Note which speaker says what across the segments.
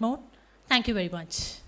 Speaker 1: mode. Thank you very much.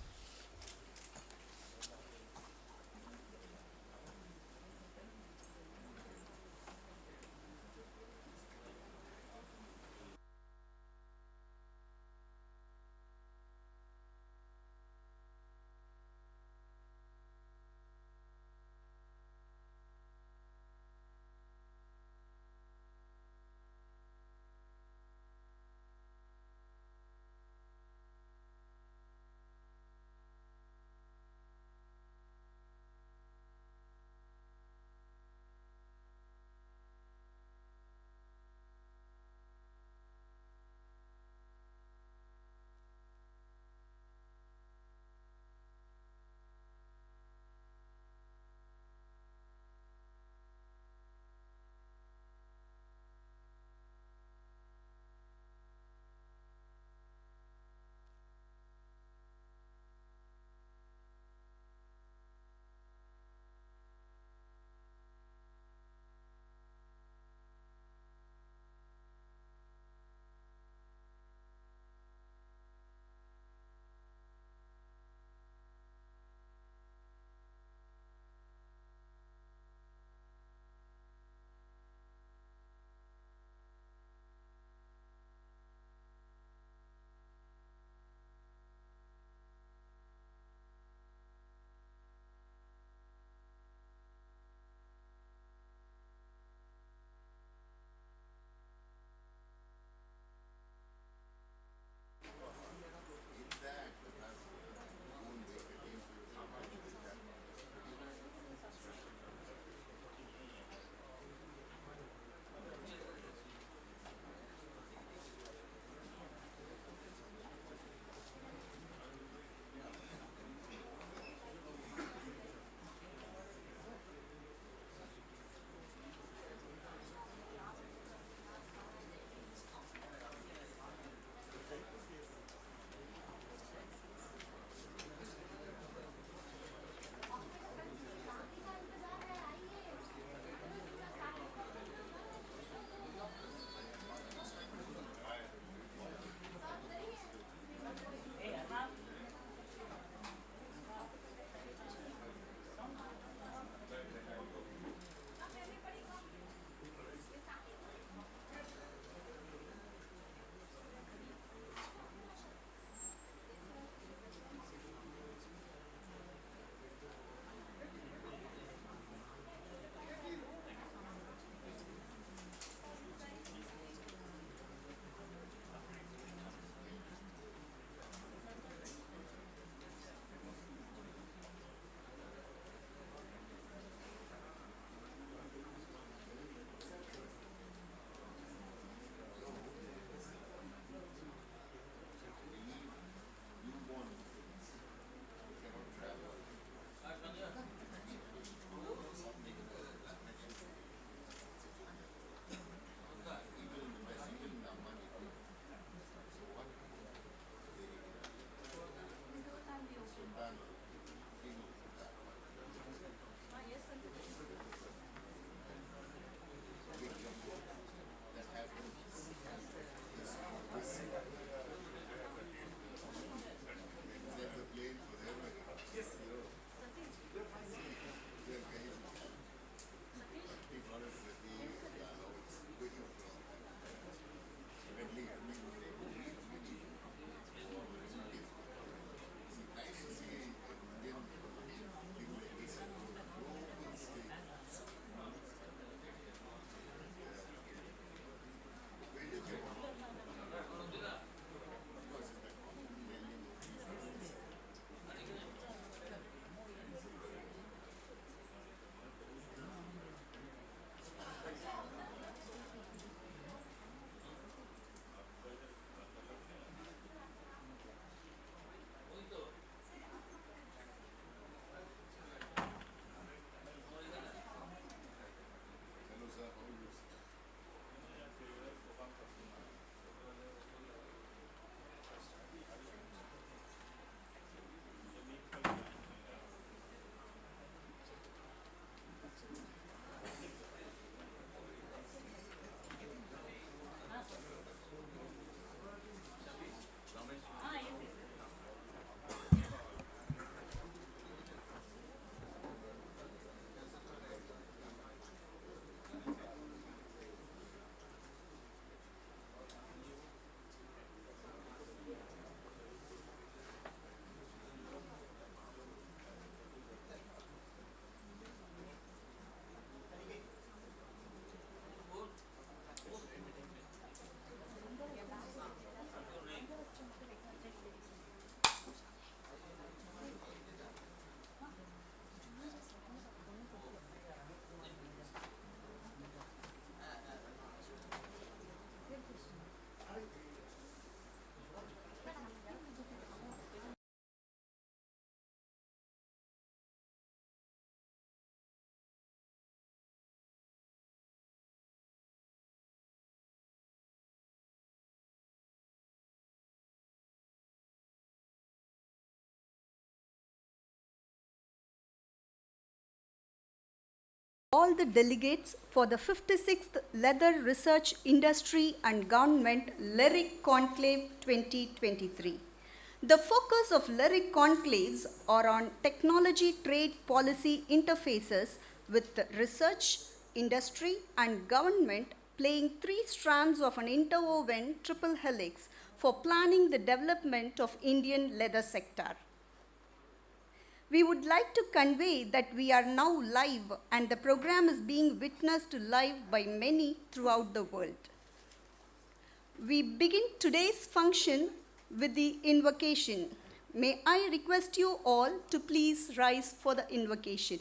Speaker 2: all the delegates for the 56th Leather Research Industry and Government LYRIC Conclave 2023. The focus of LYRIC conclaves are on technology trade policy interfaces with research, industry and government, playing three strands of an interwoven triple helix for planning the development of Indian leather sector. We would like to convey that we are now live and the program is being witnessed live by many throughout the world. We begin today's function with the invocation. May I request you all to please rise for the invocation.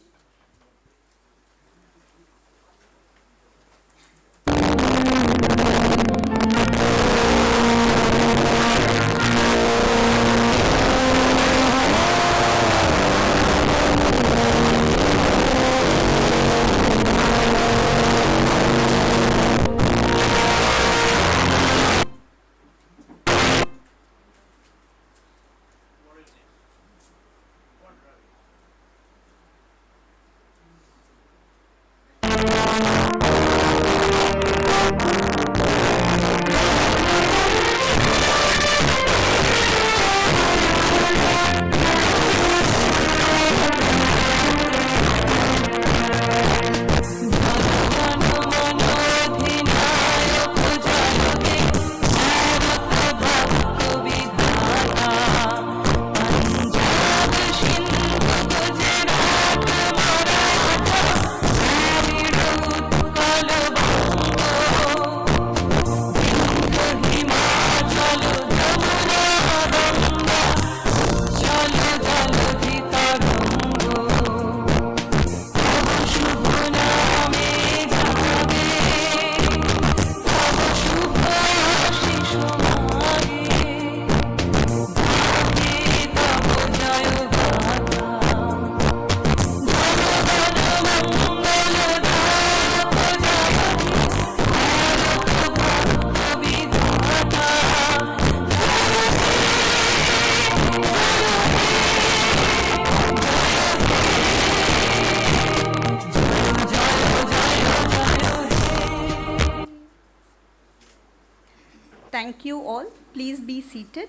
Speaker 2: Thank you all. Please be seated.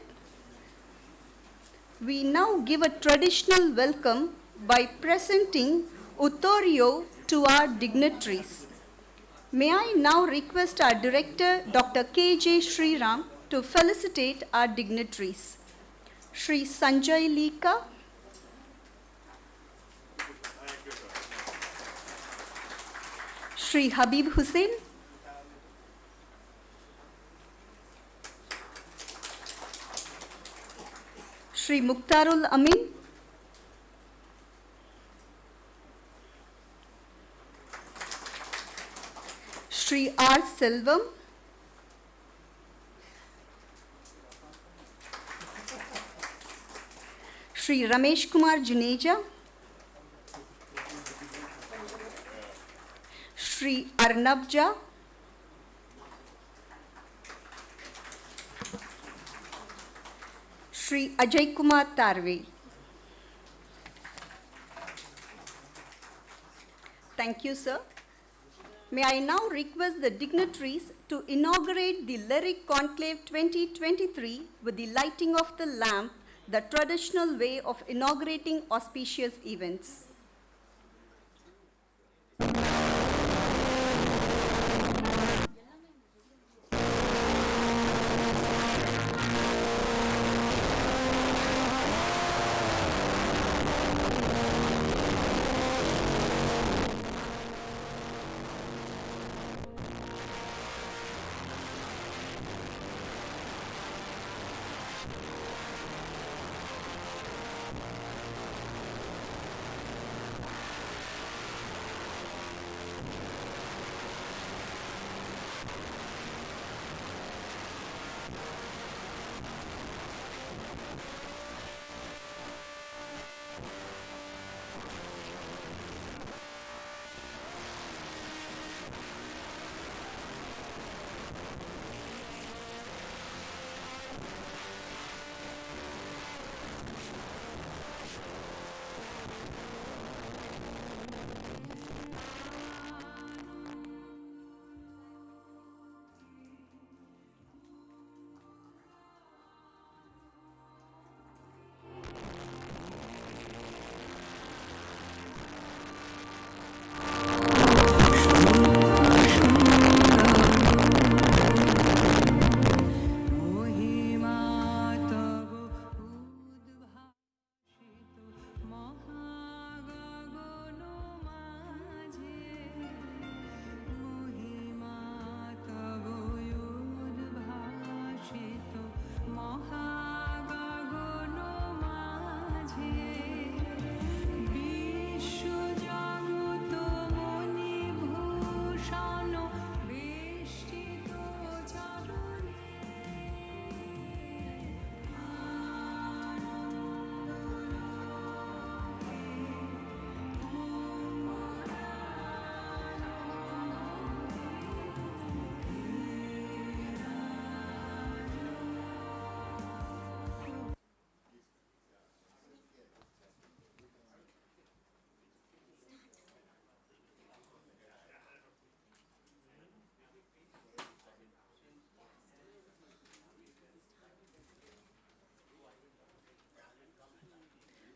Speaker 2: We now give a traditional welcome by presenting Uttorio to our dignitaries. May I now request our director, Dr. K.J. Sriram, to felicitate our dignitaries. Shri Sanjay Lika, Shri Habib Hussain, Shri Mukhtarul Amin, Shri R. Selvam, Shri Ramesh Kumar Juneja, Shri Arnabja, Shri Ajay Kumar Tarve. Thank you, sir. May I now request the dignitaries to inaugurate the LYRIC Conclave 2023 with the lighting of the lamp, the traditional way of inaugurating auspicious events.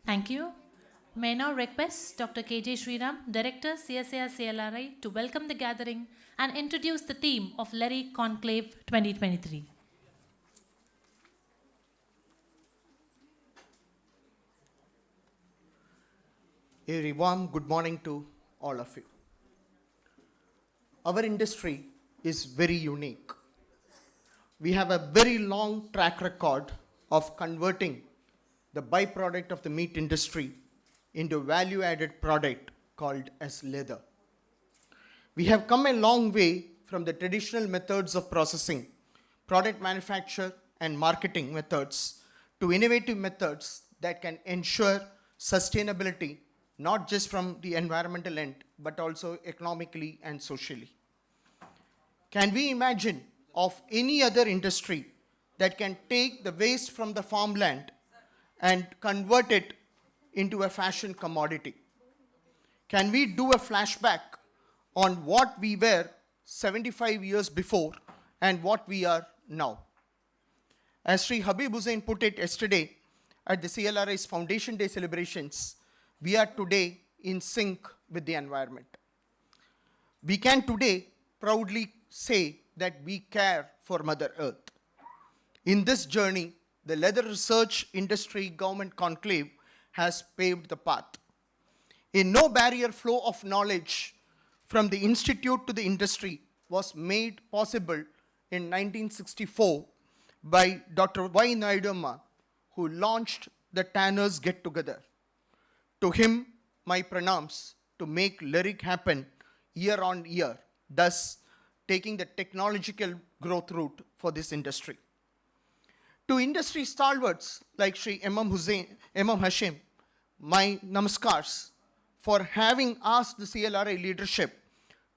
Speaker 1: Thank you. May I now request Dr. KJ Sriram, Director, CSIR-CLRI, to welcome the gathering and introduce the theme of LERI Conclave 2023.
Speaker 3: A warm good morning to all of you. Our industry is very unique. We have a very long track record of converting the byproduct of the meat industry into a value-added product called as leather. We have come a long way from the traditional methods of processing, product manufacture and marketing methods to innovative methods that can ensure sustainability not just from the environmental end but also economically and socially. Can we imagine of any other industry that can take the waste from the farmland and convert it into a fashion commodity? Can we do a flashback on what we were 75 years before and what we are now? As Sri Habib Hussain put it yesterday at the CLRI's Foundation Day celebrations, we are today in sync with the environment. We can today proudly say that we care for Mother Earth. In this journey, the Leather Research Industry Government Conclave has paved the path. A no barrier flow of knowledge from the institute to the industry was made possible in 1964 by Dr. Y. Naidamma, who launched the Tanners Get Together. To him, my pranams to make LERIC happen year on year, thus taking the technological growth route for this industry. To industry stalwarts like Sri Imam Hashim, my namaskars for having asked the CLRI leadership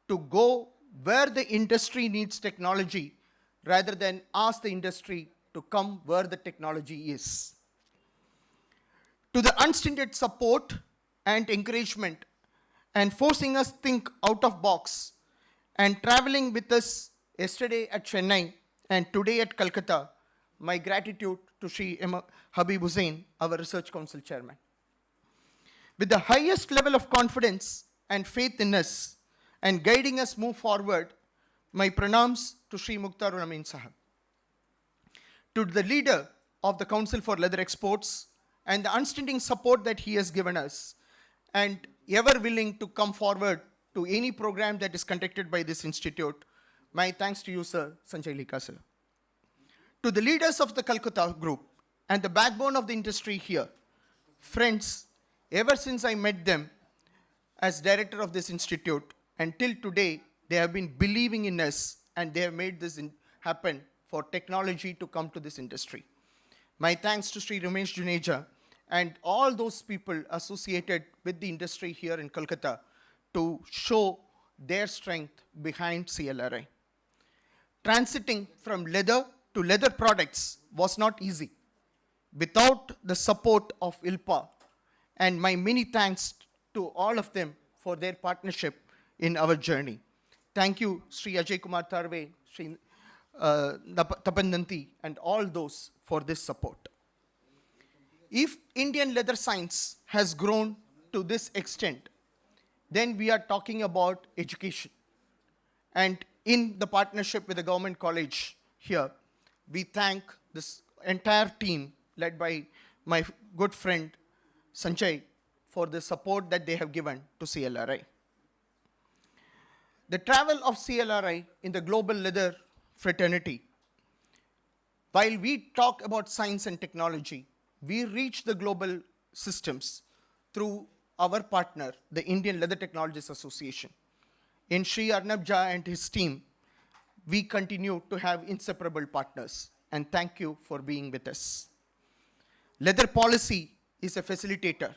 Speaker 3: to go where the industry needs technology rather than ask the industry to come where the technology is. To the unstinted support and encouragement and forcing us think out of box and traveling with us yesterday at Chennai and today at Calcutta, my gratitude to Sri Habib Hussain, our Research Council Chairman. With the highest level of confidence and faith in us and guiding us move forward, my pranams to Sri Mukhtarul Amin Sahab. To the leader of the Council for Leather Exports and the unstinting support that he has given us and ever willing to come forward to any program that is conducted by this institute, my thanks to you, sir, Sanjay Lika, sir. To the leaders of the Calcutta group and the backbone of the industry here, friends, ever since I met them as director of this institute, until today, they have been believing in us and they have made this happen for technology to come to this industry. My thanks to Sri Ramesh Juneja and all those people associated with the industry here in Kolkata to show their strength behind CLRI. Transiting from leather to leather products was not easy without the support of ILPA, and my many thanks to all of them for their partnership in our journey. Thank you, Sri Ajay Kumar Tarve, Sri Tapandanti, and all those for this support. If Indian leather science has grown to this extent, then we are talking about education. And in the partnership with the government college here, we thank this entire team led by my good friend Sanjay for the support that they have given to CLRI. The travel of CLRI in the global leather fraternity. While we talk about science and technology, we reach the global systems through our partner, the Indian Leather Technologies Association. In Sri Arnab Jha and his team, we continue to have inseparable partners, and thank you for being with us. Leather policy is a facilitator,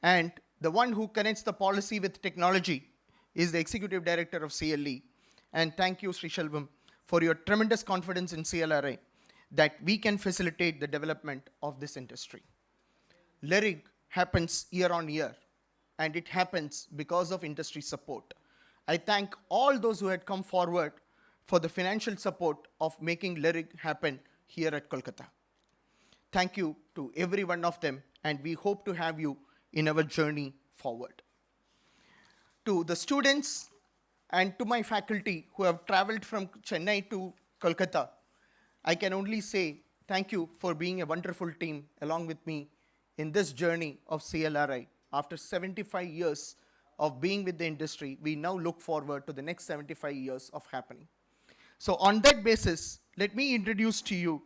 Speaker 3: and the one who connects the policy with technology is the Executive Director of CLE. And thank you, Sri Shalvam, for your tremendous confidence in CLRI that we can facilitate the development of this industry. LERIG happens year on year, and it happens because of industry support. I thank all those who had come forward for the financial support of making LERIG happen here at Kolkata. Thank you to every one of them, and we hope to have you in our journey forward. To the students and to my faculty who have traveled from Chennai to Kolkata, I can only say thank you for being a wonderful team along with me in this journey of CLRI. After 75 years of being with the industry, we now look forward to the next 75 years of happening. So on that basis, let me introduce to you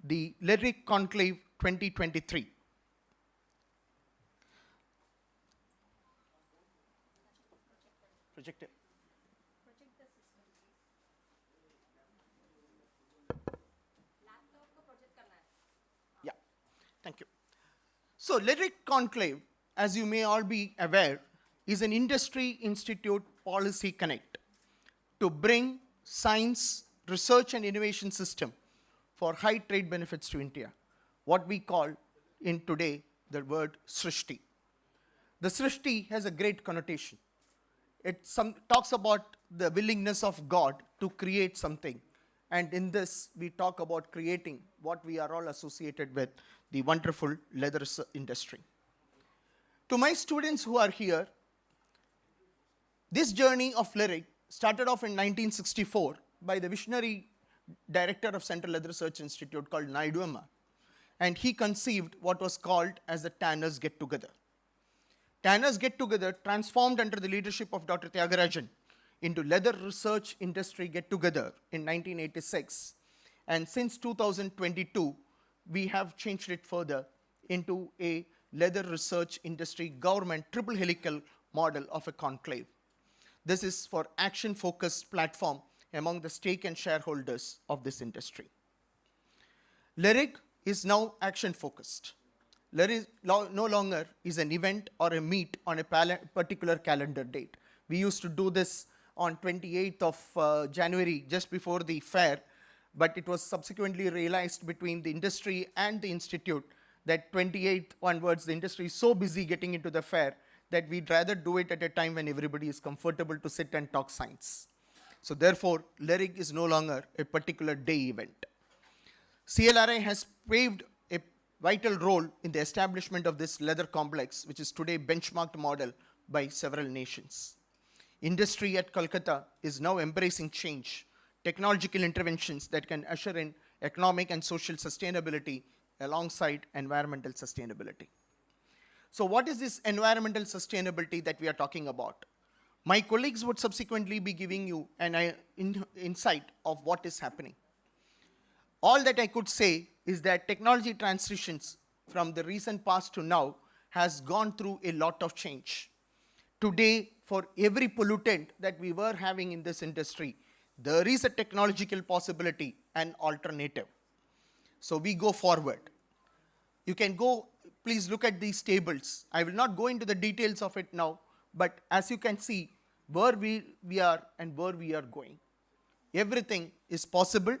Speaker 3: the LERIC Conclave 2023. Projector. Yeah, thank you. So LERIC Conclave, as you may all be aware, is an industry institute policy connect to bring science, research and innovation system for high trade benefits to India, what we call in today the word Srishti. The Srishti has a great connotation. It talks about the willingness of God to create something. And in this, we talk about creating what we are all associated with, the wonderful leather industry. To my students who are here, this journey of LERIC started off in 1964 by the visionary director of Central Leather Research Institute called Naidu Amma, and he conceived what was called as the Tanners Get Together. Tanners Get Together transformed under the leadership of Dr. Tyagarajan into Leather Research Industry Get Together in 1986, and since 2022, we have changed it further into a Leather Research Industry Government Triple Helical model of a conclave. This is for action-focused platform among the stake and shareholders of this industry. LERIC is now action-focused. LERIC no longer is an event or a meet on a particular calendar date. We used to do this on 28th of January, just before the fair, but it was subsequently realized between the industry and the institute that 28th onwards, the industry is so busy getting into the fair that we'd rather do it at a time when everybody is comfortable to sit and talk science. So therefore, LERIC is no longer a particular day event. CLRI has played a vital role in the establishment of this leather complex, which is today benchmarked model by several nations. Industry at Kolkata is now embracing change, technological interventions that can usher in economic and social sustainability alongside environmental sustainability. So what is this environmental sustainability that we are talking about? My colleagues would subsequently be giving you an insight of what is happening. All that I could say is that technology transitions from the recent past to now has gone through a lot of change. Today, for every pollutant that we were having in this industry, there is a technological possibility and alternative. So we go forward. You can go, please look at these tables. I will not go into the details of it now, but as you can see, where we are and where we are going. Everything is possible,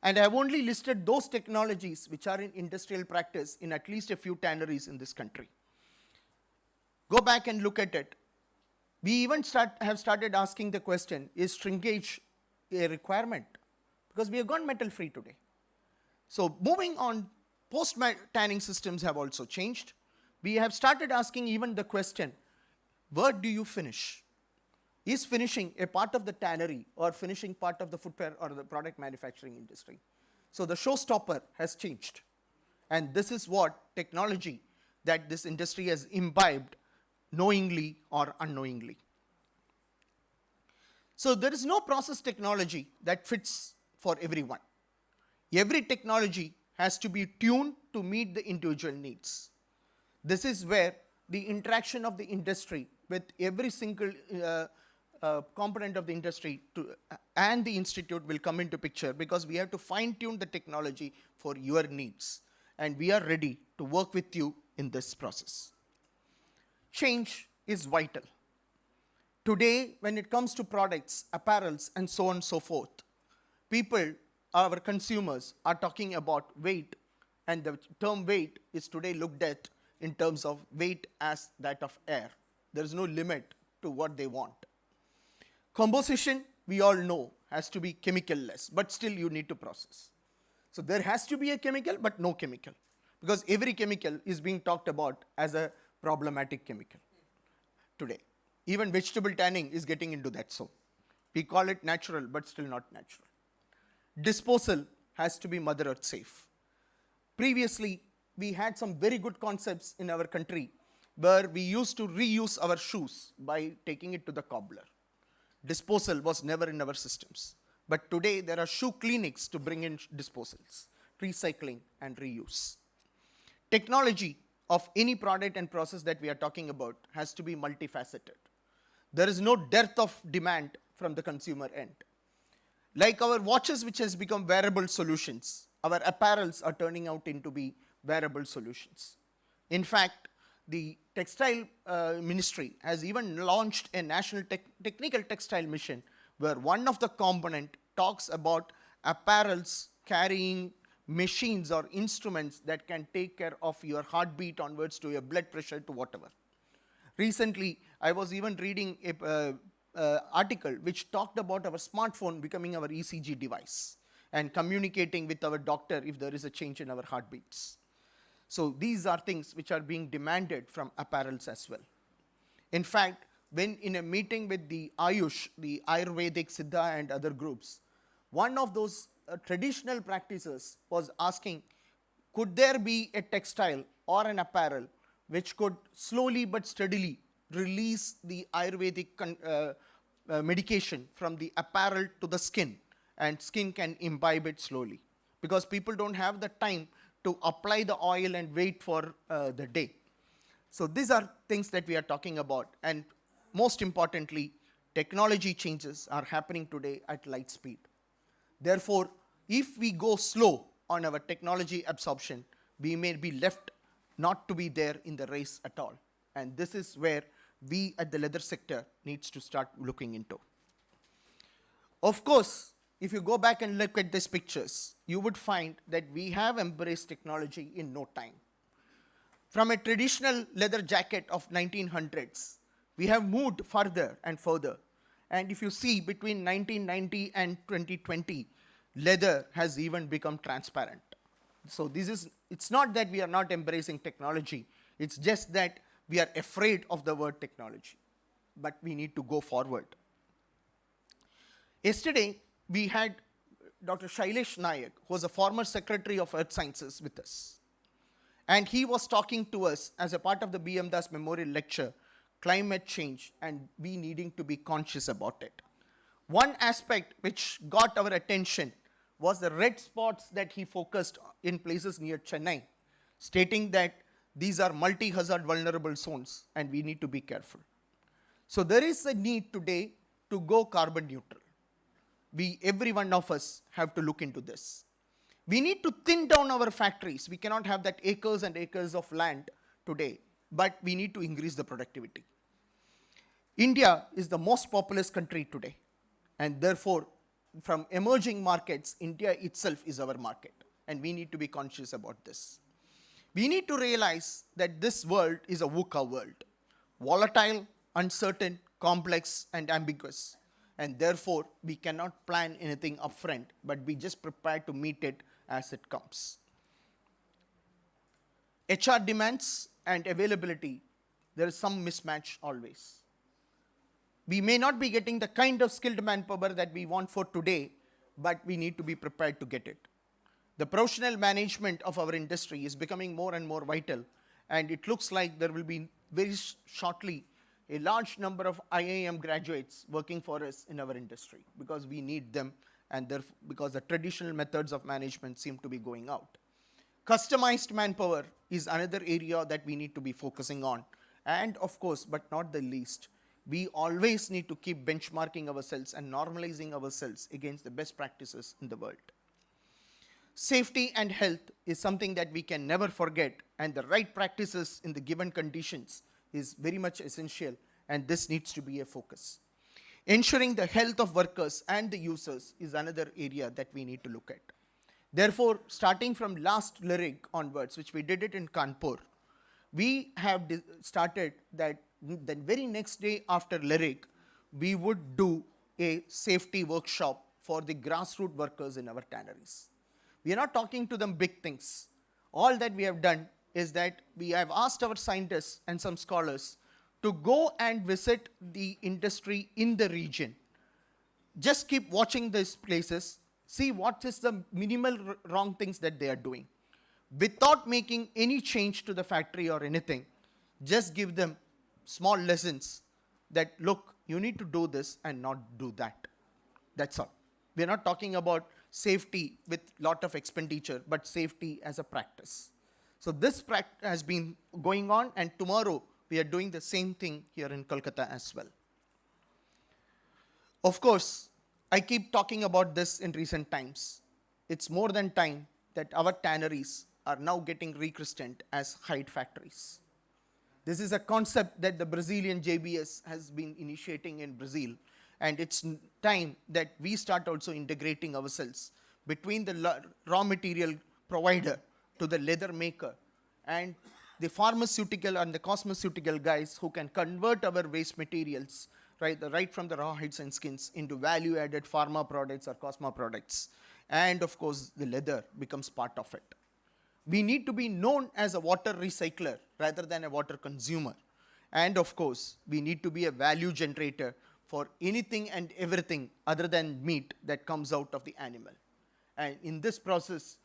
Speaker 3: and I have only listed those technologies which are in industrial practice in at least a few tanneries in this country. Go back and look at it. We even have started asking the question, is shrinkage a requirement? Because we have gone metal-free today. So moving on, post-tanning systems have also changed. We have started asking even the question, where do you finish? Is finishing a part of the tannery or finishing part of the footwear or the product manufacturing industry? So the showstopper has changed. And this is what technology that this industry has imbibed knowingly or unknowingly. So there is no process technology that fits for everyone. Every technology has to be tuned to meet the individual needs. This is where the interaction of the industry with every single component of the industry and the institute will come into picture, because we have to fine-tune the technology for your needs. And we are ready to work with you in this process. Change is vital. Today, when it comes to products, apparels, and so on and so forth, people, our consumers, are talking about weight, and the term weight is today looked at in terms of weight as that of air. There is no limit to what they want. Composition, we all know, has to be chemical-less, but still you need to process. So there has to be a chemical, but no chemical. because every chemical is being talked about as a problematic chemical today. Even vegetable tanning is getting into that zone. We call it natural, but still not natural. Disposal has to be Mother Earth safe. Previously, we had some very good concepts in our country where we used to reuse our shoes by taking it to the cobbler. Disposal was never in our systems. But today, there are shoe clinics to bring in disposals, recycling, and reuse. Technology of any product and process that we are talking about has to be multifaceted. There is no dearth of demand from the consumer end. Like our watches, which has become wearable solutions, our apparels are turning out into be wearable solutions. In fact, the textile ministry has even launched a national technical textile mission where one of the component talks about apparels carrying machines or instruments that can take care of your heartbeat onwards to your blood pressure to whatever. Recently, I was even reading an article which talked about our smartphone becoming our ECG device and communicating with our doctor if there is a change in our heartbeats. So these are things which are being demanded from apparels as well. In fact, when in a meeting with the Ayush, the Ayurvedic, Siddha and other groups, one of those traditional practices was asking, could there be a textile or an apparel which could slowly but steadily release the Ayurvedic medication from the apparel to the skin, and skin can imbibe it slowly, because people don't have the time to apply the oil and wait for the day. So these are things that we are talking about, and most importantly, technology changes are happening today at light speed. Therefore, if we go slow on our technology absorption, we may be left not to be there in the race at all. And this is where we at the leather sector needs to start looking into. Of course, if you go back and look at these pictures, you would find that we have embraced technology in no time. From a traditional leather jacket of 1900s, we have moved further and further. And if you see between 1990 and 2020, leather has even become transparent. So it's not that we are not embracing technology, it's just that we are afraid of the word technology. But we need to go forward. Yesterday, we had Dr. Shailesh Nayak, who was a former Secretary of Earth Sciences, with us. And he was talking to us as a part of the B.M. Das Memorial Lecture, climate change and we needing to be conscious about it. One aspect which got our attention was the red spots that he focused in places near Chennai, stating that these are multi-hazard vulnerable zones and we need to be careful. So there is a need today to go carbon neutral. Every one of us have to look into this. We need to thin down our factories. We cannot have that acres and acres of land today, but we need to increase the productivity. India is the most populous country today, and therefore, from emerging markets, India itself is our market, and we need to be conscious about this. We need to realize that this world is a VUCA world, volatile, uncertain, complex, and ambiguous, and therefore, we cannot plan anything upfront, but be just prepared to meet it as it comes. HR demands and availability, there is some mismatch always. We may not be getting the kind of skilled manpower that we want for today, but we need to be prepared to get it. The professional management of our industry is becoming more and more vital, and it looks like there will be very shortly a large number of IIM graduates working for us in our industry, because we need them, and because the traditional methods of management seem to be going out. Customized manpower is another area that we need to be focusing on. And of course, but not the least, we always need to keep benchmarking ourselves and normalizing ourselves against the best practices in the world. Safety and health is something that we can never forget, and the right practices in the given conditions is very much essential, and this needs to be a focus. Ensuring the health of workers and the users is another area that we need to look at. Therefore, starting from last LRIG onwards, which we did it in Kanpur, we have started that the very next day after LRIG, we would do a safety workshop for the grassroots workers in our tanneries. We are not talking to them big things. All that we have done is that we have asked our scientists and some scholars to go and visit the industry in the region. Just keep watching these places, see what is the minimal wrong things that they are doing. Without making any change to the factory or anything, just give them small lessons that, look, you need to do this and not do that. That's all. We're not talking about safety with lot of expenditure, but safety as a practice. So this has been going on, and tomorrow we are doing the same thing here in Kolkata as well. Of course, I keep talking about this in recent times. It's more than time that our tanneries are now getting rechristened as hide factories. This is a concept that the Brazilian JBS has been initiating in Brazil, and it's time that we start also integrating ourselves between the raw material provider to the leather maker and the pharmaceutical and the cosmeceutical guys who can convert our waste materials, right from the raw hides and skins, into value-added pharma products or cosma products. And of course, the leather becomes part of it. We need to be known as a water recycler rather than a water consumer. And of course, we need to be a value generator for anything and everything other than meat that comes out of the animal. And in this process,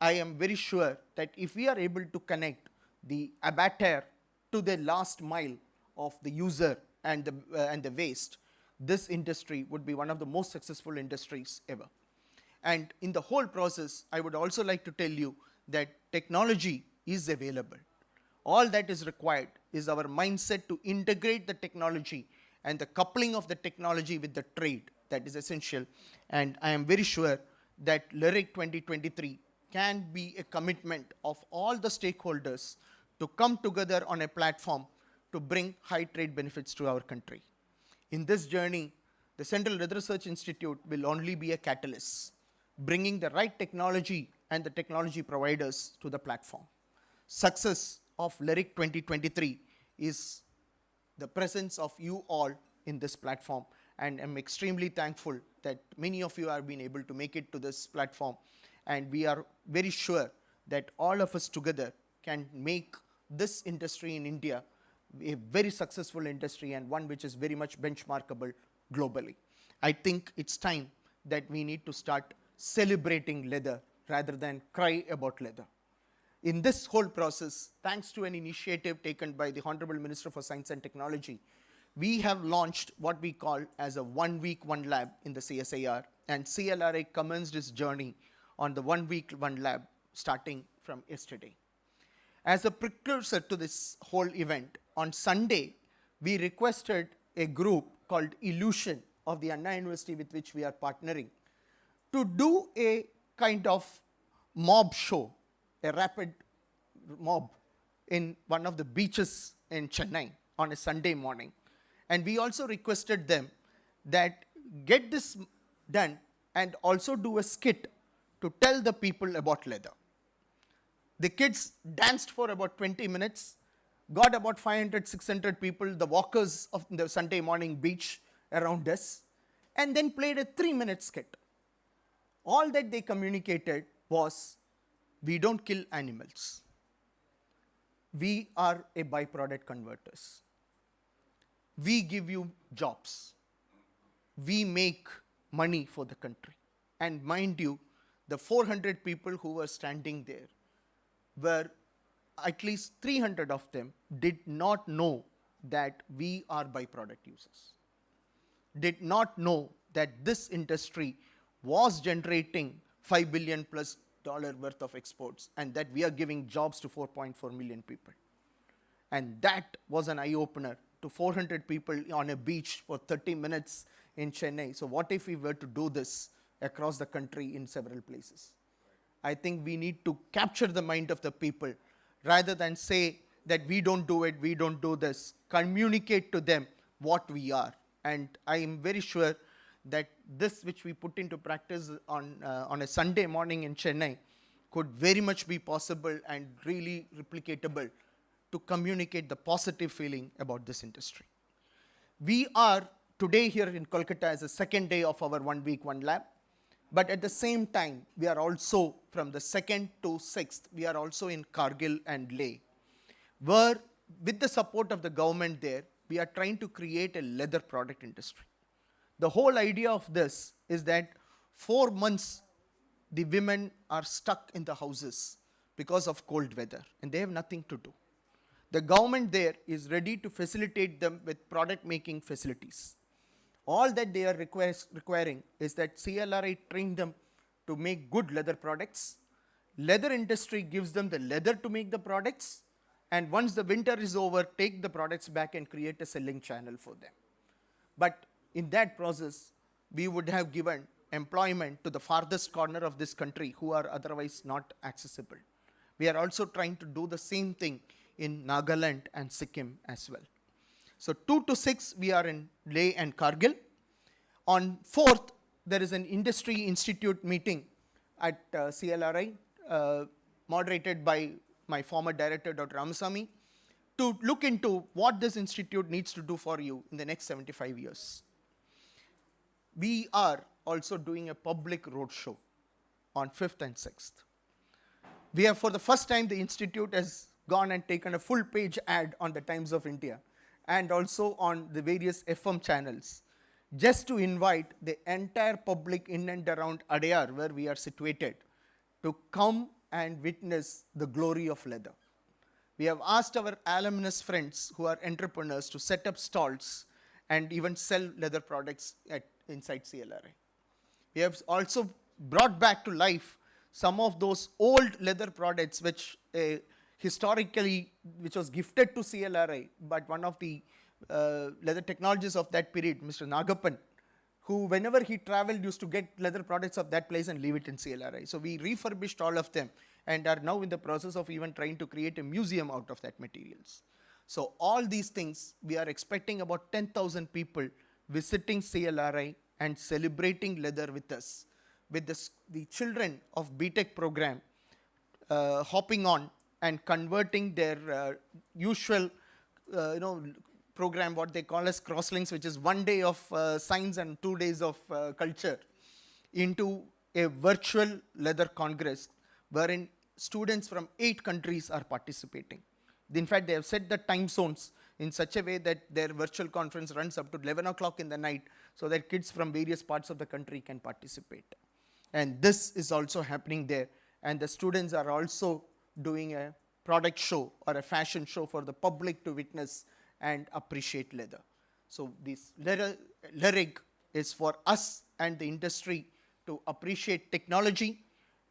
Speaker 3: I am very sure that if we are able to connect the abattoir to the last mile of the user and the waste, this industry would be one of the most successful industries ever. And in the whole process, I would also like to tell you that technology is available. All that is required is our mindset to integrate the technology and the coupling of the technology with the trade that is essential. And I am very sure that LYRIC 2023 can be a commitment of all the stakeholders to come together on a platform to bring high trade benefits to our country. In this journey, the Central Leather Research Institute will only be a catalyst, bringing the right technology and the technology providers to the platform. Success of LYRIC 2023 is the presence of you all in this platform, and I'm extremely thankful that many of you have been able to make it to this platform, and we are very sure that all of us together can make this industry in India a very successful industry and one which is very much benchmarkable globally. I think it's time that we need to start celebrating leather rather than cry about leather. In this whole process, thanks to an initiative taken by the Honorable Minister for Science and Technology, we have launched what we call as a 1 week, 1 lab in the CSIR, and CLRI commenced its journey on the 1 week, 1 lab starting from yesterday. As a precursor to this whole event, on Sunday, we requested a group called Illusion of the Anna University with which we are partnering to do a kind of mob show, a rapid mob in one of the beaches in Chennai on a Sunday morning. And we also requested them that get this done and also do a skit to tell the people about leather. The kids danced for about 20 minutes, got about 500, 600 people, the walkers of the Sunday morning beach around us, and then played a 3-minute skit. All that they communicated was, we don't kill animals. We are a byproduct converters. We give you jobs. We make money for the country. And mind you, the 400 people who were standing there were at least 300 of them did not know that we are byproduct users. Did not know that this industry was generating $5 billion plus worth of exports and that we are giving jobs to 4.4 million people. And that was an eye-opener to 400 people on a beach for 30 minutes in Chennai. So what if we were to do this across the country in several places? I think we need to capture the mind of the people rather than say that we don't do it, we don't do this. Communicate to them what we are. And I am very sure that this which we put into practice on a Sunday morning in Chennai could very much be possible and really replicatable to communicate the positive feeling about this industry. We are today here in Kolkata as the second day of our 1 week, 1 lab. But at the same time, we are also, from the 2nd to 6th, we are also in Kargil and Leh, where with the support of the government there, we are trying to create a leather product industry. The whole idea of this is that 4 months the women are stuck in the houses because of cold weather and they have nothing to do. The government there is ready to facilitate them with product making facilities. All that they are requiring is that CLRI train them to make good leather products. Leather industry gives them the leather to make the products, and once the winter is over, take the products back and create a selling channel for them. But in that process, we would have given employment to the farthest corner of this country who are otherwise not accessible. We are also trying to do the same thing in Nagaland and Sikkim as well. So 2 to 6, we are in Leh and Kargil. On 4th, there is an industry institute meeting at CLRI, moderated by my former director, Dr. Ramasamy, to look into what this institute needs to do for you in the next 75 years. We are also doing a public roadshow on 5th and 6th. We have, for the first time, the institute has gone and taken a full page ad on the Times of India and also on the various FM channels, just to invite the entire public in and around Adyar, where we are situated, to come and witness the glory of leather. We have asked our alumnus friends who are entrepreneurs to set up stalls and even sell leather products inside CLRI. We have also brought back to life some of those old leather products which which was gifted to CLRI, but one of the leather technologists of that period, Mr. Nagappan, who whenever he traveled used to get leather products of that place and leave it in CLRI. So we refurbished all of them and are now in the process of even trying to create a museum out of that materials. So all these things, we are expecting about 10,000 people visiting CLRI and celebrating leather with us, with the children of BTech program hopping on and converting their usual program, what they call as crosslinks, which is 1 day of science and 2 days of culture, into a virtual leather congress wherein students from 8 countries are participating. In fact, they have set the time zones in such a way that their virtual conference runs up to 11 o'clock in the night so that kids from various parts of the country can participate. And this is also happening there. And the students are also doing a product show or a fashion show for the public to witness and appreciate leather. So this LERIC is for us and the industry to appreciate technology,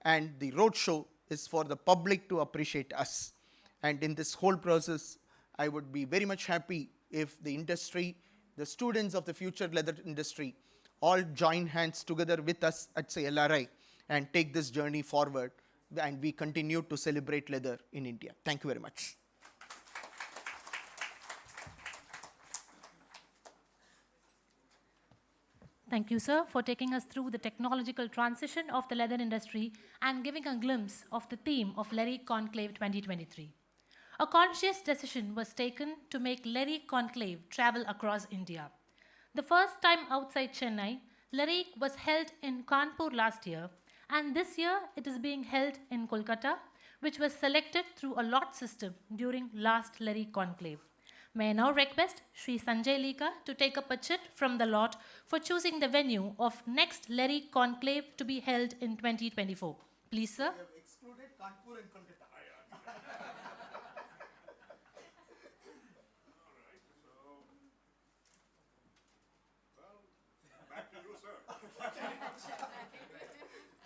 Speaker 3: and the roadshow is for the public to appreciate us. And in this whole process, I would be very much happy if the industry, the students of the future leather industry, all join hands together with us at CLRI and take this journey forward, and we continue to celebrate leather in India. Thank you very much.
Speaker 1: Thank you, sir, for taking us through the technological transition of the leather industry and giving a glimpse of the theme of LERIC Conclave 2023. A conscious decision was taken to make LERIC Conclave travel across India. The first time outside Chennai, LERIC was held in Kanpur last year, and this year it is being held in Kolkata, which was selected through a lot system during last LERIC Conclave. May I now request Sri Sanjay Lika to take up a chit from the lot for choosing the venue of next LERIC Conclave to be held in 2024. Please, sir.
Speaker 3: We have excluded Kanpur and Kolkata.
Speaker 4: Back to you, sir.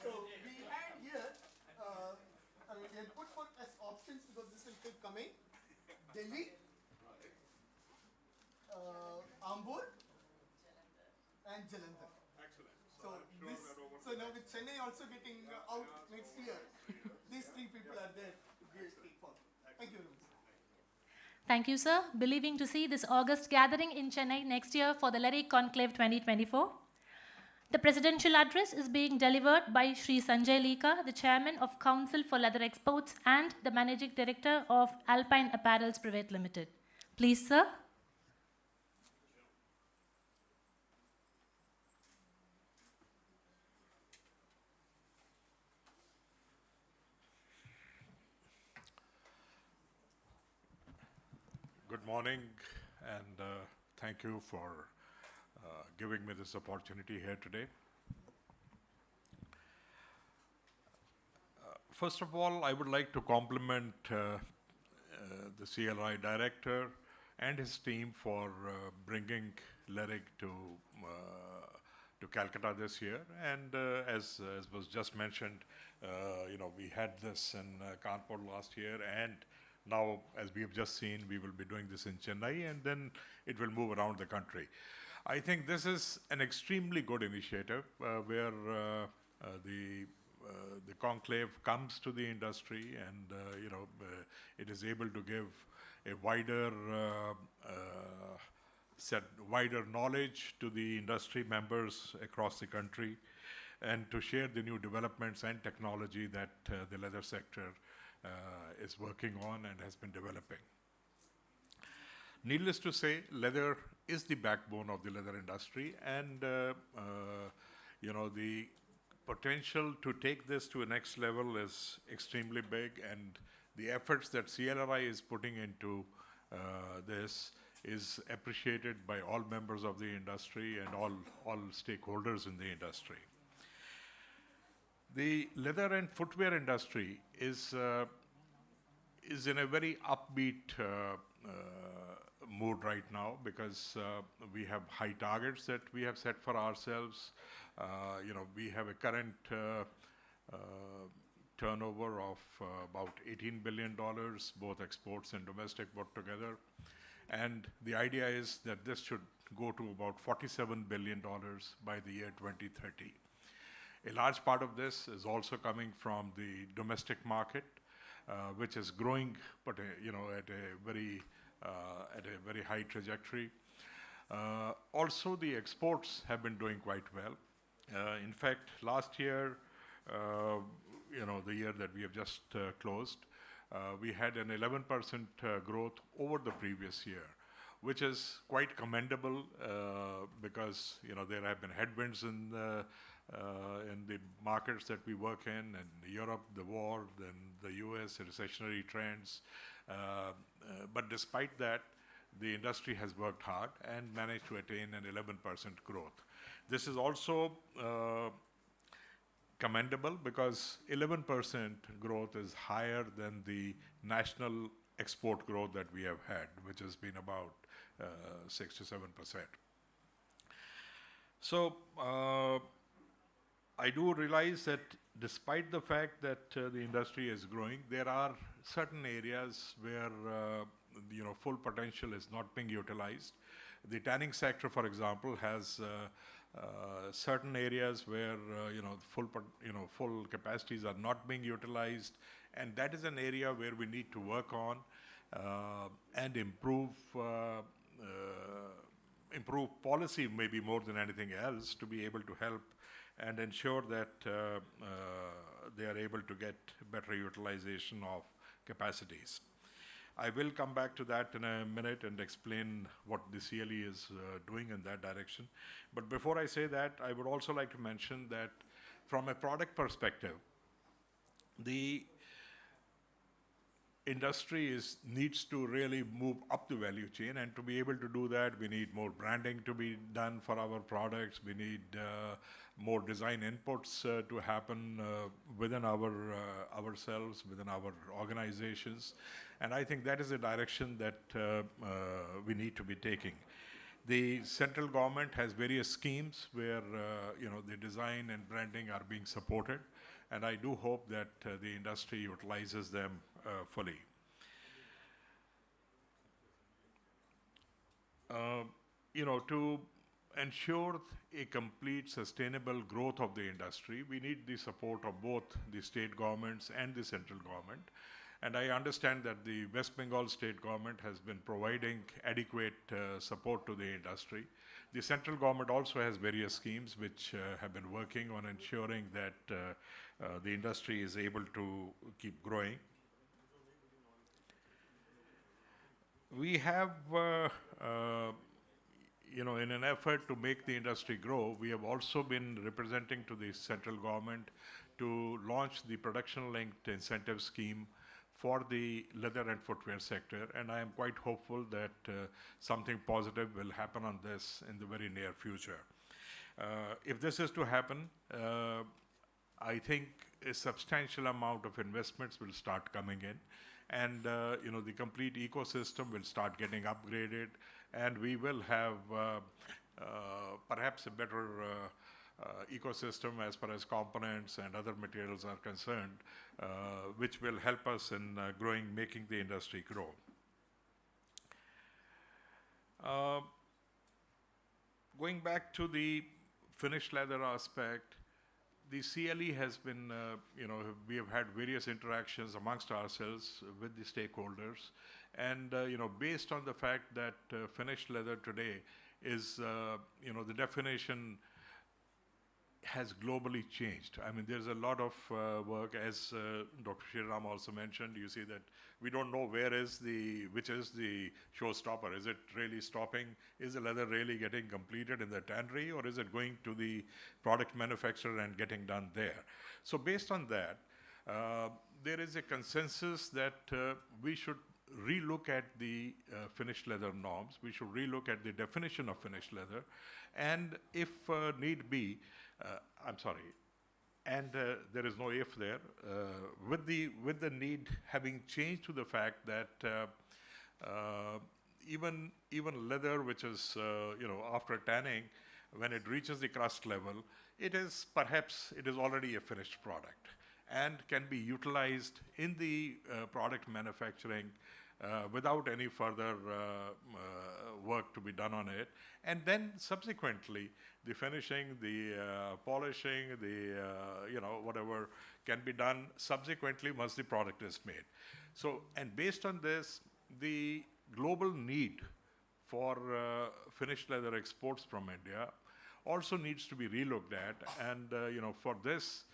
Speaker 3: So we had here, we had put for as options because this will keep coming: Delhi, Ambur, and Jalandhar.
Speaker 4: Excellent.
Speaker 3: So now with Chennai also getting out next year, these 3 people are there to take forward. Thank you very much.
Speaker 1: Thank you, sir. Believing to see this August gathering in Chennai next year for the LERIC Conclave 2024. The presidential address is being delivered by Sri Sanjay Lika, the chairman of Council for Leather Exports and the managing director of Alpine Apparels Private Limited. Please, sir.
Speaker 4: Good morning, and thank you for giving me this opportunity here today. First of all, I would like to compliment the CLRI director and his team for bringing LERIC to Calcutta this year. And as was just mentioned, we had this in Kanpur last year, and now, as we have just seen, we will be doing this in Chennai, and then it will move around the country. I think this is an extremely good initiative where the conclave comes to the industry, and it is able to give a wider knowledge to the industry members across the country, and to share the new developments and technology that the leather sector is working on and has been developing. Needless to say, leather is the backbone of the leather industry, and the potential to take this to a next level is extremely big, and the efforts that CLRI is putting into this is appreciated by all members of the industry and all stakeholders in the industry. The leather and footwear industry is in a very upbeat mood right now, because we have high targets that we have set for ourselves. We have a current turnover of about $18 billion, both exports and domestic put together. And the idea is that this should go to about $47 billion by the year 2030. A large part of this is also coming from the domestic market, which is growing, but at a very high trajectory. Also, the exports have been doing quite well. In fact, last year, the year that we have just closed, we had an 11% growth over the previous year, which is quite commendable because there have been headwinds in the markets that we work in Europe, the war, then the US, recessionary trends. But despite that, the industry has worked hard and managed to attain an 11% growth. This is also commendable because 11% growth is higher than the national export growth that we have had, which has been about 6 to 7%. So I do realize that despite the fact that the industry is growing, there are certain areas where full potential is not being utilized. The tanning sector, for example, has certain areas where full capacities are not being utilized, and that is an area where we need to work on and improve policy, maybe more than anything else, to be able to help and ensure that they are able to get better utilization of capacities. I will come back to that in a minute and explain what the CLE is doing in that direction. But before I say that, I would also like to mention that from a product perspective, the industry needs to really move up the value chain, and to be able to do that, we need more branding to be done for our products. We need more design inputs to happen within ourselves, within our organizations, and I think that is a direction that we need to be taking. The central government has various schemes where the design and branding are being supported, and I do hope that the industry utilizes them fully. To ensure a complete sustainable growth of the industry, we need the support of both the state governments and the central government. And I understand that the West Bengal state government has been providing adequate support to the industry. The central government also has various schemes which have been working on ensuring that the industry is able to keep growing. We have, in an effort to make the industry grow, we have also been representing to the central government to launch the production-linked incentive scheme for the leather and footwear sector, and I am quite hopeful that something positive will happen on this in the very near future. If this is to happen, I think a substantial amount of investments will start coming in, and the complete ecosystem will start getting upgraded, and we will have perhaps a better ecosystem as far as components and other materials are concerned, which will help us in making the industry grow. Going back to the finished leather aspect, the CLE has been, we have had various interactions amongst ourselves with the stakeholders, and based on the fact that finished leather today is, the definition has globally changed. I mean, there's a lot of work, as Dr. Shriram also mentioned. You see that we don't know which is the showstopper. Is it really stopping? Is the leather really getting completed in the tannery, or is it going to the product manufacturer and getting done there? So based on that, there is a consensus that we should relook at the finished leather norms. We should relook at the definition of finished leather, and if need be, there is no if there, with the need having changed to the fact that even leather, which is after tanning, when it reaches the crust level, it is already a finished product and can be utilized in the product manufacturing without any further work to be done on it. And then subsequently, the finishing, the polishing, the whatever can be done subsequently once the product is made. So, and based on this, the global need for finished leather exports from India also needs to be relooked at. And for this,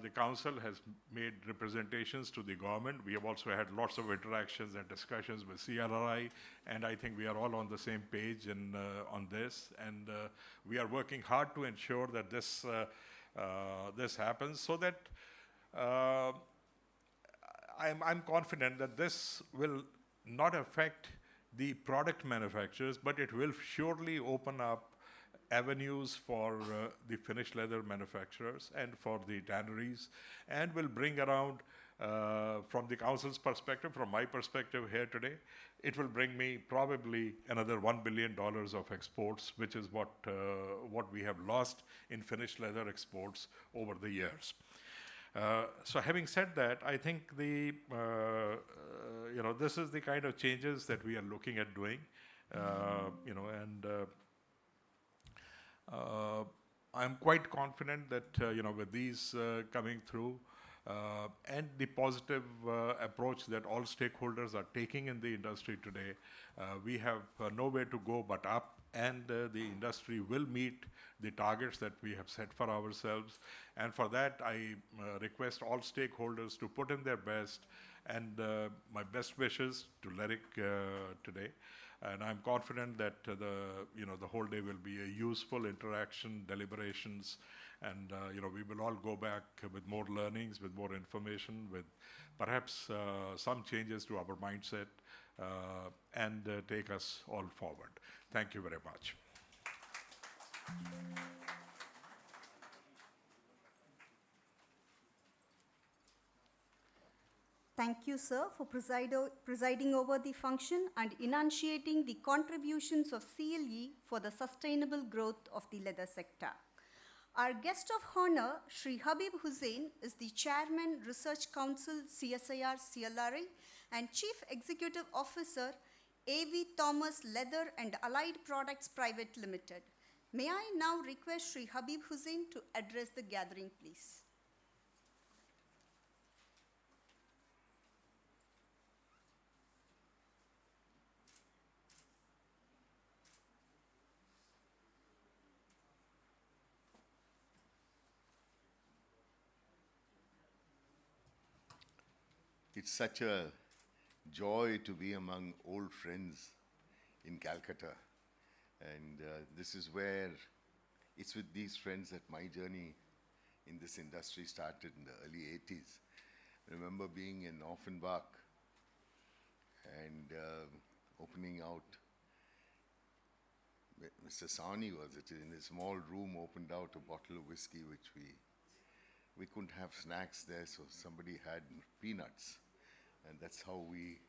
Speaker 4: the council has made representations to the government. We have also had lots of interactions and discussions with CRRI, and I think we are all on the same page on this. And we are working hard to ensure that this happens, so that I'm confident that this will not affect the product manufacturers, but it will surely open up avenues for the finished leather manufacturers and for the tanneries, and will bring around, from the council's perspective, from my perspective here today, it will bring me probably another $1 billion of exports, which is what we have lost in finished leather exports over the years. So having said that, I think this is the kind of changes that we are looking at doing, I'm quite confident that with these coming through and the positive approach that all stakeholders are taking in the industry today, we have nowhere to go but up, and the industry will meet the targets that we have set for ourselves. And for that, I request all stakeholders to put in their best, and my best wishes to LERIC today. And I'm confident that the whole day will be a useful interaction, deliberations, and we will all go back with more learnings, with more information, with perhaps some changes to our mindset, and take us all forward. Thank you very much.
Speaker 2: Thank you, sir, for presiding over the function and enunciating the contributions of CLE for the sustainable growth of the leather sector. Our guest of honor, Shri Habib Hussain, is the Chairman, Research Council, CSIR-CLRI, and Chief Executive Officer, A.V. Thomas Leather and Allied Products Private Limited. May I now request Shri Habib Hussain to address the gathering, please.
Speaker 5: It's such a joy to be among old friends in Calcutta. And this is where, it's with these friends that my journey in this industry started in the early 80s. remember being in Offenbach and opening out. Mr. Sani was it in a small room, opened out a bottle of whiskey, which we couldn't have snacks there, so somebody had peanuts, and that's how we.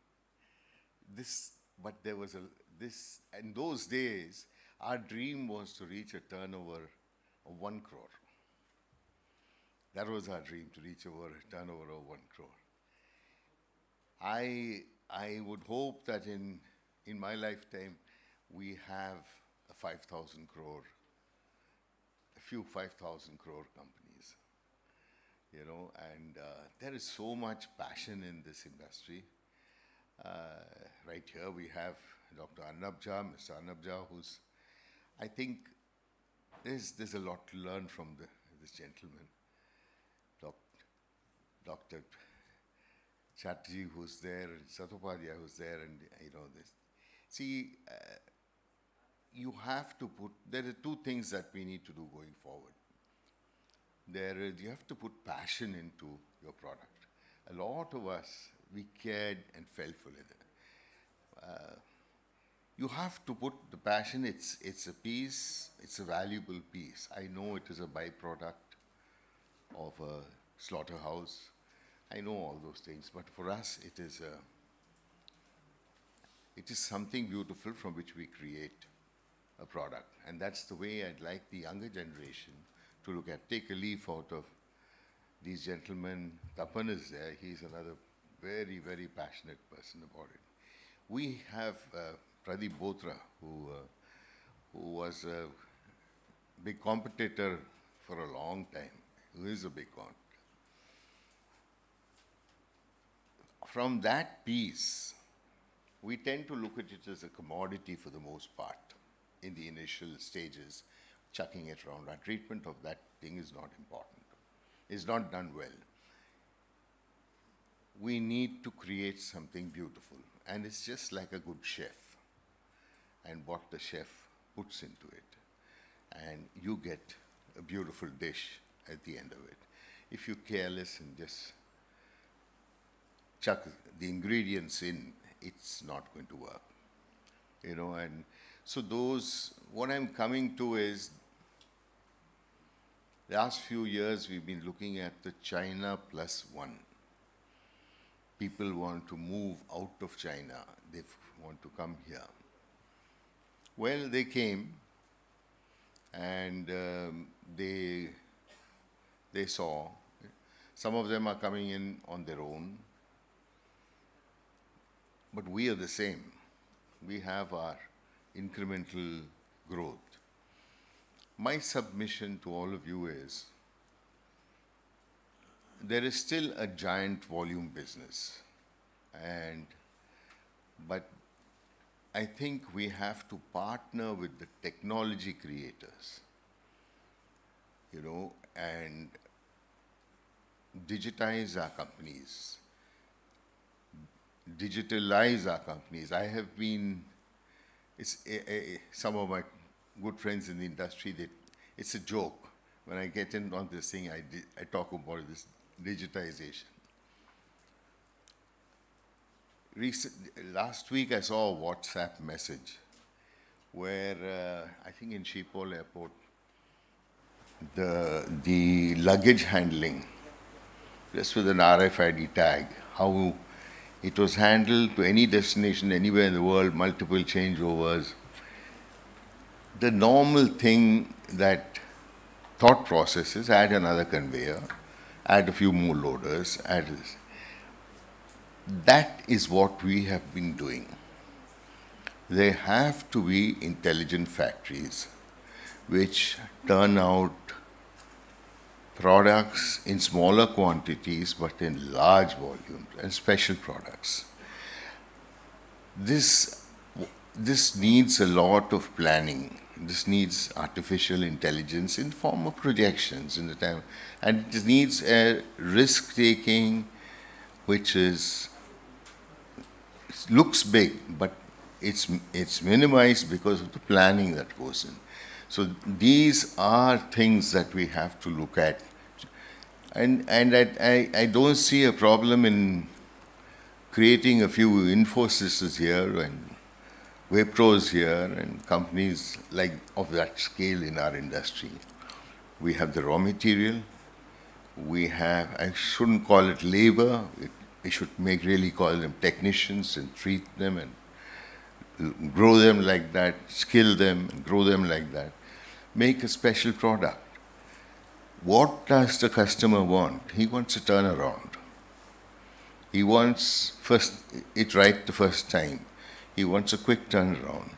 Speaker 5: But there was this in those days. Our dream was to reach a turnover of 1 crore. That was our dream, to reach a turnover of 1 crore. I would hope that in my lifetime we have a 5,000 crore, a few 5,000 crore companies, and there is so much passion in this industry. Right here we have Dr. Annabja, Mr. Annabja, who's, I think there's a lot to learn from this gentleman. Dr. Chatterjee, who's there, and Sathopadhyay, who's there, and this. See, you have to there are two things that we need to do going forward. You have to put passion into your product. A lot of us, we cared and fell for it. You have to put the passion. It's a piece. It's a valuable piece. I know it is a byproduct of a slaughterhouse. I know all those things, but for us, it is something beautiful from which we create a product, and that's the way I'd like the younger generation to look at. Take a leaf out of these gentlemen. Tapan is there. He's another very, very passionate person about it. We have Pradeep Botra, who was a big competitor for a long time, who is a big competitor. From that piece, we tend to look at it as a commodity for the most part in the initial stages, chucking it around. Our treatment of that thing is not important. It's not done well. We need to create something beautiful, and it's just like a good chef and what the chef puts into it, and you get a beautiful dish at the end of it. If you're careless and just chuck the ingredients in, it's not going to work, and so what I'm coming to is, the last few years we've been looking at the China plus one. People want to move out of China. They want to come here. Well, they came, and they saw. Some of them are coming in on their own. But we are the same. We have our incremental growth. My submission to all of you is, there is still a giant volume business, but I think we have to partner with the technology creators, and digitize our companies, digitalize our companies. I have been, some of my good friends in the industry, it's a joke. When I get in on this thing, I talk about this digitization. Last week I saw a WhatsApp message where I think in Schiphol Airport, the luggage handling, just with an RFID tag, how it was handled to any destination anywhere in the world, multiple changeovers. The normal thing, that thought process is add another conveyor, add a few more loaders, add this. That is what we have been doing. There have to be intelligent factories which turn out products in smaller quantities but in large volumes, and special products. This needs a lot of planning. This needs artificial intelligence in form of projections in the time, and it needs a risk-taking which looks big, but it's minimized because of the planning that goes in. So these are things that we have to look at. I don't see a problem in creating a few Infosys here and Wipros here and companies like of that scale in our industry. We have the raw material. We have, I shouldn't call it labor. We should really call them technicians and treat them and grow them like that, skill them and grow them like that. Make a special product. What does the customer want? He wants a turnaround. He wants it right the first time. He wants a quick turnaround.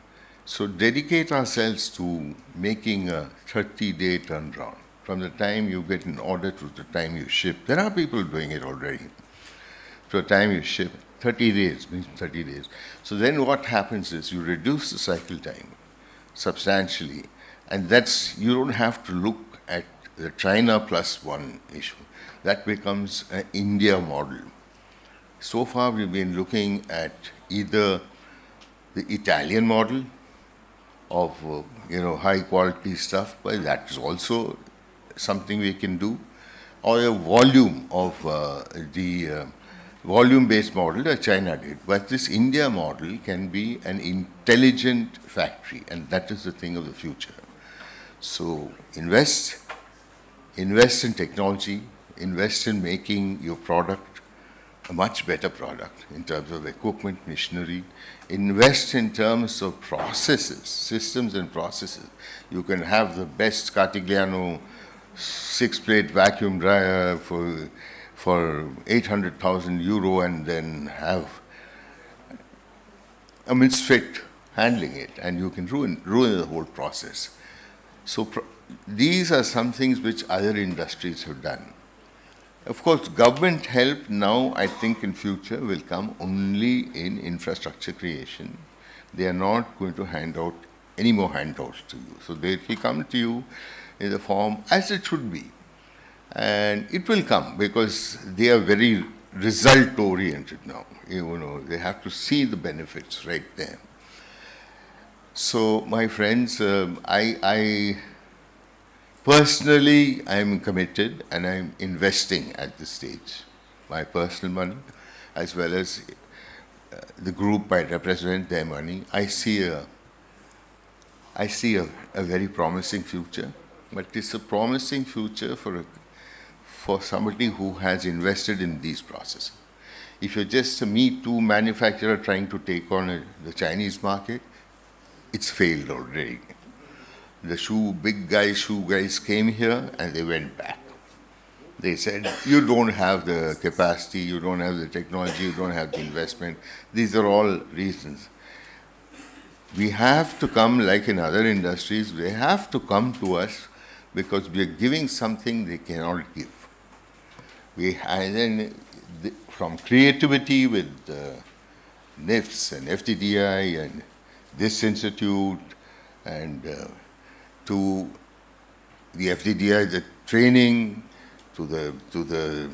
Speaker 5: So dedicate ourselves to making a 30-day turnaround from the time you get an order to the time you ship. There are people doing it already. To the time you ship, 30 days means 30 days. So then what happens is you reduce the cycle time substantially, and you don't have to look at the China plus one issue. That becomes an India model. So far we've been looking at either the Italian model of high quality stuff, but that is also something we can do, or a volume of the volume-based model that China did. But this India model can be an intelligent factory, and that is the thing of the future. So invest in technology, invest in making your product a much better product in terms of equipment, machinery. Invest in terms of processes, systems and processes. You can have the best Cartigliano 6-plate vacuum dryer for 800,000 euro and then have a misfit handling it, and you can ruin the whole process. So these are some things which other industries have done. Of course, government help now, I think in future, will come only in infrastructure creation. They are not going to hand out any more handouts to you. So they will come to you in the form as it should be. And it will come because they are very result-oriented now. They have to see the benefits right there. So, my friends, personally, I'm committed and I'm investing at this stage my personal money as well as the group I represent, their money. I see a very promising future, but it's a promising future for somebody who has invested in these processes. If you're just a Me Too manufacturer trying to take on the Chinese market, it's failed already. The big shoe guys came here and they went back. They said, you don't have the capacity, you don't have the technology, you don't have the investment. These are all reasons. We have to come, like in other industries, they have to come to us because we are giving something they cannot give. From creativity with NIFs and FTDI and this institute and to the FDDI, the training, to the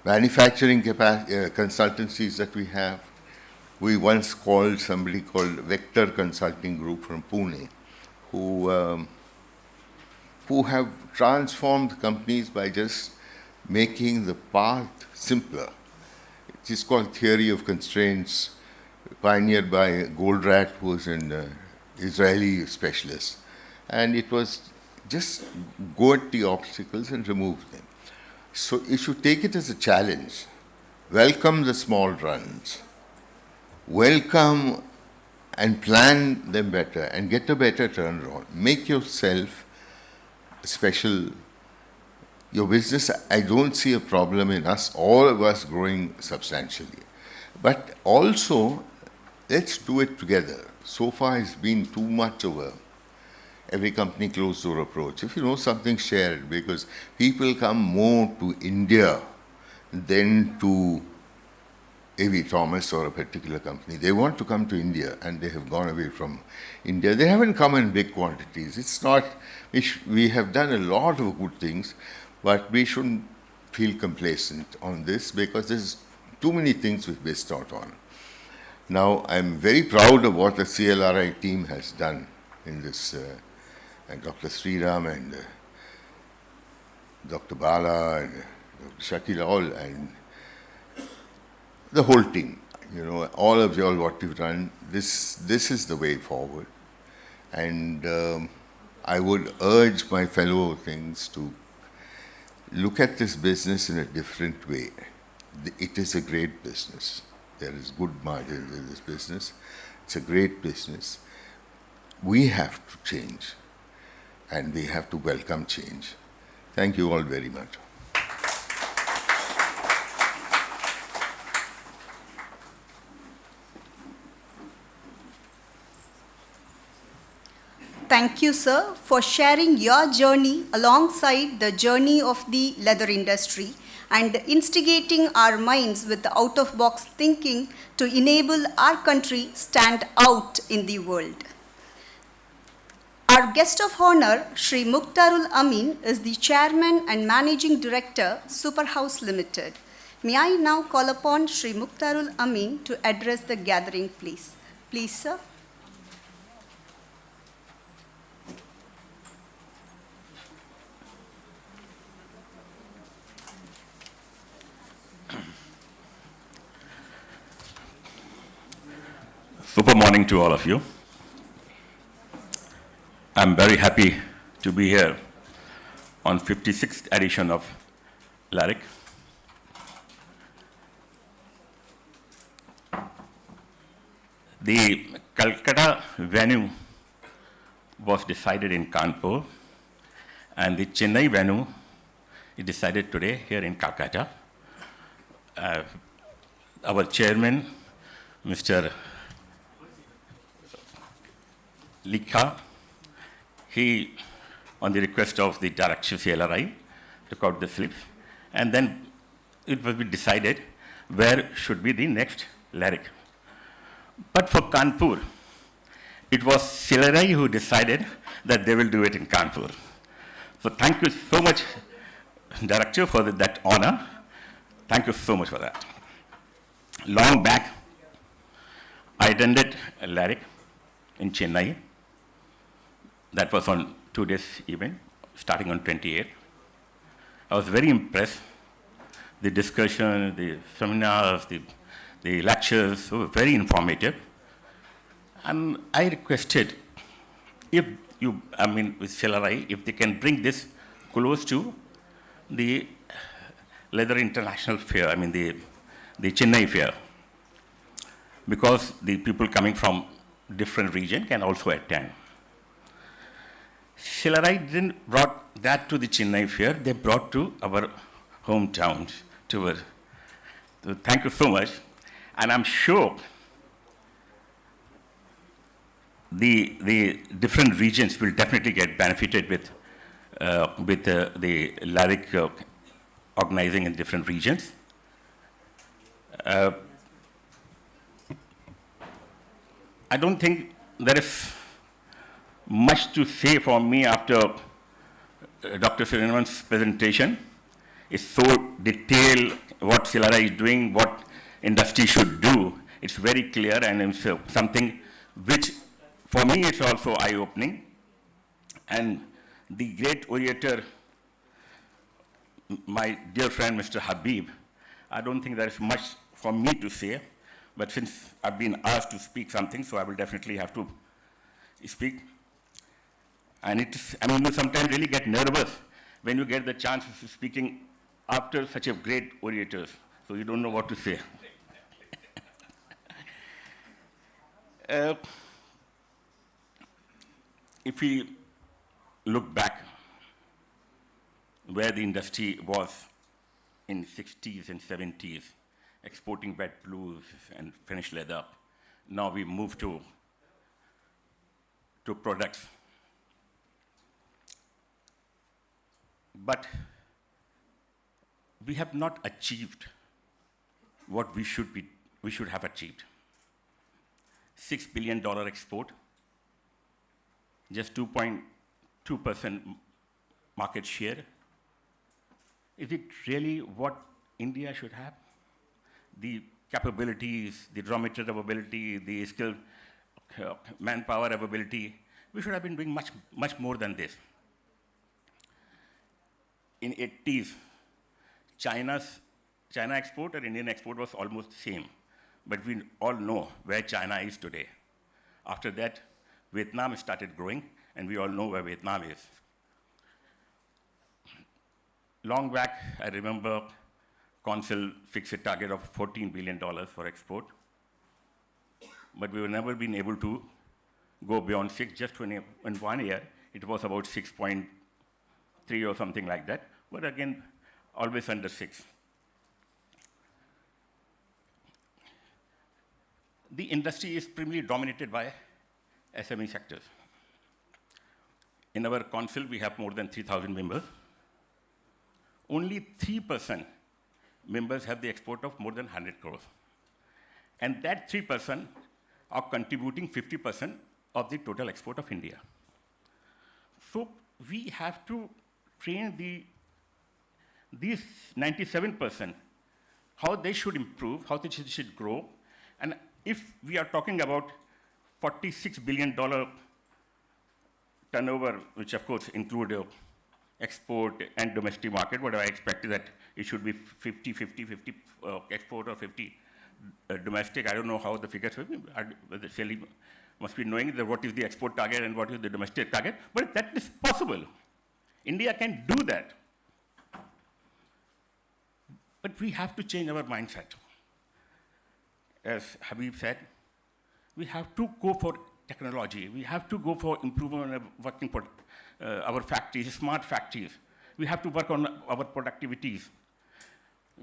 Speaker 5: manufacturing consultancies that we have. We once called somebody called Vector Consulting Group from Pune, who have transformed companies by just making the path simpler. It is called theory of constraints, pioneered by Goldratt, who was an Israeli specialist. And it was just go at the obstacles and remove them. So if you take it as a challenge, welcome the small runs, welcome and plan them better and get a better turnaround. Make yourself special. Your business, I don't see a problem in all of us growing substantially. But also, let's do it together. So far, it's been too much of every company closed door approach. If you know something, share it, because people come more to India than to A.V. Thomas or a particular company. They want to come to India, and they have gone away from India. They haven't come in big quantities. It's not, we have done a lot of good things, but we shouldn't feel complacent on this because there's too many things we've missed out on. Now, I'm very proud of what the CLRI team has done in this, and Dr. Sriram and Dr. Bala and Dr. Shakil, all, and the whole team. You know, all of y'all, what you've done, this is the way forward. And I would urge my fellow things to look at this business in a different way. It is a great business. There is good margins in this business. It's a great business. We have to change, and we have to welcome change. Thank you all very much.
Speaker 2: Thank you, sir, for sharing your journey alongside the journey of the leather industry and instigating our minds with the out-of-box thinking to enable our country stand out in the world. Our guest of honor, Shri Mukhtarul Amin, is the Chairman and Managing Director, Superhouse Limited. May I now call upon Shri Mukhtarul Amin to address the gathering, please. Please, sir.
Speaker 6: Super morning to all of you. I'm very happy to be here on 56th edition of LARIC. The Calcutta venue was decided in Kanpur, and the Chennai venue is decided today here in Calcutta. Our chairman, Mr. Likha, he, on the request of the director CLRI, took out the slips, and then it will be decided where should be the next LARIC. But for Kanpur, it was CLRI who decided that they will do it in Kanpur. So thank you so much, Director, for that honor. Thank you so much for that. Long back, I attended a LARIC in Chennai. That was on 2 days event, starting on 28th. I was very impressed. The discussion, the seminars, the lectures were very informative. And I requested, if you, with CLRI, if they can bring this close to the Leather International Fair, the Chennai Fair, because the people coming from different region can also attend. CLRI didn't brought that to the Chennai Fair, they brought to our hometowns. So thank you so much. And I'm sure the different regions will definitely get benefited with the LARIC organizing in different regions. I don't think there is much to say for me after Dr. Srinivasan's presentation. It's so detailed what CLRI is doing, what industry should do. It's very clear, and it's something which for me it's also eye-opening. And the great orator, my dear friend Mr. Habib, I don't think there is much for me to say, but since I've been asked to speak something, so I will definitely have to speak. And it's, you sometimes really get nervous when you get the chance of speaking after such a great orator, so you don't know what to say. If we look back where the industry was in 60s and 70s, exporting wet blues and finished leather, now we move to products. But we have not achieved what we should have achieved. $6 billion export, just 2.2% market share. Is it really what India should have? The capabilities, the raw material availability, the skilled manpower availability, we should have been doing much more than this. in 80s, China export and Indian export was almost the same. But we all know where China is today. After that, Vietnam started growing, and we all know where Vietnam is. Long back, I remember Council fixed a target of $14 billion for export, but we have never been able to go beyond 6. Just in 1 year, it was about 6.3 or something like that, but again, always under 6. The industry is primarily dominated by SME sectors. In our council, we have more than 3,000 members. Only 3% members have the export of more than 100 crores. And that 3% are contributing 50% of the total export of India. So we have to train these 97%, how they should improve, how they should grow. And if we are talking about $46 billion turnover, which of course include export and domestic market, what I expect is that it should be 50 export or 50 domestic. I don't know how the figures will be. Shelly must be knowing that what is the export target and what is the domestic target, but that is possible. India can do that. But we have to change our mindset. As Habib said, we have to go for technology. We have to go for improvement of working our factories, smart factories. We have to work on our productivities.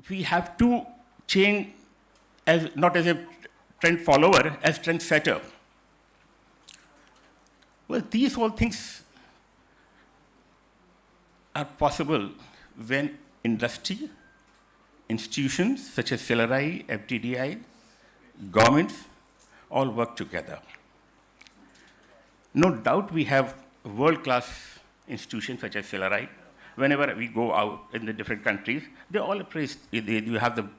Speaker 6: We have to change as not as a trend follower, as trend setter. Well, these all things are possible when industry, institutions such as CLRI, FTDI, governments all work together. No doubt we have world-class institutions such as CLRI. Whenever we go out in the different countries, they all praise. You have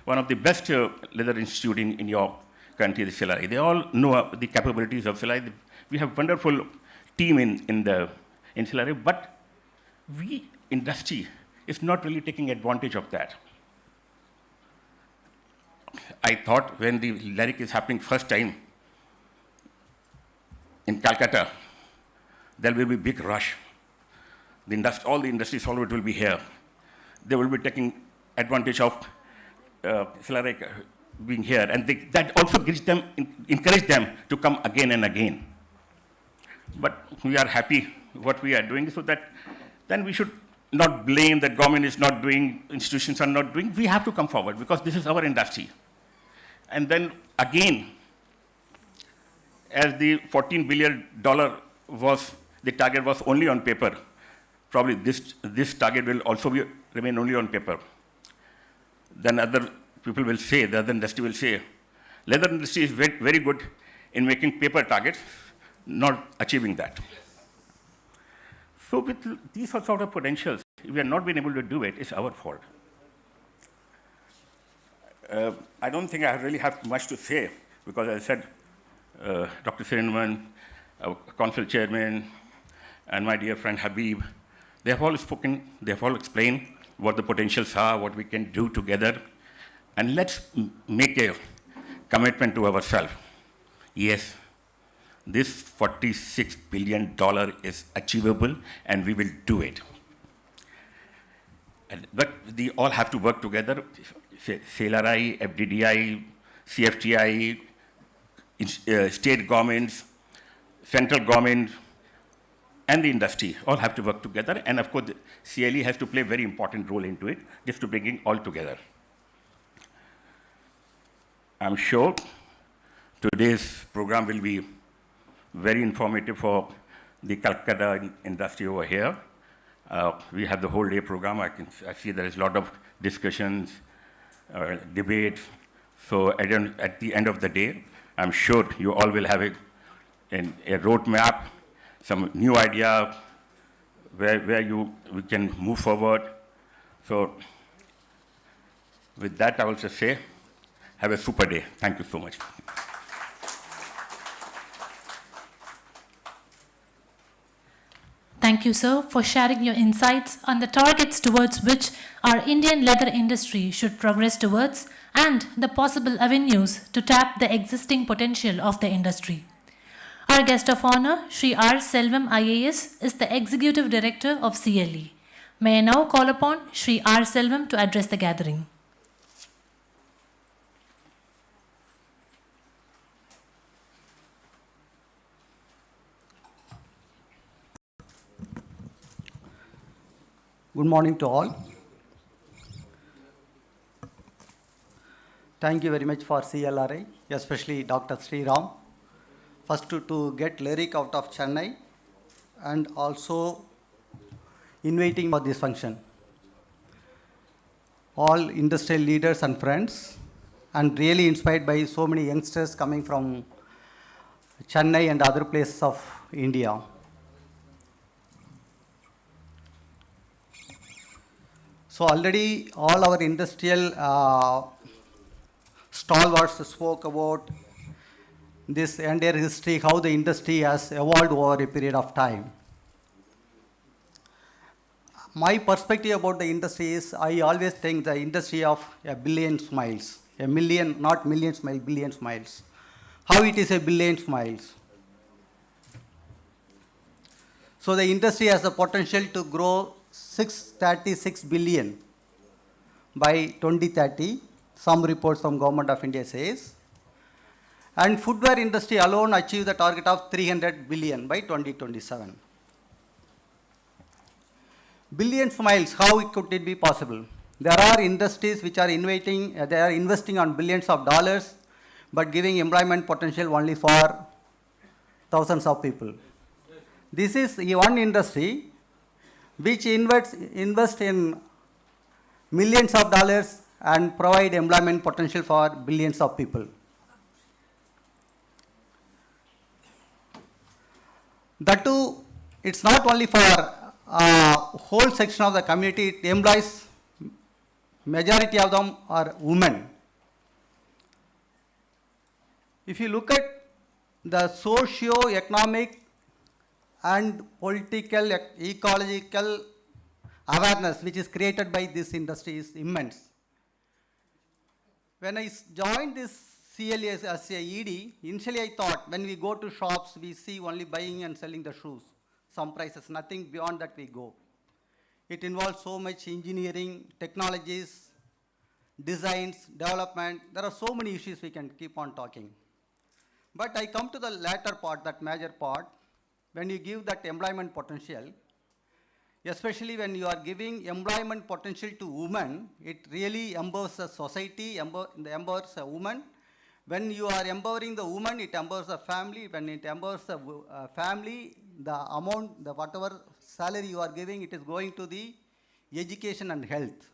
Speaker 6: one of the best leather institute in your country, the CLRI. They all know the capabilities of CLRI. We have wonderful team in CLRI, but we, industry, is not really taking advantage of that. I thought when the LARIC is happening first time in Calcutta, there will be a big rush. All the industries, all of it will be here. They will be taking advantage of CLRI being here, and that also encourage them to come again and again. But we are happy what we are doing, so that then we should not blame that government is not doing, institutions are not doing. We have to come forward because this is our industry. And then again, as the $14 billion was, the target was only on paper, probably this target will also remain only on paper. Then other people will say, the other industry will say, leather industry is very, very good in making paper targets, not achieving that. So with these sort of potentials, if we have not been able to do it, it's our fault. I don't think I really have much to say, because as I said, Dr. Sirinman, Council Chairman, and my dear friend Habib, they have all spoken, they have all explained what the potentials are, what we can do together, and let's make a commitment to ourselves. Yes, this $46 billion is achievable, and we will do it. But they all have to work together. CLRI, FDDI, CFTI, state governments, central government, and the industry all have to work together. And of course, the CLE has to play a very important role into it, just to bring it all together. I'm sure today's program will be very informative for the Calcutta industry over here. We have the whole day program. I see there is a lot of discussions, debates. So at the end of the day, I'm sure you all will have a roadmap, some new idea where we can move forward. So with that, I will just say, have a super day. Thank you so much.
Speaker 1: Thank you, sir, for sharing your insights on the targets towards which our Indian leather industry should progress towards and the possible avenues to tap the existing potential of the industry. Our guest of honor, Shri R. Selvam IAS, is the Executive Director of CLE. May I now call upon Shri R. Selvam to address the gathering.
Speaker 7: Good morning to all. Thank you very much for CLRI, especially Dr. Sriram. First to get lyric out of Chennai and also inviting for this function. All industrial leaders and friends, and really inspired by so many youngsters coming from Chennai and other places of India. So already all our industrial stalwarts spoke about this entire history, how the industry has evolved over a period of time. My perspective about the industry is, I always think the industry of a billion smiles, a million, not million smiles, billion smiles. How it is a billion smiles? So the industry has the potential to grow 636 billion by 2030. Some reports from Government of India says. And footwear industry alone achieve the target of 300 billion by 2027. Billion smiles, how could it be possible? There are industries which are they are investing on billions of dollars, but giving employment potential only for thousands of people. This is one industry which invest in millions of dollars and provide employment potential for billions of people. That too, it's not only for a whole section of the community, it employs majority of them are women. If you look at the socio-economic and political, ecological awareness which is created by this industry is immense. When I joined this CLE as a ED, initially I thought when we go to shops, we see only buying and selling the shoes, some prices, nothing beyond that we go. It involves so much engineering, technologies, designs, development. There are so many issues we can keep on talking. But I come to the latter part, that major part, when you give that employment potential, especially when you are giving employment potential to women, it really empowers the society, empowers a woman. When you are empowering the woman, it empowers the family. When it empowers the family, the amount, the whatever salary you are giving, it is going to the education and health.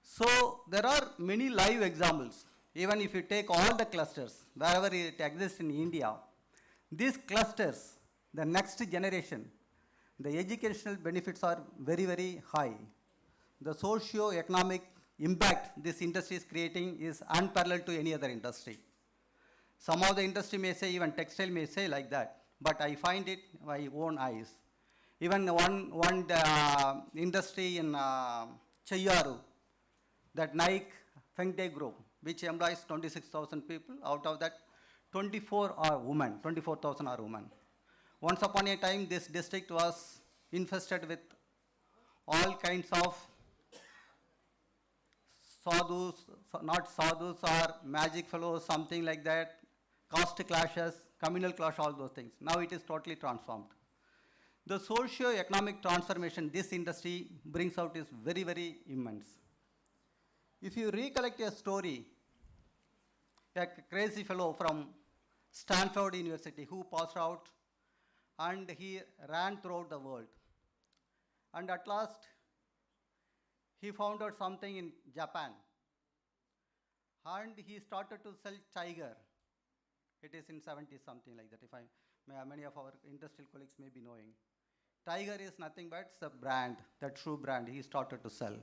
Speaker 7: So there are many live examples. Even if you take all the clusters, wherever it exists in India, these clusters, the next generation, the educational benefits are very, very high. The socio-economic impact this industry is creating is unparalleled to any other industry. Some of the industry may say, even textile may say like that, but I find it my own eyes. Even one industry in Chayaru, that Nike Fengde Group, which employs 26,000 people, out of that 24,000 are women. Once upon a time, this district was infested with all kinds of sadhus, not sadhus or magic fellows, something like that, caste clashes, communal clash, all those things. Now it is totally transformed. The socio-economic transformation this industry brings out is very, very immense. If you recollect a story, a crazy fellow from Stanford University who passed out and he ran throughout the world. And at last, he found out something in Japan. And he started to sell Tiger. It is in 70s, something like that, many of our industrial colleagues may be knowing. Tiger is nothing but a brand, the true brand he started to sell.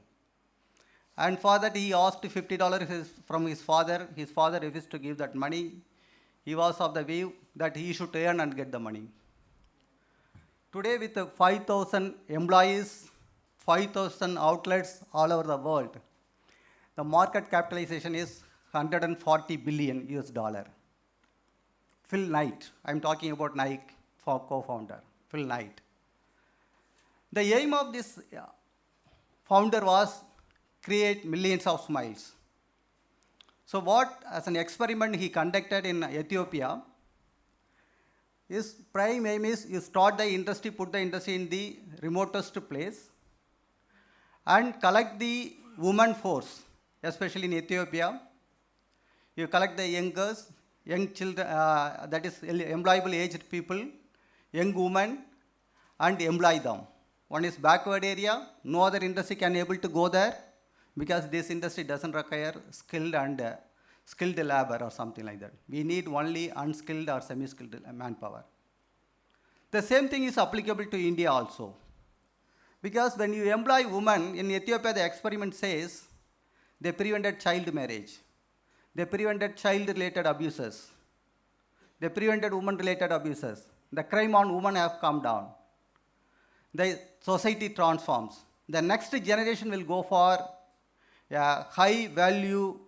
Speaker 7: And for that he asked $50 from his father. His father refused to give that money. He was of the view that he should earn and get the money. Today with 5,000 employees, 5,000 outlets all over the world, the market capitalization is 140 billion US dollar. Phil Knight, I'm talking about Nike co-founder, Phil Knight. The aim of this founder was create millions of smiles. So what, as an experiment he conducted in Ethiopia, his prime aim is you start the industry, put the industry in the remotest place and collect the woman force, especially in Ethiopia. You collect the young girls, young children, that is employable aged people, young women, and employ them. One is backward area, no other industry can able to go there because this industry doesn't require skilled and skilled labor or something like that. We need only unskilled or semi-skilled manpower. The same thing is applicable to India also. Because when you employ women, in Ethiopia the experiment says they prevented child marriage. They prevented child-related abuses. They prevented women-related abuses. The crime on women have come down. The society transforms. The next generation will go for high-value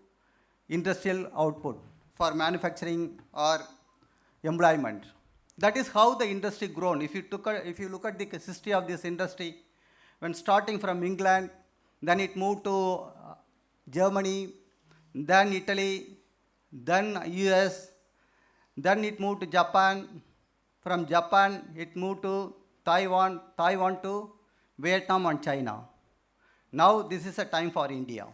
Speaker 7: industrial output for manufacturing or employment. That is how the industry grown. If you look at the history of this industry, when starting from England, then it moved to Germany, then Italy, then US, then it moved to Japan. From Japan, it moved to Taiwan, Taiwan to Vietnam and China. Now this is a time for India.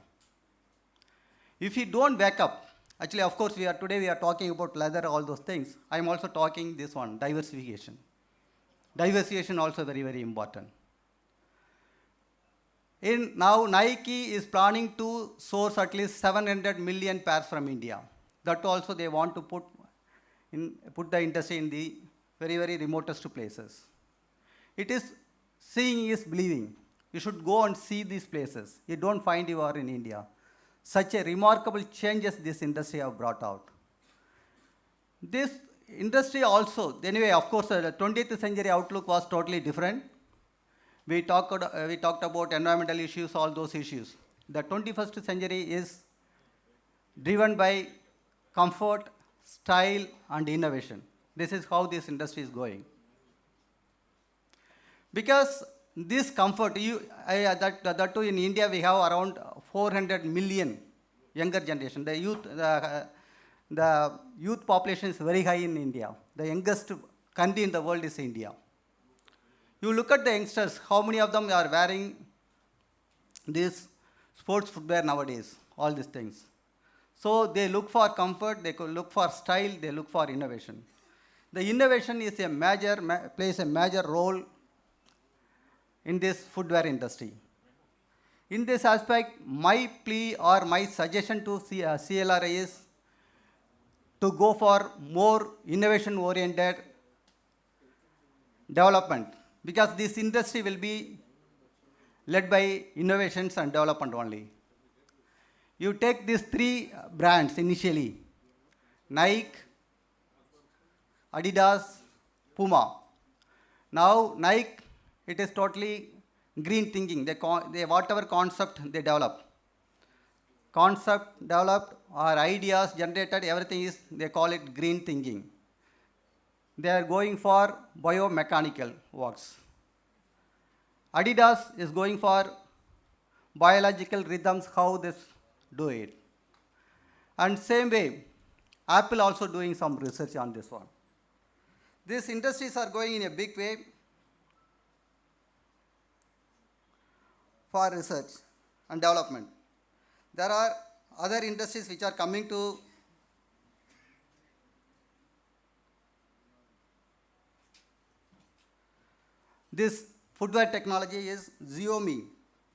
Speaker 7: If you don't wake up, actually of course today we are talking about leather, all those things. I am also talking this one, diversification. Diversification also very, very important. Now Nike is planning to source at least 700 million pairs from India. That also they want to put the industry in the very, very remotest places. It is seeing is believing. You should go and see these places. You don't find you are in India. Such a remarkable changes this industry have brought out. This industry also, anyway, of course, the 20th century outlook was totally different. We talked about environmental issues, all those issues. The 21st century is driven by comfort, style, and innovation. This is how this industry is going. Because this comfort, that too in India we have around 400 million younger generation. The youth population is very high in India. The youngest country in the world is India. You look at the youngsters, how many of them are wearing this sports footwear nowadays, all these things. So they look for comfort, they look for style, they look for innovation. The innovation is plays a major role in this footwear industry. In this aspect, my plea or my suggestion to CLRI is to go for more innovation-oriented development, because this industry will be led by innovations and development only. You take these three brands initially, Nike, Adidas, Puma. Now Nike, it is totally green thinking. They whatever concept they develop. Concept developed or ideas generated, everything is, they call it green thinking. They are going for biomechanical works. Adidas is going for biological rhythms, how this do it. And same way, Apple also doing some research on this one. These industries are going in a big way for research and development. There are other industries which are coming to this footwear technology is Xiaomi.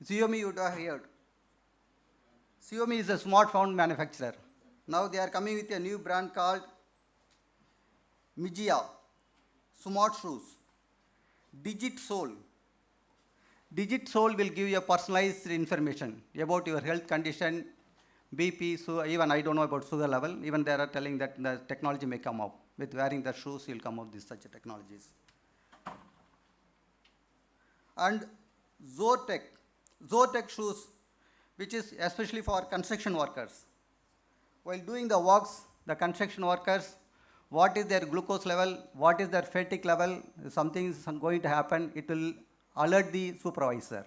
Speaker 7: Xiaomi you would have heard. Xiaomi is a smartphone manufacturer. Now they are coming with a new brand called Mijia, smart shoes. Digit Soul. Digit Soul will give you a personalized information about your health condition, BP, so even I don't know about sugar level, even they are telling that the technology may come up. With wearing the shoes, you'll come up with such technologies. and Zootech, Zootech shoes, which is especially for construction workers. While doing the works, the construction workers, what is their glucose level, what is their fatigue level, something is going to happen, it will alert the supervisor.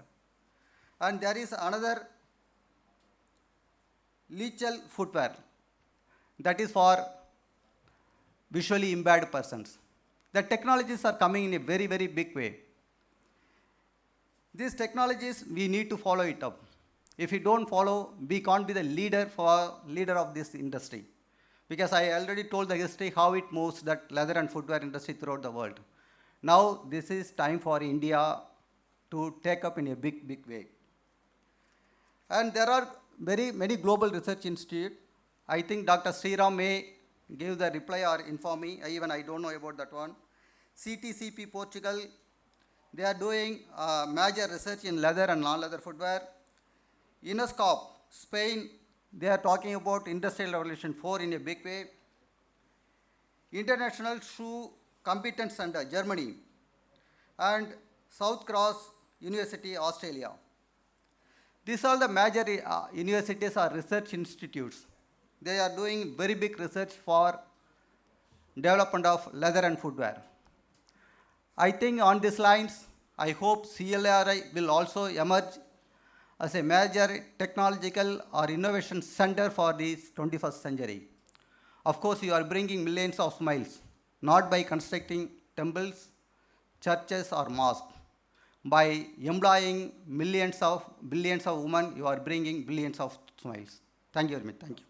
Speaker 7: And there is another lethal footwear that is for visually impaired persons. The technologies are coming in a very, very big way. These technologies, we need to follow it up. If we don't follow, we can't be the leader of this industry. Because I already told the history how it moves, that leather and footwear industry throughout the world. Now this is time for India to take up in a big, big way. And there are very many global research institutes. I think Dr. Sriram may give the reply or inform me. I don't know about that one. CTCP Portugal, they are doing major research in leather and non-leather footwear. UNESCO, Spain, they are talking about Industrial Revolution 4 in a big way. International Shoe Competence Center, Germany, and South Cross University, Australia. These are the major universities or research institutes. They are doing very big research for development of leather and footwear. I think on these lines, I hope CLRI will also emerge as a major technological or innovation center for the 21st century. Of course, you are bringing millions of smiles, not by constructing temples, churches, or mosques. By employing billions of women, you are bringing billions of smiles. Thank you very much. Thank you.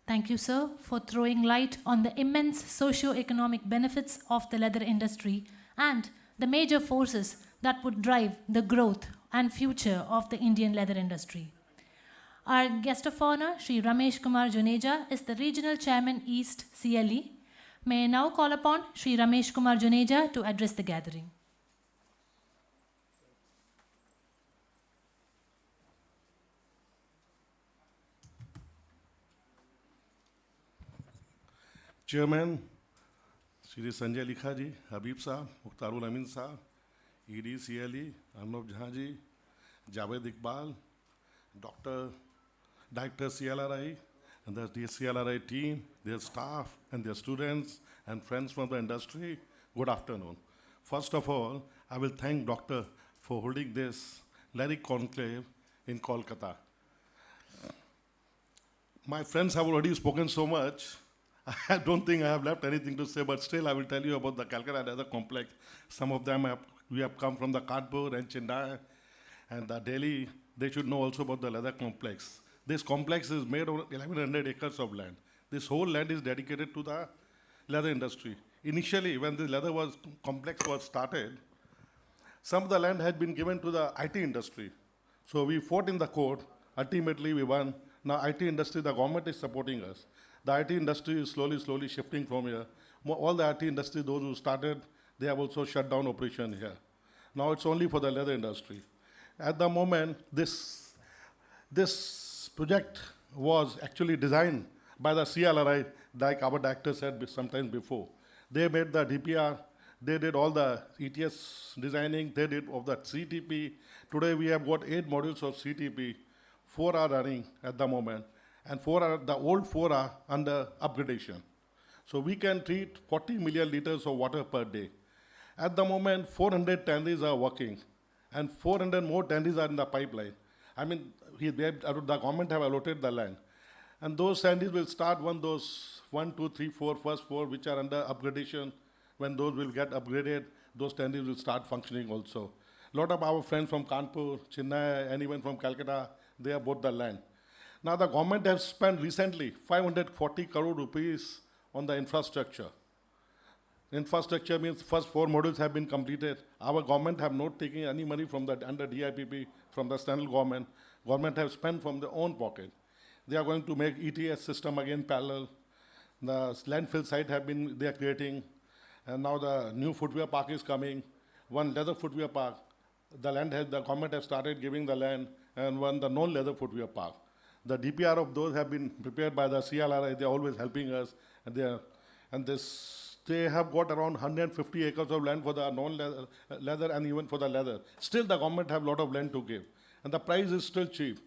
Speaker 1: Thank you, sir, for throwing light on the immense socio-economic benefits of the leather industry and the major forces that would drive the growth and future of the Indian leather industry. Our guest of honor, Shri Ramesh Kumar Juneja, is the Regional Chairman East CLE. May I now call upon Shri Ramesh Kumar Juneja to address the gathering.
Speaker 8: Chairman, Shri Sanjay Likha ji, Habib Saab, Mukhtarul Amin Saab, ED CLE, Arnab Jha ji, Javed Iqbal, Director CLRI, and the CLRI team, their staff, and their students, and friends from the industry, good afternoon. First of all, I will thank Doctor for holding this lyric conclave in Kolkata. My friends have already spoken so much, I don't think I have left anything to say, but still I will tell you about the Calcutta Leather Complex. Some of them we have come from the Kanpur and Chennai and the Delhi. They should know also about the leather complex. This complex is made of 1,100 acres of land. This whole land is dedicated to the leather industry. Initially, when the leather complex was started, some of the land had been given to the IT industry. So we fought in the court. Ultimately, we won. Now, IT industry, the government is supporting us. The IT industry is slowly shifting from here. All the IT industry, those who started, they have also shut down operation here. Now it's only for the leather industry. At the moment, this project was actually designed by the CLRI, like our director said sometimes before. They made the DPR, they did all the ETS designing, they did all the CTP. Today we have got 8 modules of CTP, 4 are running at the moment. And the old 4 are under upgradation. So we can treat 40 million liters of water per day. At the moment, 400 tanneries are working, and 400 more tanneries are in the pipeline. I mean, the government have allotted the land. And those tanneries will start when those 1, 2, 3, 4, first 4, which are under upgradation, when those will get upgraded, those tanneries will start functioning also. A lot of our friends from Kanpur, Chennai, and even from Calcutta, they have bought the land. Now the government has spent recently 540 crore rupees on the infrastructure. Infrastructure means first 4 modules have been completed. Our government have not taken any money from the under DIPP, from the central government. Government have spent from their own pocket. They are going to make ETS system again parallel. The landfill site they are creating. And now the new footwear park is coming. One leather footwear park. The government has started giving the land, and one the non-leather footwear park. The DPR of those have been prepared by the CLRI. They're always helping us, and they have got around 150 acres of land for the non-leather leather and even for the leather. Still, the government have a lot of land to give, and the price is still cheap.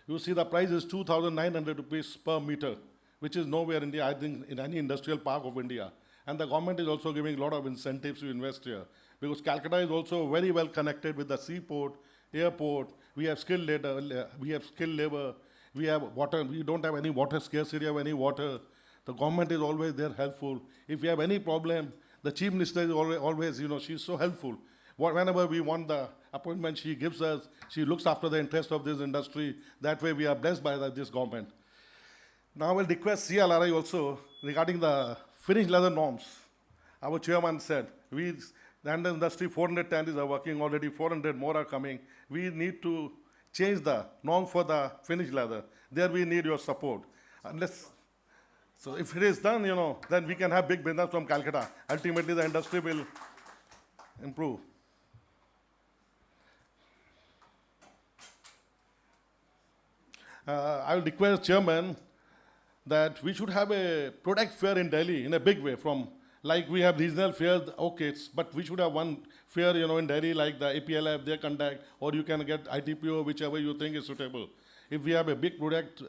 Speaker 8: You see, the price is 2,900 rupees per meter, which is nowhere in I think, in any industrial park of India. And the government is also giving a lot of incentives to invest here, because Calcutta is also very well connected with the seaport, airport. We have skilled labor. We have water. We don't have any water scarcity of any water. The government is always there helpful. If we have any problem, the chief minister is always, she's so helpful. Whenever we want the appointment, she gives us. She looks after the interest of this industry. That way, we are blessed by this government. Now, I will request CLRI also regarding the finished leather norms. Our chairman said, the industry 410 is working already, 400 more are coming. We need to change the norm for the finished leather. There we need your support. So if it is done, then we can have big business from Calcutta. Ultimately, the industry will improve. I will request chairman that we should have a product fair in Delhi in a big way, like we have regional fairs, okay, but we should have one fair, in Delhi, like the APLF, they conduct, or you can get ITPO, whichever you think is suitable. If we have a big product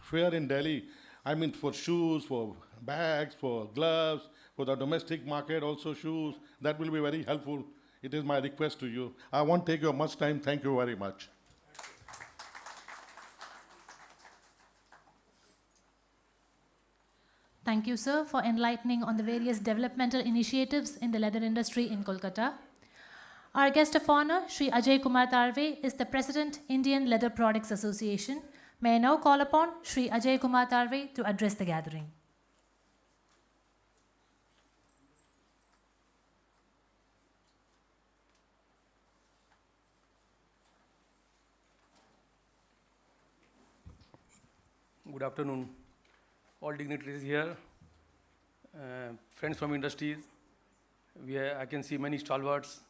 Speaker 8: fair in Delhi, I mean for shoes, for bags, for gloves, for the domestic market also shoes, that will be very helpful. It is my request to you. I won't take your much time. Thank you very much.
Speaker 1: Thank you, sir, for enlightening on the various developmental initiatives in the leather industry in Kolkata. Our guest of honor, Shri Ajay Kumar Tarve, is the President, Indian Leather Products Association. May I now call upon Shri Ajay Kumar Tarve to address the gathering.
Speaker 9: Good afternoon, all dignitaries here, friends from industries. I can see many stalwarts,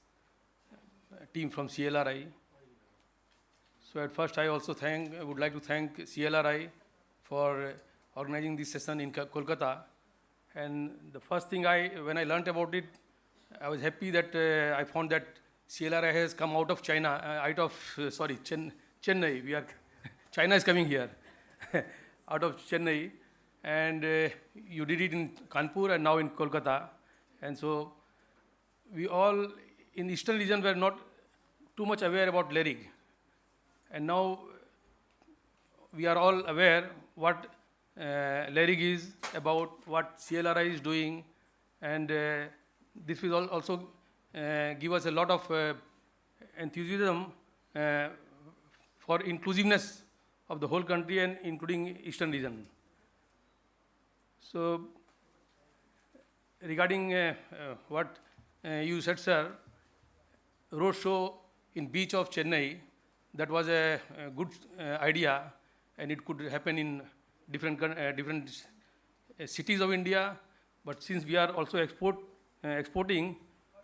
Speaker 9: team from CLRI. So at first, I also would like to thank CLRI for organizing this session in Kolkata. And the first thing when I learned about it, I was happy that I found that CLRI has come out of China, Chennai. China is coming here, out of Chennai. And you did it in Kanpur and now in Kolkata. And so we all in Eastern region were not too much aware about LERIG. And now we are all aware what LERIG is about, what CLRI is doing. And this will also give us a lot of enthusiasm for inclusiveness of the whole country and including Eastern region. So, regarding what you said, sir, road show in beach of Chennai, that was a good idea, and it could happen in different cities of India. But since we are also exporting,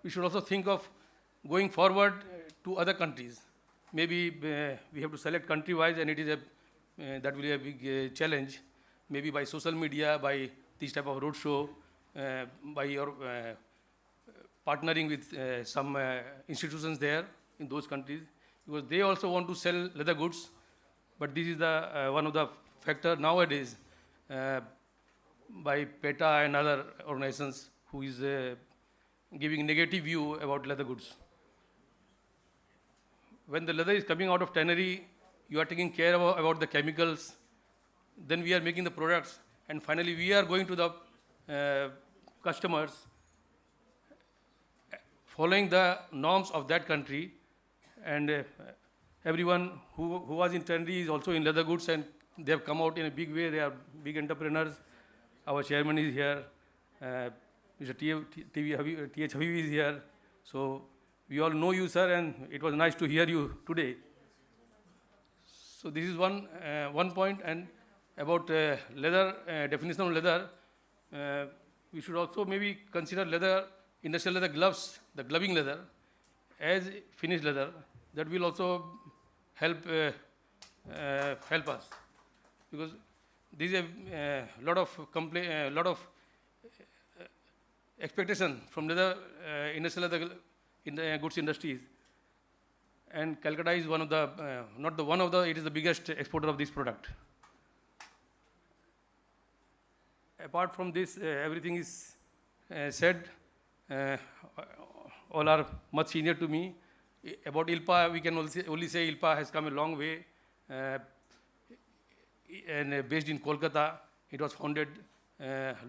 Speaker 9: we should also think of going forward to other countries. Maybe we have to select country-wise, and it is that will be a big challenge. Maybe by social media, by this type of roadshow, by your partnering with some institutions there in those countries, because they also want to sell leather goods. But this is the one of the factor nowadays by PETA and other organizations who is giving negative view about leather goods. When the leather is coming out of tannery, you are taking care about the chemicals. Then we are making the products, and finally we are going to the customers, following the norms of that country. And everyone who was in tannery is also in leather goods, and they have come out in a big way. They are big entrepreneurs. Our chairman is here. Mr. T.H. Habib is here. So we all know you, sir, and it was nice to hear you today. So this is one point. And about leather, definition of leather, we should also maybe consider leather, industrial leather gloves, the gloving leather, as finished leather. That will also help us. because there is a lot of expectation from the industrial leather in the goods industries, and Calcutta is one of the not the one of the, it is the biggest exporter of this product. Apart from this, everything is said. All are much senior to me. About ILPA, we can only say ILPA has come a long way. And based in Kolkata, it was founded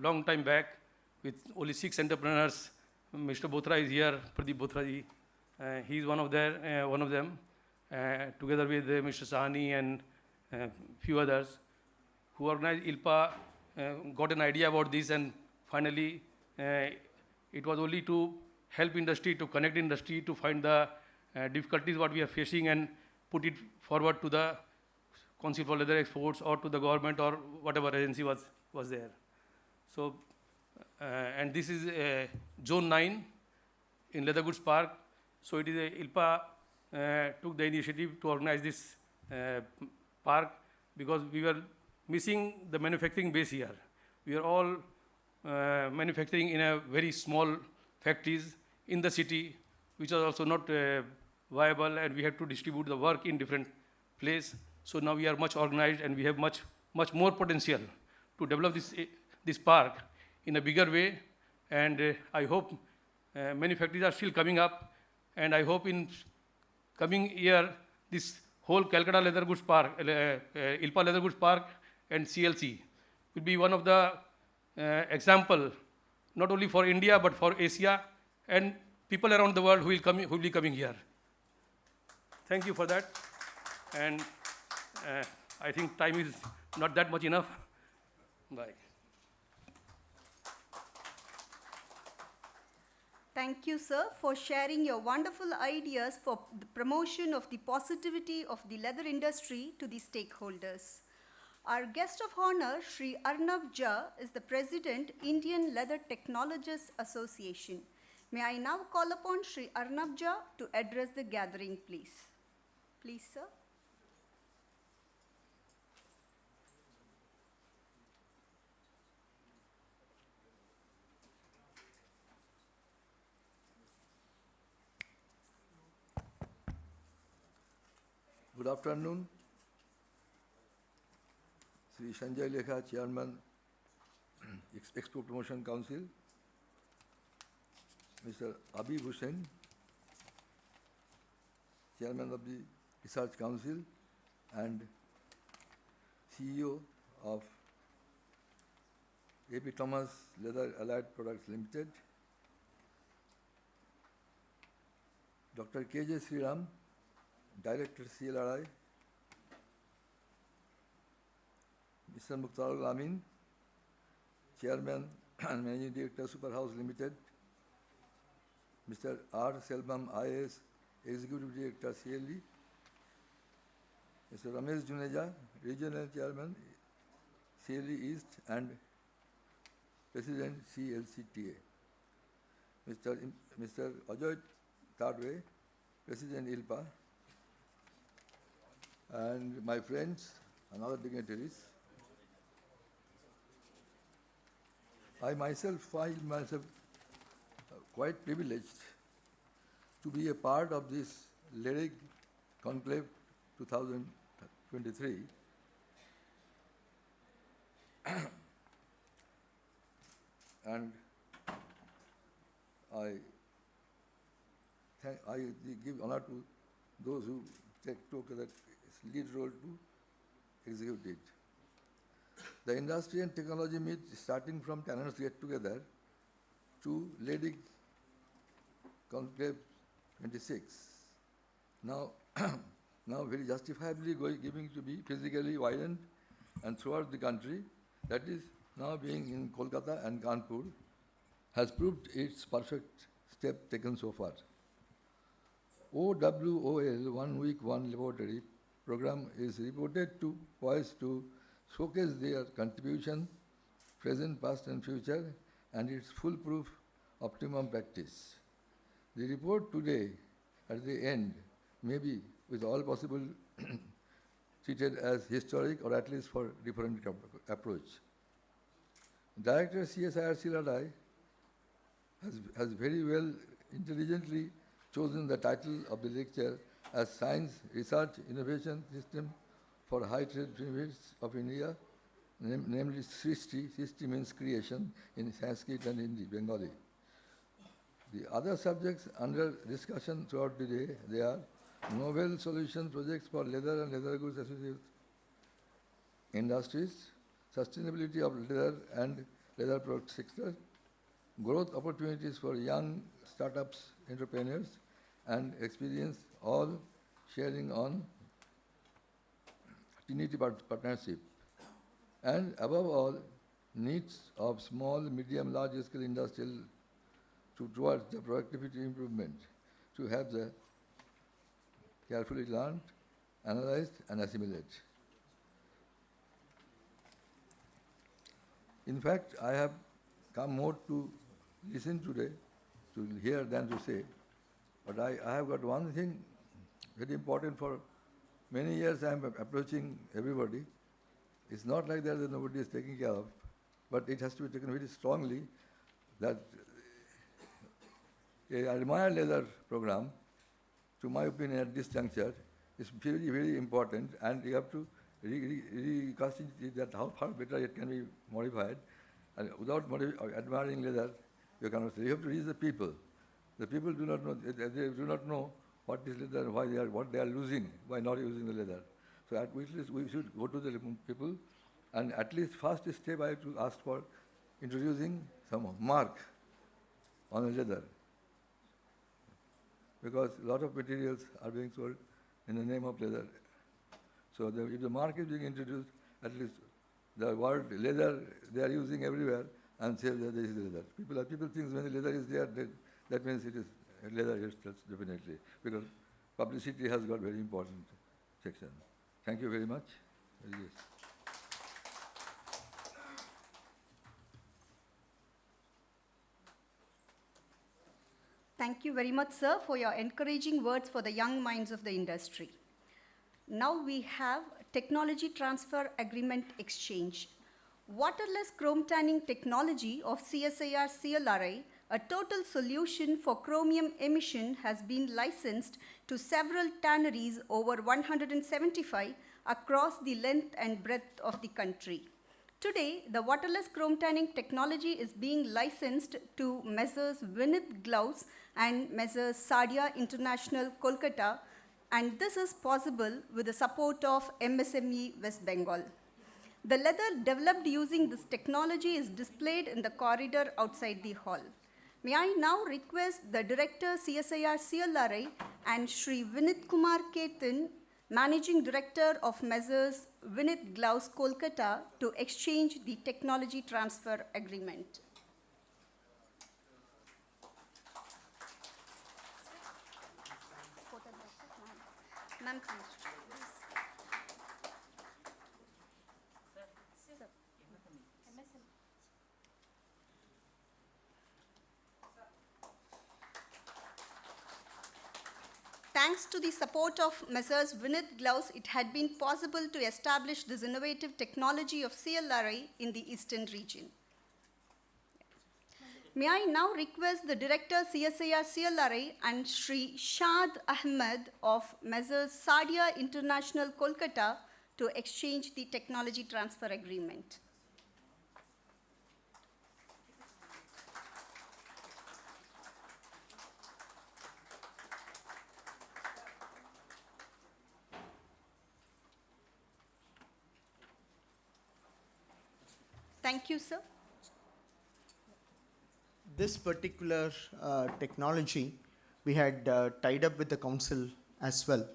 Speaker 9: long time back with only 6 entrepreneurs. Mr. Bothra is here, Pradeep Bothra ji. He is one of them, together with Mr. Sahani and few others who organized ILPA, got an idea about this, and finally it was only to help industry, to connect industry, to find the difficulties what we are facing and put it forward to the Council for Leather Exports or to the government or whatever agency was there. So, and this is Zone 9 in Leather Goods Park. So it is ILPA took the initiative to organize this park because we were missing the manufacturing base here. We are all manufacturing in a very small factories in the city, which are also not viable, and we have to distribute the work in different places. So now we are much organized, and we have much more potential to develop this park in a bigger way. And I hope many factories are still coming up, and I hope in coming year this whole Calcutta Leather Goods Park, ILPA Leather Goods Park and CLC will be one of the example, not only for India but for Asia and people around the world who will be coming here. Thank you for that. And I think time is not that much enough. Bye.
Speaker 2: Thank you, sir, for sharing your wonderful ideas for the promotion of the positivity of the leather industry to the stakeholders. Our guest of honor, Sri Arnab Jha, is the President, Indian Leather Technologists Association. May I now call upon Sri Arnab Jha to address the gathering, please. Please, sir.
Speaker 10: Good afternoon. Sri Sanjay Lekha, Chairman, Expo Promotion Council. Mr. Abhi Hussain, Chairman of the Research Council and CEO of A.P. Thomas Leather Allied Products Limited. Dr. K.J. Sriram, Director CLRI. Mr. Mukhtarul Amin, Chairman and Managing Director Super House Limited. Mr. R. Selbam, IAS, Executive Director CLE. Mr. Ramesh Juneja, Regional Chairman, CLE East and President CLCTA. Mr. Ajoy Tadwe, President ILPA, and my friends and other dignitaries. I myself find myself quite privileged to be a part of this Lyric Conclave 2023. And I give honor to those who took the lead role to execute it. The industry and technology meet starting from Talents Get Together to Lady Conclave 26. Now, now very justifiably giving to be physically widened and throughout the country, that is now being in Kolkata and Kanpur, has proved its perfect step taken so far. OWOL 1 Week 1 Laboratory program is reported to poised to showcase their contribution, present, past and future, and its foolproof optimum practice. The report today at the end, maybe with all possible treated as historic or at least for different approach. Director CSIR-CLRI has very well intelligently chosen the title of the lecture as Science Research Innovation System for High Trade Benefits of India, namely Srishti. Srishti means creation in Sanskrit and Hindi, Bengali. The other subjects under discussion throughout the day, they are novel solution projects for leather and leather goods associated industries, sustainability of leather and leather product sector, growth opportunities for young startups, entrepreneurs, and experience, all sharing on Trinity partnership. And above all, needs of small, medium, large-scale industrial towards the productivity improvement to have the carefully learned, analyzed, and assimilate. In fact, I have come more to listen today, to hear than to say. But I have got one thing very important. For many years I am approaching everybody. It's not like that nobody is taking care of, but it has to be taken very strongly that a admired leather program, to my opinion at this juncture, is very, very important, and you have to reconsider that how far better it can be modified. And without admiring leather, you cannot say. You have to reach the people. The people do not know, they do not know what is leather, what they are losing by not using the leather. So at least we should go to the people, and at least first step I have to ask for introducing some mark on the leather. Because a lot of materials are being sold in the name of leather. So if the mark is being introduced, at least the word leather they are using everywhere and say that this is leather. People think when the leather is there, that means it is leather itself, definitely. Because publicity has got very important section. Thank you very much. Yes.
Speaker 2: Thank you very much, sir, for your encouraging words for the young minds of the industry. Now we have Technology Transfer Agreement Exchange. Waterless chrome tanning technology of CSIR-CLRI, a total solution for chromium emission, has been licensed to several tanneries over 175 across the length and breadth of the country. Today, the waterless chrome tanning technology is being licensed to Messrs. Vinith Gloves and Messrs. Sadia International, Kolkata, and this is possible with the support of MSME West Bengal. The leather developed using this technology is displayed in the corridor outside the hall. May I now request the Director CSIR-CLRI and Shri Vinith Kumar Ketan, Managing Director of Messrs. Vinith Gloves, Kolkata, to exchange the technology transfer agreement. Ma'am, please. Thanks to the support of Messrs. Vinith Gloves, it had been possible to establish this innovative technology of CLRI in the eastern region. May I now request the Director CSIR-CLRI and Shri Shad Ahmed of Messrs. Sadia International, Kolkata, to exchange the technology transfer agreement. Thank you, sir.
Speaker 3: This particular technology, we had tied up with the council as well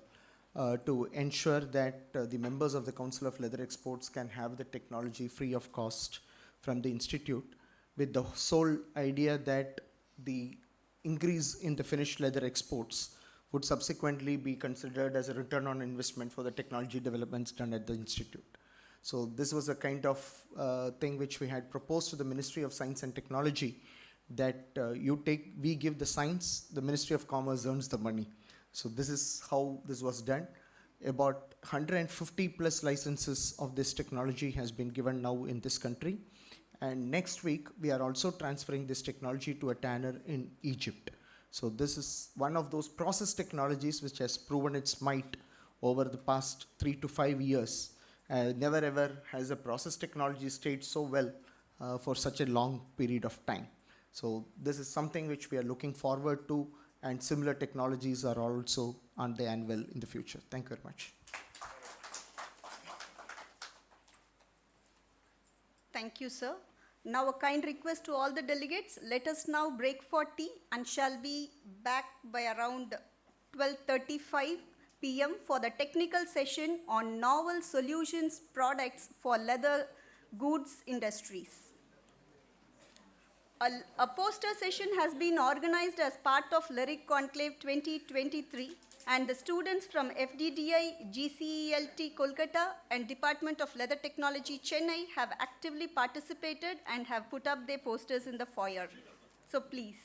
Speaker 3: to ensure that the members of the Council of Leather Exports can have the technology free of cost from the institute, with the sole idea that the increase in the finished leather exports would subsequently be considered as a return on investment for the technology developments done at the institute. So this was a kind of thing which we had proposed to the Ministry of Science and Technology, that we give the science, the Ministry of Commerce earns the money. So this is how this was done. About 150 plus licenses of this technology has been given now in this country. And next week, we are also transferring this technology to a tanner in Egypt. So this is one of those process technologies which has proven its might over the past 3 to 5 years. Never ever has a process technology stayed so well for such a long period of time. So this is something which we are looking forward to, and similar technologies are also on the anvil in the future. Thank you very much.
Speaker 2: Thank you, sir. Now a kind request to all the delegates, let us now break for tea and shall be back by around 12:35 p.m. for the technical session on novel solutions products for leather goods industries. A poster session has been organized as part of Lyric Conclave 2023, and the students from FDDI, GCELT Kolkata and Department of Leather Technology Chennai have actively participated and have put up their posters in the foyer. So please.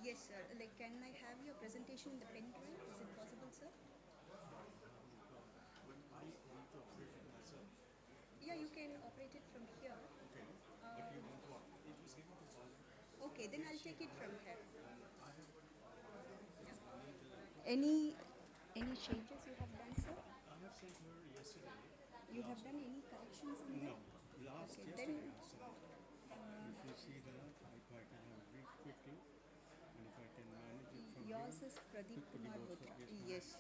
Speaker 2: Yes, sir. Like, can I have your presentation in the pen drive? Is it possible, sir? Yeah, you can operate it from here. Okay, then I'll take it from here. Any changes you have done, sir? I have sent her yesterday. You have done any corrections in there? No, last okay, yesterday then, I sent. If you see that, if I can have brief quickly, and if I can manage it from yours here. Is Pradeep Kumar Botra. Yes.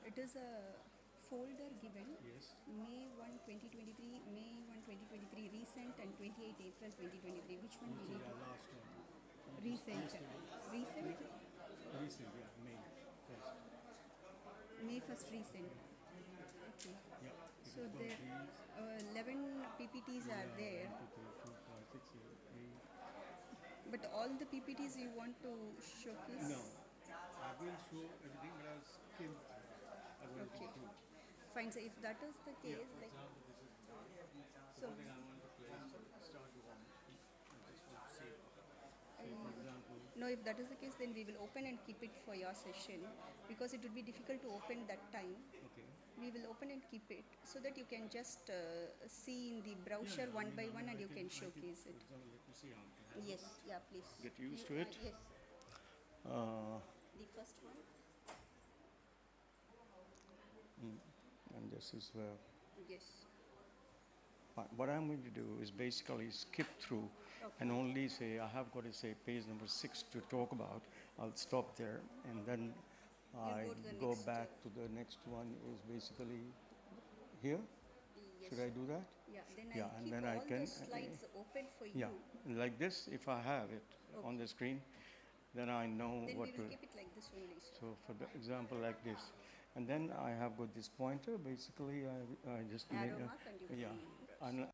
Speaker 2: It is a folder given. Yes. May 1, 2023, May 1, 2023 recent, and 28 April 2023. Which one will you do? Last one. Recent. Recent? Recent, yeah, May 1st. May 1st recent. Okay. Yeah. So there 11 PPTs are there. 1, 2, 3, 4, 5, 6, 7, 8. But all the PPTs you want to showcase? No. I will show everything, but I'll skim through. I want to do. Fine. So if that is the case, yeah, like example, this is so I want to place start one. I just want to save. Say for example. No, if that is the case, then we will open and keep it for your session, because it would be difficult to open that time. Okay. We will open and keep it so that you can just see in the browser one by one, and you can showcase it. For example, let me see how to yes. Yeah. Please. Get used to it. Yes. The first one.
Speaker 11: And this is where.
Speaker 2: Yes.
Speaker 11: What I'm going to do is basically skip through and only say, I have got to say page number 6 to talk about. I'll stop there and then I
Speaker 2: go to the
Speaker 11: go
Speaker 2: next,
Speaker 11: back to the next one is basically here. Should I do that?
Speaker 2: Yeah, then
Speaker 11: Yeah,
Speaker 2: I'll
Speaker 11: and
Speaker 2: keep
Speaker 11: then
Speaker 2: all
Speaker 11: I can,
Speaker 2: the slides open for
Speaker 11: yeah,
Speaker 2: you.
Speaker 11: like this, if I have it on the screen, then I know
Speaker 2: Then
Speaker 11: what
Speaker 2: we
Speaker 11: to.
Speaker 2: will keep it like this only.
Speaker 11: So for the example like this, and then I have got this pointer. Basically, I just
Speaker 2: Arrow
Speaker 11: made,
Speaker 2: mark and you can
Speaker 11: yeah,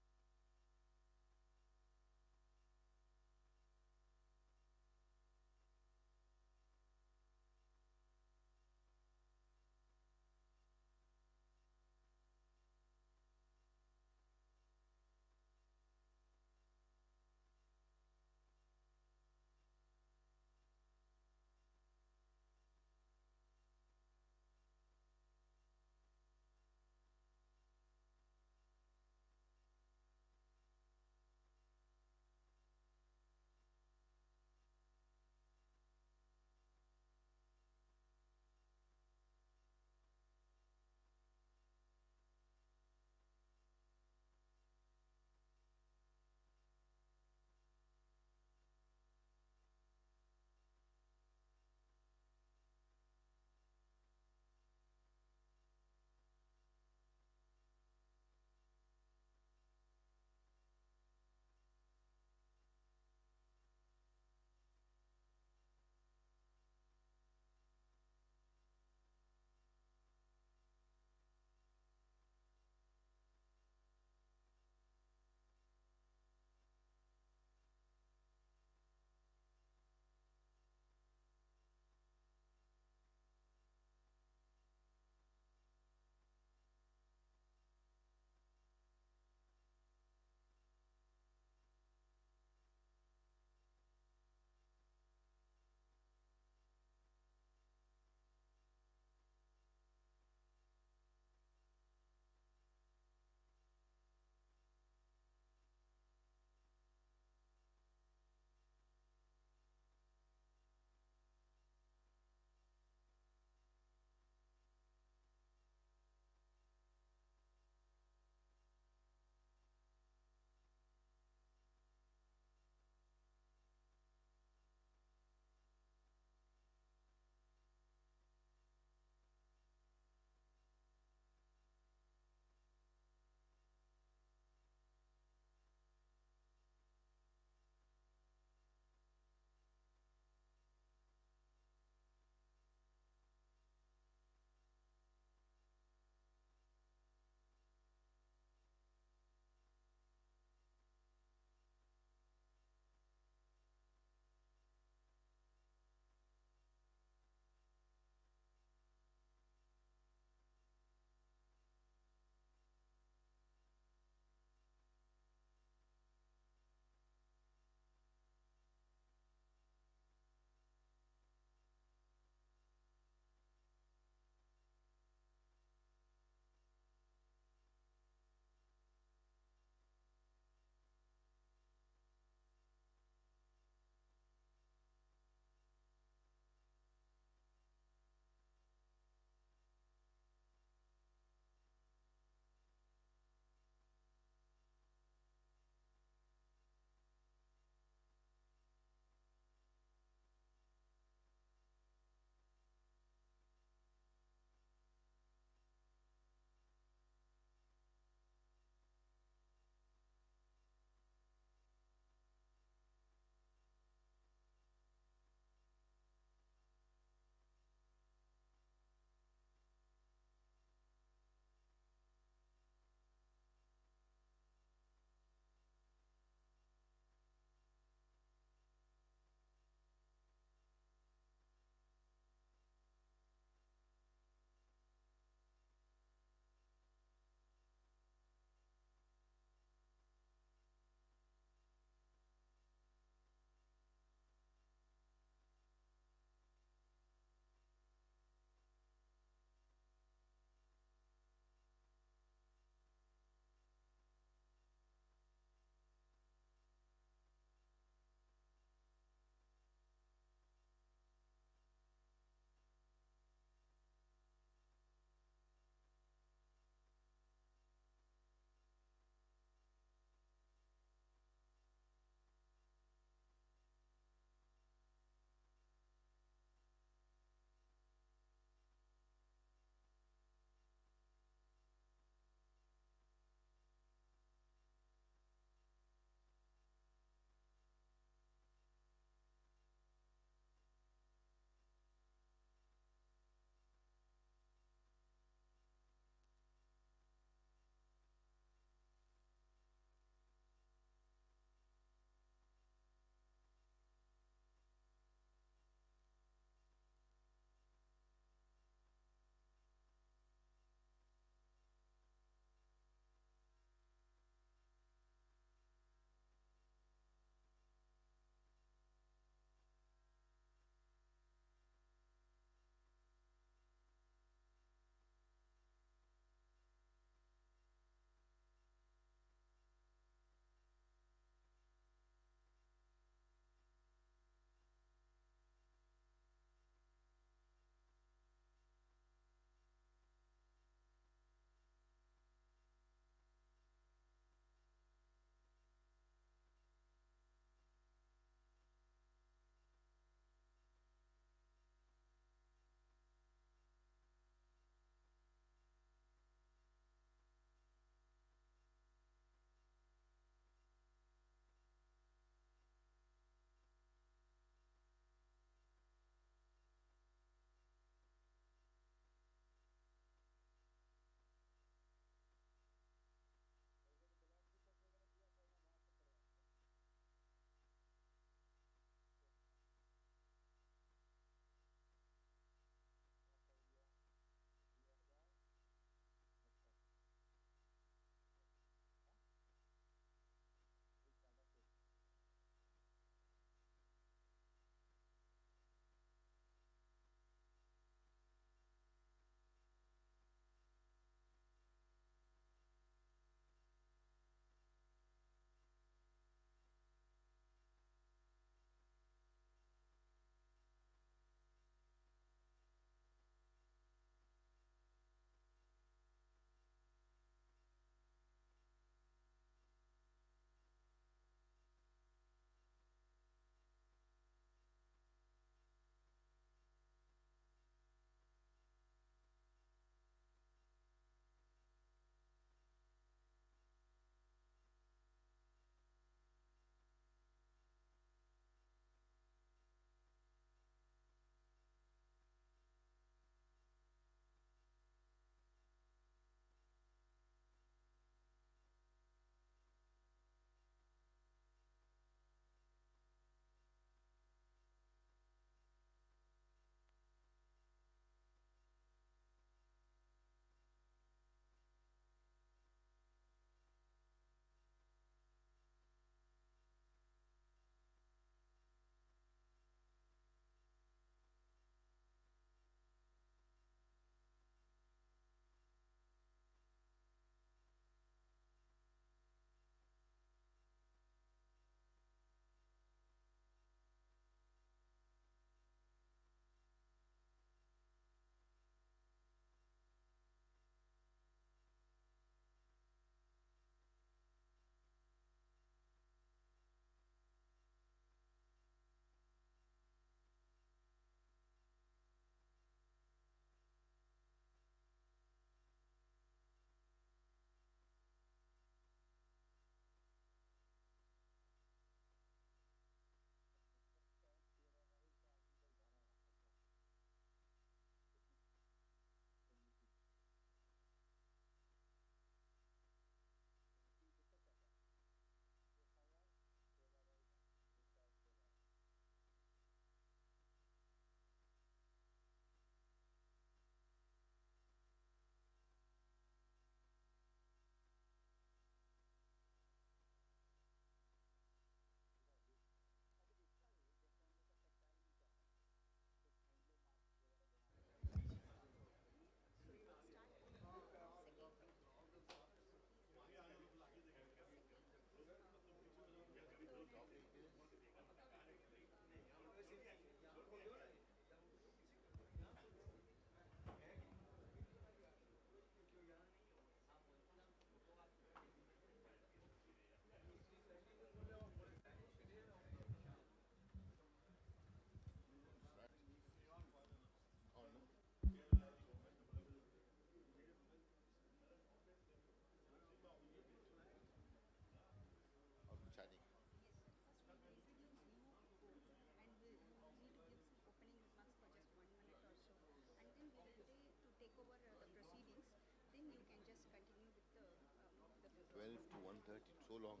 Speaker 5: 1:30, so long.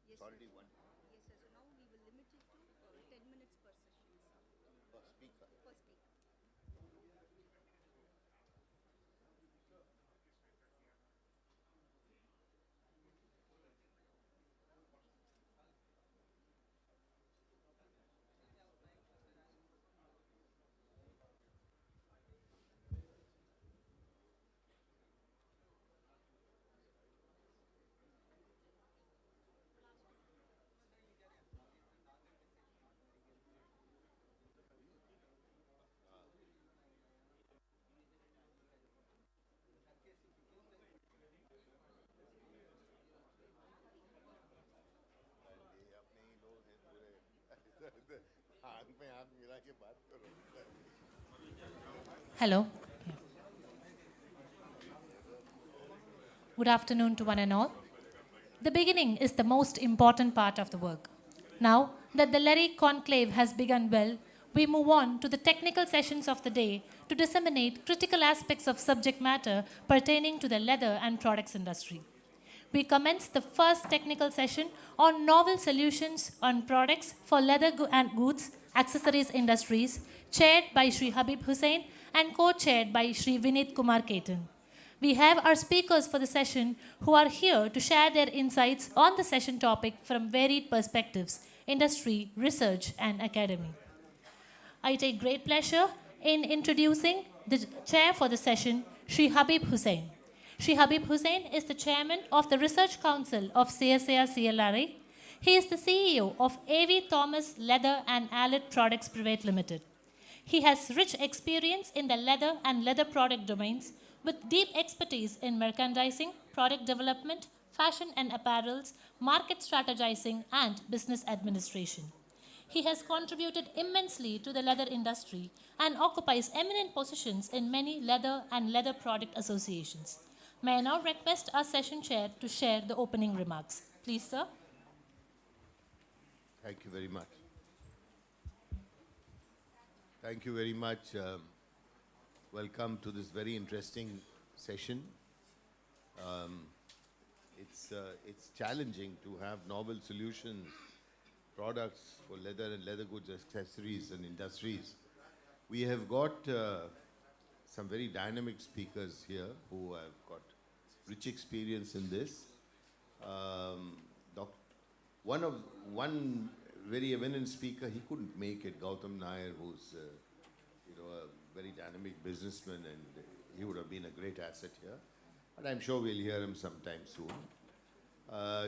Speaker 5: It's already 1.
Speaker 2: Yes, sir. So now we will limit it to 10 minutes per session, sir.
Speaker 5: Per speaker.
Speaker 2: Per speaker.
Speaker 5: ये अपने ही लोग हैं पूरे हाथ में हाथ मिला के बात करो.
Speaker 1: Hello. Good afternoon to one and all. The beginning is the most important part of the work. Now that the LERI conclave has begun well, we move on to the technical sessions of the day to disseminate critical aspects of subject matter pertaining to the leather and products industry. We commence the first technical session on novel solutions on products for leather and goods accessories industries, chaired by Sri Habib Hussain and co-chaired by Sri Vinit Kumar Ketan. We have our speakers for the session who are here to share their insights on the session topic from varied perspectives, industry, research, and academy. I take great pleasure in introducing the chair for the session, Sri Habib Hussain. Sri Habib Hussain is the chairman of the Research Council of CSIR-CLRI. He is the CEO of A.V. Thomas Leather and Allied Products Private Limited. He has rich experience in the leather and leather product domains with deep expertise in merchandising, product development, fashion and apparels, market strategizing, and business administration. He has contributed immensely to the leather industry and occupies eminent positions in many leather and leather product associations. May I now request our session chair to share the opening remarks. Please, sir.
Speaker 5: Thank you very much. Thank you very much. Welcome to this very interesting session. It's challenging to have novel solutions, products for leather and leather goods accessories and industries. We have got some very dynamic speakers here who have got rich experience in this. One very eminent speaker, he couldn't make it, Gautam Nair, who's a very dynamic businessman, and he would have been a great asset here. But I'm sure we'll hear him sometime soon.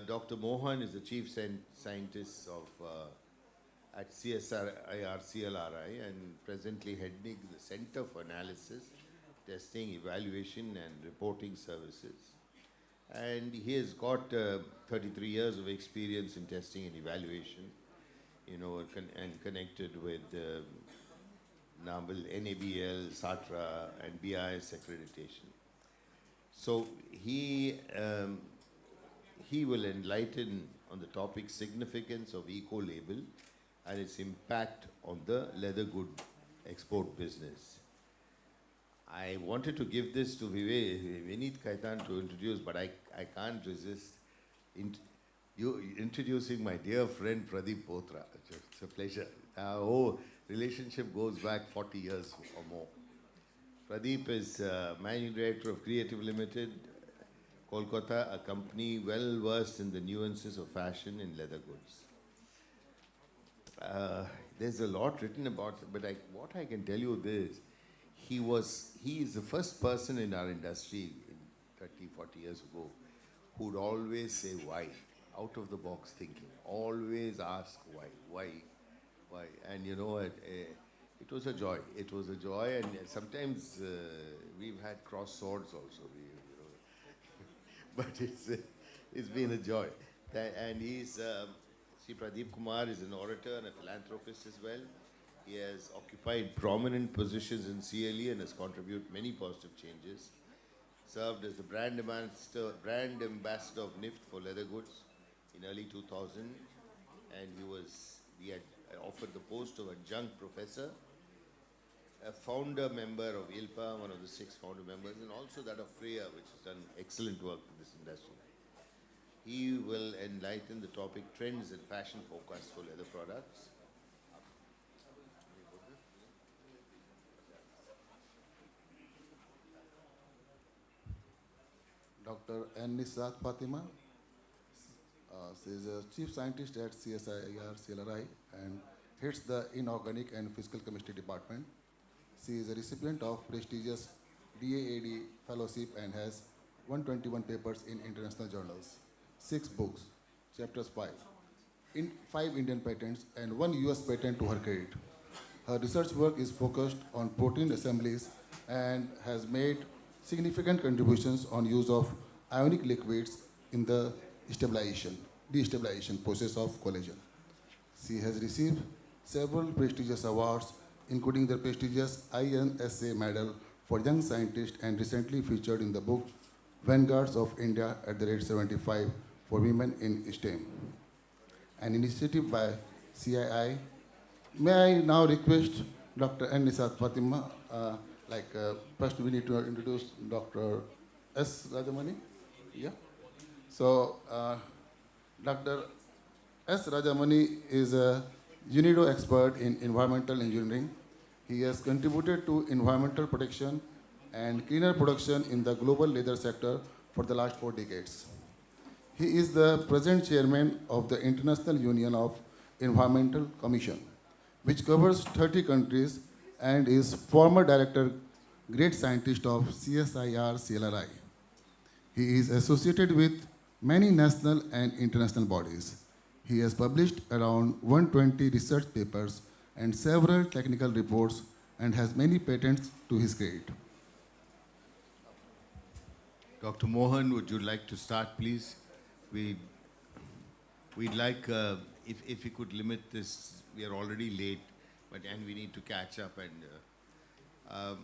Speaker 5: Dr. Mohan is the chief scientist at CSIR-CLRI and presently heading the Center for Analysis, Testing, Evaluation and Reporting Services. And he has got 33 years of experience in testing and evaluation, and connected with NABL, SATRA and BIS accreditation. So he will enlighten on the topic significance of eco-label and its impact on the leather good export business. I wanted to give this to Vinit Kaitan to introduce, but I can't resist introducing my dear friend Pradeep Potra. It's a pleasure. Our whole relationship goes back 40 years or more. Pradeep is Managing Director of Creative Limited, Kolkata, a company well versed in the nuances of fashion and leather goods. There's a lot written about it, but what I can tell you is, he is the first person in our industry 30, 40 years ago who would always say why, out of the box thinking, always ask why. And it was a joy. It was a joy, and sometimes we've had cross swords also. But it's been a joy. And Sri Pradeep Kumar is an orator and a philanthropist as well. He has occupied prominent positions in CLE and has contributed many positive changes. Served as the brand ambassador of NIFT for leather goods in early 2000, and he had offered the post of adjunct professor, a founder member of ILPA, one of the 6 founder members, and also that of Freya, which has done excellent work in this industry. He will enlighten the topic trends and fashion forecast for leather products.
Speaker 12: Dr. N. Nisat Fatima. She is a chief scientist at CSIR-CLRI and heads the inorganic and physical chemistry department. She is a recipient of prestigious DAAD fellowship and has 121 papers in international journals, 6 books, chapters 5, 5 Indian patents, and 1 US patent to her credit. Her research work is focused on protein assemblies and has made significant contributions on use of ionic liquids in the destabilization process of collagen. She has received several prestigious awards, including the prestigious INSA Medal for Young Scientists and recently featured in the book Vanguards of India at the rate 75 for Women in STEM, an initiative by CII. May I now request Dr. N. Nisat Fatima, first we need to introduce Dr. S. Rajamani. Yeah. So, Dr. S. Rajamani is a UNIDO expert in environmental engineering. He has contributed to environmental protection and cleaner production in the global leather sector for the last 4 decades. He is the present chairman of the International Union of Environmental Commission, which covers 30 countries, and is former director, great scientist of CSIR-CLRI. He is associated with many national and international bodies. He has published around 120 research papers and several technical reports and has many patents to his credit.
Speaker 5: Dr. Mohan, would you like to start, please? We'd like, if you could limit this, we are already late, and we need to catch up, and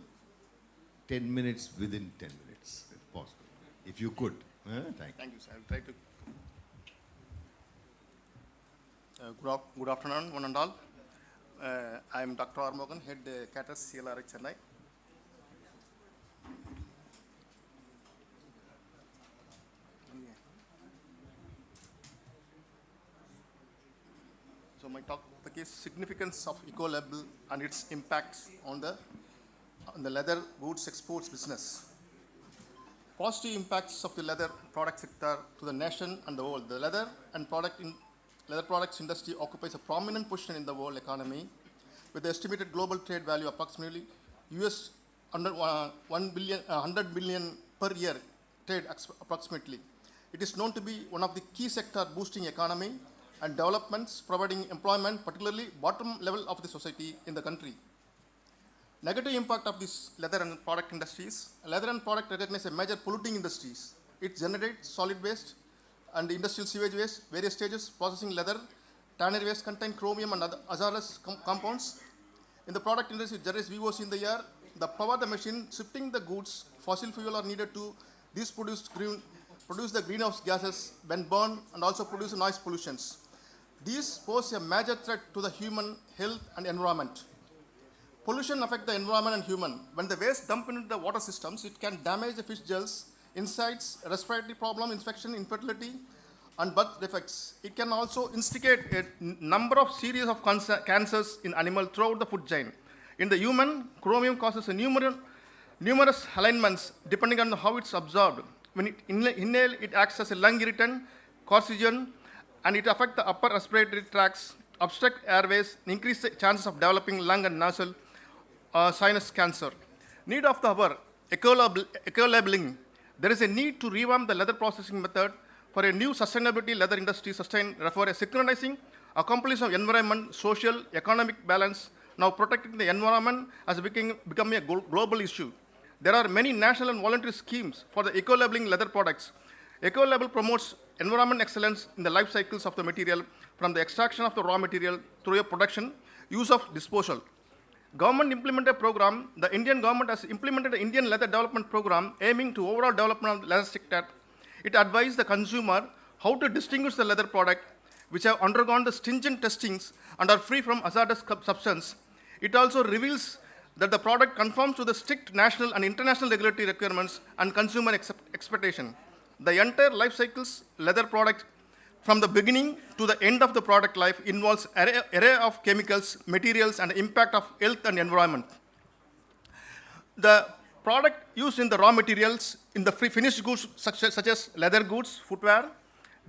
Speaker 5: 10 minutes within 10 minutes, if possible. If you could. Thank you.
Speaker 13: Thank you, sir. I'll try to. Good afternoon, one and all. I am Dr. R. Mohan, head CATUS CLRI Chennai. So my talk is significance of eco-label and its impacts on the leather goods exports business. Positive impacts of the leather product sector to the nation and the world. The leather products industry occupies a prominent position in the world economy, with the estimated global trade value approximately US under 100 billion per year trade approximately. It is known to be one of the key sector boosting economy and developments providing employment, particularly bottom level of the society in the country. Negative impact of this leather and product industries. Leather and product recognize a major polluting industries. It generates solid waste and industrial sewage waste, various stages processing leather. Tannery waste contain chromium and other hazardous compounds. In the product industry, it generates VOC in the air. The power the machine shifting the goods, fossil fuel are needed to these produce the greenhouse gases when burned and also produce noise pollutions. These pose a major threat to the human health and environment. Pollution affects the environment and human. When the waste dumped into the water systems, it can damage the fish gills, insects, respiratory problem, infection, infertility, and birth defects. It can also instigate a number of series of cancers in animal throughout the food chain. In the human, chromium causes a numerous alignments depending on how it's absorbed. When it inhale, it acts as a lung irritant, carcinogen, and it affects the upper respiratory tracts, obstruct airways, increase the chances of developing lung and nasal sinus cancer. Need of the hour, eco-labeling. There is a need to revamp the leather processing method for a new sustainability leather industry for a synchronizing accomplish of environment, social, economic balance. Now protecting the environment has becoming a global issue. There are many national and voluntary schemes for the eco-labeling leather products. Eco-label promotes environment excellence in the life cycles of the material, from the extraction of the raw material through a production, use of disposal. Government implemented program, the Indian government has implemented the Indian Leather Development Program aiming to overall development of the leather sector. It advised the consumer how to distinguish the leather product which have undergone the stringent testings and are free from hazardous substance. It also reveals that the product conforms to the strict national and international regulatory requirements and consumer expectation. The entire life cycles leather product from the beginning to the end of the product life involves array of chemicals, materials, and impact of health and environment. The product used in the raw materials in the finished goods such as leather goods, footwear,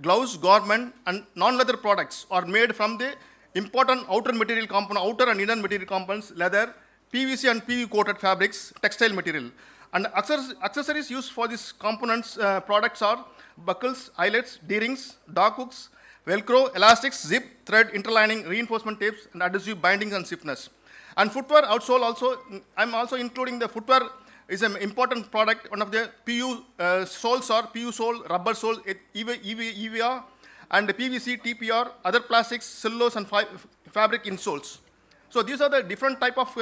Speaker 13: gloves, garment, and non-leather products are made from the important outer material component, outer and inner material components, leather, PVC and PU coated fabrics, textile material. And accessories used for these components products are buckles, eyelets, D-rings, dog hooks, Velcro, elastics, zip, thread, interlining, reinforcement tapes, and adhesive bindings and stiffness. And footwear outsole also, I'm also including the footwear is an important product. One of the PU soles are PU sole, rubber sole, EVA, and PVC, TPR, other plastics, cellulose, and fabric insoles. So these are the different type of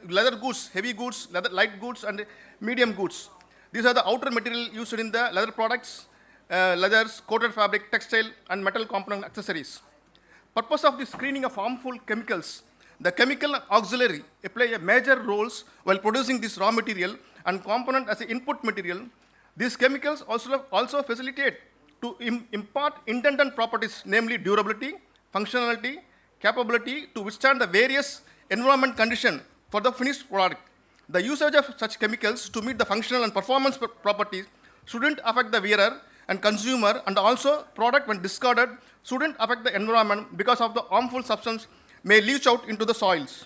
Speaker 13: leather goods, heavy goods, leather, light goods, and medium goods. These are the outer material used in the leather products, leathers, coated fabric, textile, and metal component accessories. Purpose of the screening of harmful chemicals. The chemical auxiliary play a major roles while producing this raw material and component as an input material. These chemicals also facilitate to impart intended properties, namely durability, functionality, capability to withstand the various environment conditions for the finished product. The usage of such chemicals to meet the functional and performance properties shouldn't affect the wearer and consumer, and also product when discarded shouldn't affect the environment because of the harmful substance may leach out into the soils.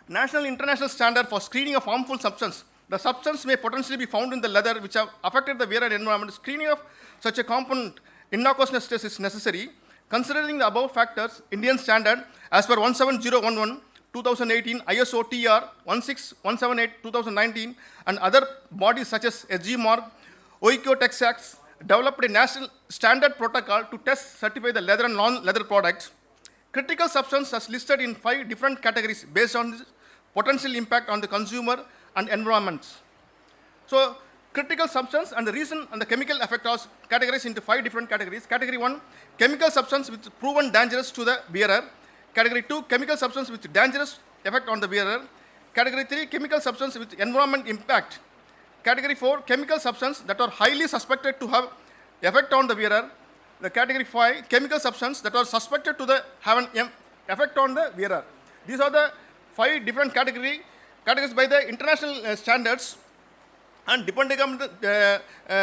Speaker 13: National international standard for screening of harmful substance. The substance may potentially be found in the leather which have affected the wearer and environment. Screening of such a component innocuousness test is necessary. Considering the above factors, Indian standard as per 17011 2018 ISO TR 16178 2019 and other bodies such as SG Mark, OICO Texax developed a national standard protocol to test certify the leather and non-leather products. Critical substance is listed in 5 different categories based on the potential impact on the consumer and environment. So, critical substance and the reason and the chemical effect are categorized into 5 different categories. Category 1, chemical substance which proven dangerous to the wearer. Category 2, chemical substance with dangerous effect on the wearer. Category 3, chemical substance with environment impact. Category 4, chemical substance that are highly suspected to have effect on the wearer. The category 5, chemical substance that are suspected to have an effect on the wearer. These are the 5 different categories by the international standards, and depending on the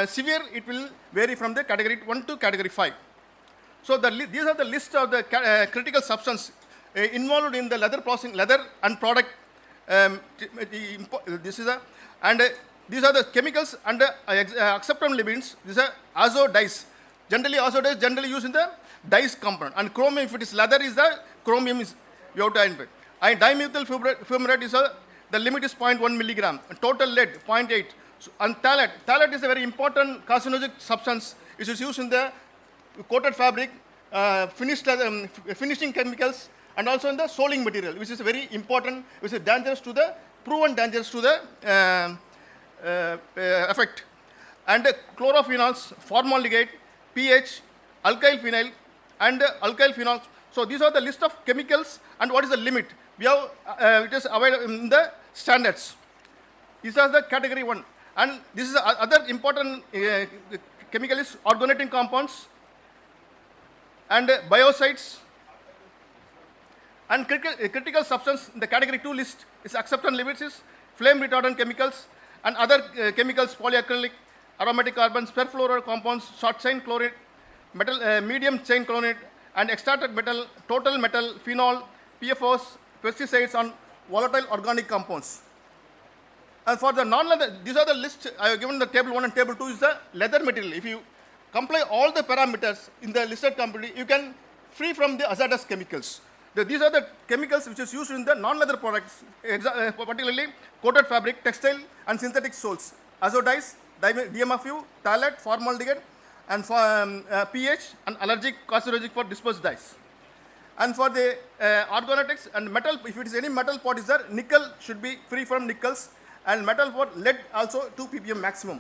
Speaker 13: severe, it will vary from the category 1 to category 5. So these are the list of the critical substance involved in the leather processing, leather and product. These are the chemicals and acceptable limits. These are azo dyes. Generally, azo dyes generally used in the dyes component. And chromium, if it is leather, is the chromium is we have to identify. And dimethyl fumarate is the limit is 0.1 milligram. And total lead 0.8. So, and phthalate is a very important carcinogenic substance. It is used in the coated fabric, finishing chemicals, and also in the soling material, which is very important, which is dangerous to the proven dangerous to the effect. And chlorophenols, formaldehyde, pH, alkyl phenyl, and alkyl phenols. So these are the list of chemicals and what is the limit. We have it is available in the standards. These are the category 1. And this is other important chemical is organotic compounds and biocides. And critical substance in the category 2 list is acceptance limits is flame retardant chemicals and other chemicals, polyacrylic, aromatic carbons, perfluoride compounds, short chain chloride, metal, medium chain chloride, and extracted metal, total metal, phenol, PFOs, pesticides, and volatile organic compounds. And for the non-leather, these are the list I have given the table 1 and table 2 is the leather material. If you comply all the parameters in the listed company, you can free from the hazardous chemicals. These are the chemicals which is used in the non-leather products, particularly coated fabric, textile, and synthetic soles. Azo dyes, DMFU, phthalate, formaldehyde, and pH, and allergic carcinogenic for dispersed dyes. And for the organotics and metal, if it is any metal pot is there, nickel should be free from nickels, and metal pot, lead also 2 ppm maximum.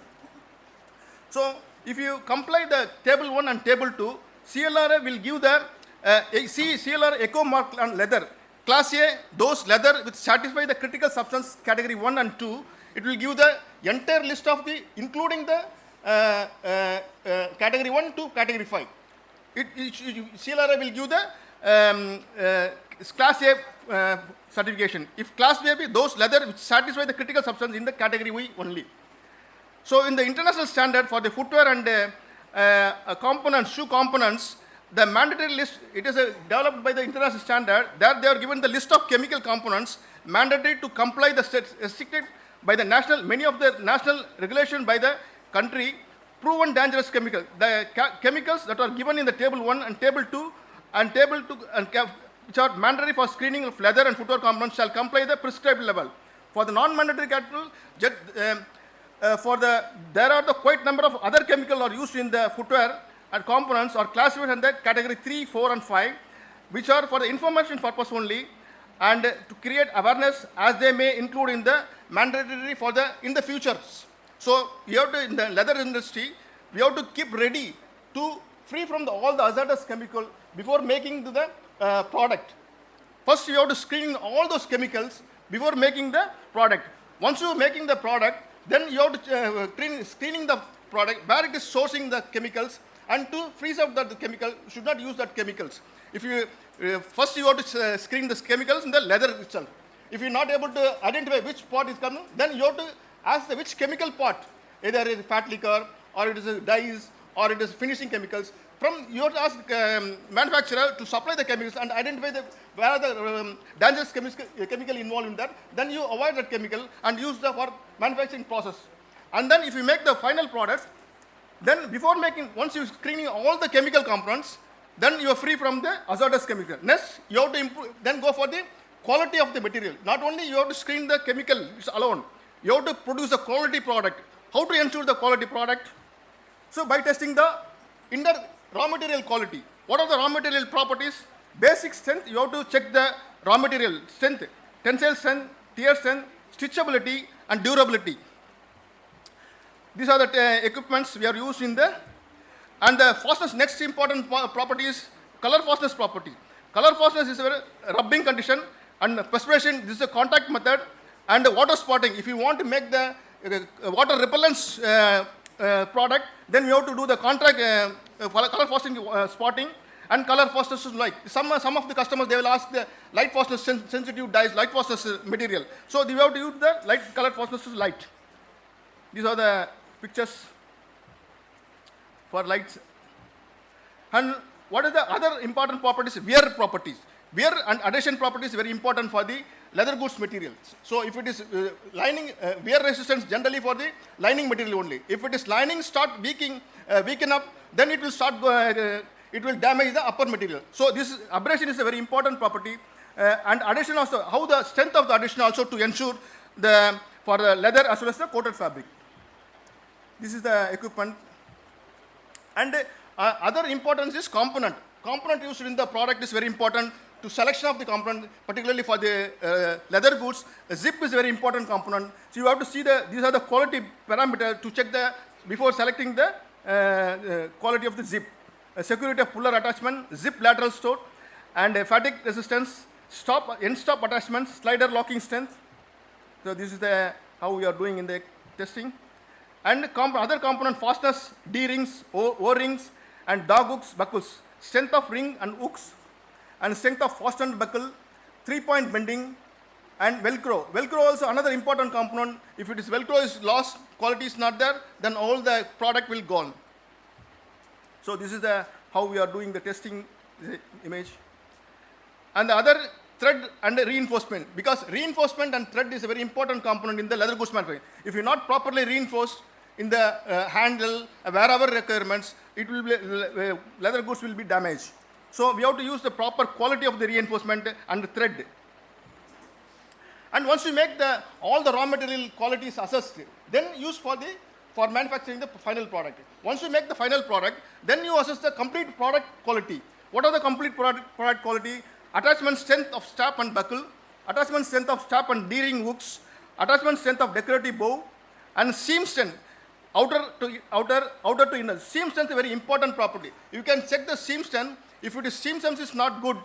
Speaker 13: So if you comply the table 1 and table 2, CLRI will give the CLR eco mark on leather. Class A, those leather which satisfy the critical substance category 1 and 2, it will give the entire list of the, including the category 1 to category 5. CLRI will give the class A certification. If class B, those leather which satisfy the critical substance in the category Y only. So in the international standard for the footwear and components, shoe components, the mandatory list, it is developed by the international standard. There they are given the list of chemical components mandatory to comply the restricted by the national, many of the national regulation by the country, proven dangerous chemical. The chemicals that are given in the table 1 and table 2 and table 2 and which are mandatory for screening of leather and footwear components shall comply the prescribed level. For the non-mandatory category, there are the quite number of other chemicals are used in the footwear and components are classified under category 3, 4 and 5, which are for the information purpose only and to create awareness as they may include in the mandatory for the in the futures. So you have to, in the leather industry, we have to keep ready to free from all the hazardous chemical before making the product. First you have to screen all those chemicals before making the product. Once you are making the product, then you have to screening the product where it is sourcing the chemicals and to freeze out the chemical, should not use that chemicals. If you first you have to screen the chemicals in the leather itself. If you are not able to identify which part is coming, then you have to ask which chemical part, either it is fat liquor or it is dyes or it is finishing chemicals. From you have to ask manufacturer to supply the chemicals and identify where are the dangerous chemical involved in that. Then you avoid that chemical and use the for manufacturing process. And then if you make the final product, then before making, once you screening all the chemical components, then you are free from the hazardous chemical. Next, you have to improve, then go for the quality of the material. Not only you have to screen the chemical alone, you have to produce a quality product. How to ensure the quality product? So by testing the inner raw material quality. What are the raw material properties? Basic strength, you have to check the raw material strength, tensile strength, tear strength, stitchability and durability. These are the equipments we are used in the, and the fastness, next important property is color fastness property. Color fastness is a rubbing condition and perspiration, this is a contact method, and water spotting. If you want to make the water repellents product, then you have to do the color fastness spotting and color fastness light. Some of the customers, they will ask the light fastness sensitive dyes, light fastness material. So you have to use the light color fastness light. These are the pictures for lights. And what are the other important properties? Wear properties. Wear and adhesion properties is very important for the leather goods materials. So if it is lining, wear resistance generally for the lining material only. If it is lining start weaken up, then it will start, it will damage the upper material. So this abrasion is a very important property. And adhesion also, how the strength of the adhesion also to ensure the, for the leather as well as the coated fabric. This is the equipment. And other importance is component. Component used in the product is very important to selection of the component, particularly for the leather goods. A zip is a very important component. So you have to see these are the quality parameters to check the, before selecting the quality of the zip. Security of puller attachment, zip lateral store, and fatigue resistance, end stop attachments, slider locking strength. So this is the how we are doing in the testing. And other component fastness, D-rings, O-rings, and dog hooks, buckles, strength of ring and hooks, and strength of fastened buckle, 3-point bending, and Velcro. Velcro also another important component. If it is Velcro is lost, quality is not there, then all the product will gone. So this is the how we are doing the testing image. And the other thread and reinforcement, because reinforcement and thread is a very important component in the leather goods manufacturing. If you are not properly reinforced in the handle, wherever requirements, it will be, leather goods will be damaged. So we have to use the proper quality of the reinforcement and the thread. And once you make all the raw material qualities assessed, then use for manufacturing the final product. Once you make the final product, then you assess the complete product quality. What are the complete product quality? Attachment strength of strap and buckle, attachment strength of strap and D-ring hooks, attachment strength of decorative bow, and seam strength, outer to inner. Seam strength is a very important property. You can check the seam strength. If it is seam strength is not good,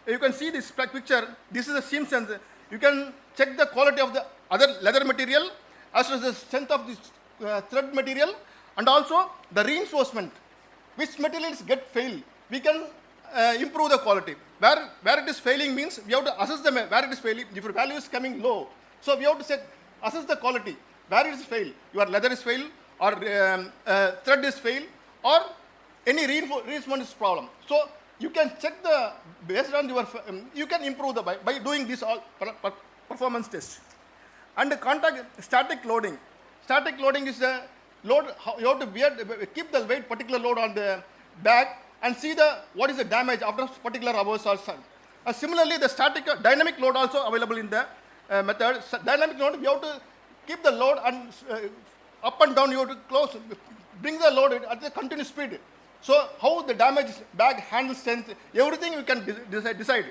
Speaker 13: you can see this picture. This is the seam strength. You can check the quality of the other leather material as well as the strength of this thread material And also the reinforcement, which materials get failed, we can improve the quality. Where it is failing means we have to assess the where it is failing. If your value is coming low, so we have to assess the quality. Where it is failed, your leather is failed, or thread is failed, or any reinforcement is problem. So you can check the based on your you can improve the by doing this all performance test. And the static loading. Static loading is the load. You have to keep the weight particular load on the bag and see what is the damage after particular hours or so. Similarly, the dynamic load also available in the method. Dynamic load, you have to keep the load and up and down. You have to bring the load at the continuous speed. So how the damage bag handle strength, everything you can decide.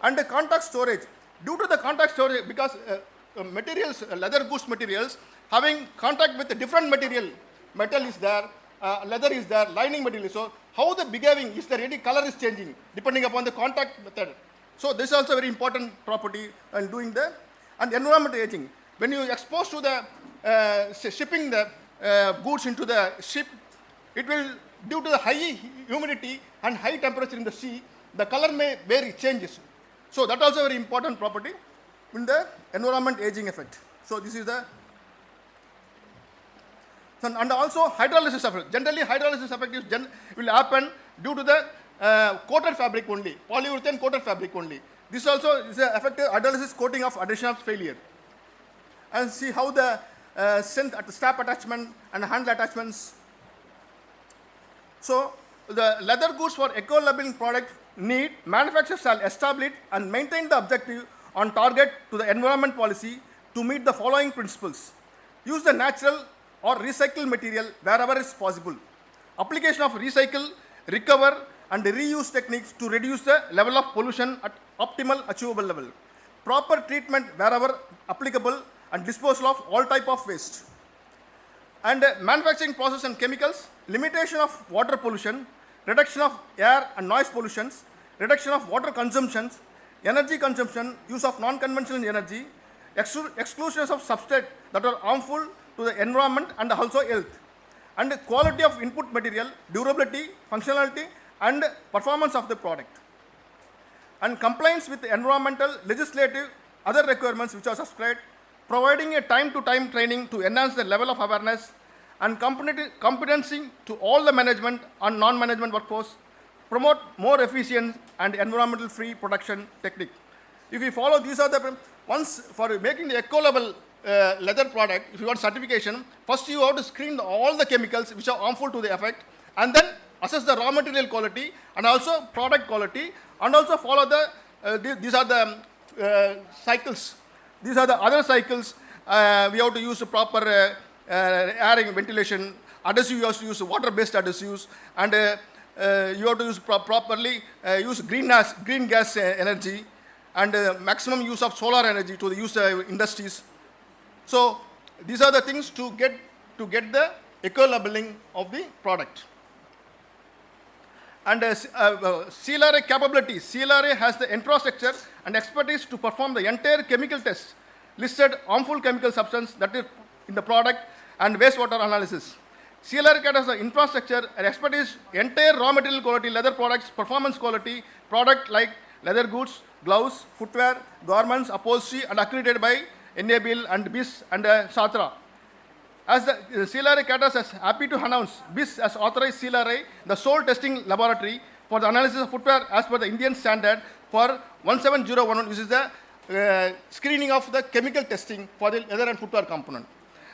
Speaker 13: And the contact storage. Due to the contact storage, because materials, leather goods materials, having contact with a different material, metal is there, leather is there, lining material. So how the behaving, is there any color is changing depending upon the contact method. So this is also very important property in doing the, and environment aging. When you expose to the shipping the goods into the ship, it will, due to the high humidity and high temperature in the sea, the color may vary, changes. So that also very important property in the environment aging effect. So this is the, and also hydrolysis effect. Generally hydrolysis effect will happen due to the coated fabric only, polyurethane coated fabric only. This also is the effective hydrolysis coating of adhesion of failure. And see how the strap attachment and handle attachments. So the leather goods for eco-labeling product need, manufacturers shall establish and maintain the objective on target to the environment policy to meet the following principles. Use the natural or recycled material wherever is possible. Application of recycle, recover and reuse techniques to reduce the level of pollution at optimal achievable level. Proper treatment wherever applicable and disposal of all type of waste. And manufacturing process and chemicals, limitation of water pollution, reduction of air and noise pollutions, reduction of water consumptions, energy consumption, use of non-conventional energy, exclusions of substrates that are harmful to the environment and also health, and quality of input material, durability, functionality, and performance of the product. And compliance with the environmental, legislative, other requirements which are subscribed, providing a time-to-time training to enhance the level of awareness and competency to all the management and non-management workforce, promote more efficient and environmental-free production technique. If you follow these are the, once for making the eco-label leather product, if you want certification, first you have to screen all the chemicals which are harmful to the effect, and then assess the raw material quality and also product quality, and also follow the, these are the cycles. These are the other cycles. We have to use proper airing, ventilation, adhesive, you have to use water-based adhesives, and you have to use properly use green gas energy, and maximum use of solar energy to use industries. So these are the things to get the eco-labeling of the product. And CLRI capability. CLRI has the infrastructure and expertise to perform the entire chemical test, listed harmful chemical substance that is in the product, and wastewater analysis. CLRI has the infrastructure and expertise, entire raw material quality, leather products, performance quality, product like leather goods, gloves, footwear, garments, upholstery, and accredited by NABL and BIS and SATRA. As the CLRI Catas is happy to announce, BIS has authorized CLRI, the sole testing laboratory for the analysis of footwear as per the Indian standard for 17011, which is the screening of the chemical testing for the leather and footwear component.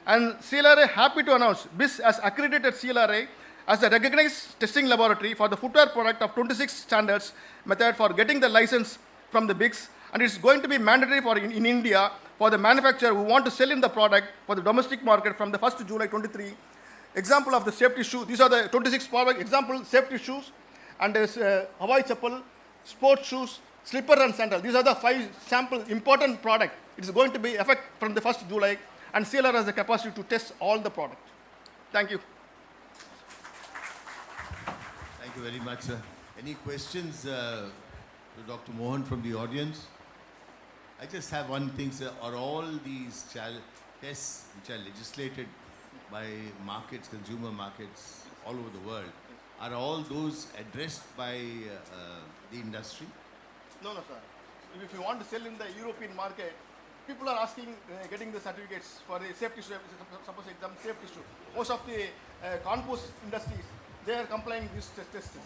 Speaker 13: And CLRI happy to announce, BIS has accredited CLRI as the recognized testing laboratory for the footwear product of 26 standards method for getting the license from the BIS, and it's going to be mandatory for in India for the manufacturer who want to sell in the product for the domestic market from the 1st July 23. Example of the safety shoe, these are the 26 product example safety shoes, and Hawaii chappal, sports shoes, slipper and sandal. These are the 5 sample important product. It is going to be effect from the 1st July, and CLR has the capacity to test all the product. Thank you.
Speaker 14: Thank you very much, sir. Any questions to Dr. Mohan from the audience? I just have one thing, sir. Are all these tests which are legislated by markets, consumer markets all over the world. Are all those addressed by the industry?
Speaker 13: No, no, sir. If you want to sell in the European market, people are asking, getting the certificates for the safety issue, suppose example, safety issue. Most of the compost industries, they are complying these tests.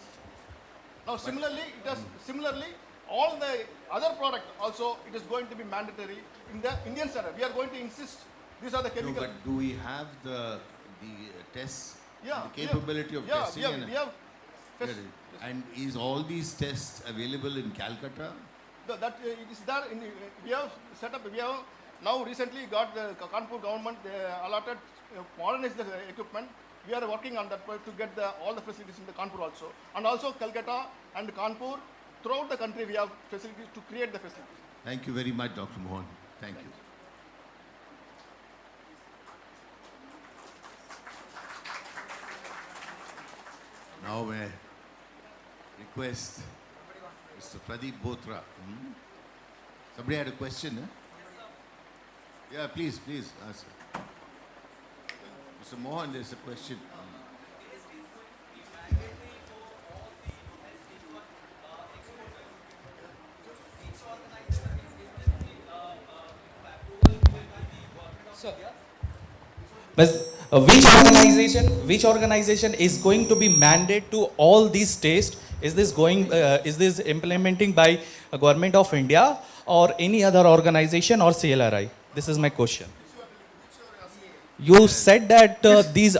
Speaker 13: Now, similarly, all the other product also, it is going to be mandatory in the Indian standard. We are going to insist. These are the chemicals.
Speaker 14: No, but do we have the tests,
Speaker 13: Yeah,
Speaker 14: the capability of testing?
Speaker 13: We have tests.
Speaker 14: And is all these tests available in Calcutta?
Speaker 13: It is there. We have set up. We have now recently got the Kanpur government allotted modernize the equipment. We are working on that to get all the facilities in the Kanpur also, and also Calcutta and Kanpur. Throughout the country, we have facilities to create the facilities.
Speaker 14: Thank you very much, Dr. Mohan. Thank you. Now, may I request Mr. Pradeep Botra. Somebody had a question, eh? Yeah, please ask. Mr. Mohan, there's a question.
Speaker 15: So, which organization is going to be mandated to all these tests? Is this implementing by a government of India or any other organization or CLRI? This is my question. You said that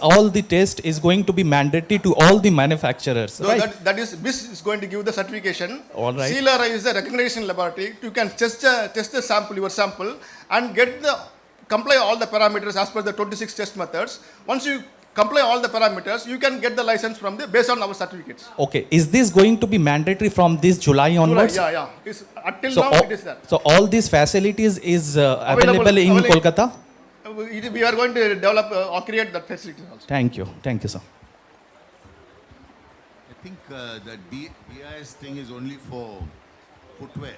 Speaker 15: all the test is going to be mandatory to all the manufacturers,
Speaker 13: So
Speaker 15: right?
Speaker 13: that is BIS is going to give the certification.
Speaker 15: All right.
Speaker 13: CLRI is the recognition laboratory. You can test the sample, your sample, and comply all the parameters as per the 26 test methods. Once you comply all the parameters, you can get the license based on our certificates.
Speaker 15: Okay. Is this going to be mandatory from this July onwards?
Speaker 13: Yeah. Until now, it is there.
Speaker 15: So all these facilities is available in Kolkata?
Speaker 13: We are going to develop or create that facility also.
Speaker 15: Thank you, sir.
Speaker 14: I think the BIS thing is only for footwear.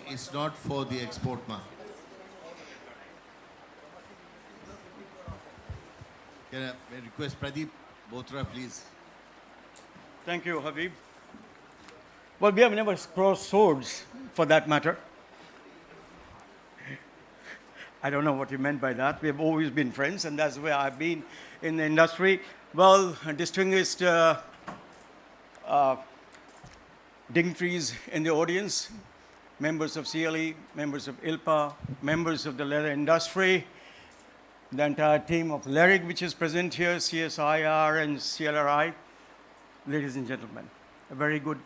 Speaker 14: It's not for the export market. Can I request Pradeep Botra, please?
Speaker 11: Thank you, Habib. Well, we have never crossed swords, for that matter. I don't know what you meant by that. We have always been friends, and that's where I've been in the industry. Well, distinguished dignitaries in the audience, members of CLE, members of ILPA, members of the leather industry, the entire team of LERIC, which is present here, CSIR and CLRI, ladies and gentlemen, a very good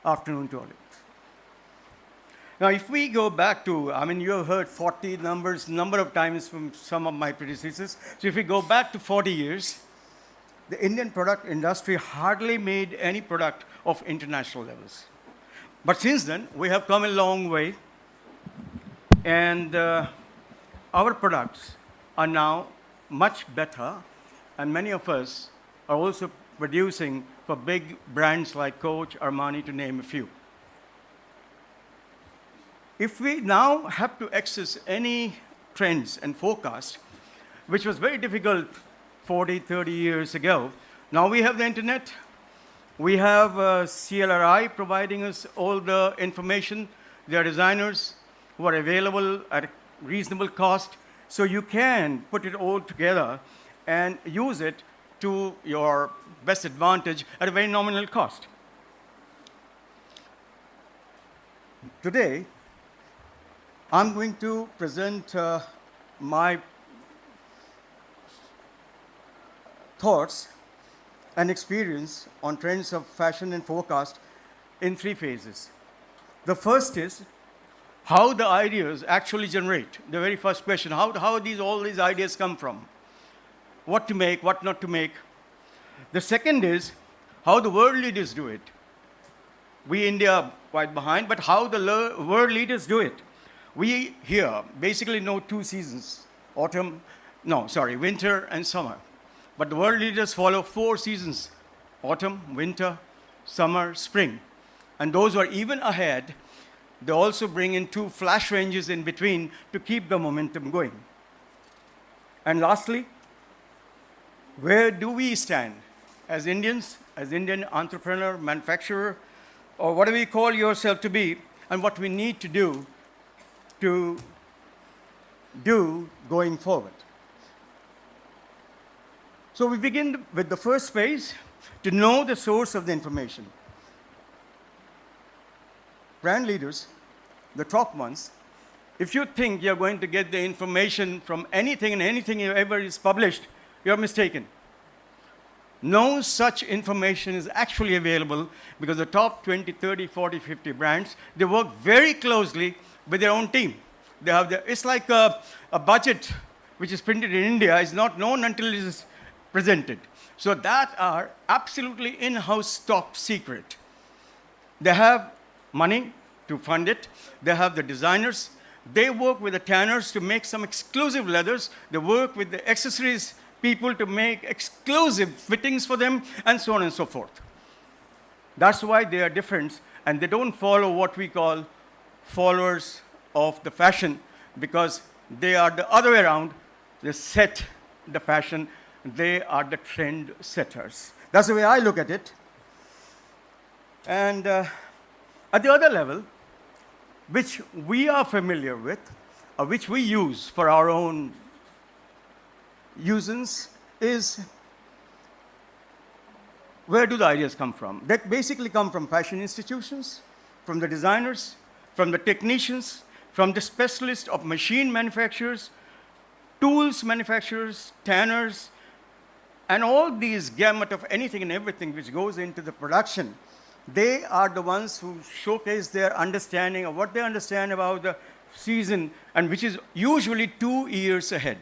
Speaker 11: afternoon to all of you. Now, if we go back to, you have heard 40 number of times from some of my predecessors. So if we go back to 40 years, the Indian product industry hardly made any product of international levels. But since then, we have come a long way, and our products are now much better, and many of us are also producing for big brands like Coach, Armani, to name a few. If we now have to access any trends and forecasts, which was very difficult 40, 30 years ago, now we have the internet. We have CLRI providing us all the information. There are designers who are available at a reasonable cost, so you can put it all together and use it to your best advantage at a very nominal cost. Today, I'm going to present my thoughts and experience on trends of fashion and forecast in 3 phases. The first is how the ideas actually generate. The very first question, how all these ideas come from? What to make, what not to make. The second is how the world leaders do it. We, India, are quite behind, but how the world leaders do it. We here basically know 2 seasons, winter and summer. But the world leaders follow 4 seasons, autumn, winter, summer, spring. And those who are even ahead They also bring in 2 flash ranges in between to keep the momentum going. And lastly, where do we stand as Indians, as Indian entrepreneur, manufacturer, or whatever you call yourself to be, and what we need to do going forward? So we begin with the first phase, to know the source of the information. Brand leaders, the top ones, if you think you're going to get the information from anything and anything ever is published, you're mistaken. No such information is actually available, because the top 20, 30, 40, 50 brands, they work very closely with their own team. They have it's like a budget which is printed in India is not known until it is presented. So that are absolutely in-house top secret. They have money to fund it. They have the designers. They work with the tanners to make some exclusive leathers. They work with the accessories people to make exclusive fittings for them, and so on and so forth. That's why they are different, and they don't follow what we call followers of the fashion, because they are the other way around. They set the fashion. They are the trend setters. That's the way I look at it. And at the other level, which we are familiar with, or which we use for our own uses, is where do the ideas come from? They basically come from fashion institutions, from the designers, from the technicians, from the specialists of machine manufacturers, tools manufacturers, tanners, and all these gamut of anything and everything which goes into the production. They are the ones who showcase their understanding of what they understand about the season, and which is usually 2 years ahead.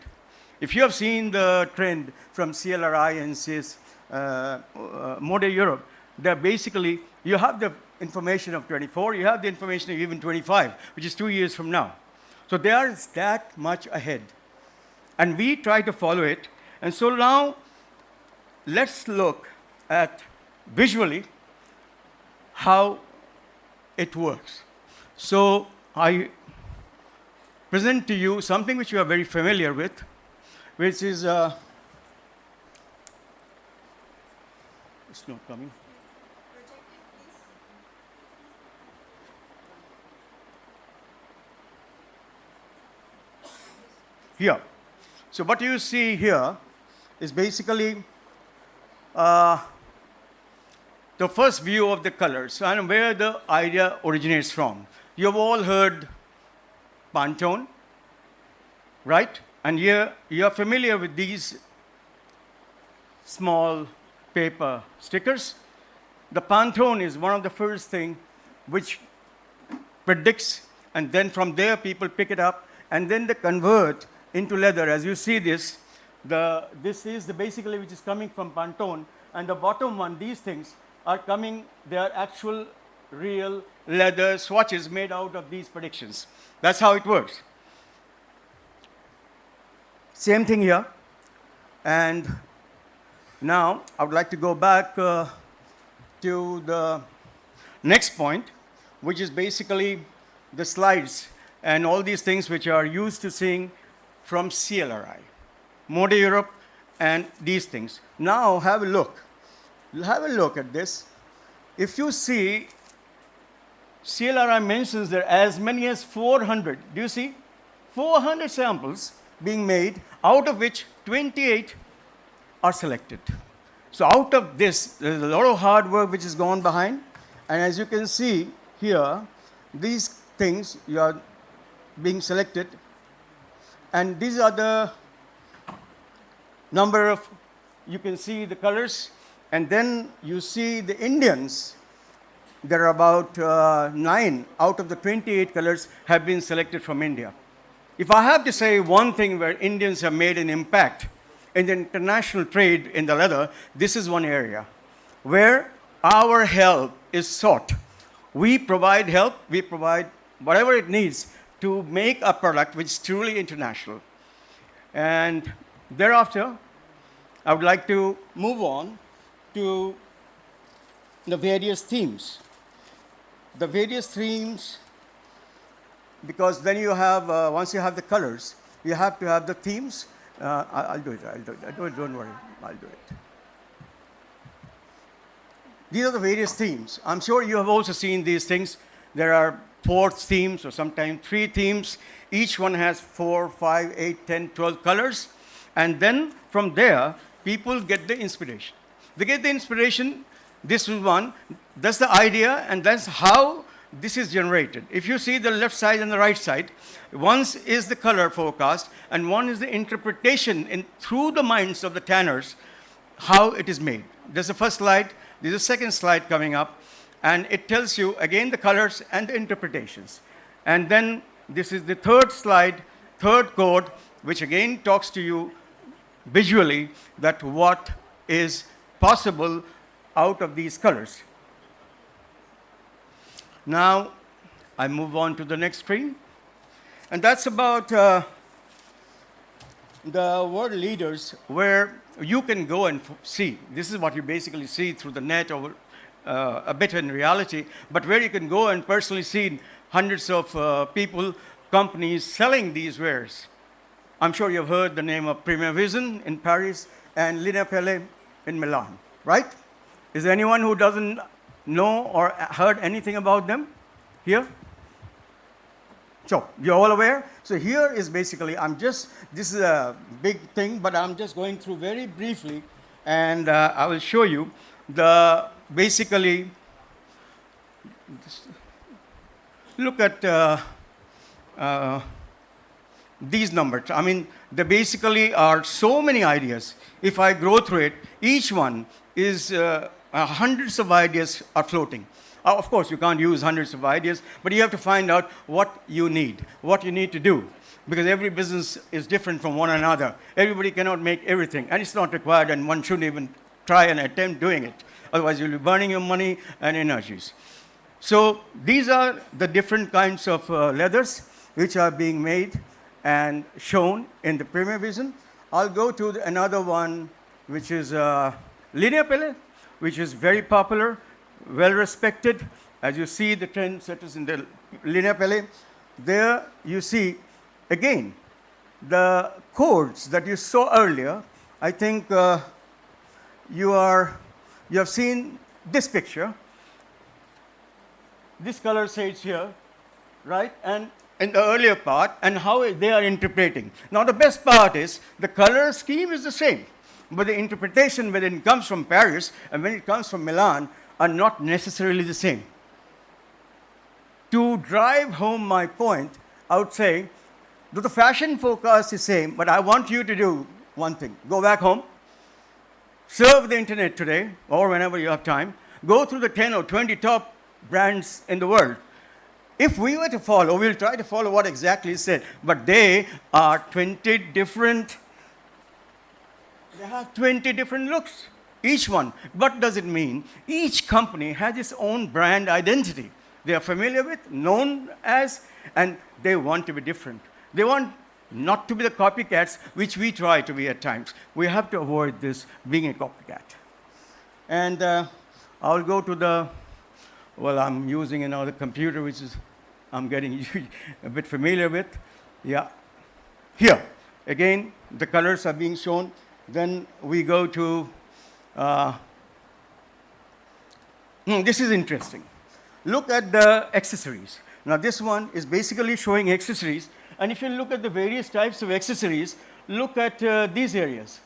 Speaker 11: If you have seen the trend from CLRI and Mode Europe, they're basically, you have the information of 24, you have the information of even 25, which is 2 years from now. So they are that much ahead. And we try to follow it. And so now, let's look at visually how it works. So I present to you something which you are very familiar with, which is, it's not coming. Here. So what you see here is basically the first view of the colors and where the idea originates from. You have all heard Pantone, right? And here you are familiar with these small paper stickers. The Pantone is one of the first things which predicts, and then from there people pick it up, and then they convert into leather. As you see this, this is basically which is coming from Pantone, and the bottom one, these things are coming, they are actual real leather swatches made out of these predictions. That's how it works. Same thing here. And now I would like to go back to the next point, which is basically the slides and all these things which are used to seeing from CLRI, Mode Europe, and these things. Now have a look. Have a look at this. If you see, CLRI mentions there as many as 400. Do you see? 400 samples being made, out of which 28 are selected. So out of this, there's a lot of hard work which is gone behind. And as you can see here, these things you are being selected. And these are the number of, you can see the colors. And then you see the Indians, there are about 9 out of the 28 colors have been selected from India. If I have to say one thing where Indians have made an impact in the international trade in the leather, this is one area where our help is sought. We provide help, we provide whatever it needs to make a product which is truly international. And thereafter, I would like to move on to the various themes. The various themes because then you have, once you have the colors, you have to have the themes. I'll do it, don't worry, I'll do it. These are the various themes. I'm sure you have also seen these things. There are 4 themes or sometimes 3 themes. Each one has 4, 5, 8, 10, 12 colors. And then from there, people get the inspiration. They get the inspiration, this is one, that's the idea, and that's how this is generated. If you see the left side and the right side, one is the color forecast, and one is the interpretation through the minds of the tanners, how it is made. There's the first slide, there's a second slide coming up, and it tells you, again, the colors and the interpretations. And then this is the third slide, third code, which again talks to you visually that what is possible out of these colors. Now, I move on to the next screen. And that's about the world leaders, where you can go and see. This is what you basically see through the net or a bit in reality, but where you can go and personally see hundreds of people, companies selling these wares. I'm sure you've heard the name of Premier Vision in Paris and Linea Pelle in Milan, right? Is there anyone who doesn't know or heard anything about them here? So, you're all aware? So here is basically, this is a big thing, but I'm just going through very briefly, and I will show you basically, look at these numbers. I mean, there basically are so many ideas. If I go through it, each one is hundreds of ideas are floating. Of course, you can't use hundreds of ideas, but you have to find out what you need to do, because every business is different from one another. Everybody cannot make everything, and it's not required, and one shouldn't even try and attempt doing it. Otherwise, you'll be burning your money and energies. So these are the different kinds of leathers which are being made and shown in the Premier Vision. I'll go to another one, which is Linea Pelle, which is very popular, well respected. As you see the trendsetters in the Linea Pelle, there you see, again, the codes that you saw earlier. I think you have seen this picture. This color shades here, right? And in the earlier part, and how they are interpreting. Now, the best part is the color scheme is the same, but the interpretation, when it comes from Paris and when it comes from Milan, are not necessarily the same. To drive home my point, I would say that the fashion forecast is the same, but I want you to do one thing. Go back home, surf the internet today, or whenever you have time, go through the 10 or 20 top brands in the world. If we were to follow, we'll try to follow what exactly is said, but they are 20 different, they have 20 different looks, each one. What does it mean? Each company has its own brand identity. They are familiar with, known as, and they want to be different. They want not to be the copycats, which we try to be at times. We have to avoid this being a copycat. And I'll go to the, well, I'm using another computer, which is I'm getting a bit familiar with. Yeah. Here, again, the colors are being shown. Then we go to, this is interesting. Look at the accessories. Now, this one is basically showing accessories. And if you look at the various types of accessories, look at these areas,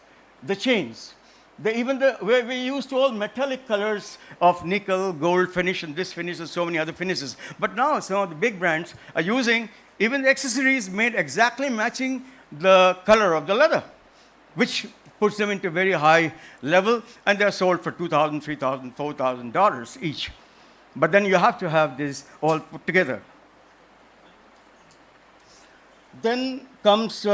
Speaker 11: the chains. Where we used all metallic colors of nickel, gold finish, and this finish, and so many other finishes. But now some of the big brands are using even the accessories made exactly matching the color of the leather, which puts them into a very high level, and they're sold for $2,000, $3,000, $4,000 each. But then you have to have this all put together. Then comes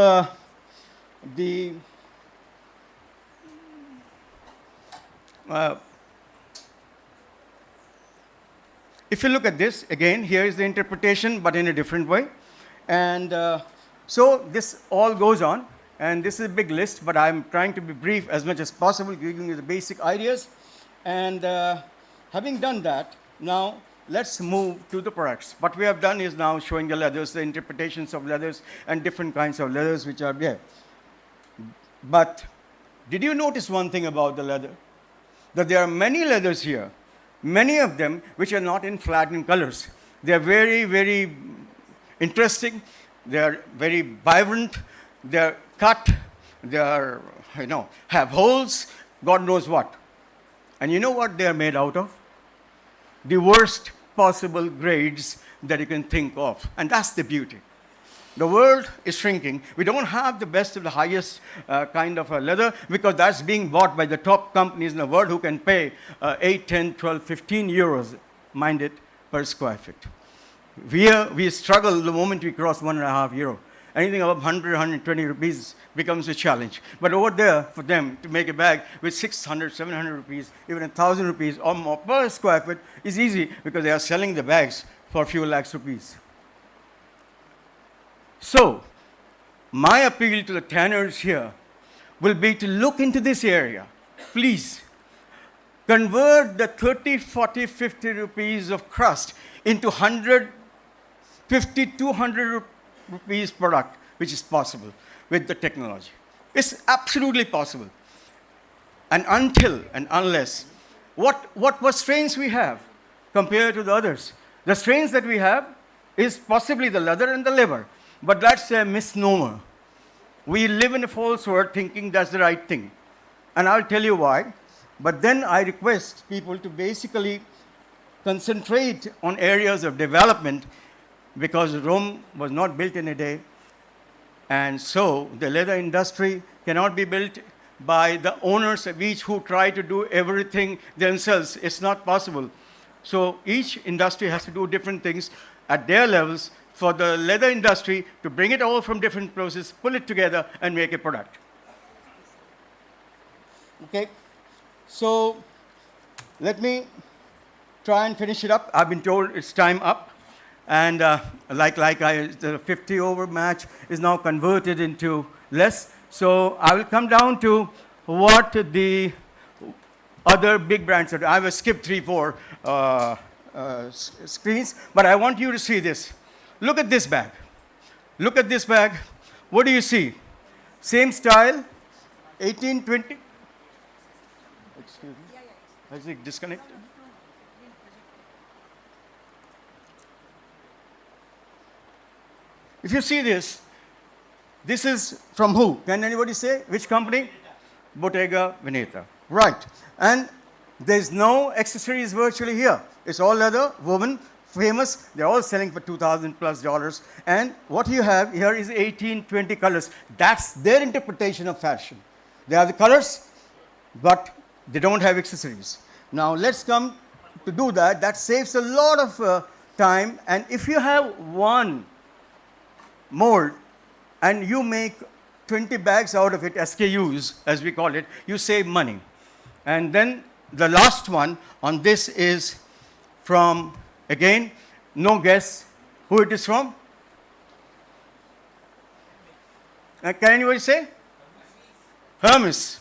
Speaker 11: if you look at this, again, here is the interpretation, but in a different way. And so this all goes on, and this is a big list, but I'm trying to be brief as much as possible, giving you the basic ideas. And having done that, now let's move to the products. What we have done is now showing the leathers, the interpretations of leathers, and different kinds of leathers which are there. But did you notice one thing about the leather? That there are many leathers here, many of them which are not in flattened colors. They are very, very interesting. They are very vibrant. They are cut. They are, have holes, God knows what. And you know what they are made out of? The worst possible grades that you can think of. And that's the beauty. The world is shrinking. We don't have the best of the highest kind of leather because that's being bought by the top companies in the world who can pay 8, 10, 12, 15 euros, mind it, per square feet. We struggle the moment we cross €1.5. Anything above 100, 120 rupees becomes a challenge. But over there, for them to make a bag with 600, 700 rupees, even 1,000 rupees or more per square foot is easy because they are selling the bags for a few lakhs rupees. So, my appeal to the tanners here will be to look into this area. Please, convert the 30, 40, 50 rupees of crust into 150, 200 rupees product, which is possible with the technology. It's absolutely possible. And until and unless, what strains we have compared to the others? The strains that we have is possibly the leather and the liver, but that's a misnomer. We live in a false world thinking that's the right thing. And I'll tell you why. But then I request people to basically concentrate on areas of development because Rome was not built in a day. And so the leather industry cannot be built by the owners of each who try to do everything themselves. It's not possible. So each industry has to do different things at their levels for the leather industry to bring it all from different places, pull it together, and make a product. Okay? So let me try and finish it up. I've been told it's time up. And the 50-over match is now converted into less. So I will come down to what the other big brands are. I will skip 3, 4 screens, but I want you to see this. Look at this bag. Look at this bag. What do you see? Same style, 1820. Excuse me. Has it disconnected? If you see this, this is from who? Can anybody say? Which company? Bottega Veneta. Right. And there's no accessories virtually here. It's all leather, woven, famous. They're all selling for $2,000+. And what you have here is 18, 20 colors. That's their interpretation of fashion. They have the colors, but they don't have accessories. Now let's come to do that. That saves a lot of time. And if you have one mold and you make 20 bags out of it, SKUs as we call it, you save money. And then the last one on this is from, again, no guess who it is from? Can anybody say? Hermes,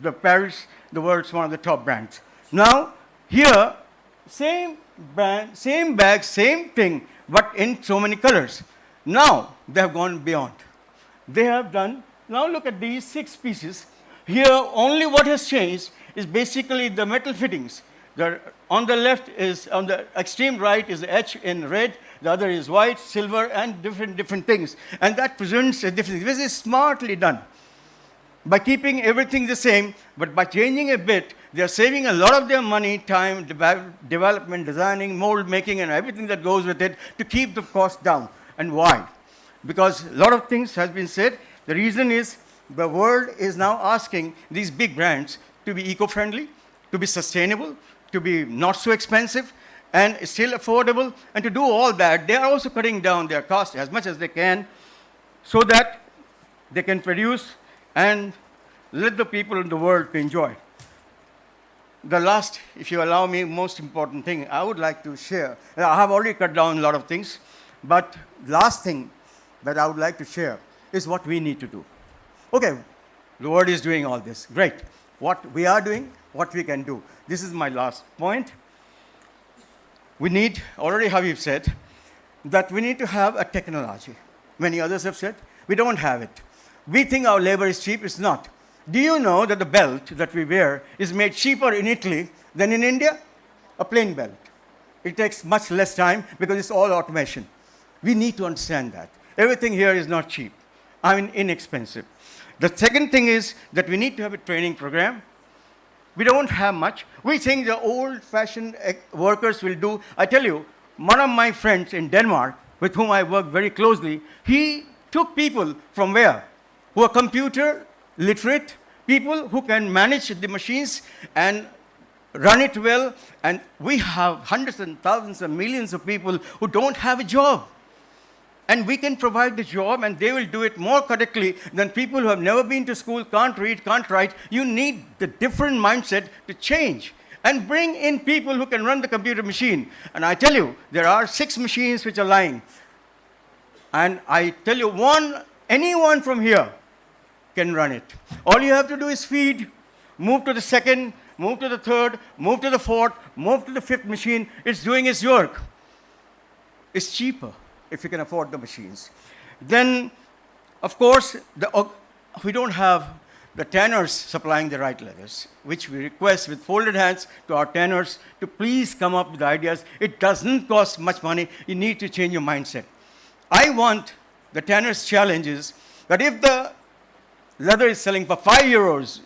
Speaker 11: the Paris, the world's one of the top brands. Now, here, same brand, same bag, same thing, but in so many colors. Now, they have gone beyond. They have done, now look at these 6 pieces. Here, only what has changed is basically the metal fittings. On the left is, on the extreme right is etched in red, the other is white, silver, and different things. And that presents a difference. This is smartly done. By keeping everything the same, but by changing a bit, they are saving a lot of their money, time, development, designing, mold making, and everything that goes with it to keep the cost down. And why? Because a lot of things has been said. The reason is the world is now asking these big brands to be eco-friendly, to be sustainable, to be not so expensive, and still affordable. And to do all that, they are also cutting down their cost as much as they can so that they can produce and let the people in the world to enjoy. The last, if you allow me, most important thing I would like to share. I have already cut down a lot of things, but last thing that I would like to share is what we need to do. Okay, the world is doing all this. Great. What we are doing, what we can do. This is my last point. We need, already Habib said, that we need to have a technology. Many others have said, we don't have it. We think our labor is cheap, it's not. Do you know that the belt that we wear is made cheaper in Italy than in India? A plain belt. It takes much less time because it's all automation. We need to understand that. Everything here is not cheap. I mean, inexpensive. The second thing is that we need to have a training program. We don't have much. We think the old-fashioned workers will do. I tell you, one of my friends in Denmark, with whom I work very closely, he took people from where? Who are computer literate, people who can manage the machines and run it well. And we have hundreds and thousands and millions of people who don't have a job. And we can provide the job, and they will do it more correctly than people who have never been to school, can't read, can't write. You need the different mindset to change and bring in people who can run the computer machine. And I tell you, there are 6 machines which are lying. And I tell you, anyone from here can run it. All you have to do is feed, move to the second, move to the third, move to the fourth, move to the 5th machine. It's doing its work. It's cheaper if you can afford the machines. Then, of course, we don't have the tanners supplying the right leathers, which we request with folded hands to our tanners to please come up with ideas. It doesn't cost much money. You need to change your mindset. I want the tanners' challenge is that if the leather is selling for €5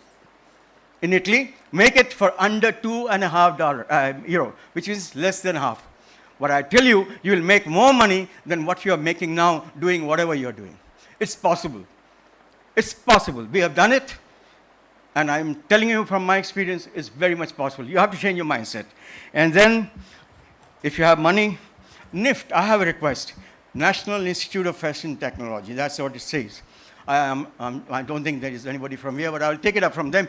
Speaker 11: in Italy, make it for under €2.50, which is less than half. But I tell you, you will make more money than what you are making now doing whatever you are doing. It's possible. It's possible. We have done it. And I'm telling you from my experience, it's very much possible. You have to change your mindset. And then, if you have money, NIFT, I have a request. National Institute of Fashion Technology, that's what it says. I don't think there is anybody from here, but I'll take it up from them.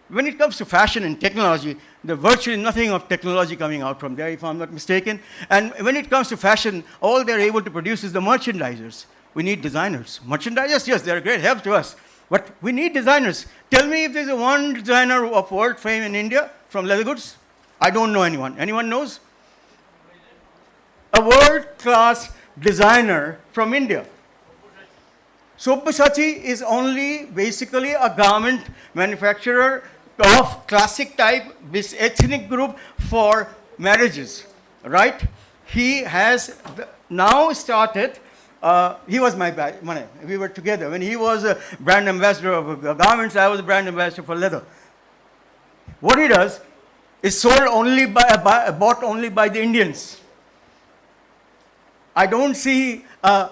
Speaker 11: When it comes to fashion and technology, there's virtually nothing of technology coming out from there, if I'm not mistaken. And when it comes to fashion, all they're able to produce is the merchandisers. We need designers. Merchandisers, yes, they're a great help to us. But we need designers. Tell me if there's one designer of world fame in India from leather goods. I don't know anyone. Anyone knows? A world-class designer from India. Sabyasachi is only basically a garment manufacturer of classic type, this ethnic group for marriages, right? He has now started, he was my batch, we were together. When he was a brand ambassador of garments, I was a brand ambassador for leather. What he does is sold only bought only by the Indians. I don't see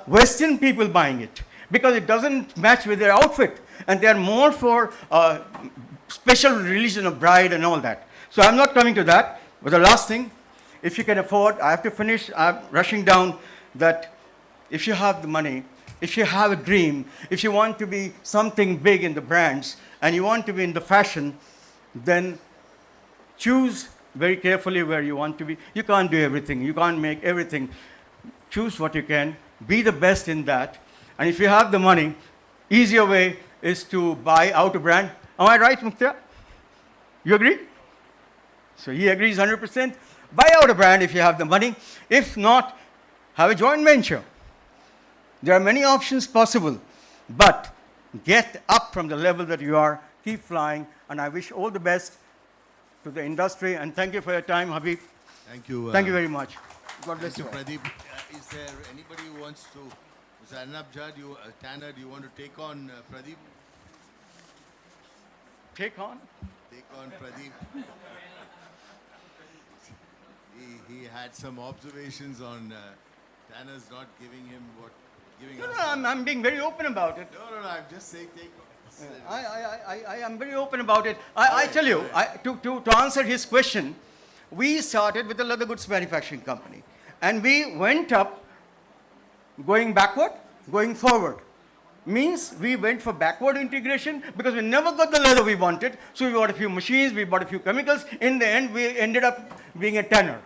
Speaker 11: Western people buying it because it doesn't match with their outfit. And they are more for special religion of bride and all that. So I'm not coming to that. But the last thing, if you can afford, I have to finish, I'm rushing down, that if you have the money, if you have a dream, if you want to be something big in the brands, and you want to be in the fashion, then choose very carefully where you want to be. You can't do everything. You can't make everything. Choose what you can. Be the best in that. And if you have the money, easier way is to buy out a brand. Am I right, Mukhtar? You agree? So he agrees 100%. Buy out a brand if you have the money. If not, have a joint venture. There are many options possible, but get up from the level that you are. Keep flying, and I wish all the best to the industry. And thank you for your time, Habib.
Speaker 14: Thank you.
Speaker 11: Thank you very much. God bless you.
Speaker 14: Thank you, Pradeep. Is there anybody who wants to? Mr. Arnabja, Tanner, do you want to take on Pradeep?
Speaker 11: Take on?
Speaker 14: Take on Pradeep. He had some observations on Tanner's not giving him what.
Speaker 11: No, I'm being very open about it.
Speaker 14: No, I'm just saying take on.
Speaker 11: I am very open about it. I tell you, to answer his question, we started with a leather goods manufacturing company. And we went up, going backward, going forward. Means we went for backward integration because we never got the leather we wanted. So we bought a few machines, we bought a few chemicals. In the end, we ended up being a tanner.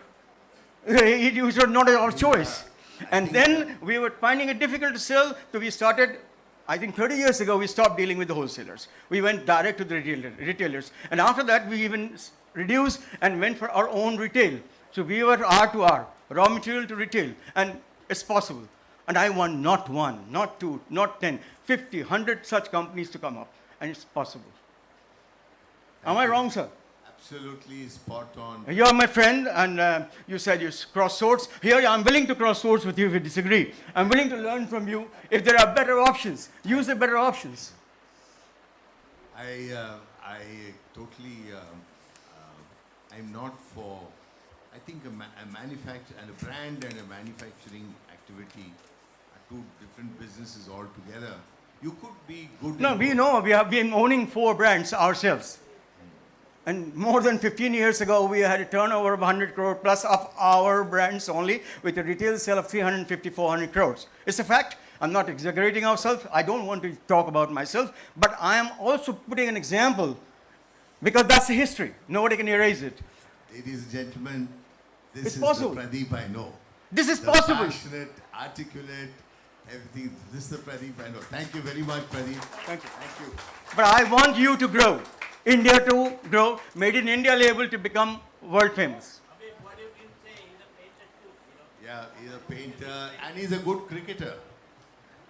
Speaker 11: It was not our choice. And then we were finding it difficult to sell, so we started, I think 30 years ago, we stopped dealing with the wholesalers. We went direct to the retailers. And after that, we even reduced and went for our own retail. So we were R to R, raw material to retail, and it's possible. And I want not one, not two, not 10, 50, 100 such companies to come up, and it's possible. Am I wrong, sir?
Speaker 14: Absolutely spot on.
Speaker 11: You are my friend, and you said you cross swords. Here, I'm willing to cross swords with you if you disagree. I'm willing to learn from you. If there are better options, use the better options.
Speaker 14: I totally, I'm not for, I think a manufacture and a brand and a manufacturing activity are two different businesses altogether. You could be good.
Speaker 11: No, we know. We have been owning 4 brands ourselves. And more than 15 years ago, we had a turnover of 100 crore plus of our brands only, with a retail sale of 350, 400 crores. It's a fact. I'm not exaggerating ourselves. I don't want to talk about myself, but I am also putting an example because that's the history. Nobody can erase it.
Speaker 14: Ladies and gentlemen, this
Speaker 11: It's
Speaker 14: is
Speaker 11: possible.
Speaker 14: the Pradeep I know.
Speaker 11: This is
Speaker 14: The
Speaker 11: possible.
Speaker 14: Passionate, articulate, everything. This is the Pradeep I know. Thank you very much, Pradeep.
Speaker 11: Thank you.
Speaker 14: Thank you.
Speaker 11: But I want you to grow. India to grow. Made in India label to become world famous.
Speaker 14: Yeah, he's a painter and he's a good cricketer.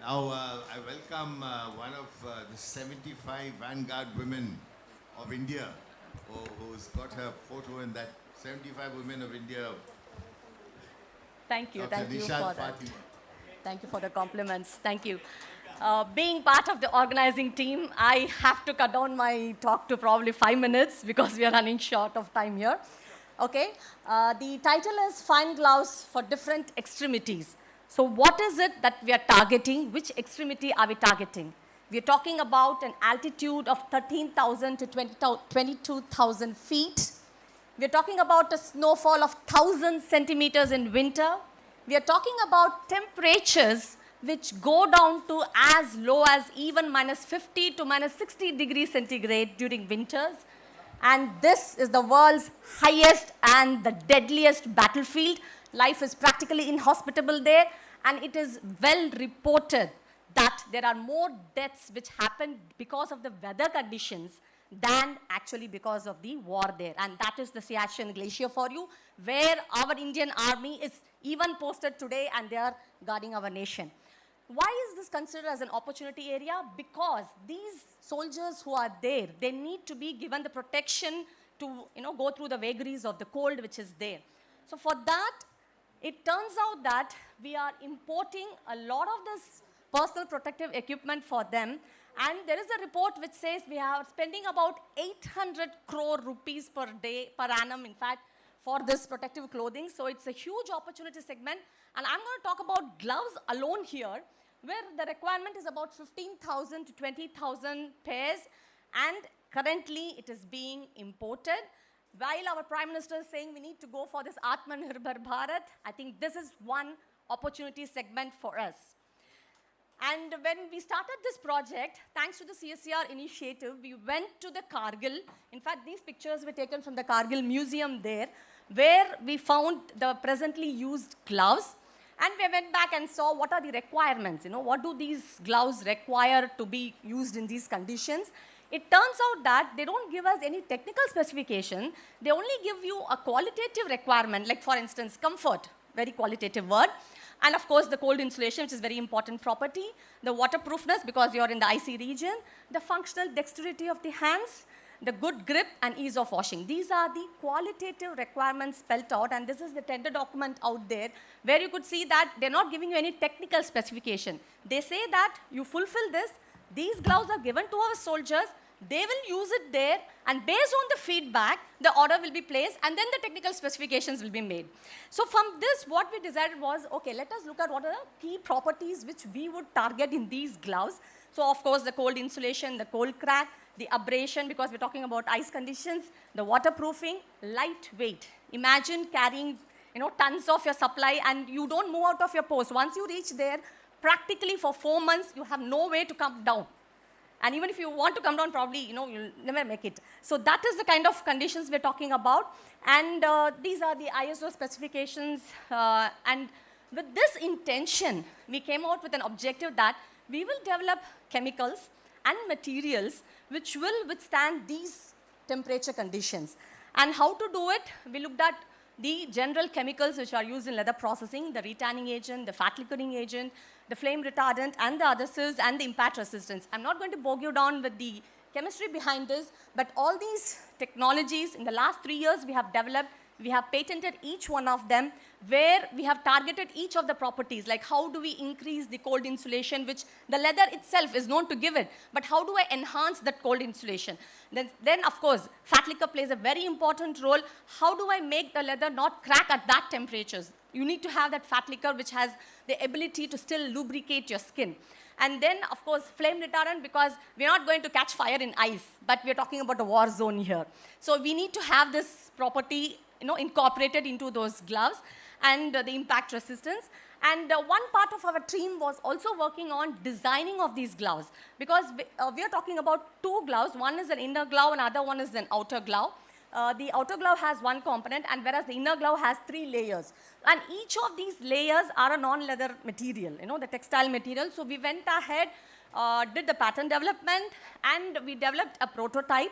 Speaker 14: Now, I welcome one of the 75 vanguard women of India who's got her photo in that 75 women of India.
Speaker 16: Thank you.
Speaker 14: Dr.
Speaker 16: Thank you
Speaker 14: Nishad
Speaker 16: for that.
Speaker 14: Fatima.
Speaker 16: Thank you for the compliments. Thank you. Being part of the organizing team, I have to cut down my talk to probably 5 minutes because we are running short of time here. Okay. The title is Fine Gloves for Different Extremities. So what is it that we are targeting? Which extremity are we targeting? We are talking about an altitude of 13,000 to 22,000 feet. We are talking about a snowfall of 1,000 centimeters in winter. We are talking about temperatures which go down to as low as even minus 50 to minus 60 degrees centigrade during winters. And this is the world's highest and the deadliest battlefield. Life is practically inhospitable there, and it is well reported that there are more deaths which happen because of the weather conditions than actually because of the war there. And that is the Siachen Glacier for you, where our Indian army is even posted today and they are guarding our nation. Why is this considered as an opportunity area? Because these soldiers who are there, they need to be given the protection to go through the vagaries of the cold which is there. So for that, it turns out that we are importing a lot of this personal protective equipment for them. And there is a report which says we are spending about 800 crore rupees per day, per annum, in fact, for this protective clothing. So it's a huge opportunity segment. And I'm going to talk about gloves alone here, where the requirement is about 15,000 to 20,000 pairs. And currently it is being imported. While our Prime Minister is saying we need to go for this Atmanirbhar Bharat, I think this is one opportunity segment for us. And when we started this project, thanks to the CSIR initiative, we went to the Kargil. In fact, these pictures were taken from the Kargil Museum there, where we found the presently used gloves. And we went back and saw what are the requirements, what do these gloves require to be used in these conditions. It turns out that they don't give us any technical specification. They only give you a qualitative requirement, like for instance, comfort, very qualitative word. And of course, the cold insulation, which is very important property, the waterproofness, because you're in the icy region, the functional dexterity of the hands, the good grip and ease of washing. These are the qualitative requirements spelled out, and this is the tender document out there, where you could see that they're not giving you any technical specification. They say that you fulfill this, these gloves are given to our soldiers, they will use it there, and based on the feedback, the order will be placed, and then the technical specifications will be made. So from this, what we decided was, okay, let us look at what are the key properties which we would target in these gloves. So of course, the cold insulation, the cold crack, the abrasion, because we're talking about ice conditions, the waterproofing, lightweight. Imagine carrying tons of your supply and you don't move out of your post. Once you reach there, practically for 4 months, you have no way to come down. And even if you want to come down, probably, you'll never make it. So that is the kind of conditions we're talking about. And these are the ISO specifications. And with this intention, we came out with an objective that we will develop chemicals and materials which will withstand these temperature conditions. And how to do it? We looked at the general chemicals which are used in leather processing, the retanning agent, the fat liquoring agent, the flame retardant, and the adhesives, and the impact resistance. I'm not going to bog you down with the chemistry behind this, but all these technologies in the last 3 years we have developed, we have patented each one of them, where we have targeted each of the properties, like how do we increase the cold insulation, which the leather itself is known to give it, but how do I enhance that cold insulation? Then of course, fat liquor plays a very important role. How do I make the leather not crack at that temperatures? You need to have that fat liquor which has the ability to still lubricate your skin. And then, of course, flame retardant, because we're not going to catch fire in ice, but we're talking about a war zone here. So we need to have this property, incorporated into those gloves, and the impact resistance. And one part of our team was also working on designing of these gloves, because we are talking about 2 gloves. One is an inner glove, and other one is an outer glove. The outer glove has 1 component, and whereas the inner glove has 3 layers. And each of these layers are a non-leather material, the textile material. So we went ahead, did the pattern development, and we developed a prototype.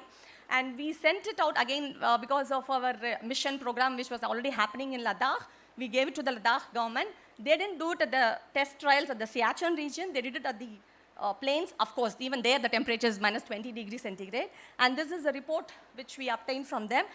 Speaker 16: And we sent it out again because of our mission program, which was already happening in Ladakh. We gave it to the Ladakh government. They didn't do it at the test trials at the Siachen region. They did it at the plains. Of course, even there, the temperature is minus 20 degrees centigrade. And this is a report which we obtained from them.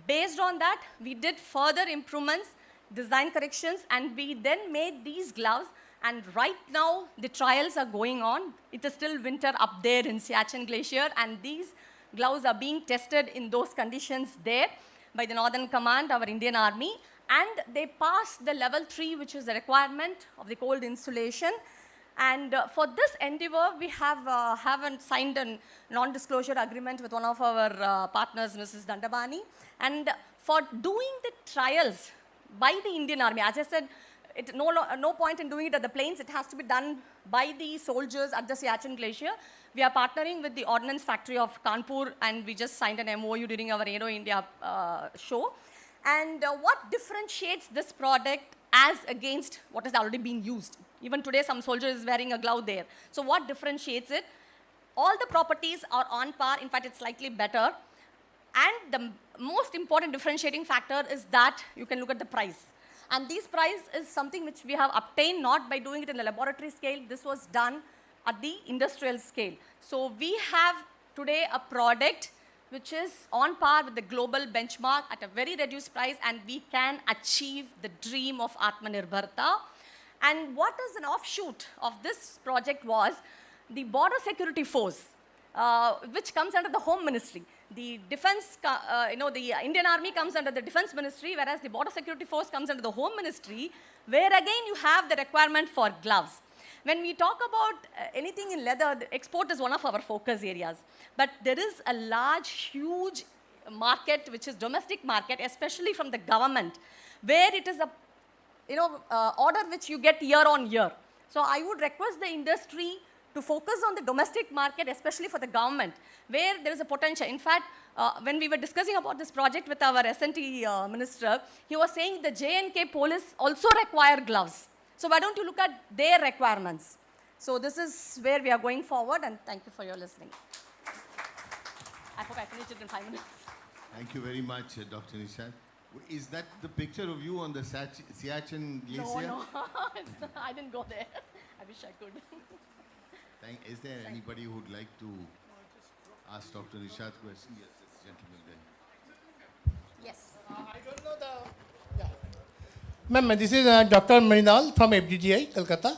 Speaker 16: Based on that, we did further improvements, design corrections, and we then made these gloves. And right now, the trials are going on. It is still winter up there in Siachen Glacier, and these gloves are being tested in those conditions there by the Northern Command, our Indian Army, and they passed the level 3, which is the requirement of the cold insulation. And for this endeavor, we haven't signed a non-disclosure agreement with one of our partners, Mrs. Dandabani. And for doing the trials by the Indian Army, as I said, no point in doing it at the plains. It has to be done by the soldiers at the Siachen Glacier. We are partnering with the Ordnance Factory of Kanpur, and we just signed an MOU during our Aero India show. And what differentiates this product as against what has already been used? Even today, some soldier is wearing a glove there. So what differentiates it? All the properties are on par. In fact, it's slightly better. And the most important differentiating factor is that you can look at the price. And this price is something which we have obtained not by doing it in the laboratory scale. This was done at the industrial scale. So we have today a product which is on par with the global benchmark at a very reduced price, and we can achieve the dream of Atmanirbharta. And what is an offshoot of this project was the Border Security Force, which comes under the Home Ministry. The defense, the Indian Army comes under the Defense Ministry, whereas the Border Security Force comes under the Home Ministry, where again you have the requirement for gloves. When we talk about anything in leather, the export is one of our focus areas. But there is a large, huge market, which is domestic market, especially from the government, where it is a order which you get year on year. So I would request the industry to focus on the domestic market, especially for the government, where there is a potential. In fact, when we were discussing about this project with our S&T minister, he was saying the J&K police also require gloves. So why don't you look at their requirements? So this is where we are going forward, and thank you for your listening. I hope I finished it in 5 minutes.
Speaker 14: Thank you very much, Dr. Nishad. Is that the picture of you on the Siachen Glacier?
Speaker 16: No, I didn't go there. I wish I could.
Speaker 14: Is there anybody who would like to ask Dr. Nishad question? Yes, this gentleman there.
Speaker 16: Yes.
Speaker 17: I don't know the... Yeah. Ma'am, this is Dr. Mrinal from FDGI, Kolkata.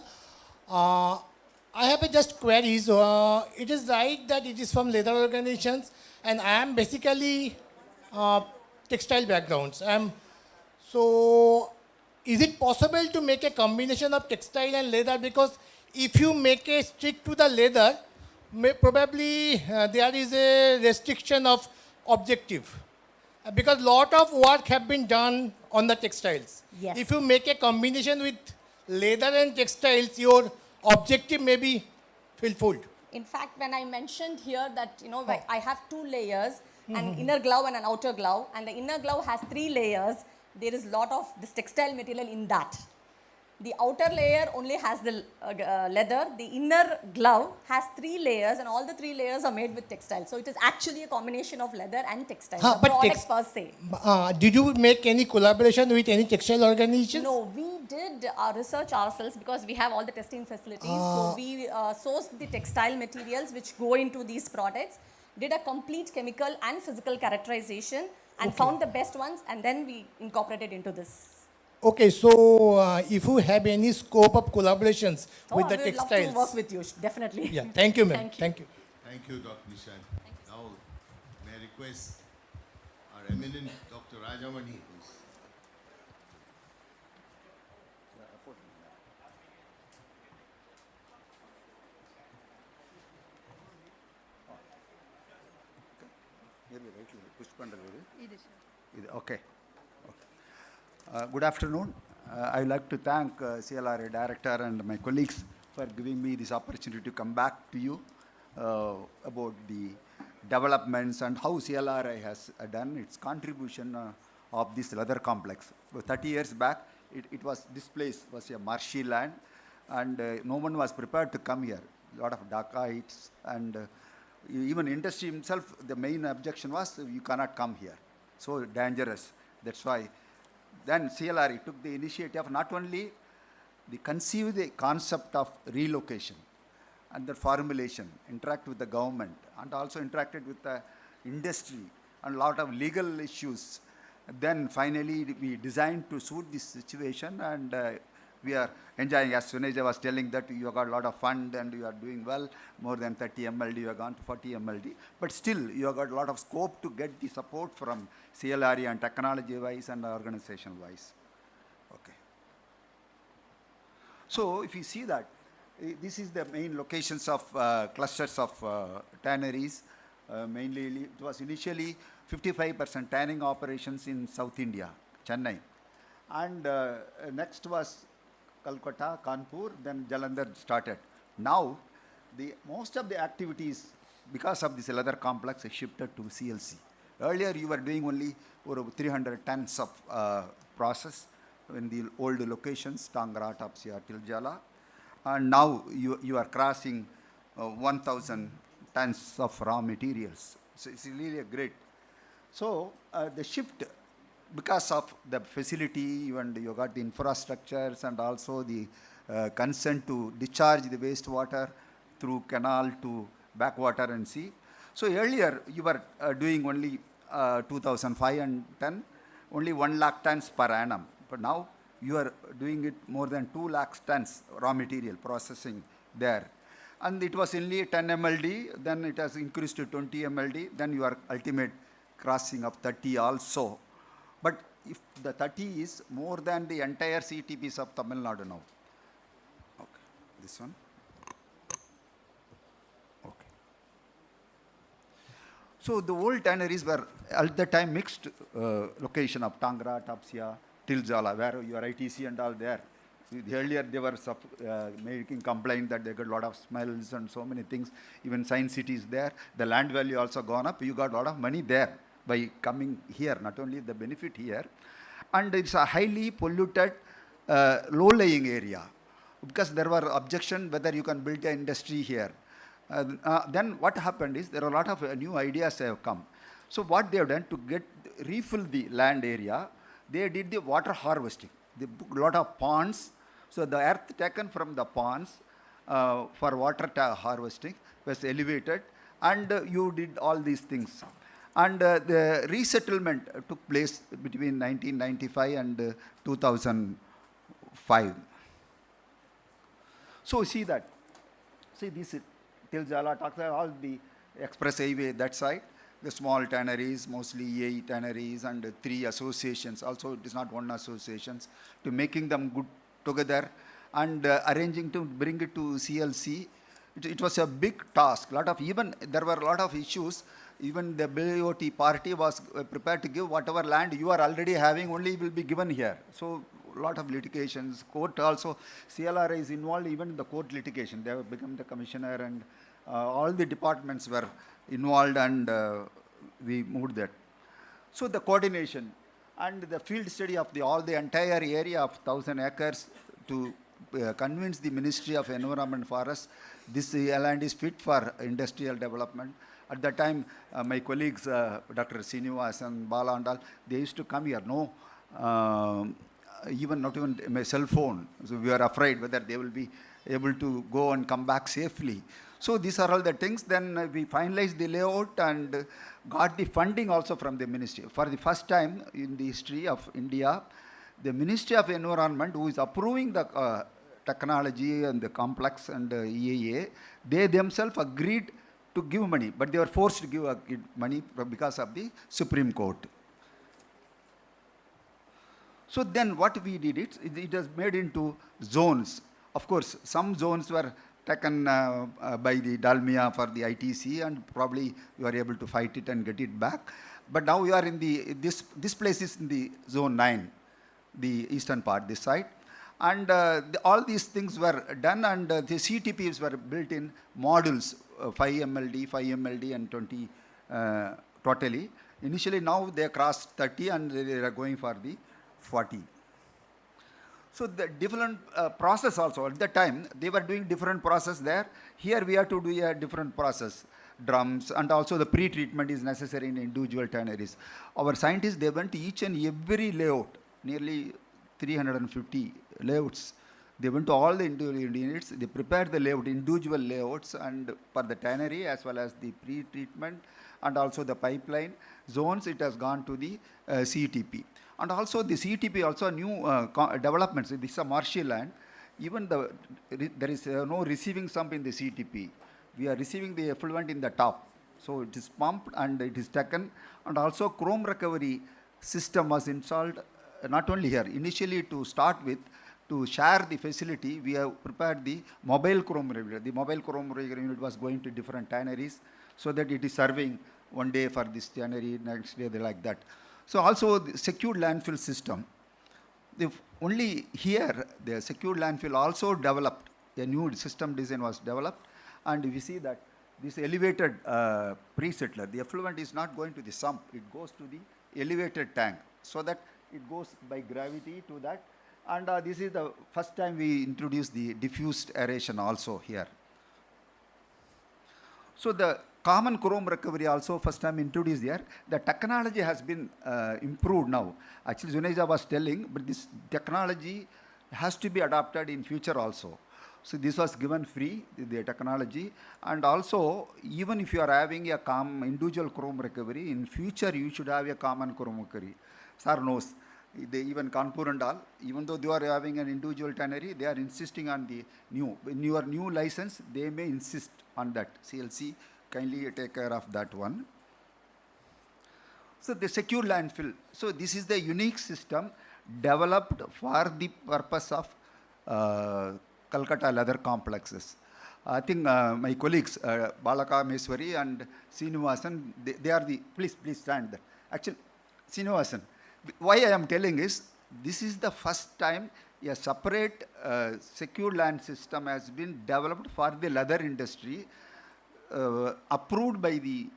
Speaker 17: I have just queries. It is right that it is from leather organizations, and I am basically textile backgrounds. So is it possible to make a combination of textile and leather? Because if you make a stick to the leather, probably there is a restriction of objective. Because lot of work have been done on the textiles.
Speaker 16: Yes.
Speaker 17: If you make a combination with leather and textiles, your objective may be fulfilled.
Speaker 16: In fact, when I mentioned here that, I have 2 layers, an inner glove and an outer glove, and the inner glove has 3 layers, there is a lot of this textile material in that. The outer layer only has the leather. The inner glove has 3 layers, and all the 3 layers are made with textile. So it is actually a combination of leather and textile. The
Speaker 17: but
Speaker 16: product per se.
Speaker 17: Did you make any collaboration with any textile organizations?
Speaker 16: No, we did our research ourselves because we have all the testing facilities. So we sourced the textile materials which go into these products, did a complete chemical and physical characterization, and found the best ones, and then we incorporated into this.
Speaker 17: Okay, so if you have any scope of collaborations with the
Speaker 16: we would
Speaker 17: textiles.
Speaker 16: love to work with you, definitely.
Speaker 17: Yeah, thank you, ma'am.
Speaker 16: Thank you.
Speaker 14: Thank you, Dr. Nishan. Now, may I request our eminent Dr. Rajamani, who's
Speaker 18: Okay. Good afternoon. I would like to thank CLRI Director and my colleagues for giving me this opportunity to come back to you about the developments and how CLRI has done its contribution of this leather complex. 30 years back, this place was a marshy land, and no one was prepared to come here. A lot of dacoits, and even industry himself, the main objection was you cannot come here. So dangerous. That's why then CLRI took the initiative not only conceive the concept of relocation and the formulation, interact with the government, and also interacted with the industry and a lot of legal issues. Then finally we designed to suit this situation, and we are enjoying, as Suneja was telling, that you have got a lot of fund and you are doing well, more than 30 MLD, you have gone to 40 MLD, but still you have got a lot of scope to get the support from CLRI and technology-wise and organization-wise. Okay. So if you see that, this is the main locations of clusters of tanneries. Mainly, it was initially 55% tanning operations in South India, Chennai. And next was Calcutta, Kanpur, then Jalandhar started. Now, most of the activities, because of this leather complex, shifted to CLC. Earlier, you were doing only over 300 tons of process in the old locations, Tangra, Tapsia, Tiljala. And now you are crossing 1,000 tons of raw materials. So it's really a great. So the shift, because of the facility, and you got the infrastructures and also the consent to discharge the wastewater through canal to backwater and sea. So earlier you were doing only 2,510, only 1 lakh tons per annum. But now you are doing it more than 2 lakh tons raw material processing there. And it was only 10 MLD, then it has increased to 20 MLD, then your ultimate crossing of 30 also. But if the 30 is more than the entire CTPs of Tamil Nadu now. Okay, this one. Okay. So the old tanneries were at the time mixed location of Tangra, Tapsia, Tiljala, where your ITC and all there. Earlier they were making complaint that they got a lot of smells and so many things. Even Science City is there. The land value also gone up. You got a lot of money there by coming here, not only the benefit here. And it's a highly polluted, low-lying area, because there were objection whether you can build an industry here. Then what happened is there are a lot of new ideas have come. So what they have done to refill the land area, they did the water harvesting. They put a lot of ponds. So the earth taken from the ponds for water harvesting was elevated, and you did all these things. And the resettlement took place between 1995 and 2005. So see that. See this Tiljala, Taksa, all the express highway that side. The small tanneries, mostly 8 tanneries and 3 associations. Also, it is not one associations. To making them good together and arranging to bring it to CLC. It was a big task. There were a lot of issues. Even the BOT party was prepared to give whatever land you are already having, only will be given here. So a lot of litigations. Court also, CLRI is involved even in the court litigation. They have become the commissioner, and all the departments were involved, and we moved that. So the coordination and the field study of all the entire area of 1,000 acres to convince the Ministry of Environment and Forest this land is fit for industrial development. At that time, my colleagues, Dr. Srinivas and Bala and all, they used to come here. No, not even my cell phone. So we are afraid whether they will be able to go and come back safely. So these are all the things. Then we finalized the layout and got the funding also from the ministry. For the first time in the history of India, the Ministry of Environment, who is approving the technology and the complex and EAA, they themselves agreed to give money, but they were forced to give money because of the Supreme Court. So then what we did, it was made into zones. Of course, some zones were taken by the Dalmia for the ITC, and probably you are able to fight it and get it back. But now we are in this place is in the zone 9, the eastern part, this side. And all these things were done, and the CTPs were built in modules, 5 MLD, 5 MLD, and 20 totally. Initially, now they crossed 30, and they are going for the 40. So the different process also, at that time, they were doing different process there. Here we have to do a different process, drums, and also the pre-treatment is necessary in individual tanneries. Our scientists, they went to each and every layout, nearly 350 layouts. They went to all the individual units, they prepared the layout, individual layouts, and for the tannery as well as the pre-treatment and also the pipeline zones, it has gone to the CTP. And also the CTP also new developments. This is a marshy land. Even there is no receiving sump in the CTP. We are receiving the effluent in the top. So it is pumped and it is taken. And also chrome recovery system was installed, not only here. Initially, to start with, to share the facility, we have prepared the mobile chrome recovery. The mobile chrome recovery unit was going to different tanneries so that it is serving one day for this tannery, next day like that. So also the secured landfill system. Only here, the secured landfill also developed, a new system design was developed, and we see that this elevated pre-settler, the effluent is not going to the sump, it goes to the elevated tank, so that it goes by gravity to that. And this is the first time we introduced the diffused aeration also here. So the common chrome recovery also first time introduced here. The technology has been improved now. Actually, Zuneja was telling, but this technology has to be adopted in future also. So this was given free, the technology. And also, even if you are having a individual chrome recovery, in future you should have a common chrome recovery. Sir knows. They even Kanpur and all, even though they are having an individual tannery, they are insisting on the new. In your new license, they may insist on that. CLC, kindly take care of that one. So the secure landfill. So this is the unique system developed for the purpose of Calcutta leather complexes. I think my colleagues, Balaka Meswari and Srinivasan, they are the, please stand there. Actually, Srinivasan, why I am telling is, this is the first time a separate secure land system has been developed for the leather industry, approved by the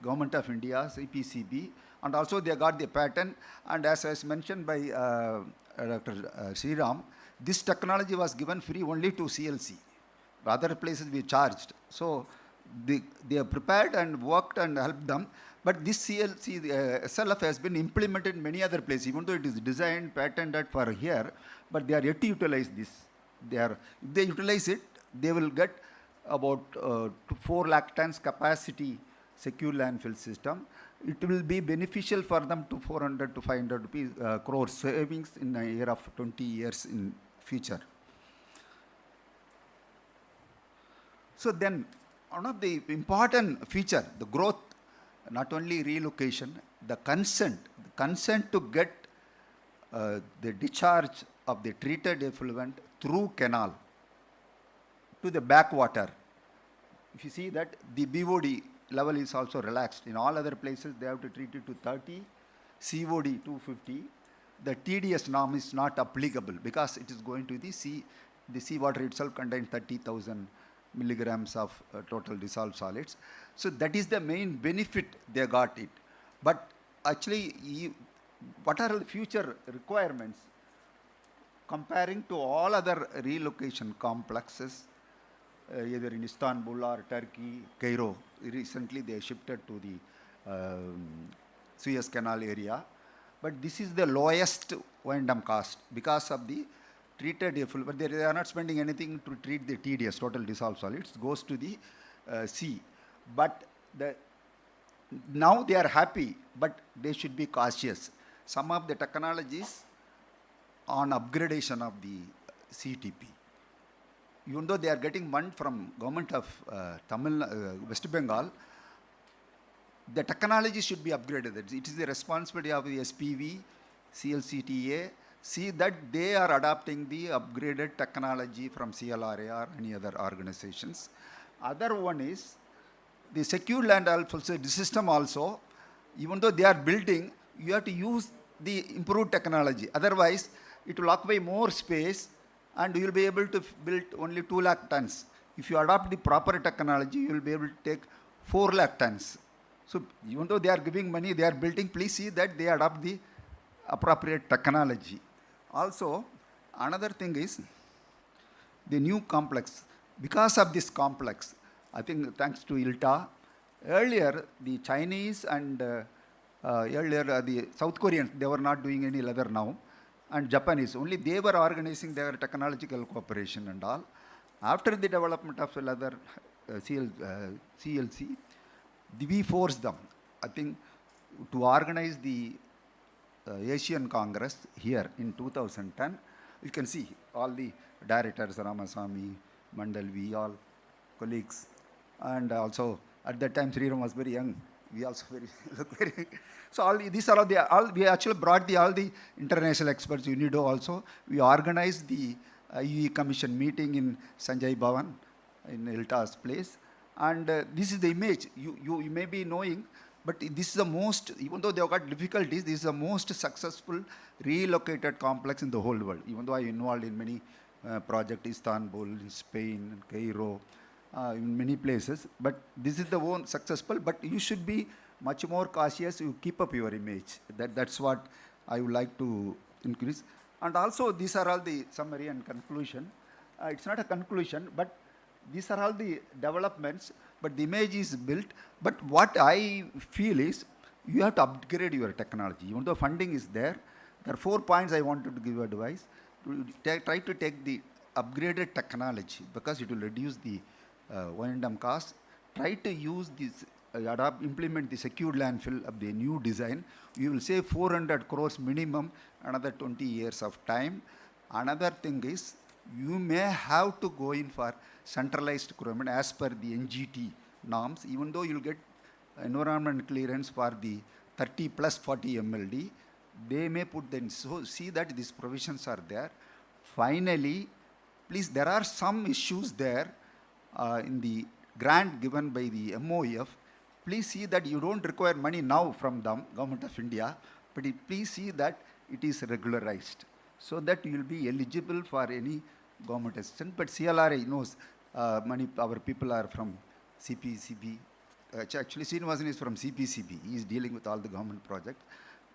Speaker 18: Government of India, CPCB, and also they got the patent. And as mentioned by Dr. Sriram, this technology was given free only to CLC. Other places we charged. So they have prepared and worked and helped them. But this CLC, SLF has been implemented in many other places, even though it is designed, patented for here, but they are yet to utilize this. If they utilize it, they will get about 4 lakh tons capacity secure landfill system. It will be beneficial for them to 400 to 500 crore savings in a year of 20 years in future. So then, one of the important feature, the growth, not only relocation, the consent to get the discharge of the treated effluent through canal to the backwater. If you see that the BOD level is also relaxed. In all other places, they have to treat it to 30, COD 250. The TDS norm is not applicable because it is going to the sea. The seawater itself contains 30,000 milligrams of total dissolved solids. So that is the main benefit they got it. But actually, what are the future requirements? comparing to all other relocation complexes, either in Istanbul or Turkey, Cairo. Recently they shifted to the Suez Canal area. But this is the lowest wind-up cost because of the treated effluent. But they are not spending anything to treat the TDS, total dissolved solids. It goes to the sea. But now they are happy, but they should be cautious. Some of the technologies on upgradation of the CTP. Even though they are getting money from government of West Bengal, the technology should be upgraded. It is the responsibility of the SPV, CLCTA, see that they are adopting the upgraded technology from CLRI or any other organizations. Other one is the secure land system also, even though they are building, you have to use the improved technology. Otherwise, it will occupy more space and you will be able to build only 2 lakh tons. If you adopt the proper technology, you will be able to take 4 lakh tons. So even though they are giving money, they are building, please see that they adopt the appropriate technology. Also, another thing is the new complex. Because of this complex, I think thanks to ILTA, earlier the Chinese and the South Koreans, they were not doing any leather now, and Japanese, only they were organizing their technological cooperation and all. After the development of leather CLC, we forced them, I think, to organize the Asian Congress here in 2010. You can see all the directors, Ramasamy, Mandalvi, all colleagues. And also, at that time, Sriram was very young. We also look very. So all these are all we actually brought all the international experts, UNIDO also. We organized the IUE Commission meeting in Sanjay Bhavan in ILTA's place. And this is the image. You may be knowing, but this is the most, even though they have got difficulties, this is the most successful relocated complex in the whole world. Even though I involved in many projects, Istanbul, in Spain, in Cairo, in many places. But this is the one successful, but you should be much more cautious. You keep up your image. That's what I would like to increase. And also, these are all the summary and conclusion. It's not a conclusion, but these are all the developments, but the image is built. But what I feel is, you have to upgrade your technology. Even though funding is there, there are 4 points I wanted to give advice. Try to take the upgraded technology because it will reduce the O&M cost. Try to use this, implement the secured landfill of the new design. You will save 400 crores minimum, another 20 years of time. Another thing is, you may have to go in for centralized procurement as per the NGT norms, even though you'll get environment clearance for the 30 plus 40 MLD, they may put them. So see that these provisions are there. Finally, please, there are some issues there in the grant given by the MOF. Please see that you don't require money now from the Government of India, but please see that it is regularized so that you will be eligible for any government assistance. But CLRI knows many our people are from CPCB. Actually, Srinivasan is from CPCB. He is dealing with all the government projects.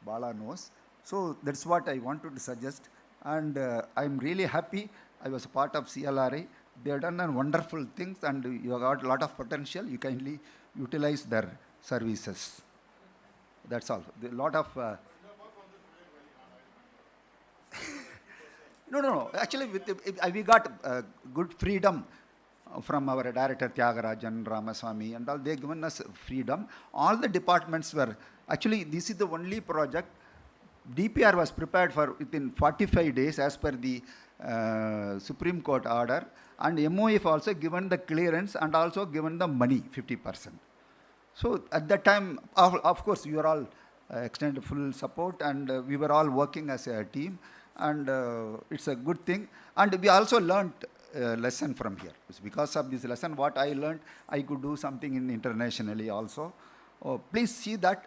Speaker 18: Bala knows. So that's what I wanted to suggest. And I'm really happy I was a part of CLRI. They have done wonderful things and you have got a lot of potential. You kindly utilize their services. That's all. A lot of... No. Actually, we got good freedom from our director Tyagarajan, Ramasamy, and all. They given us freedom. All the departments were actually. This is the only project. DPR was prepared for within 45 days as per the Supreme Court order, and MOF also given the clearance and also given the money 50%. So at that time, of course, you are all extended full support, and we were all working as a team. And it's a good thing. And we also learned a lesson from here. It's because of this lesson, what I learned, I could do something internationally also. Please see that,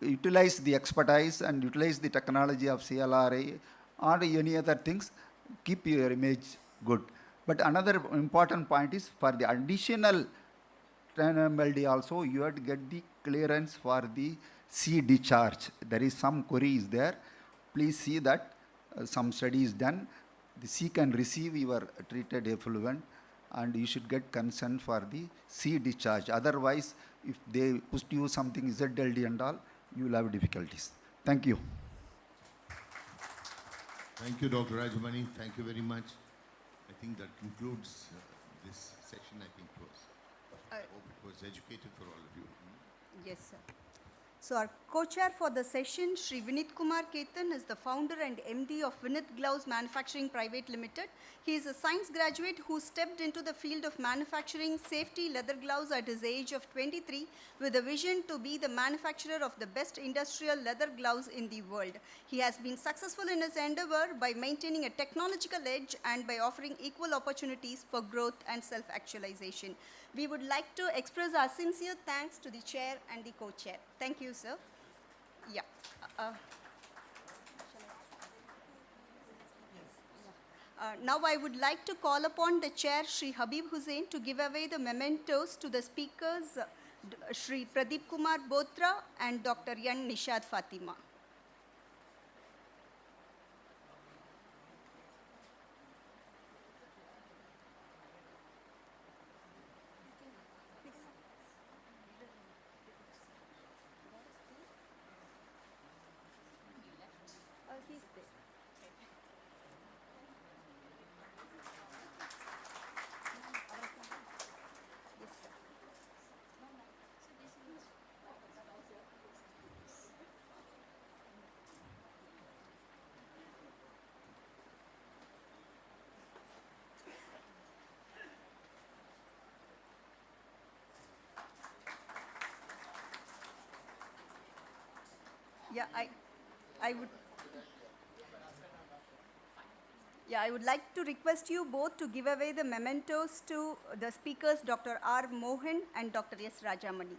Speaker 18: utilize the expertise and utilize the technology of CLRI or any other things. Keep your image good. But another important point is for the additional 10 MLD also, you have to get the clearance for the sea discharge. There is some query is there. Please see that. Some study is done. the C can receive your treated effluent, and you should get consent for the C discharge. Otherwise, if they push you something ZLD and all, you will have difficulties. Thank you.
Speaker 14: Thank you, Dr. Rajamani. Thank you very much. I think that concludes this session. I think I hope it was educative for all of you.
Speaker 2: Yes, sir. So our co-chair for the session, Shri Vinit Kumar Ketan, is the founder and MD of Vinith Gloves Manufacturing Private Limited. He is a science graduate who stepped into the field of manufacturing safety leather gloves at his age of 23 with a vision to be the manufacturer of the best industrial leather gloves in the world. He has been successful in his endeavor by maintaining a technological edge and by offering equal opportunities for growth and self-actualization. We would like to express our sincere thanks to the chair and the co-chair. Thank you, sir. Yeah. Now I would like to call upon the chair, Shri Habib Hussain, to give away the mementos to the speakers, Shri Pradeep Kumar Botra and Dr. Yan Nishad Fatima. He's there. Yes, sir. Yeah, I would like to request you both to give away the mementos to the speakers, Dr. R. Mohan and Dr. S. Rajamani.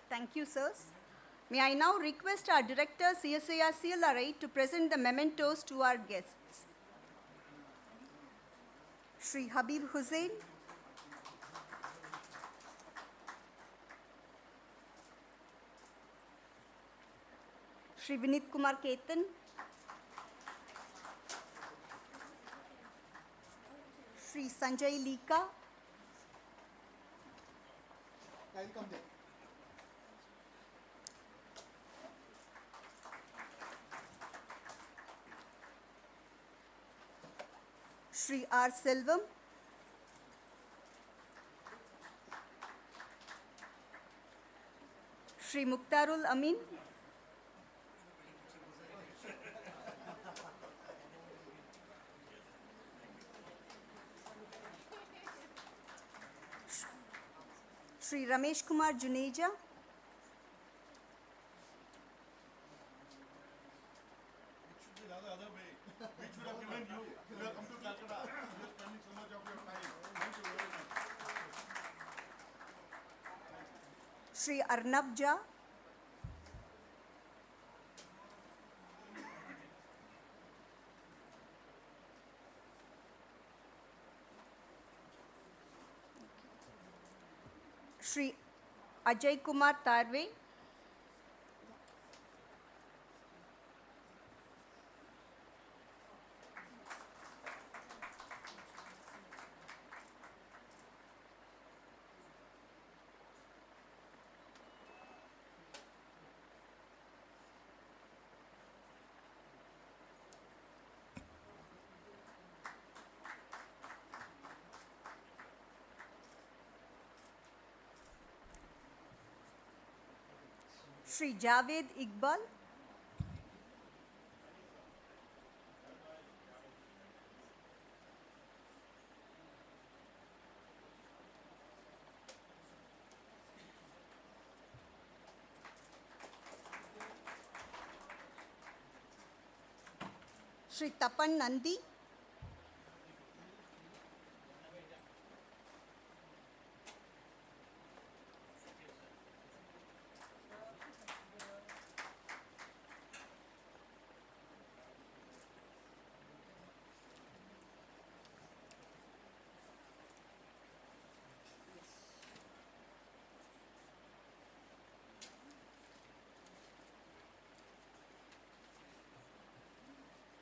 Speaker 2: Thank you, sirs. May I now request our Director, CSIR-CLRI, to present the mementos to our guests. Shri Habib Hussain, Shri Vinit Kumar Ketan, Shri Sanjay Lika, Shri R. Selvam, Shri Mukhtarul Amin, Shri Ramesh Kumar Juneja, Shri Arnab Jha, Shri Ajay Kumar Tarve, Shri Javed Iqbal, Shri Tapan Nandi.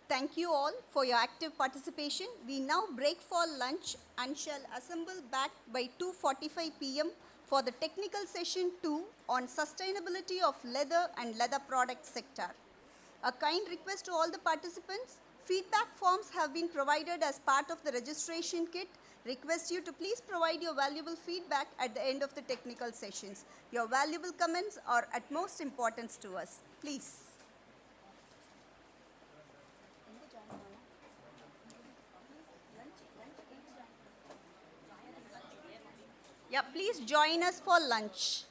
Speaker 2: Thank you all for your active participation. We now break for lunch and shall assemble back by 2:45 p.m. for the technical session 2 on sustainability of leather and leather product sector. A kind request to all the participants, feedback forms have been provided as part of the registration kit. Request you to please provide your valuable feedback at the end of the technical sessions. Your valuable comments are at most importance to us. Please. Yeah, please join us for lunch.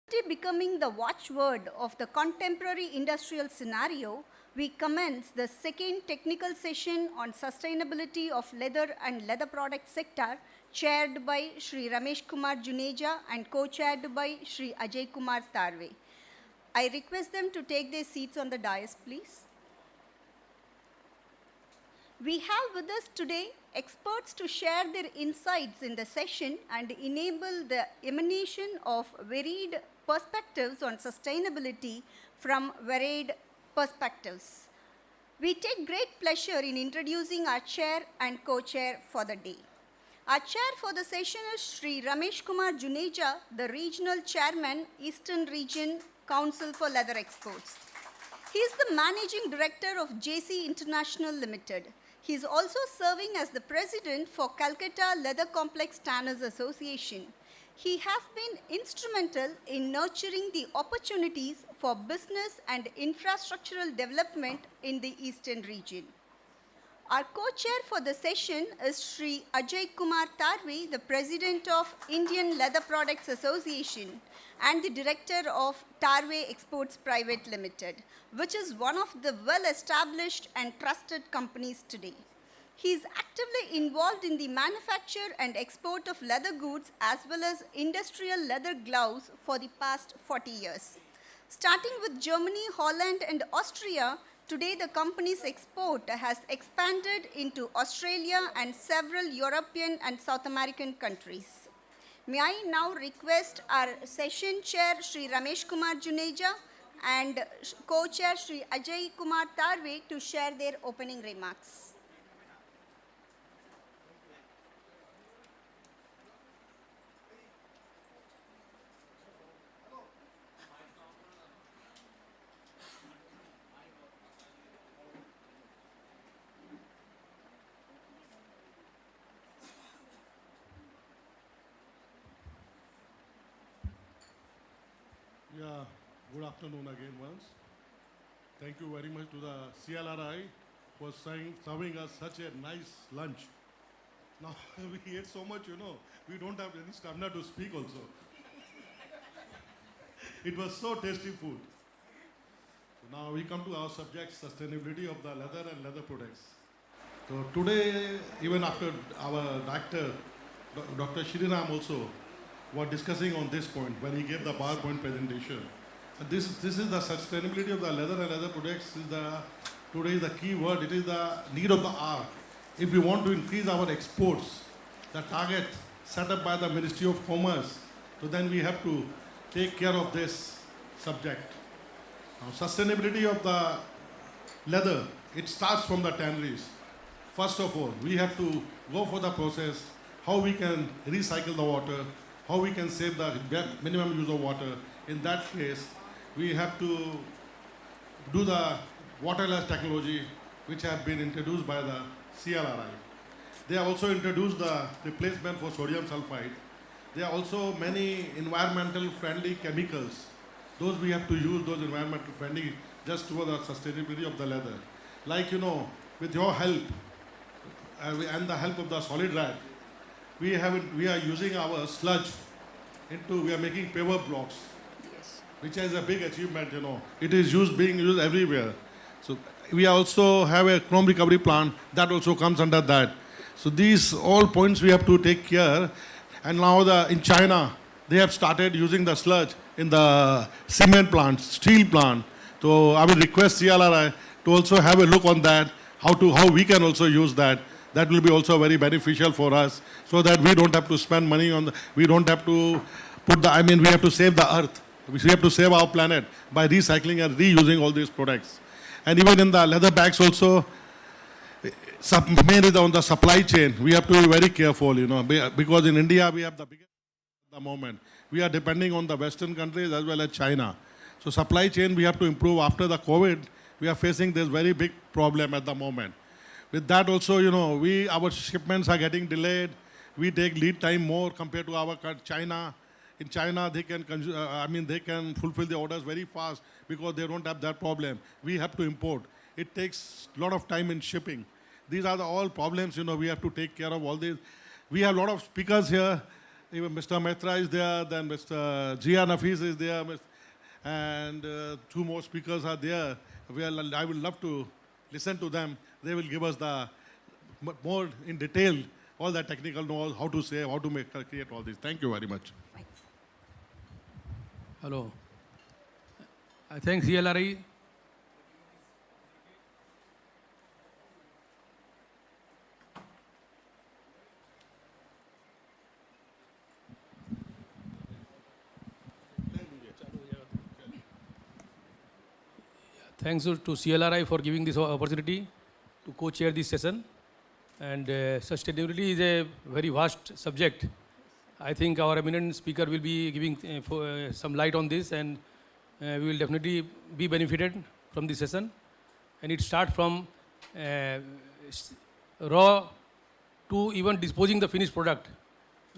Speaker 2: Becoming the watchword of the contemporary industrial scenario, we commence the second technical session on sustainability of leather and leather product sector, chaired by Shri Ramesh Kumar Juneja and co-chaired by Shri Ajay Kumar Tarve. I request them to take their seats on the dais, please. We have with us today experts to share their insights in the session and enable the emanation of varied perspectives on sustainability from varied perspectives. We take great pleasure in introducing our chair and co-chair for the day. Our chair for the session is Shri Ramesh Kumar Juneja, the Regional Chairman, Eastern Region Council for Leather Exports. He is the Managing Director of JC International Limited. He is also serving as the President for Calcutta Leather Complex Tanners Association. He has been instrumental in nurturing the opportunities for business and infrastructural development in the Eastern region. Our co-chair for the session is Shri Ajay Kumar Tarve, the President of Indian Leather Products Association and the Director of Tarve Exports Private Limited, which is one of the well-established and trusted companies today. He is actively involved in the manufacture and export of leather goods as well as industrial leather gloves for the past 40 years. Starting with Germany, Holland, and Austria, today the company's export has expanded into Australia and several European and South American countries. May I now request our session chair, Shri Ramesh Kumar Juneja, and co-chair, Shri Ajay Kumar Tarve, to share their opening remarks.
Speaker 8: Yeah, good afternoon again once. Thank you very much to the CLRI for serving us such a nice lunch. Now, we ate so much, we don't have any stamina to speak also. It was so tasty food. So now we come to our subject, sustainability of the leather and leather products. So today, even after our doctor, Dr. Shriram also, were discussing on this point when he gave the PowerPoint presentation. And this is the sustainability of the leather and leather products today is the key word. It is the need of the hour. If we want to increase our exports, the target set up by the Ministry of Commerce, so then we have to take care of this subject. Now, sustainability of the leather, it starts from the tanneries. First of all, we have to go for the process, how we can recycle the water, how we can save the minimum use of water. In that case, we have to do the waterless technology, which have been introduced by the CLRI. They have also introduced the replacement for sodium sulfide. There are also many environmental friendly chemicals. Those we have to use, those environmental friendly, just for the sustainability of the leather. Like, with your help and the help of the solid rat, we are using our sludge we are making paver blocks, yes, which is a big achievement, It is being used everywhere. So we also have a chrome recovery plant that also comes under that. So these all points we have to take care. And now in China, they have started using the sludge in the cement plant, steel plant. So I will request CLRI to also have a look on that, how we can also use that. That will be also very beneficial for us, so that we don't have to spend money we don't have to we have to save the earth. We have to save our planet by recycling and reusing all these products. And even in the leather bags also, mainly on the supply chain, we have to be very careful, because in India we have the biggest at the moment. We are depending on the Western countries as well as China. So supply chain we have to improve. After the COVID, we are facing this very big problem at the moment. With that also, our shipments are getting delayed. We take lead time more compared to our China. In China, they can they can fulfill the orders very fast because they don't have that problem. We have to import. It takes a lot of time in shipping. These are all problems, we have to take care of all these. We have a lot of speakers here. Even Mr. Mehta is there, then Mr. Jia Nafis is there, and two more speakers are there. I will love to listen to them. They will give us the more in detail all the technical know how to say, how to create all this. Thank you very much.
Speaker 9: Hello. I thank CLRI. Thanks to CLRI for giving this opportunity to co-chair this session. And sustainability is a very vast subject. I think our eminent speaker will be giving some light on this, and we will definitely be benefited from this session. And it starts from raw to even disposing the finished product,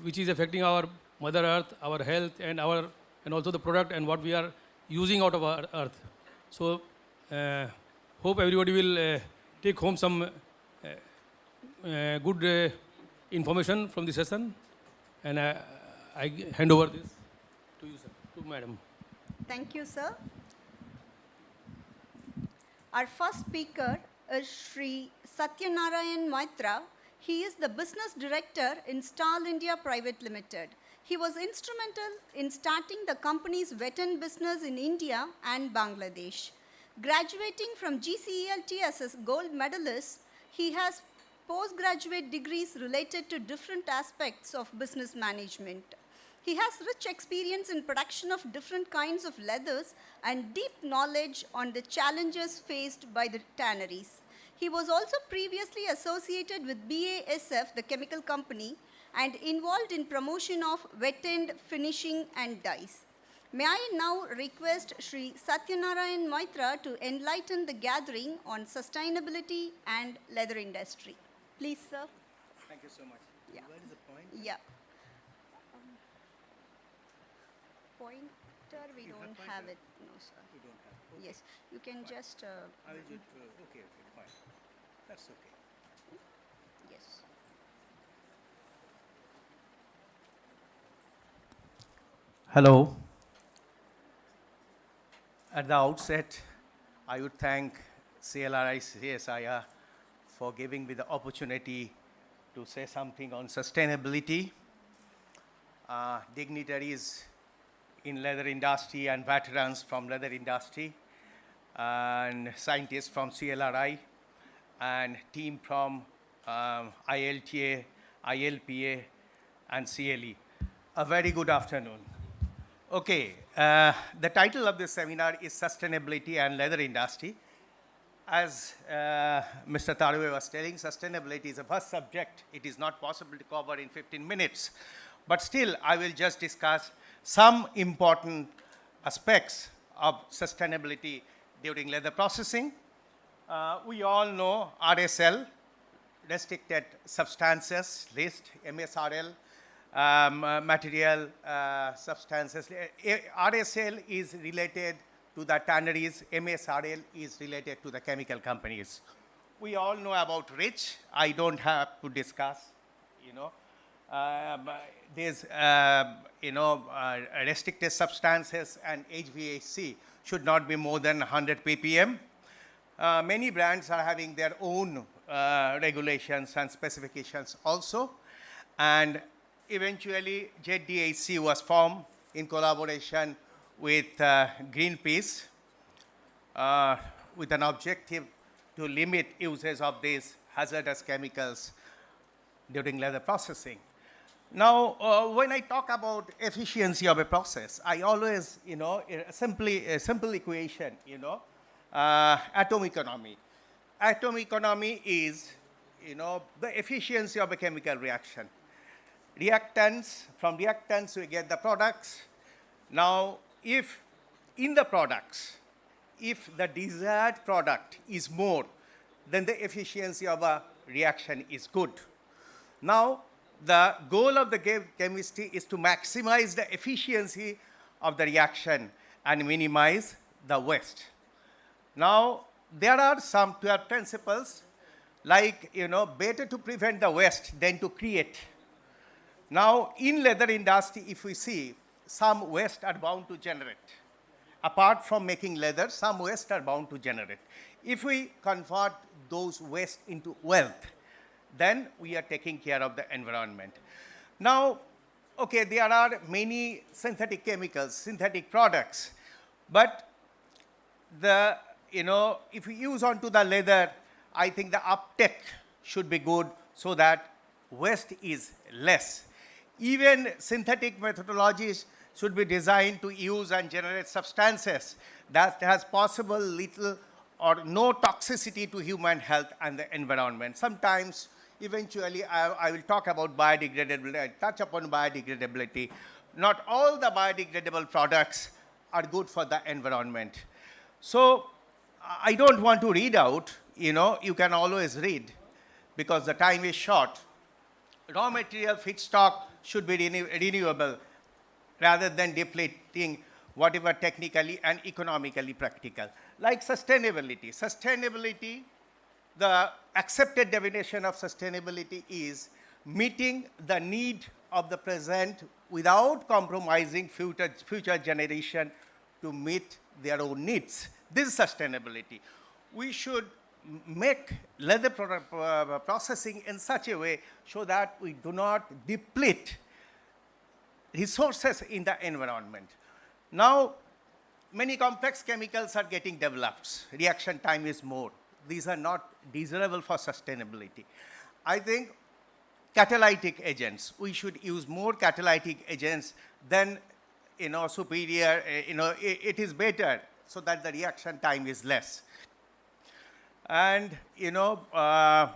Speaker 9: which is affecting our Mother Earth, our health, and also the product and what we are using out of our earth. So hope everybody will take home some good information from this session. And I hand over this to you, sir, to Madam.
Speaker 2: Thank you, sir. Our first speaker is Sri Satyanarayan Maitra. He is the Business Director in Stal India Private Limited. He was instrumental in starting the company's wet end business in India and Bangladesh. Graduating from GCELT as a gold medalist, he has postgraduate degrees related to different aspects of business management. He has rich experience in production of different kinds of leathers and deep knowledge on the challenges faced by the tanneries. He was also previously associated with BASF, the chemical company, and involved in promotion of wet end finishing and dyes. May I now request Sri Satyanarayan Maitra to enlighten the gathering on sustainability and leather industry. Please, sir.
Speaker 19: Thank you so much.
Speaker 2: Yeah.
Speaker 19: Where is the point?
Speaker 2: Yeah. Pointer, we don't have it. No, sir.
Speaker 19: We don't have. Okay.
Speaker 2: Yes, you can
Speaker 19: Fine.
Speaker 2: just.
Speaker 19: I will do it. Okay, fine. That's okay.
Speaker 2: Yes.
Speaker 19: Hello. At the outset, I would thank CLRI, CSIR for giving me the opportunity to say something on sustainability. Dignitaries in leather industry and veterans from leather industry, and scientists from CLRI, and team from ILTA, ILPA, and CLE. A very good afternoon. Okay, the title of this seminar is Sustainability and Leather Industry. As Mr. Tarwe was telling, sustainability is a vast subject. It is not possible to cover in 15 minutes. But still, I will just discuss some important aspects of sustainability during leather processing. We all know RSL, Restricted Substances List, MSRL, material substances. RSL is related to the tanneries, MSRL is related to the chemical companies. We all know about REACH. I don't have to discuss, there's, restricted substances and HVAC should not be more than 100 ppm. Many brands are having their own regulations and specifications also. And eventually, JDHC was formed in collaboration with Greenpeace with an objective to limit uses of these hazardous chemicals during leather processing. Now, when I talk about efficiency of a process, I always, a simple equation, atom economy. Atom economy is, the efficiency of a chemical reaction. Reactants, from reactants we get the products. Now, if in the products, if the desired product is more, then the efficiency of a reaction is good. Now, the goal of the chemistry is to maximize the efficiency of the reaction and minimize the waste. Now, there are some 12 principles, like, better to prevent the waste than to create. Now, in leather industry, if we see, some waste are bound to generate. Apart from making leather, some waste are bound to generate. If we convert those waste into wealth, then we are taking care of the environment. Now, okay, there are many synthetic chemicals, synthetic products, but if we use onto the leather, I think the uptake should be good so that waste is less. Even synthetic methodologies should be designed to use and generate substances that has possible little or no toxicity to human health and the environment. Sometimes, eventually, I will talk about biodegradability, I touch upon biodegradability. Not all the biodegradable products are good for the environment. So, I don't want to read out, you can always read because the time is short. Raw material feedstock should be renewable rather than depleting whatever technically and economically practical. Like sustainability. Sustainability, the accepted definition of sustainability is meeting the need of the present without compromising future generation to meet their own needs. This is sustainability. We should make leather processing in such a way so that we do not deplete resources in the environment. Now, many complex chemicals are getting developed. Reaction time is more. These are not desirable for sustainability. I think catalytic agents, we should use more catalytic agents than superior, it is better so that the reaction time is less. And, I'll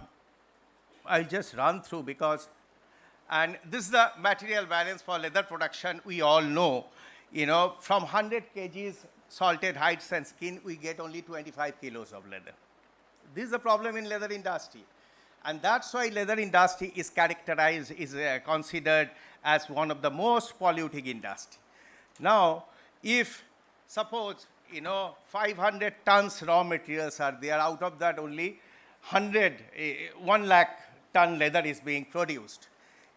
Speaker 19: just run through because, and this is the material balance for leather production. We all know, from 100 kgs salted hides and skin, we get only 25 kilos of leather. This is a problem in leather industry. And that's why leather industry is characterized, is considered as one of the most polluting industry. Now, if suppose 500 tons raw materials are there. Out of that, only 1 lakh ton leather is being produced.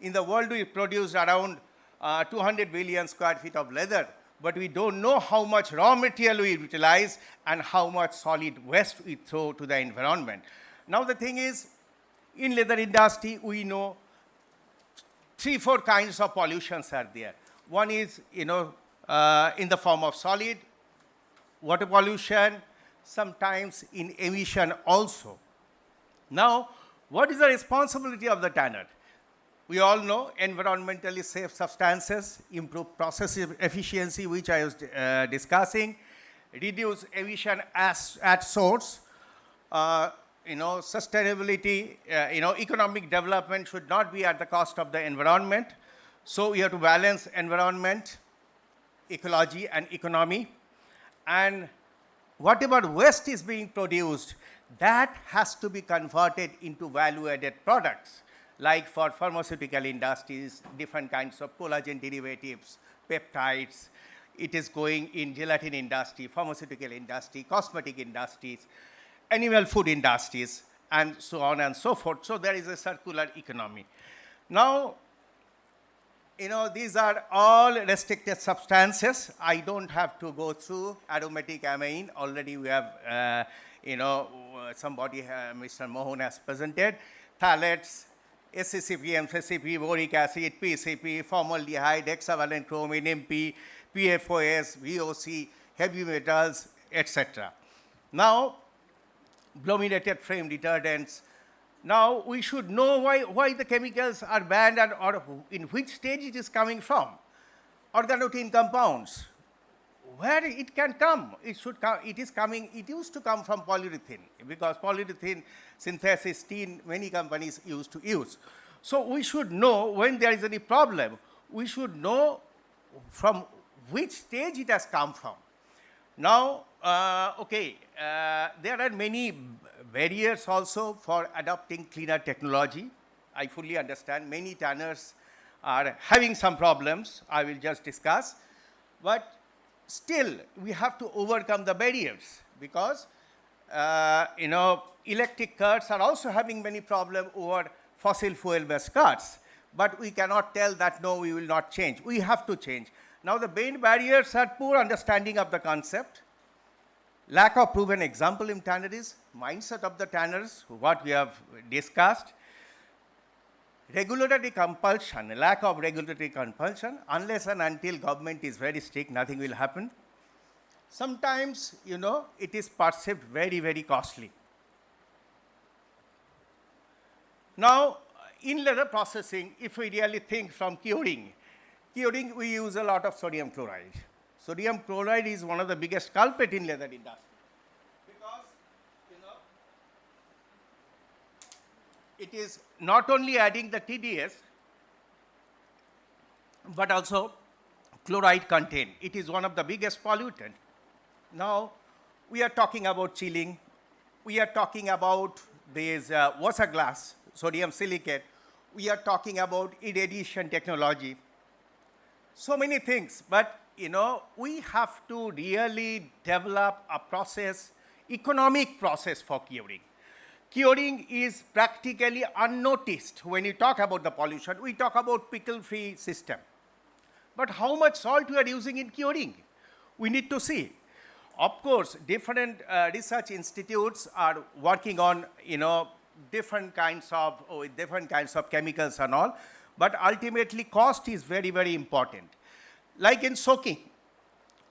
Speaker 19: In the world, we produce around 200 billion square feet of leather, but we don't know how much raw material we utilize and how much solid waste we throw to the environment. Now, the thing is, in leather industry, we know 3-4 kinds of pollutions are there. One is, in the form of solid, water pollution, sometimes in emission also. Now, what is the responsibility of the tanner? We all know environmentally safe substances, improve process efficiency, which I was discussing, reduce emission at source, sustainability, economic development should not be at the cost of the environment. So we have to balance environment, ecology, and economy. And whatever waste is being produced, that has to be converted into value-added products. Like for pharmaceutical industries, different kinds of collagen derivatives, peptides. It is going in gelatin industry, pharmaceutical industry, cosmetic industries, animal food industries, and so on and so forth. So there is a circular economy. Now, these are all restricted substances. I don't have to go through aromatic amine. Already we have, somebody, Mr. Mohan has presented. Phthalates, SCCP, MCCP, boric acid, PCP, formaldehyde, hexavalent chromine, MP, PFOS, VOC, heavy metals, etc. Now, brominated flame retardants. Now, we should know why the chemicals are banned and or in which stage it is coming from. Organotin compounds, where it can come, it used to come from polyurethane, because polyurethane synthesis many companies used to use. So we should know when there is any problem, we should know from which stage it has come from. Now, there are many barriers also for adopting cleaner technology. I fully understand many tanners are having some problems, I will just discuss. But still, we have to overcome the barriers because, electric cars are also having many problems over fossil fuel-based cars. but we cannot tell that, no, we will not change. We have to change. Now, the main barriers are poor understanding of the concept, lack of proven example in tanneries, mindset of the tanners, what we have discussed, regulatory compulsion, lack of regulatory compulsion, unless and until government is very strict, nothing will happen. Sometimes, you know, it is perceived very, very costly. Now, in leather processing, if we really think from curing, we use a lot of sodium chloride. Sodium chloride is one of the biggest culprit in leather industry. Because, you know, it is not only adding the TDS, but also chloride content. It is one of the biggest pollutant. Now, we are talking about chilling. We are talking about this water glass, sodium silicate. We are talking about irradiation technology. So many things, but you know, we have to really develop a process, economic process for curing. Curing is practically unnoticed. When you talk about the pollution, we talk about pickle-free system. But how much salt we are using in curing? We need to see. Of course, different research institutes are working on, you know, different kinds of chemicals and all, but ultimately cost is very, very important. Like in soaking,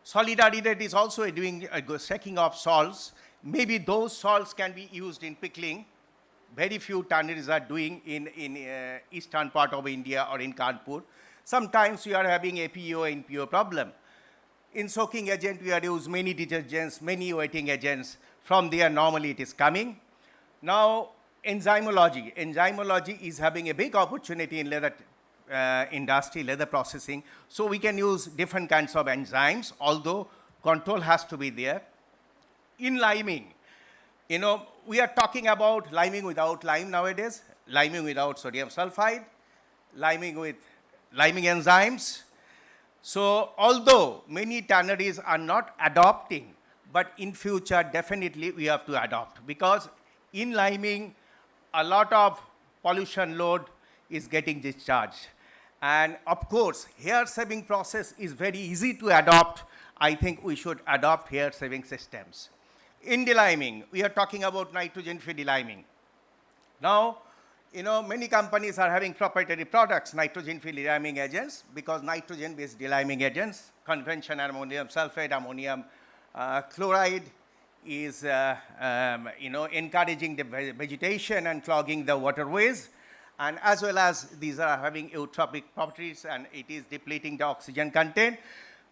Speaker 19: Solidarity is also doing a stacking of salts. Maybe those salts can be used in pickling. Very few tanneries are doing in eastern part of India or in Kanpur. Sometimes we are having APO, NPO problem. In soaking agent, we are using many detergents, many wetting agents. From there, normally it is coming. Now, enzymology. Enzymology is having a big opportunity in leather industry, leather processing. So we can use different kinds of enzymes, although control has to be there. In liming, you know, we are talking about liming without lime nowadays, liming without sodium sulfide, liming with liming enzymes. So although many tanneries are not adopting, but in future definitely we have to adopt, because in liming a lot of pollution load is getting discharged. And of course, hair saving process is very easy to adopt. I think we should adopt hair saving systems. In deliming, we are talking about nitrogen-free deliming. Now, you know, many companies are having proprietary products, nitrogen-free deliming agents, because nitrogen-based deliming agents, conventional ammonium sulfate, ammonium chloride, is you know, encouraging the vegetation and clogging the waterways, and as well as these are having eutrophic properties and it is depleting the oxygen content.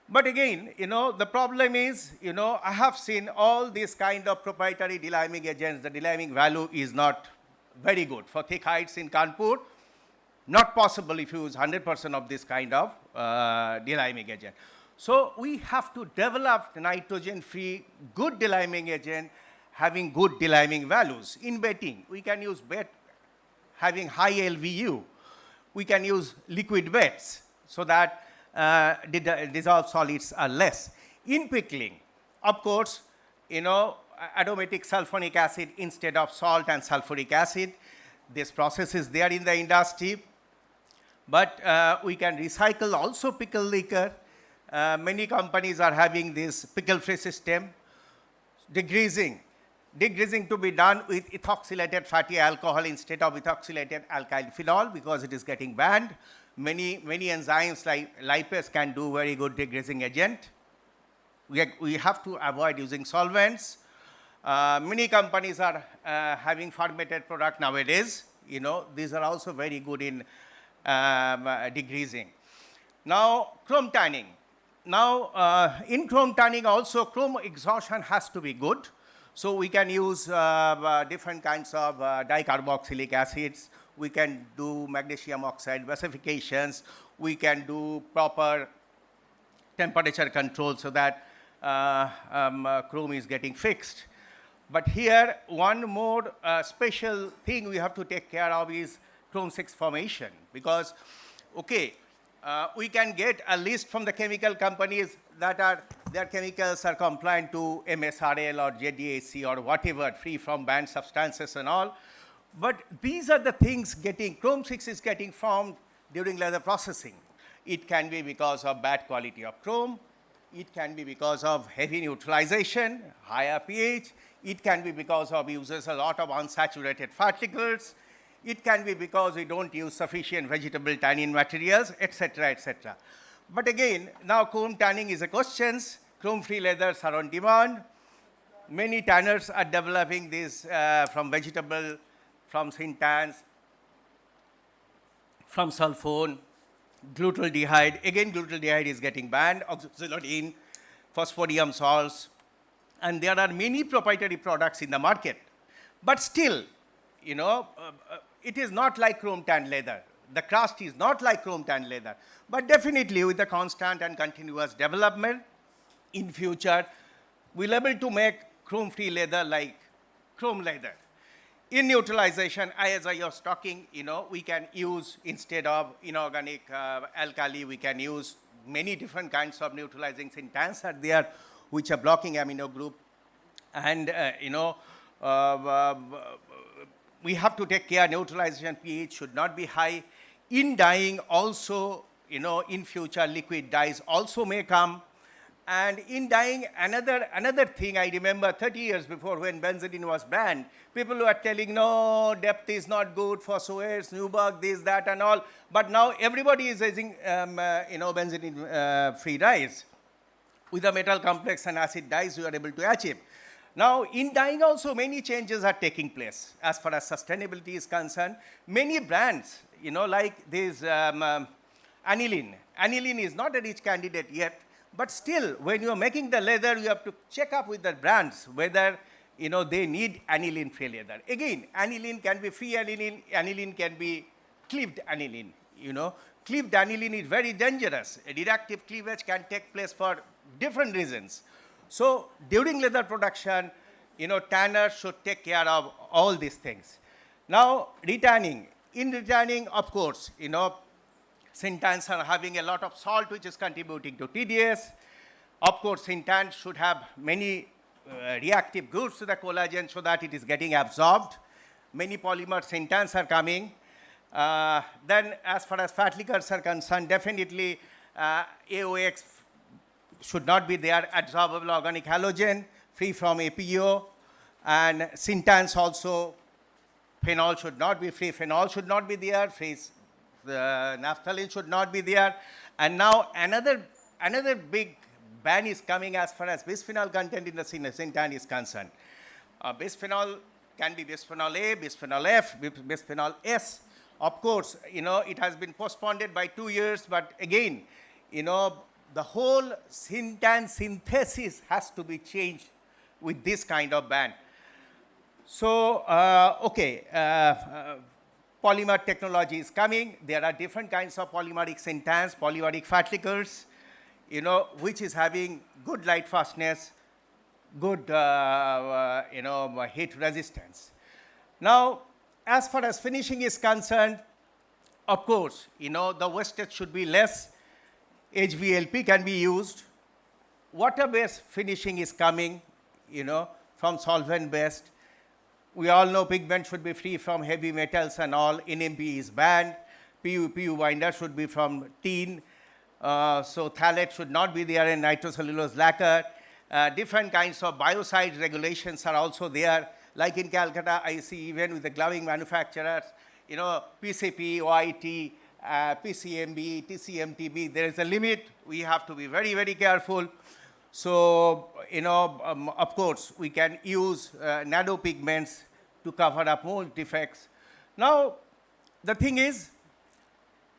Speaker 19: But again, you know, the problem is, you know, I have seen all these kind of proprietary deliming agents. The deliming value is not very good. For thick hides in Kanpur, not possible if you use 100% of this kind of deliming agent. So we have to develop nitrogen-free good deliming agent having good deliming values. In bedding, we can use bed having high LVU. We can use liquid beds so that dissolved solids are less. In pickling, of course, you know, aromatic sulfonic acid instead of salt and sulfuric acid. This process is there in the industry. But we can recycle also pickle liquor. Many companies are having this pickle-free system. Degreasing. Degreasing to be done with ethoxylated fatty alcohol instead of ethoxylated alkyl phenol, because it is getting banned. Many enzymes like lipase can do very good degreasing agent. We have to avoid using solvents. Many companies are having fermented product nowadays. You know, these are also very good in degreasing. Now, chrome tanning. Now, in chrome tanning also, chrome exhaustion has to be good. So we can use different kinds of dicarboxylic acids. We can do magnesium oxide basifications. We can do proper temperature control so that chrome is getting fixed. But here, one more special thing we have to take care of is chrome 6 formation, because, okay, we can get a list from the chemical companies that their chemicals are compliant to MSRL or JDAC or whatever, free from banned substances and all. But these are the things chrome 6 is getting formed during leather processing. It can be because of bad quality of chrome. It can be because of heavy neutralization, higher pH. It can be because of uses a lot of unsaturated particles. It can be because we don't use sufficient vegetable tannin materials, etc., etc. But again, now chrome tanning is a question. Chrome-free leathers are on demand. Many tanners are developing this from vegetable, from syntans, from sulfone, glutaldehyde. Again, glutaldehyde is getting banned, oxazolidine, phosphodium salts, and there are many proprietary products in the market. But still, you know, it is not like chrome tan leather. The crust is not like chrome tan leather. But definitely with the constant and continuous development, in future, we'll able to make chrome-free leather like chrome leather. In neutralization, as I was talking, you know, we can use, instead of inorganic alkali, we can use many different kinds of neutralizing syntans are there, which are blocking amino group. And, you know, we have to take care, neutralization pH should not be high. In dyeing also, you know, in future, liquid dyes also may come. And in dyeing, another thing I remember 30 years before when benzene was banned, people were telling, no, depth is not good for Suez, Newburgh, this, that, and all. But now everybody is using, you know, benzene-free dyes. With the metal complex and acid dyes, you are able to achieve. Now, in dyeing also, many changes are taking place as far as sustainability is concerned. Many brands, you know, like this aniline. Aniline is not a rich candidate yet. But still, when you are making the leather, you have to check up with the brands whether, you know, they need aniline-free leather. Again, aniline can be free aniline, aniline can be cleaved aniline, you know. Cleaved aniline is very dangerous. A reactive cleavage can take place for different reasons. So during leather production, you know, tanners should take care of all these things. Now, retanning. In retanning, of course, you know, syntans are having a lot of salt, which is contributing to TDS. Of course, syntans should have many reactive groups to the collagen so that it is getting absorbed. Many polymer syntans are coming. Then, as far as fat liquors are concerned, definitely AOX should not be there, adsorbable organic halogen, free from APO. And syntans also, phenol should not be free, phenol should not be there, free. The naphthalene should not be there. And now another big ban is coming as far as bisphenol content in the syntan is concerned. Bisphenol can be bisphenol A, bisphenol F, bisphenol S. Of course, you know, it has been postponed by 2 years, but again, you know, the whole syntan synthesis has to be changed with this kind of ban. So, okay. Polymer technology is coming. There are different kinds of polymeric syntans, polymeric fat liquors, you know, which is having good light fastness, good, you know, heat resistance. Now, as far as finishing is concerned, of course, you know, the wastage should be less. HVLP can be used. Water-based finishing is coming, you know, from solvent-based. We all know pigment should be free from heavy metals and all. NMP is banned. PU binder should be from tin. So phthalate should not be there in nitrocellulose lacquer. Different kinds of biocide regulations are also there. Like in Calcutta, I see even with the gloving manufacturers, you know, PCP, OIT, PCMB, TCMTB, there is a limit. We have to be very, very careful. So, you know, of course, we can use nano pigments to cover up mold defects. Now, the thing is,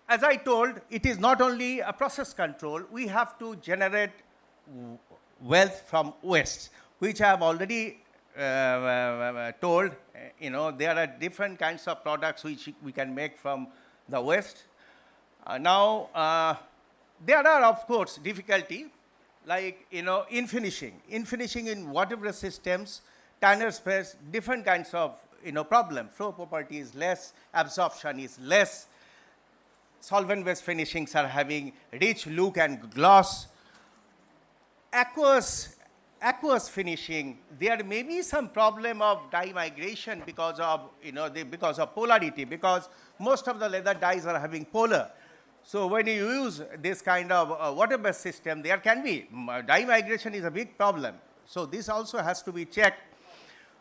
Speaker 19: as I told, it is not only a process control. We have to generate wealth from waste, which I have already told. You know, there are different kinds of products which we can make from the waste. Now, there are, of course, difficulty. Like, you know, in finishing in whatever systems, tanners face different kinds of, you know, problem. Flow property is less, absorption is less. Solvent-based finishings are having rich look and gloss. Aqueous finishing, there may be some problem of dye migration because of, you know, because of polarity, because most of the leather dyes are having polar. So when you use this kind of water-based system, there can be dye migration is a big problem. So this also has to be checked.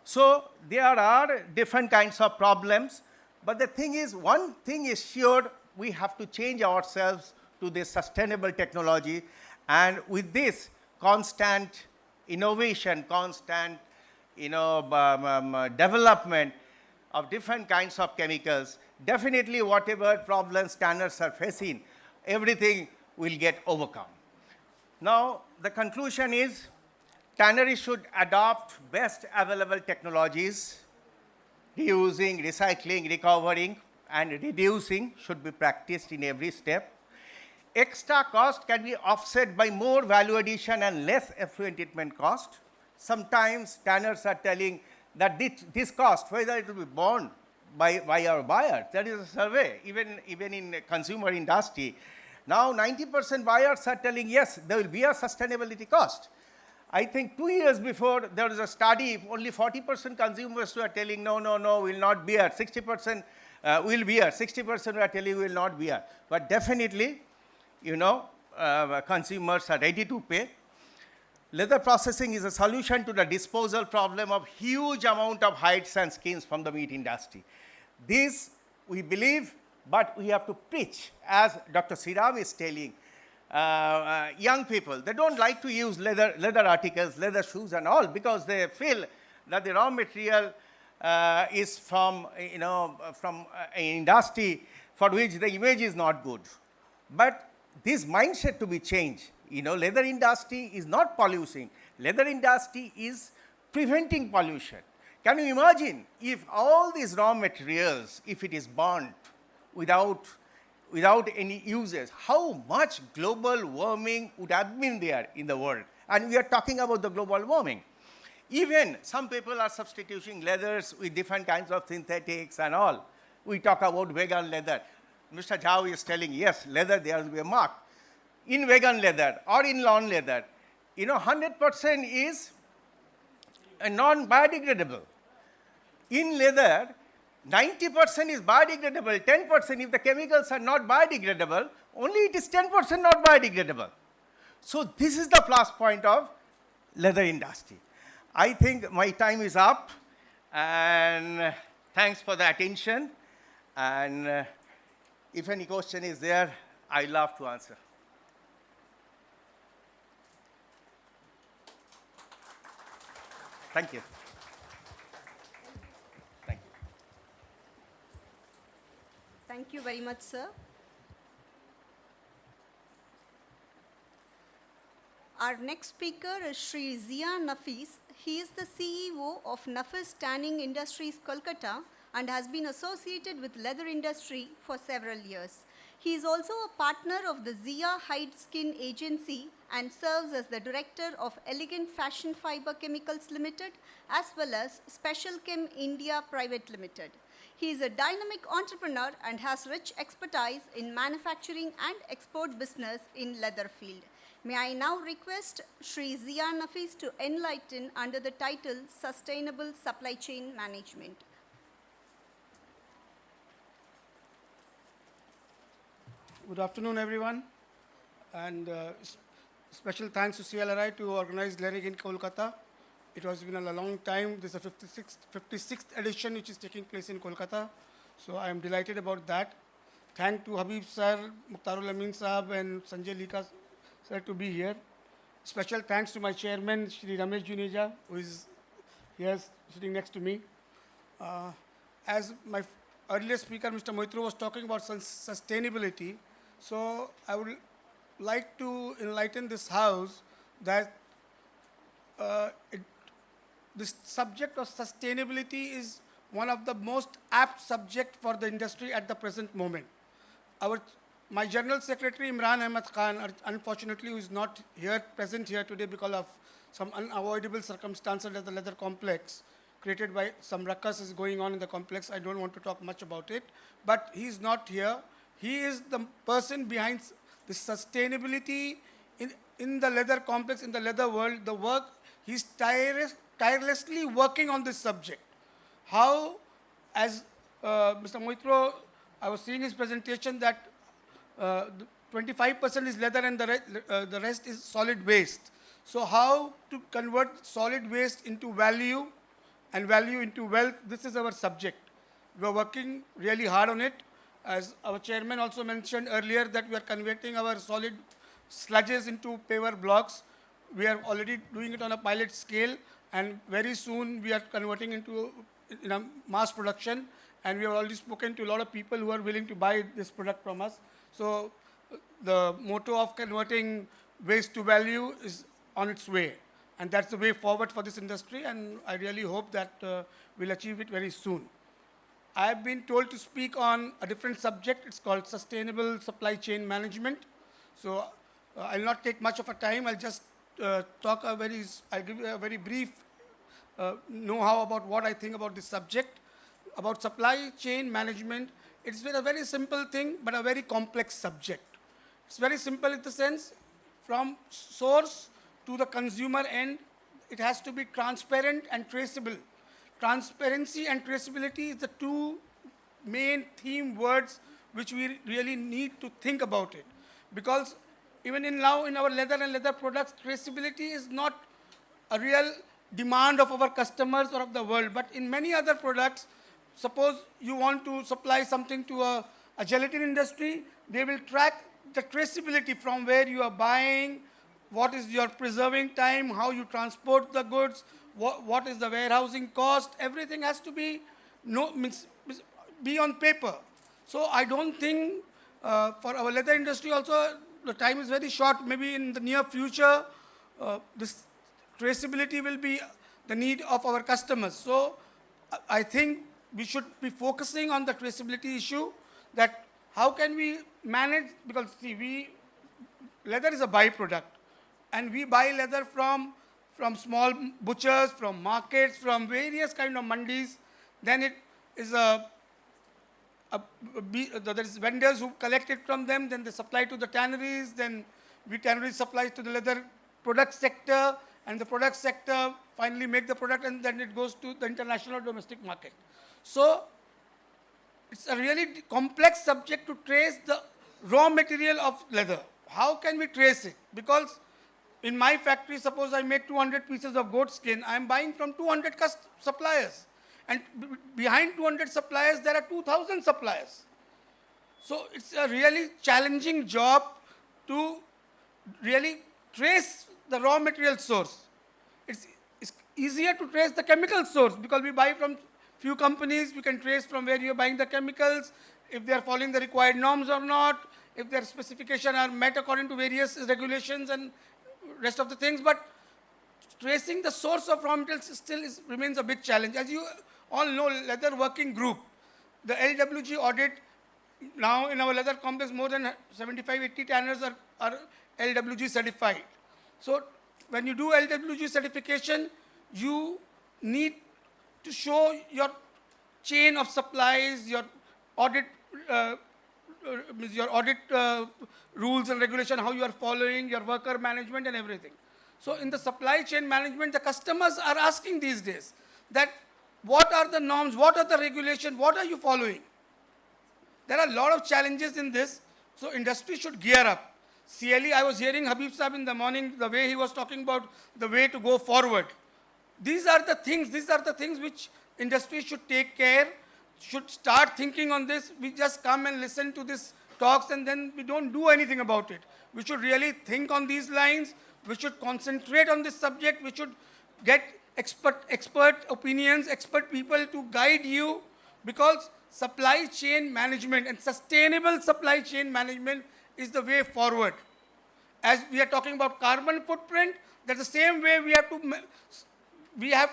Speaker 19: So there are different kinds of problems, but the thing is, one thing is sure, we have to change ourselves to this sustainable technology, and with this constant innovation, constant development of different kinds of chemicals, definitely whatever problems tanners are facing, everything will get overcome. Now, the conclusion is tanneries should adopt best available technologies. Reusing, recycling, recovering, and reducing should be practiced in every step. Extra cost can be offset by more value addition and less effluent treatment cost. Sometimes tanners are telling that this cost, whether it will be borne by our buyers, that is a survey, even in consumer industry. Now 90% buyers are telling, yes, there will be a sustainability cost. I think 2 years before, there was a study, only 40% consumers were telling, no, will not bear. 60% will bear. 60% were telling will not bear. But definitely, consumers are ready to pay. Leather processing is a solution to the disposal problem of huge amount of hides and skins from the meat industry. This we believe, but we have to preach, as Dr. Sriram is telling. Young people, they don't like to use leather articles, leather shoes and all, because they feel that the raw material is from, from an industry for which the image is not good. But this mindset to be changed. Leather industry is not polluting. Leather industry is preventing pollution. Can you imagine if all these raw materials, if it is burnt without any uses, how much global warming would have been there in the world? And we are talking about the global warming. Even some people are substituting leathers with different kinds of synthetics and all. We talk about vegan leather. Mr. Jhao is telling, yes, leather, there will be a mark. In vegan leather or in lawn leather, 100% is non-biodegradable. In leather, 90% is biodegradable, 10% if the chemicals are not biodegradable, only it is 10% not biodegradable. So this is the plus point of leather industry. I think my time is up, and thanks for the attention. And if any question is there, I love to answer. Thank you.
Speaker 2: Thank you very much, sir. Our next speaker is Shri Zia Nafis. He is the CEO of Nafis Tanning Industries, Kolkata, and has been associated with leather industry for several years. He is also a partner of the Zia Hide Skin Agency and serves as the director of Elegant Fashion Fiber Chemicals Limited, as well as Special Chem India Private Limited. He is a dynamic entrepreneur and has rich expertise in manufacturing and export business in leather field. May I now request Shri Zia Nafis to enlighten under the title Sustainable Supply Chain Management.
Speaker 20: Good afternoon, everyone. And special thanks to CLRI to organize LERIC in Kolkata. It has been a long time. This is the 56th edition which is taking place in Kolkata. So I am delighted about that. Thank to Habib sir, Mukhtarul Amin sahab and Sanjay Lika sir to be here. Special thanks to my chairman, Shri Ramesh Juneja, who is here sitting next to me. As my earlier speaker, Mr. Moitro, was talking about sustainability, so I would like to enlighten this house that this subject of sustainability is one of the most apt subject for the industry at the present moment. My General Secretary Imran Ahmed Khan, unfortunately, who is not present here today because of some unavoidable circumstances at the leather complex, created by some ruckus is going on in the complex. I don't want to talk much about it, but he is not here. He is the person behind the sustainability in the leather complex, in the leather world, the work. He's tirelessly working on this subject. How, as Mr. Moitro, I was seeing his presentation that 25% is leather and the rest is solid waste. So how to convert solid waste into value and value into wealth, this is our subject. We are working really hard on it. As our chairman also mentioned earlier that we are converting our solid sludges into paver blocks. We are already doing it on a pilot scale, and very soon we are converting into mass production, and we have already spoken to a lot of people who are willing to buy this product from us. So the motto of converting waste to value is on its way, and that's the way forward for this industry, and I really hope that we'll achieve it very soon. I have been told to speak on a different subject. It's called sustainable supply chain management. So I'll not take much of a time. I'll just I'll give you a very brief know-how about what I think about this subject. About supply chain management, it's a very simple thing, but a very complex subject. It's very simple in the sense, from source to the consumer end, it has to be transparent and traceable. Transparency and traceability is the two main theme words which we really need to think about it. Because even now in our leather and leather products, traceability is not a real demand of our customers or of the world. But in many other products, suppose you want to supply something to a gelatin industry, they will track the traceability from where you are buying, what is your preserving time, how you transport the goods, what is the warehousing cost. Everything has to be on paper. So I don't think for our leather industry also, the time is very short. Maybe in the near future, this traceability will be the need of our customers. So I think we should be focusing on the traceability issue, that how can we manage, because see, leather is a byproduct, and we buy leather from small butchers, from markets, from various kind of mandis. Then it is there is vendors who collect it from them, then they supply to the tanneries, then tanneries supply to the leather product sector, and the product sector finally make the product, and then it goes to the international domestic market. So it's a really complex subject to trace the raw material of leather. How can we trace it? Because in my factory, suppose I make 200 pieces of goat skin, I am buying from 200 suppliers. And behind 200 suppliers, there are 2,000 suppliers. So it's a really challenging job to really trace the raw material source. It's easier to trace the chemical source, because we buy from few companies, we can trace from where you're buying the chemicals, if they are following the required norms or not, if their specifications are met according to various regulations and rest of the things. But tracing the source of raw materials still remains a big challenge. As you all know, leather working group, the LWG audit, now in our leather complex, more than 75-80 tanners are LWG certified. So when you do LWG certification, you need to show your chain of supplies, your audit rules and regulation, how you are following, your worker management and everything. So in the supply chain management, the customers are asking these days that what are the norms, what are the regulations, what are you following? There are a lot of challenges in this, so industry should gear up. CLE, I was hearing Habib Saab in the morning, the way he was talking about the way to go forward. These are the things which industry should take care, should start thinking on this. We just come and listen to these talks and then we don't do anything about it. We should really think on these lines. We should concentrate on this subject. We should get expert opinions, expert people to guide you, because supply chain management and sustainable supply chain management is the way forward. As we are talking about carbon footprint, that's the same way we have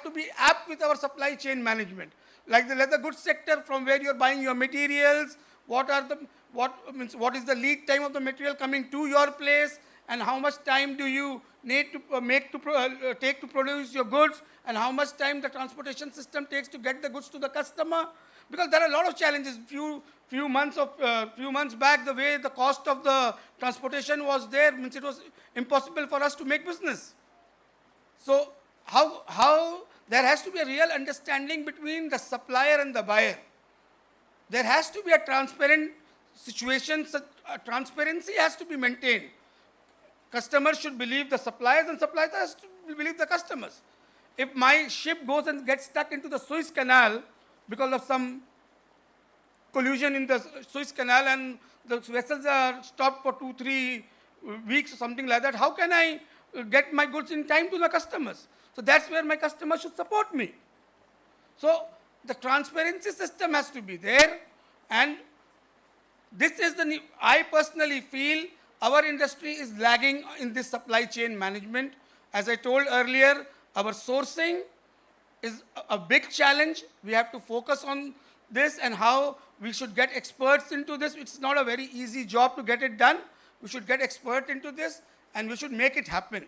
Speaker 20: to be apt with our supply chain management. Like the leather goods sector, from where you're buying your materials, what is the lead time of the material coming to your place, and how much time do you need to take to produce your goods, and how much time the transportation system takes to get the goods to the customer. Because there are a lot of challenges. Few months back, the way the cost of the transportation was there, means it was impossible for us to make business. So how there has to be a real understanding between the supplier and the buyer. There has to be a transparent situation transparency has to be maintained. Customers should believe the suppliers and suppliers has to believe the customers. If my ship goes and gets stuck into the Suez Canal because of some collision in the Suez Canal and the vessels are stopped for 2-3 weeks or something like that, how can I get my goods in time to the customers? So that's where my customers should support me. So the transparency system has to be there, and this is the, I personally feel our industry is lagging in this supply chain management. As I told earlier, our sourcing is a big challenge. We have to focus on this and how we should get experts into this. It's not a very easy job to get it done. We should get expert into this and we should make it happen.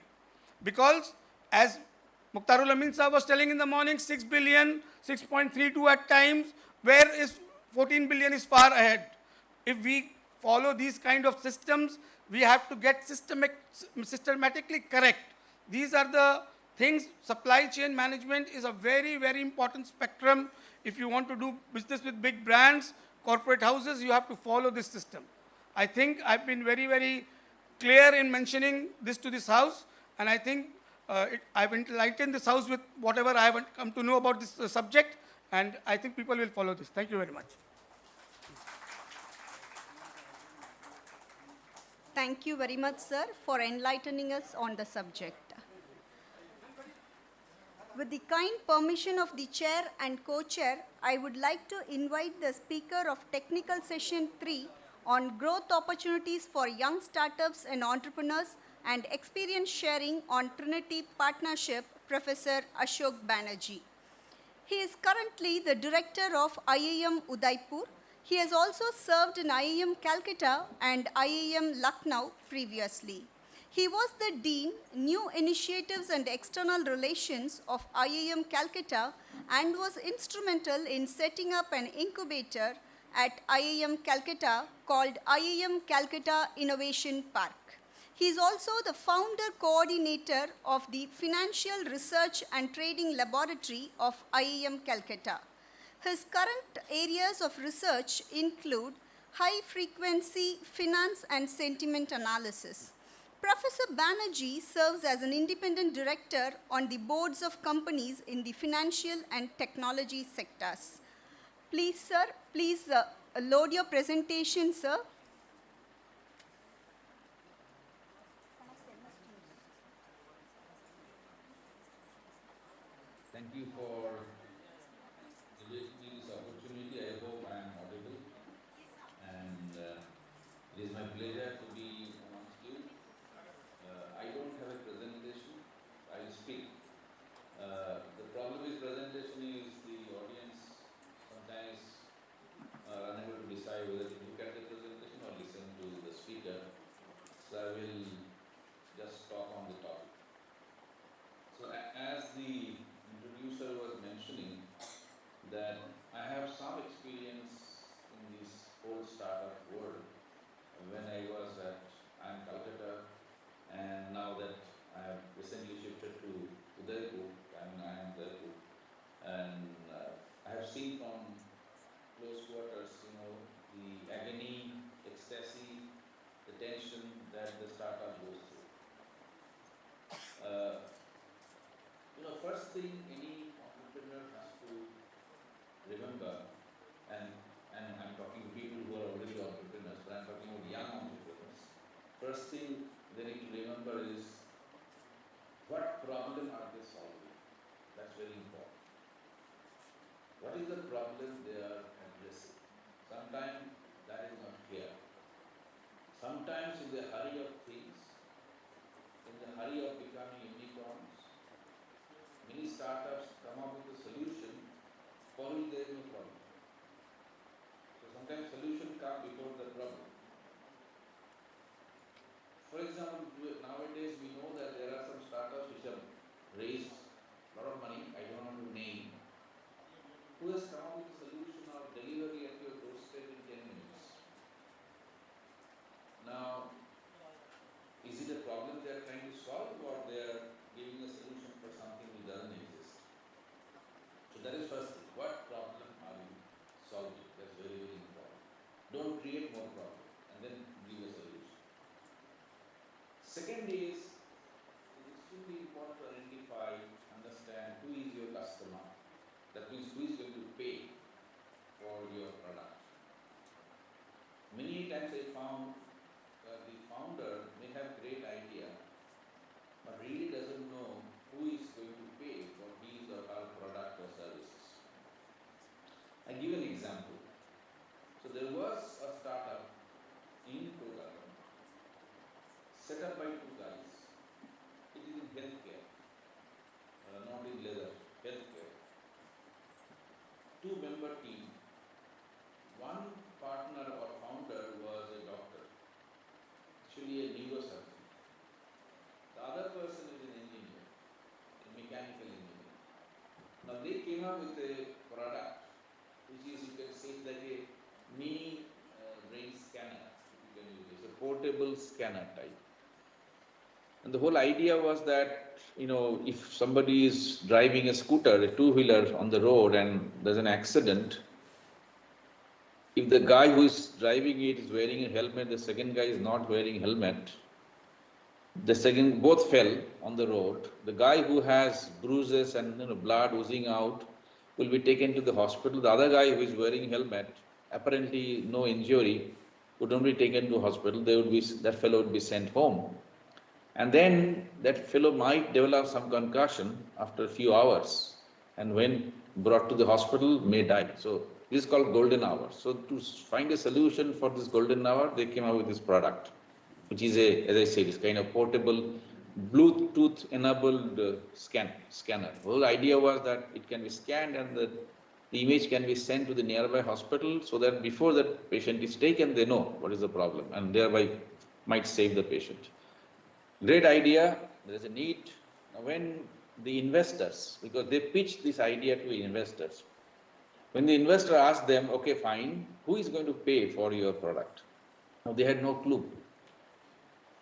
Speaker 20: Because as Mukhtarul Amin Sahab was telling in the morning, 6 billion, 6.32 at times, where is 14 billion is far ahead. If we follow these kind of systems, we have to get systematically correct. These are the things. Supply chain management is a very, very important spectrum. If you want to do business with big brands, corporate houses, you have to follow this system. I think I've been very, very clear in mentioning this to this house, and I think I've enlightened this house with whatever I have come to know about this subject, and I think people will follow this. Thank you very much.
Speaker 2: Thank you very much, sir, for enlightening us on the subject. With the kind permission of the chair and co-chair, I would like to invite the speaker of Technical Session 3 on growth opportunities for young startups and entrepreneurs and experience sharing on Trinity Partnership, Professor Ashok Banerjee. He is currently the director of IIM Udaipur. He has also served in IIM Calcutta and IIM Lucknow previously. He was the Dean, New Initiatives and External Relations of IIM Calcutta and was instrumental in setting up an incubator at IIM Calcutta called IIM Calcutta Innovation Park. He is also the founder coordinator of the Financial Research and Trading Laboratory of IIM Calcutta. His current areas of research include high-frequency finance and sentiment analysis. Professor Banerjee serves as an independent director on the boards of companies in the financial and technology sectors. Please, sir, load your presentation, sir.
Speaker 21: Thank you for giving me this opportunity. I hope I am audible. And it is my pleasure to be amongst you. I don't have a presentation. I'll speak. The problem with presentation is the audience sometimes are unable to decide whether to look at the presentation or listen to the speaker. So I will just talk on the topic. So as the introducer was mentioning, that I have some experience in this whole startup world when I was at IIM Calcutta, and now that I have recently shifted to Udaipur, IIM Udaipur, and I have seen from close quarters, the agony, ecstasy, the tension that the startup goes through. First thing any entrepreneur has to remember, and I'm talking to people who are already entrepreneurs, but I'm talking about young entrepreneurs. First thing they need to remember is what problem are they solving? That's very important. What is the problem they are addressing? Sometimes that is not clear. Sometimes in the hurry of things, in the hurry of becoming unicorns, many startups come up with a solution for which there is no problem. So sometimes solution comes before the problem. For example, nowadays we know that there are some startups which have raised a lot of money, I don't want to name, who has come up with a solution of delivery at your doorstep in 10 minutes. Now, is it a problem they are trying to solve, or they are giving a solution for something which doesn't exist? So that is first thing. What problem are you two-member team. One partner or founder was a doctor, actually a neurosurgeon. The other person is an engineer, a mechanical engineer. Now they came up with a product which is, you can say, like a mini brain scanner. You can use it. It's a portable scanner type. And the whole idea was that, if somebody is driving a scooter, a two-wheeler on the road, and there's an accident, if the guy who is driving it is wearing a helmet, the second guy is not wearing a helmet, both fell on the road. The guy who has bruises and blood oozing out will be taken to the hospital. The other guy who is wearing a helmet, apparently no injury, would not be taken to hospital. That fellow would be sent home. And then that fellow might develop some concussion after a few hours, and when brought to the hospital may die. So this is called golden hour. So to find a solution for this golden hour, they came up with this product, which is as I said, is kind of portable Bluetooth enabled scanner. The whole idea was that it can be scanned and the image can be sent to the nearby hospital, so that before that patient is taken, they know what is the problem and thereby might save the patient. Great idea, there is a need. Now when the investors, because they pitched this idea to investors, when the investor asked them, okay, fine, who is going to pay for your product? Now they had no clue.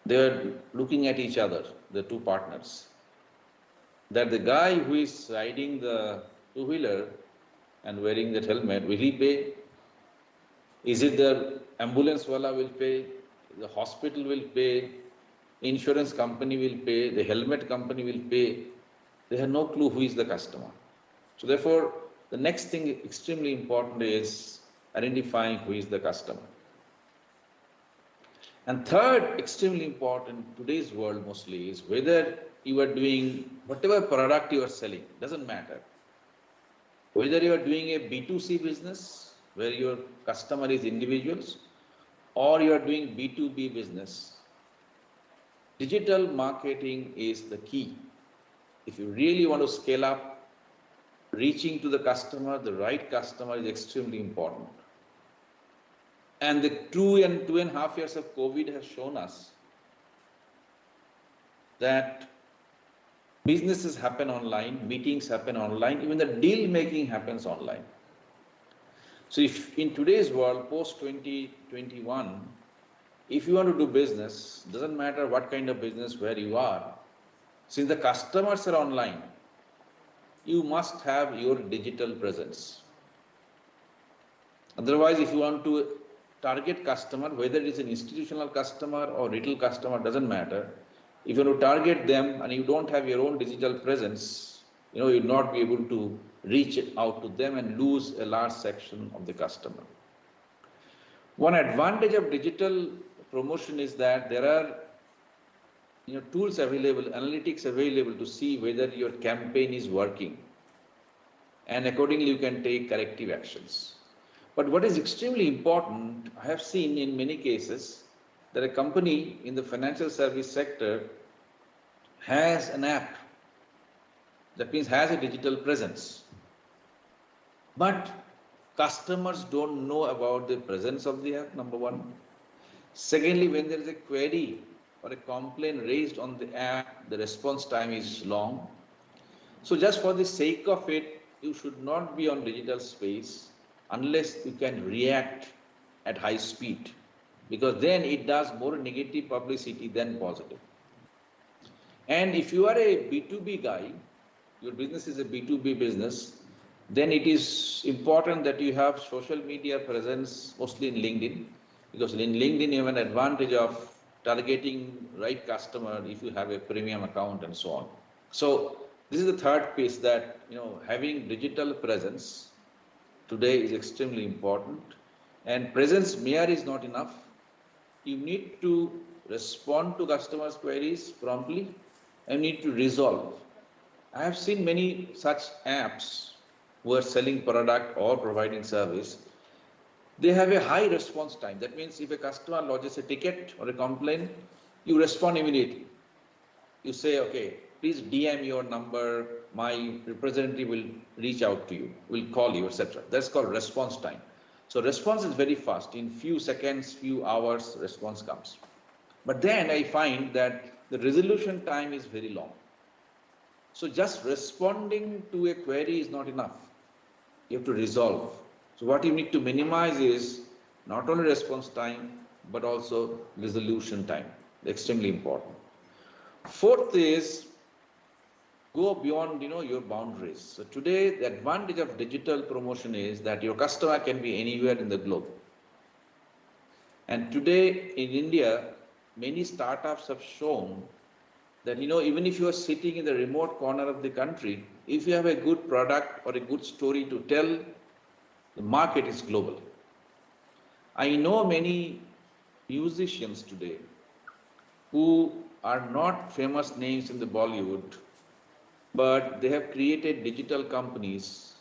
Speaker 21: They were looking at each other, the two partners, that the guy who is riding the two-wheeler and wearing that helmet, will he pay? Is it the ambulance wala will pay? The hospital will pay? Insurance company will pay, the helmet company will pay. They have no clue who is the customer. So therefore, the next thing extremely important is identifying who is the customer. And third, extremely important in today's world mostly, is whether you are doing whatever product you are selling, doesn't matter. Whether you are doing a B2C business, where your customer is individuals, or you are doing B2B business, digital marketing is the key. If you really want to scale up, reaching to the customer, the right customer, is extremely important. And the 2.5 years of COVID has shown us that businesses happen online, meetings happen online, even the deal making happens online. So if in today's world, post 2021, if you want to do business, doesn't matter what kind of business, where you are, since the customers are online, you must have your digital presence. Otherwise, if you want to target customer, whether it is an institutional customer or retail customer, doesn't matter. If you want to target them and you don't have your own digital presence, you'll not be able to reach out to them and lose a large section of the customer. One advantage of digital promotion is that there are tools available, analytics available to see whether your campaign is working, and accordingly you can take corrective actions. But what is extremely important, I have seen in many cases that a company in the financial service sector has an app, that means has a digital presence, but customers don't know about the presence of the app, number one. Secondly, when there is a query or a complaint raised on the app, the response time is long. So just for the sake of it, you should not be on digital space unless you can react at high speed, because then it does more negative publicity than positive. And if you are a B2B guy, your business is a B2B business, then it is important that you have social media presence, mostly in LinkedIn, because in LinkedIn you have an advantage of targeting right customer if you have a premium account and so on. So this is the third piece, that having digital presence today is extremely important. And presence mere is not enough. You need to respond to customers' queries promptly and need to resolve. I have seen many such apps who are selling product or providing service. They have a high response time. That means if a customer lodges a ticket or a complaint, you respond immediately. You say, okay, please DM your number, my representative will reach out to you, will call you, etc. That's called response time. So response is very fast. In few seconds, few hours, response comes. But then I find that the resolution time is very long. So just responding to a query is not enough. You have to resolve. So what you need to minimize is not only response time, but also resolution time. Extremely important. Fourth is go beyond your boundaries. So today the advantage of digital promotion is that your customer can be anywhere in the globe. And today in India, many startups have shown that even if you are sitting in the remote corner of the country, if you have a good product or a good story to tell, the market is global. I know many musicians today who are not famous names in the Bollywood, but they have created digital companies.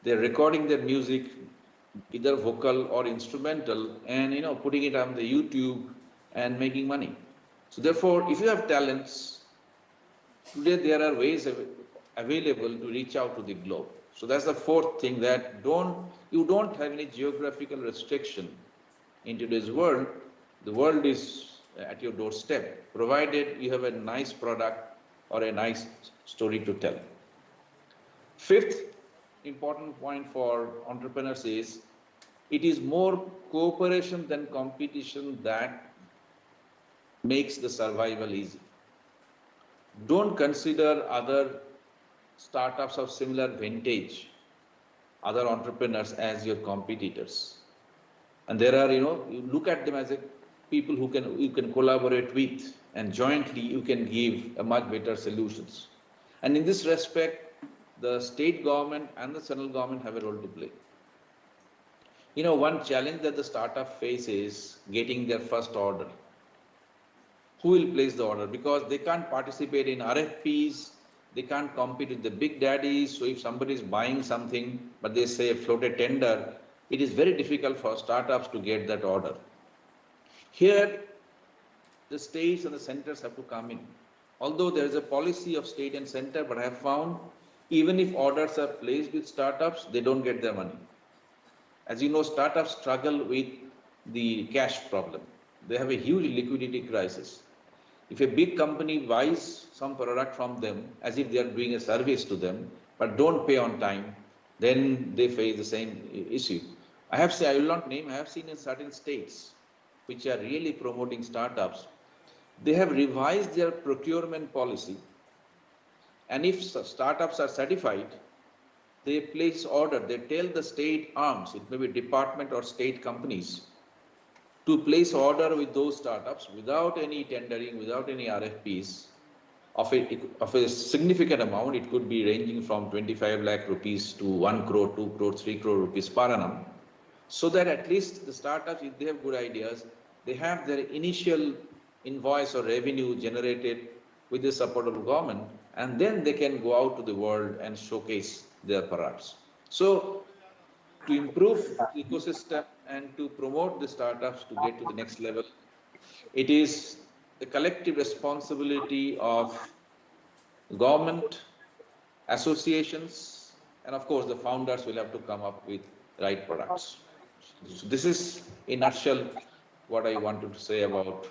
Speaker 21: They're recording their music, either vocal or instrumental, and putting it on the YouTube and making money. So therefore, if you have talents, today there are ways available to reach out to the globe. So that's the fourth thing, that you don't have any geographical restriction in today's world. The world is at your doorstep, provided you have a nice product or a nice story to tell. Fifth important point for entrepreneurs is it is more cooperation than competition that makes the survival easy. Don't consider other startups of similar vintage, other entrepreneurs as your competitors. And there are, you look at them as people who you can collaborate with, and jointly you can give a much better solutions. And in this respect, the state government and the central government have a role to play. One challenge that the startup faces is getting their first order. Who will place the order? Because they can't participate in RFPs, they can't compete with the big daddies. So if somebody is buying something, but they say float a tender, it is very difficult for startups to get that order. Here, the states and the centers have to come in. Although there is a policy of state and center, but I have found even if orders are placed with startups, they don't get their money. As you know, startups struggle with the cash problem. They have a huge liquidity crisis. If a big company buys some product from them as if they are doing a service to them, but don't pay on time, then they face the same issue. I will not name, I have seen in certain states which are really promoting startups, they have revised their procurement policy, and if startups are certified, they place order, they tell the state arms, it may be department or state companies, to place order with those startups without any tendering, without any RFPs, of a significant amount. It could be ranging from 25 lakh rupees to 1 crore, 2 crore, 3 crore rupees per annum, so that at least the startups, if they have good ideas, they have their initial invoice or revenue generated with the support of the government, and then they can go out to the world and showcase their products. So to improve the ecosystem and to promote the startups to get to the next level, it is the collective responsibility of government, associations, and of course the founders will have to come up with right products. So this is in a nutshell what I wanted to say about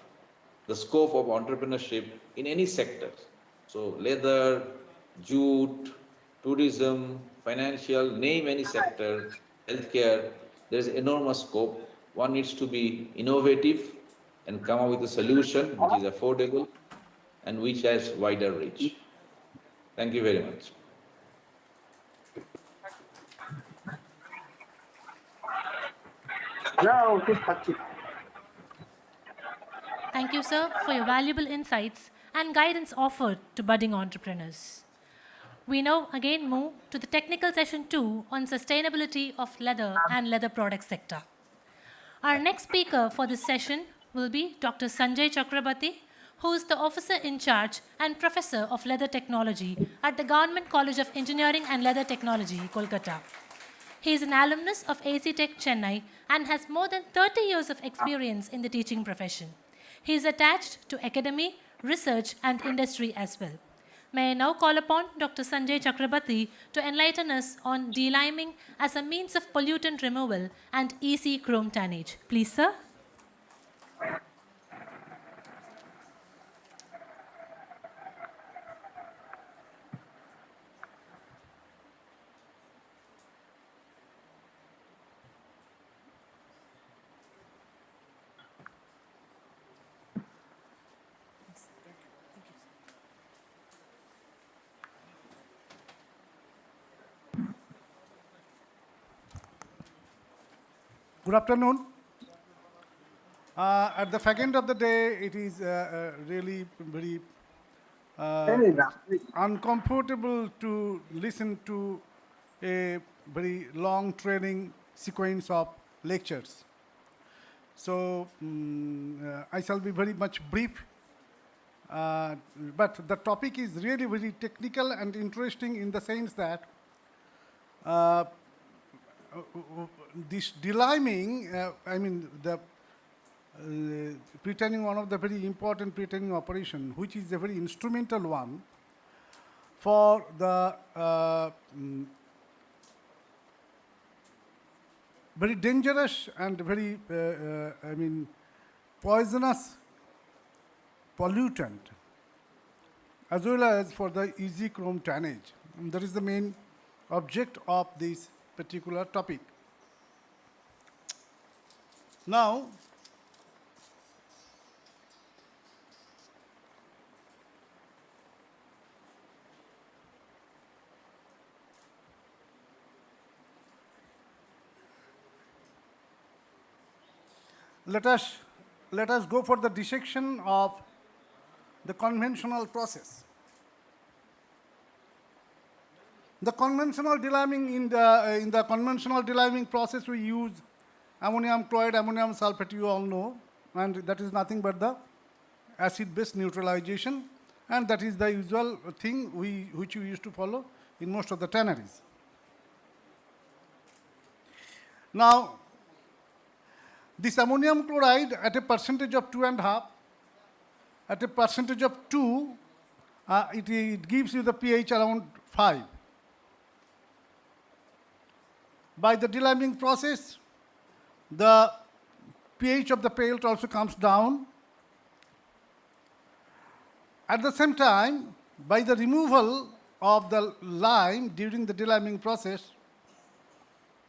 Speaker 21: the scope of entrepreneurship in any sector. So leather, jute, tourism, financial, name any sector, healthcare, there is enormous scope. One needs to be innovative and come up with a solution which is affordable and which has wider reach. Thank you very much.
Speaker 1: Thank you, sir, for your valuable insights and guidance offered to budding entrepreneurs. We now again move to the technical session 2 on sustainability of leather and leather product sector. Our next speaker for this session will be Dr. Sanjay Chakrabarti, who is the officer in charge and professor of leather technology at the Government College of Engineering and Leather Technology, Kolkata. He is an alumnus of AC Tech Chennai and has more than 30 years of experience in the teaching profession. He is attached to academy, research, and industry as well. May I now call upon Dr. Sanjay Chakrabarti to enlighten us on deliming as a means of pollutant removal and EC chrome tannage. Please, sir.
Speaker 4: Good afternoon. At the fag end of the day, it is really very uncomfortable to listen to a very long training sequence of lectures. So I shall be very much brief. But the topic is really very technical and interesting in the sense that this deliming, the pretending one of the very important pretending operation, which is a very instrumental one for the very dangerous and very, poisonous pollutant, as well as for the easy chrome tannage. And that is the main object of this particular topic. Now, let us go for the dissection of the conventional process. The conventional deliming, in the conventional deliming process, we use ammonium chloride, ammonium sulfate, you all know, and that is nothing but the acid-base neutralization, and that is the usual thing which we used to follow in most of the tanneries. Now, this ammonium chloride at a percentage of 2.5, at a percentage of 2, it gives you the pH around 5. By the deliming process, the pH of the pelt also comes down. At the same time, by the removal of the lime during the deliming process,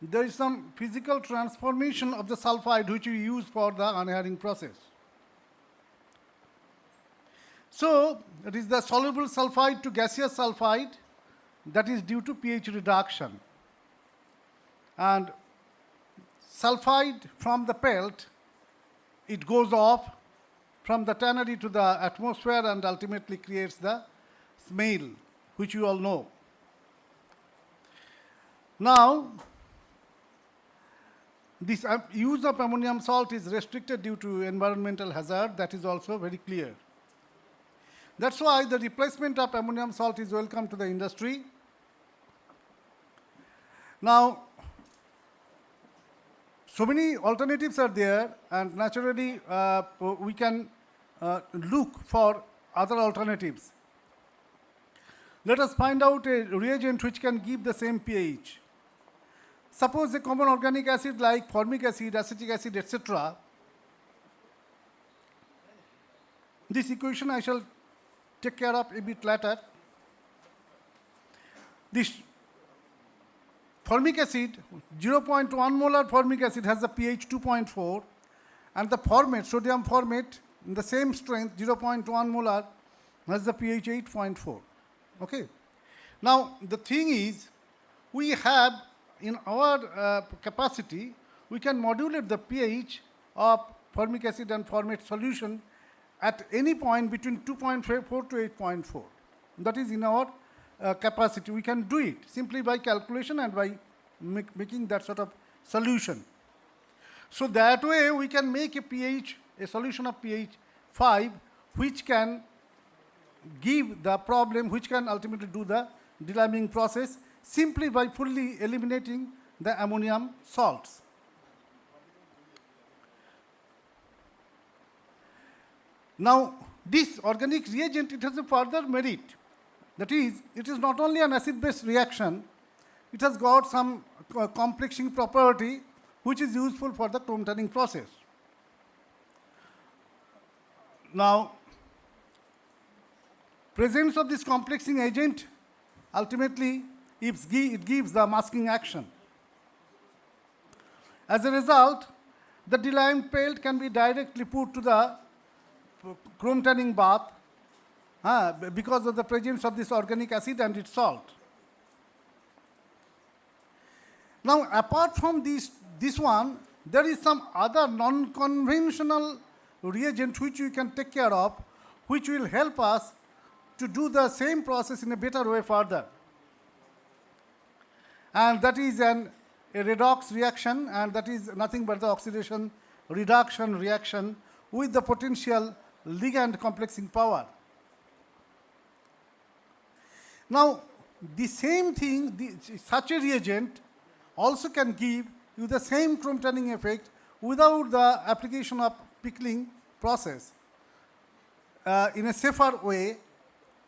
Speaker 4: there is some physical transformation of the sulfide which we use for the unhairing process. So, it is the soluble sulfide to gaseous sulfide that is due to pH reduction. And sulfide from the pelt, it goes off from the tannery to the atmosphere and ultimately creates the smell, which you all know. Now, this use of ammonium salt is restricted due to environmental hazard. That is also very clear. That's why the replacement of ammonium salt is welcome to the industry. Now, so many alternatives are there, and naturally we can look for other alternatives. Let us find out a reagent which can give the same pH. Suppose a common organic acid like formic acid, acetic acid, etc. This equation I shall take care of a bit later. This formic acid, 0.1 molar formic acid has a pH 2.4, and the formate, sodium formate, in the same strength, 0.1 molar, has the pH 8.4. Okay. Now, the thing is, we have in our capacity, we can modulate the pH of formic acid and formate solution at any point between 2.4 to 8.4. That is in our capacity. We can do it simply by calculation and by making that sort of solution. So that way we can make a solution of pH 5, which can give the problem, which can ultimately do the deliming process simply by fully eliminating the ammonium salts. Now, this organic reagent, it has a further merit. That is, it is not only an acid-base reaction, it has got some complexing property which is useful for the chrome tanning process. Now, presence of this complexing agent ultimately it gives the masking action. As a result, the delimed pelt can be directly put to the chrome tanning bath because of the presence of this organic acid and its salt. Now, apart from this one, there is some other non-conventional reagent which we can take care of, which will help us to do the same process in a better way further. And that is a redox reaction, and that is nothing but the oxidation reduction reaction with the potential ligand complexing power. Now, the same thing, such a reagent also can give you the same chrome tanning effect without the application of pickling process in a safer way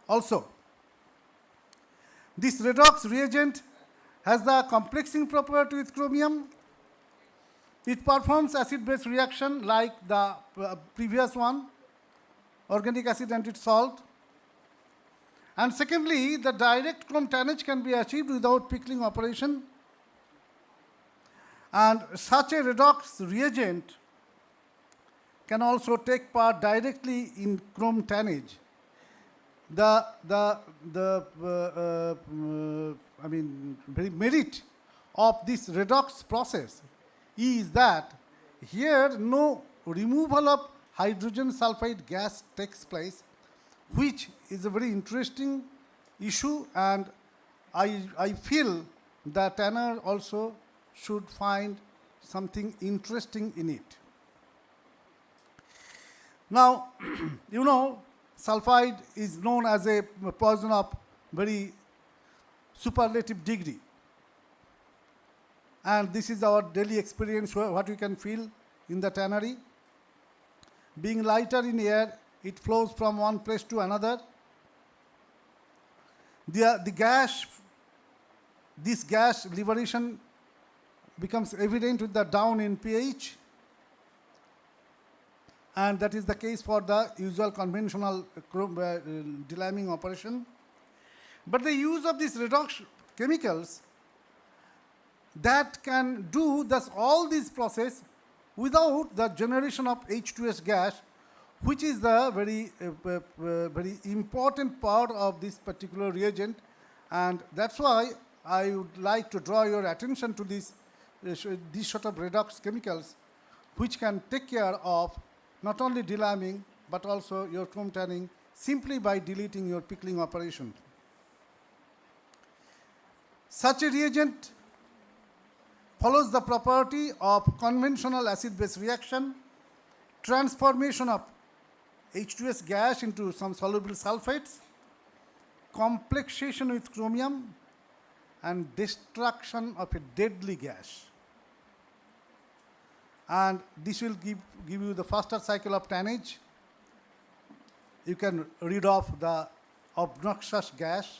Speaker 4: also. This redox reagent has the complexing property with chromium. It performs acid-base reaction like the previous one, organic acid and its salt. And secondly, the direct chrome tannage can be achieved without pickling operation. And such a redox reagent can also take part directly in chrome tannage. Very merit of this redox process is that here no removal of hydrogen sulfide gas takes place, which is a very interesting issue, and I feel the tanner also should find something interesting in it. Now, you know, sulfide is known as a poison of very superlative degree. And this is our daily experience, what we can feel in the tannery. Being lighter in air, it flows from one place to another. This gas liberation becomes evident with the down in pH, and that is the case for the usual conventional deliming operation. But the use of these redox chemicals that can do all this process without the generation of H2S gas, which is the very important part of this particular reagent, and that's why I would like to draw your attention to these sort of redox chemicals, which can take care of not only deliming but also your chrome tanning simply by deleting your pickling operation. Such a reagent follows the property of conventional acid-base reaction, transformation of H2S gas into some soluble sulfates, complexation with chromium, and destruction of a deadly gas. And this will give you the faster cycle of tannage. You can rid off the obnoxious gas.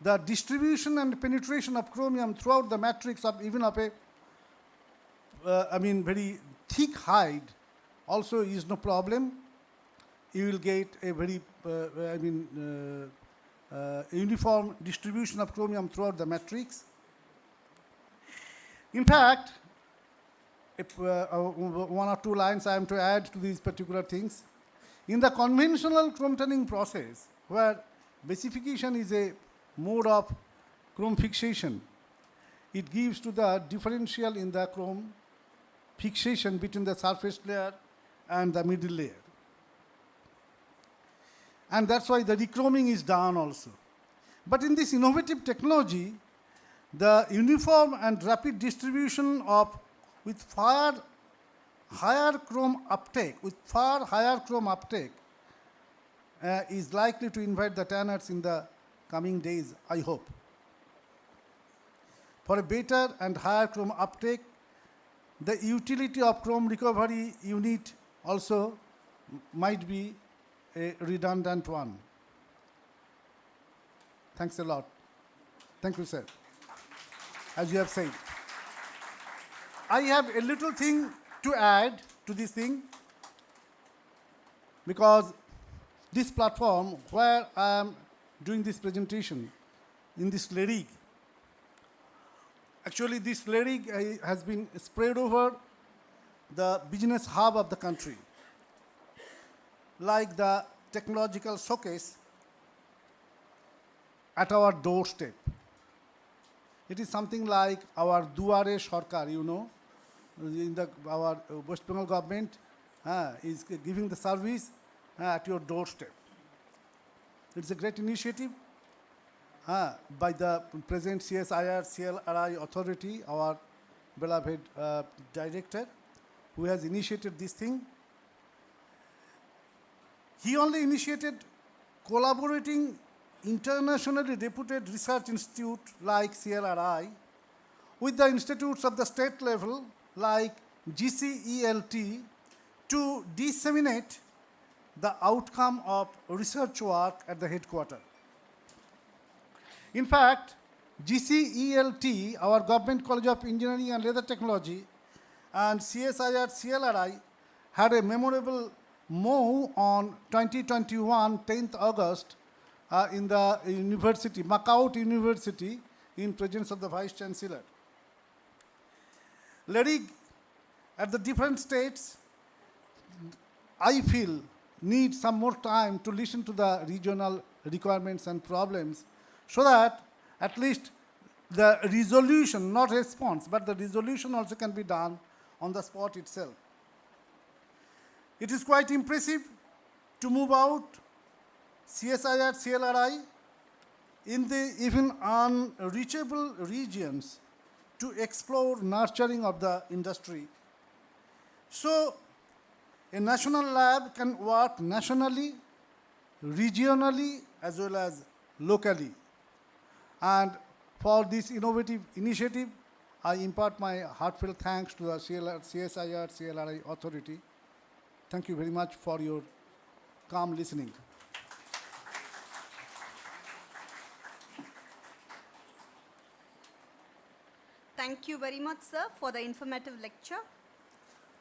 Speaker 4: The distribution and penetration of chromium throughout the matrix of even of a very thick hide also is no problem. You will get a very uniform distribution of chromium throughout the matrix. In fact, if one or two lines I am to add to these particular things. In the conventional chrome tanning process, where basification is a mode of chrome fixation, it gives to the differential in the chrome fixation between the surface layer and the middle layer. And that's why the rechroming is done also. But in this innovative technology, the uniform and rapid distribution with far higher chrome uptake is likely to invite the tanners in the coming days, I hope. For a better and higher chrome uptake, the utility of chrome recovery unit also might be a redundant one. Thanks a lot. Thank you, sir. As you have said. I have a little thing to add to this thing, because this platform where I am doing this presentation in this LERIG, actually this LERIG has been spread over the business hub of the country, like the technological showcase at our doorstep. It is something like our Duare Sarkar, you know, in our West Bengal government is giving the service at your doorstep. It's a great initiative by the present CSIR-CLRI authority, our beloved director, who has initiated this thing. He only initiated collaborating internationally reputed research institute like CLRI with the institutes of the state level like GCELT to disseminate the outcome of research work at the headquarters. In fact, GCELT, our Government College of Engineering and Leather Technology, and CSIR-CLRI had a memorable move on 2021, 10th August, in the university, Macau University, in presence of the Vice Chancellor. LERIG at the different states, I feel, need some more time to listen to the regional requirements and problems so that at least the resolution, not response, but the resolution also can be done on the spot itself. It is quite impressive to move out CSIR-CLRI in the even unreachable regions to explore nurturing of the industry. So a national lab can work nationally, regionally, as well as locally. And for this innovative initiative, I impart my heartfelt thanks to the CSIR-CLRI authority. Thank you very much for your calm listening.
Speaker 2: Thank you very much, sir, for the informative lecture.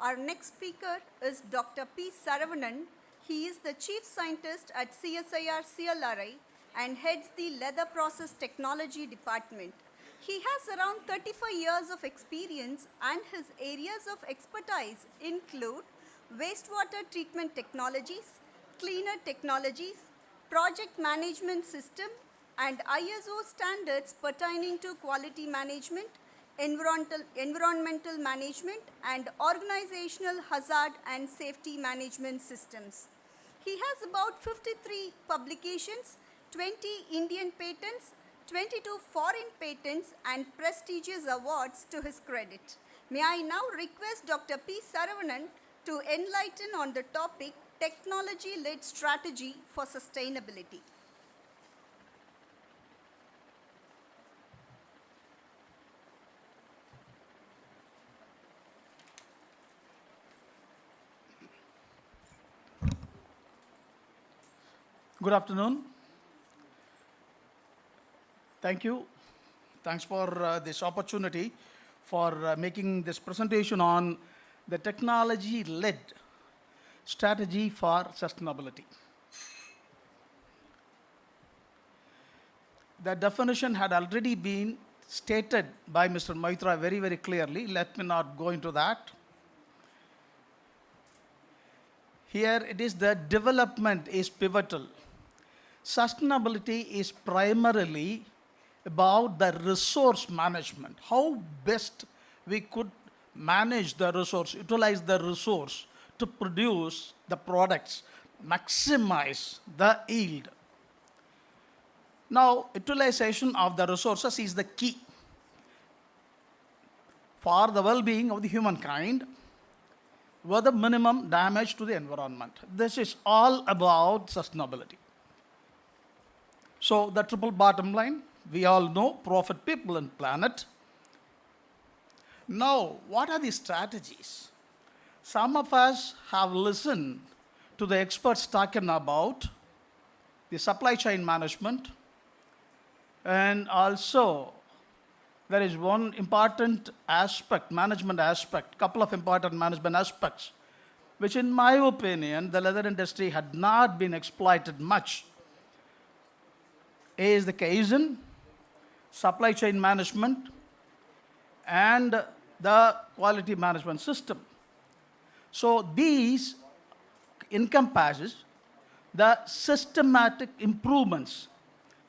Speaker 2: Our next speaker is Dr. P. Saravanan. He is the Chief Scientist at CSIR-CLRI and heads the Leather Process Technology Department. He has around 35 years of experience, and his areas of expertise include wastewater treatment technologies, cleaner technologies, project management system, and ISO standards pertaining to quality management, environmental management, and organizational hazard and safety management systems. He has about 53 publications, 20 Indian patents, 22 foreign patents, and prestigious awards to his credit. May I now request Dr. P. Saravanan to enlighten on the topic Technology-Led Strategy for Sustainability.
Speaker 6: Good afternoon. Thank you. Thanks for this opportunity for making this presentation on the technology-led strategy for sustainability. The definition had already been stated by Mr. Maitra very, very clearly. Let me not go into that. Here it is, the development is pivotal. Sustainability is primarily about the resource management, how best we could manage the resource, utilize the resource to produce the products, maximize the yield. Now, utilization of the resources is the key for the well-being of the humankind with the minimum damage to the environment. This is all about sustainability. So the triple bottom line, we all know, profit, people, and planet. Now, what are the strategies? Some of us have listened to the experts talking about the supply chain management, And also, there is one important aspect, management aspect, couple of important management aspects, which in my opinion, the leather industry had not been exploited much, is the case in supply chain management and the quality management system. So these encompasses the systematic improvements.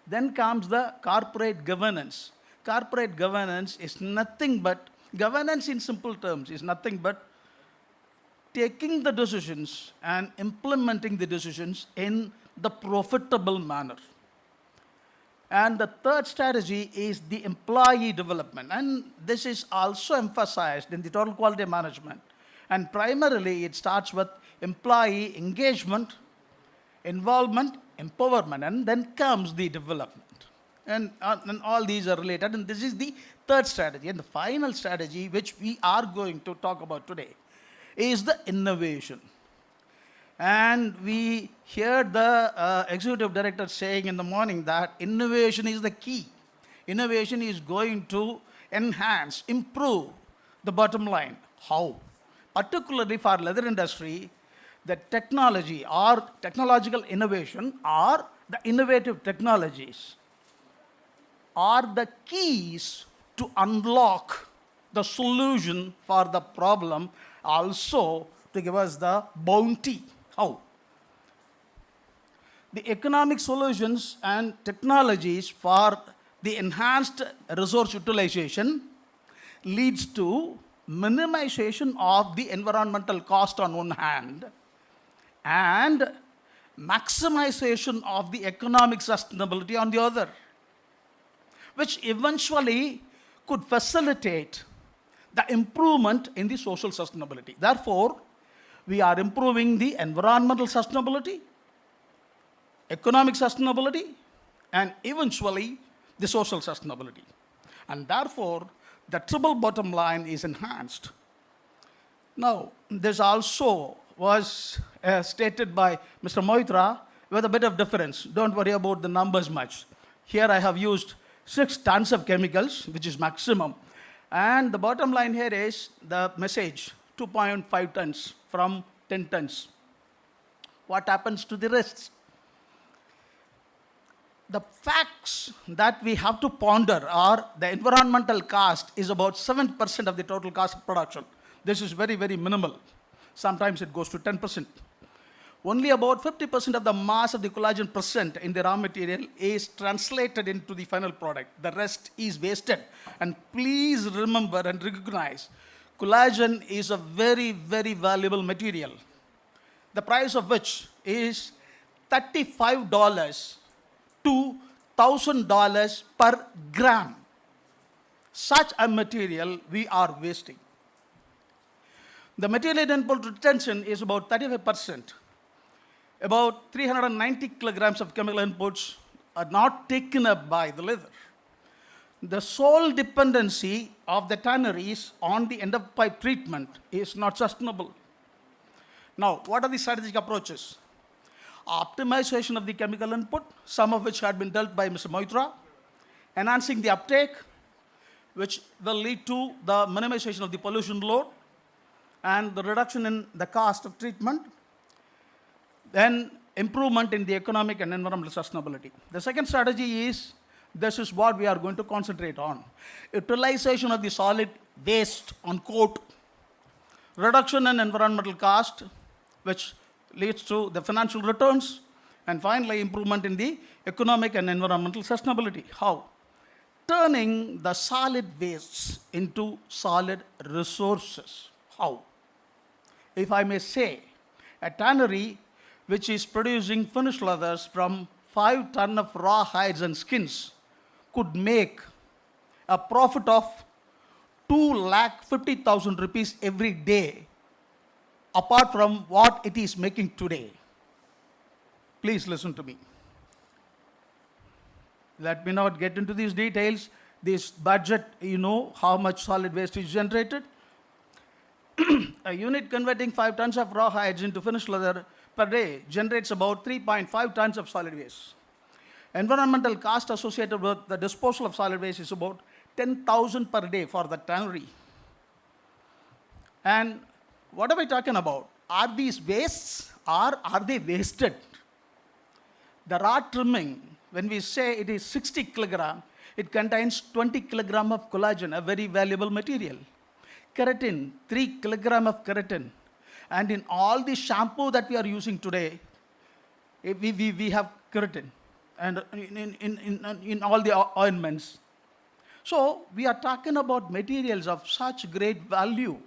Speaker 6: Then comes the corporate governance. Corporate governance is nothing but, governance in simple terms is nothing but taking the decisions and implementing the decisions in the profitable manner. And the third strategy is the employee development. And this is also emphasized in the total quality management. And primarily, it starts with employee engagement, involvement, empowerment, and then comes the development. And all these are related, and this is the third strategy. And the final strategy, which we are going to talk about today, is the innovation. And we heard the executive director saying in the morning that innovation is the key. Innovation is going to enhance, improve the bottom line. How? Particularly for leather industry, the technology or technological innovation or the innovative technologies are the keys to unlock the solution for the problem, also to give us the bounty. How? The economic solutions and technologies for the enhanced resource utilization leads to minimization of the environmental cost on one hand and maximization of the economic sustainability on the other, which eventually could facilitate the improvement in the social sustainability. Therefore, we are improving the environmental sustainability, economic sustainability, and eventually the social sustainability. And therefore, the triple bottom line is enhanced. Now, this also was stated by Mr. Moitra with a bit of difference. Don't worry about the numbers much. Here I have used 6 tons of chemicals, which is maximum. And the bottom line here is the message, 2.5 tons from 10 tons. What happens to the rest? The facts that we have to ponder are the environmental cost is about 7% of the total cost of production. This is very, very minimal. Sometimes it goes to 10%. Only about 50% of the mass of the collagen present in the raw material is translated into the final product. The rest is wasted. And please remember and recognize, collagen is a very, very valuable material, the price of which is $35 to $1,000 per gram. Such a material we are wasting. The material input retention is about 35%. About 390 kilograms of chemical inputs are not taken up by the leather. The sole dependency of the tanneries on the end of pipe treatment is not sustainable. Now, what are the strategic approaches? Optimization of the chemical input, some of which had been dealt by Mr. Moitra, enhancing the uptake, which will lead to the minimization of the pollution load and the reduction in the cost of treatment, then improvement in the economic and environmental sustainability. The second strategy is, this is what we are going to concentrate on. Utilization of the solid waste on coat, reduction in environmental cost, which leads to the financial returns, and finally improvement in the economic and environmental sustainability. How? Turning the solid wastes into solid resources. How? If I may say, a tannery which is producing finished leathers from 5 tons of raw hides and skins could make a profit of 2,50,000 rupees every day, apart from what it is making today. Please listen to me. Let me not get into these details. This budget, you know how much solid waste is generated. A unit converting 5 tons of raw hides into finished leather per day generates about 3.5 tons of solid waste. Environmental cost associated with the disposal of solid waste is about 10,000 per day for the tannery. And what are we talking about? Are these wastes or are they wasted? The raw trimming, when we say it is 60 kilogram, it contains 20 kilogram of collagen, a very valuable material. Keratin, 3 kilogram of keratin. And in all the shampoo that we are using today, we have keratin. And in all the ointments. So we are talking about materials of such great value.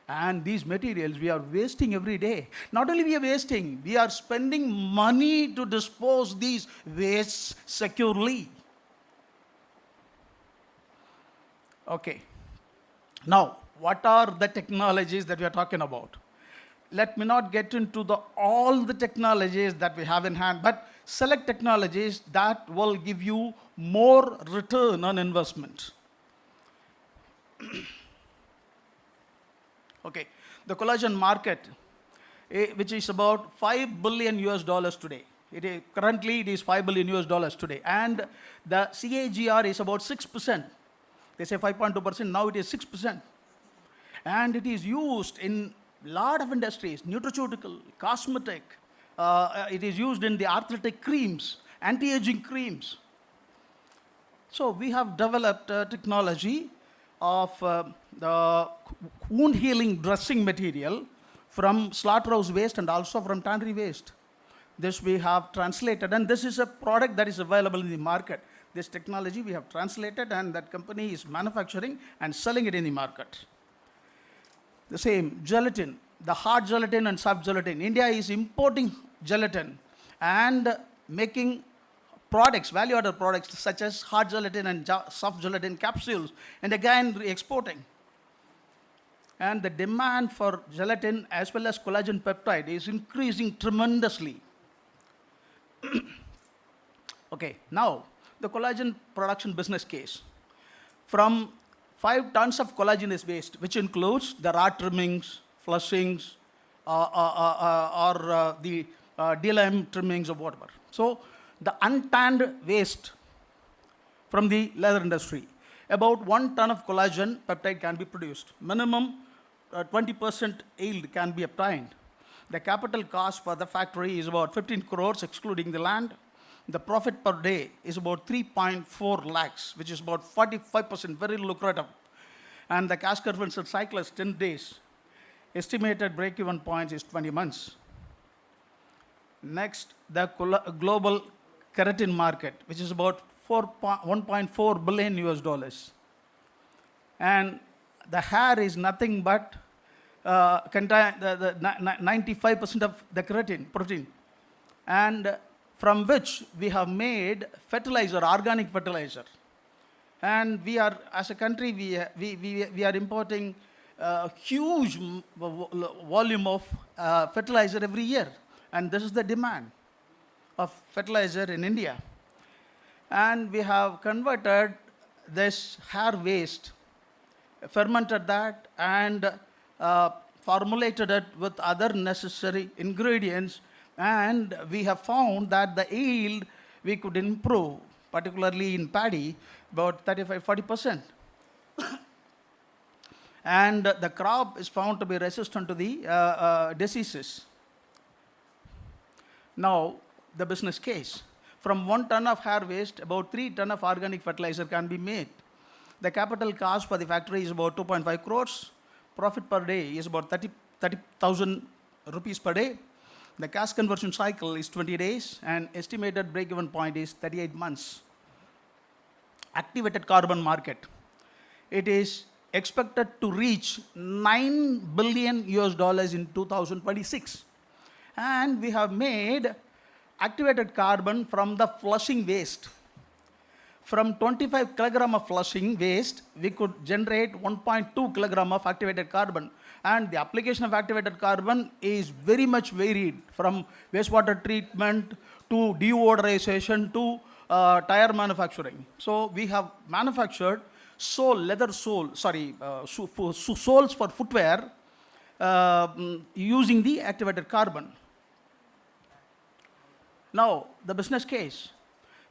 Speaker 6: And these materials we are wasting every day. Not only we are wasting, we are spending money to dispose these wastes securely. Okay. Now, what are the technologies that we are talking about? Let me not get into all the technologies that we have in hand, but select technologies that will give you more return on investment. Okay, the collagen market, which is about $5 billion today. Currently, it is $5 billion today. And the CAGR is about 6%. They say 5.2%, now it is 6%. And it is used in a lot of industries, nutraceutical, cosmetic. It is used in the arthritic creams, anti-aging creams. So we have developed a technology of the wound healing dressing material from slaughterhouse waste and also from tannery waste. This we have translated, and this is a product that is available in the market. This technology we have translated, and that company is manufacturing and selling it in the market. The same gelatin, the hard gelatin and soft gelatin. India is importing gelatin and making products, value-added products such as hard gelatin and soft gelatin capsules, and again exporting. And the demand for gelatin as well as collagen peptide is increasing tremendously. Okay, now the collagen production business case. From 5 tons of collagen is waste, which includes the raw trimmings, flushings, or the DLM trimmings or whatever. So the untanned waste from the leather industry, about 1 ton of collagen peptide can be produced. Minimum 20% yield can be obtained. The capital cost for the factory is about 15 crores excluding the land. The profit per day is about 3.4 lakhs, which is about 45%, very lucrative. And the cash conversion cycle is 10 days. Estimated break-even point is 20 months. Next, the global keratin market, which is about $1.4 billion. And the hair is nothing but contain the 95% of the keratin protein, and from which we have made fertilizer, organic fertilizer. And we are, as a country, we are importing a huge volume of fertilizer every year. And this is the demand of fertilizer in India. And we have converted this hair waste, fermented that, and formulated it with other necessary ingredients. And we have found that the yield we could improve, particularly in paddy, about 35-40%. And the crop is found to be resistant to the diseases. Now, the business case. From 1 ton of hair waste, about 3 tons of organic fertilizer can be made. The capital cost for the factory is about 2.5 crores. Profit per day is about 30,000 rupees per day. The cash conversion cycle is 20 days, and estimated break-even point is 38 months. Activated carbon market. It is expected to reach $9 billion in 2026. And we have made activated carbon from the flushing waste. From 25 kilogram of flushing waste, we could generate 1.2 kilogram of activated carbon. And the application of activated carbon is very much varied, from wastewater treatment to deodorization to tire manufacturing. So we have manufactured soles for footwear using the activated carbon. Now, the business case.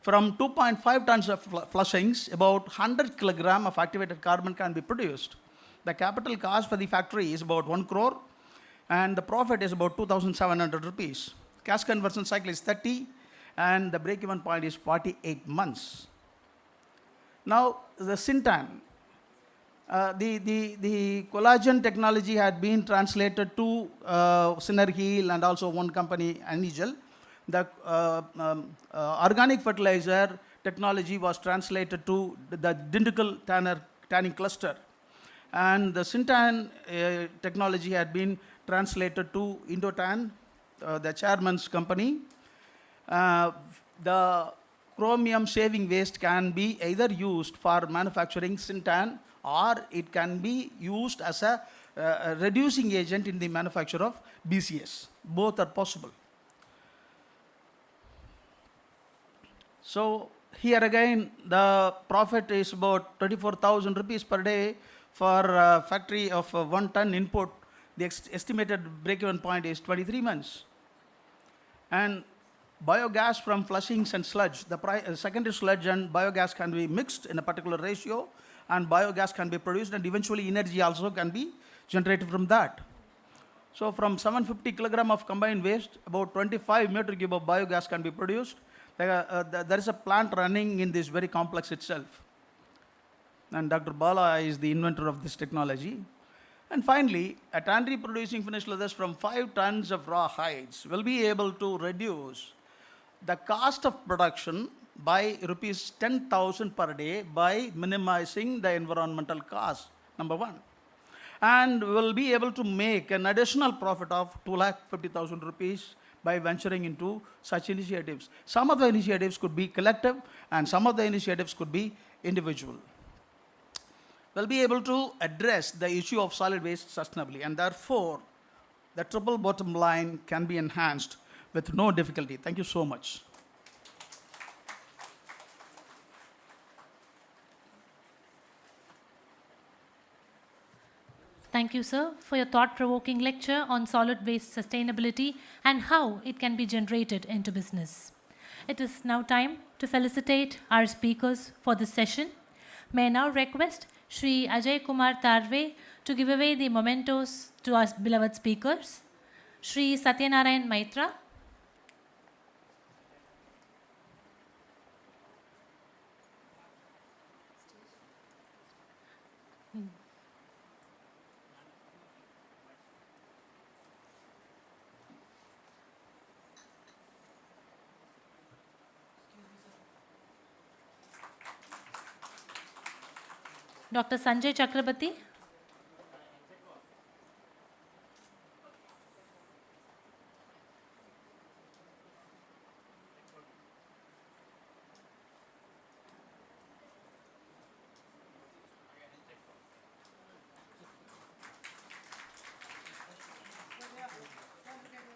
Speaker 6: from 2.5 tons of flushings, about 100 kilogram of activated carbon can be produced. The capital cost for the factory is about 1 crore, and the profit is about 2,700 rupees. Cash conversion cycle is 30, and the break-even point is 48 months. Now, the Syntan. The collagen technology had been translated to Synergil and also one company, Anigel. The organic fertilizer technology was translated to the Dindigul tanning cluster. And the Syntan technology had been translated to Indotan, the chairman's company. The chromium shaving waste can be either used for manufacturing Syntan, or it can be used as a reducing agent in the manufacture of BCS. Both are possible. So here again, the profit is about 24,000 rupees per day for a factory of 1 ton input. The estimated break-even point is 23 months. And biogas from flushings and sludge, the secondary sludge and biogas can be mixed in a particular ratio, and biogas can be produced, and eventually energy also can be generated from that. So from 750 kilogram of combined waste, about 25 meter cube of biogas can be produced. There is a plant running in this very complex itself. And Dr. Bala is the inventor of this technology. And finally, a tannery producing finished leathers from 5 tons of raw hides will be able to reduce the cost of production by rupees 10,000 per day by minimizing the environmental cost, number one. And will be able to make an additional profit of 2,50,000 rupees by venturing into such initiatives. Some of the initiatives could be collective, and some of the initiatives could be individual. We'll be able to address the issue of solid waste sustainably, and therefore, the triple bottom line can be enhanced with no difficulty. Thank you so much.
Speaker 1: Thank you, sir, for your thought-provoking lecture on solid waste sustainability and how it can be generated into business. It is now time to felicitate our speakers for this session. May I now request Shri Ajay Kumar Tarve to give away the mementos to our beloved speakers. Shri Satyanarayan Maitra. Dr. Sanjay Chakrabarti.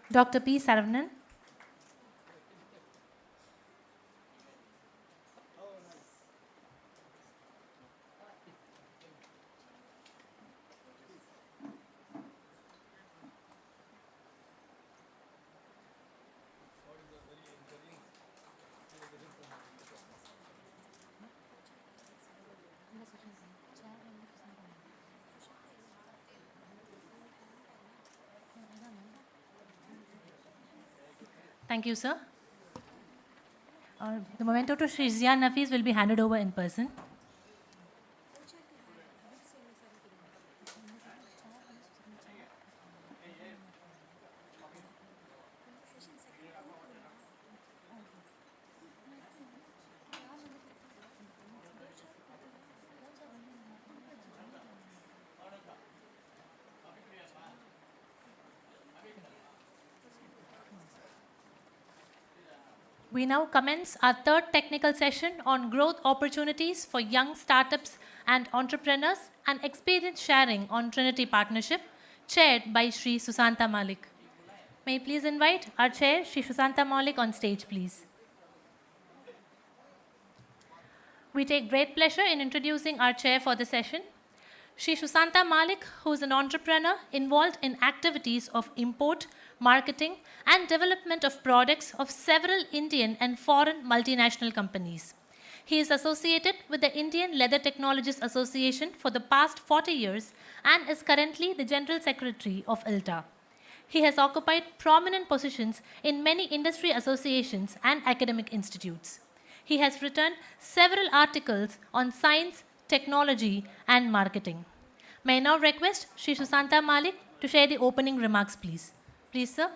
Speaker 1: Dr. P. Saravanan. Thank you, sir. The memento to Shri Zian Nafis will be handed over in person. We now commence our third technical session on growth opportunities for young startups and entrepreneurs and experience sharing on Trinity Partnership, chaired by Shri Susanta Malik. May I please invite our chair, Shri Susanta Malik, on stage, please. We take great pleasure in introducing our chair for the session, Shri Susanta Malik, who is an entrepreneur involved in activities of import, marketing, and development of products of several Indian and foreign multinational companies. He is associated with the Indian Leather Technologists Association for the past 40 years and is currently the General Secretary of ILTA. He has occupied prominent positions in many industry associations and academic institutes. He has written several articles on science, technology, and marketing. May I now request Sri Susanta Malik to share the opening remarks, please. Please, sir.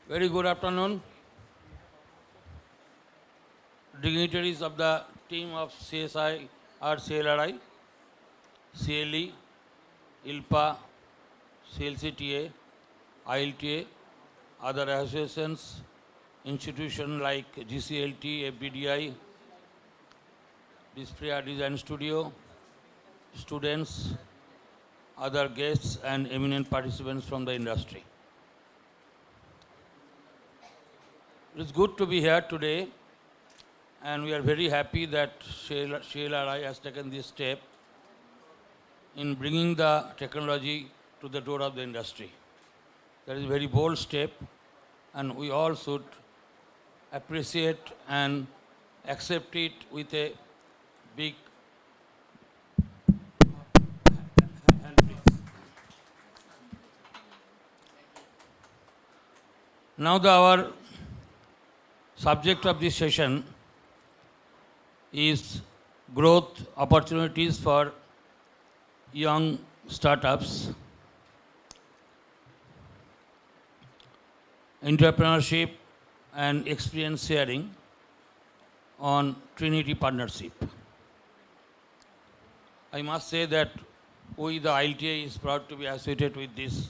Speaker 7: Very good afternoon, dignitaries of the team of CSIR-CLRI, CLE, ILPA, CLCTA, ILTA, other associations, institutions like GCLT, FBDI, Display Design Studio, students, other guests, and eminent participants from the industry. It is good to be here today, and we are very happy that CLRI has taken this step in bringing the technology to the door of the industry. That is a very bold step, and we all should appreciate and accept it with a big hand. Now our subject of this session is growth opportunities for young startups, entrepreneurship and experience sharing on Trinity Partnership. I must say that we, the ILTA, is proud to be associated with this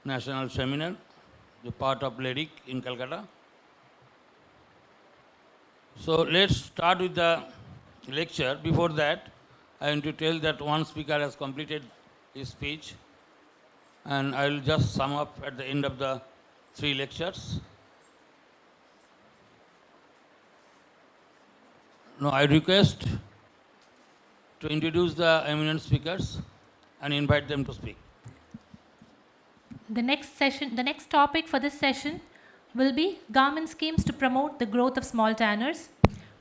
Speaker 7: national seminar, the part of LERIC in Calcutta. So let's start with the lecture. Before that, I want to tell that one speaker has completed his speech, and I will just sum up at the end of the 3 lectures. Now I request to introduce the eminent speakers and invite them to speak.
Speaker 1: The next topic for this session will be government schemes to promote the growth of small tanners.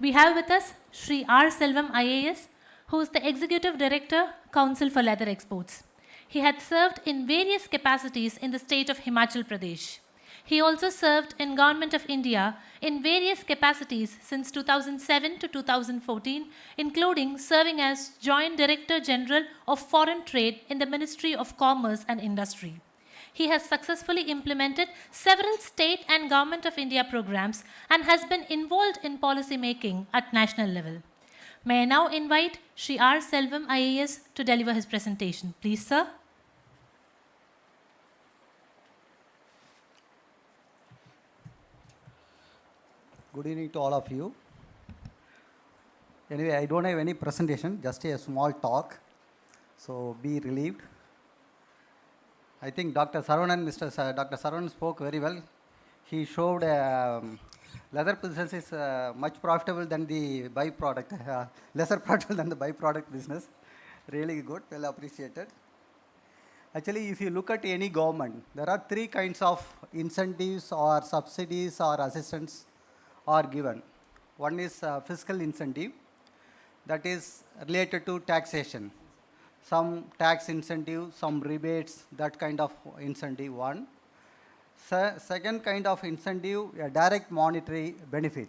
Speaker 1: We have with us Sri R. Selvam IAS, who is the Executive Director, Council for Leather Exports. He had served in various capacities in the state of Himachal Pradesh. He also served in Government of India in various capacities since 2007 to 2014, including serving as Joint Director General of Foreign Trade in the Ministry of Commerce and Industry. He has successfully implemented several state and Government of India programs and has been involved in policy making at national level. May I now invite Sri R. Selvam IAS to deliver his presentation. Please, sir.
Speaker 22: Good evening to all of you. Anyway, I don't have any presentation, just a small talk. So be relieved. I think Dr. Saravanan spoke very well. He showed leather business is much profitable than the byproduct, lesser profitable than the byproduct business. Really good, well appreciated. Actually, if you look at any government, there are 3 kinds of incentives or subsidies or assistance are given. One is fiscal incentive, that is related to taxation. Some tax incentive, some rebates, that kind of incentive, one. Second kind of incentive, a direct monetary benefit.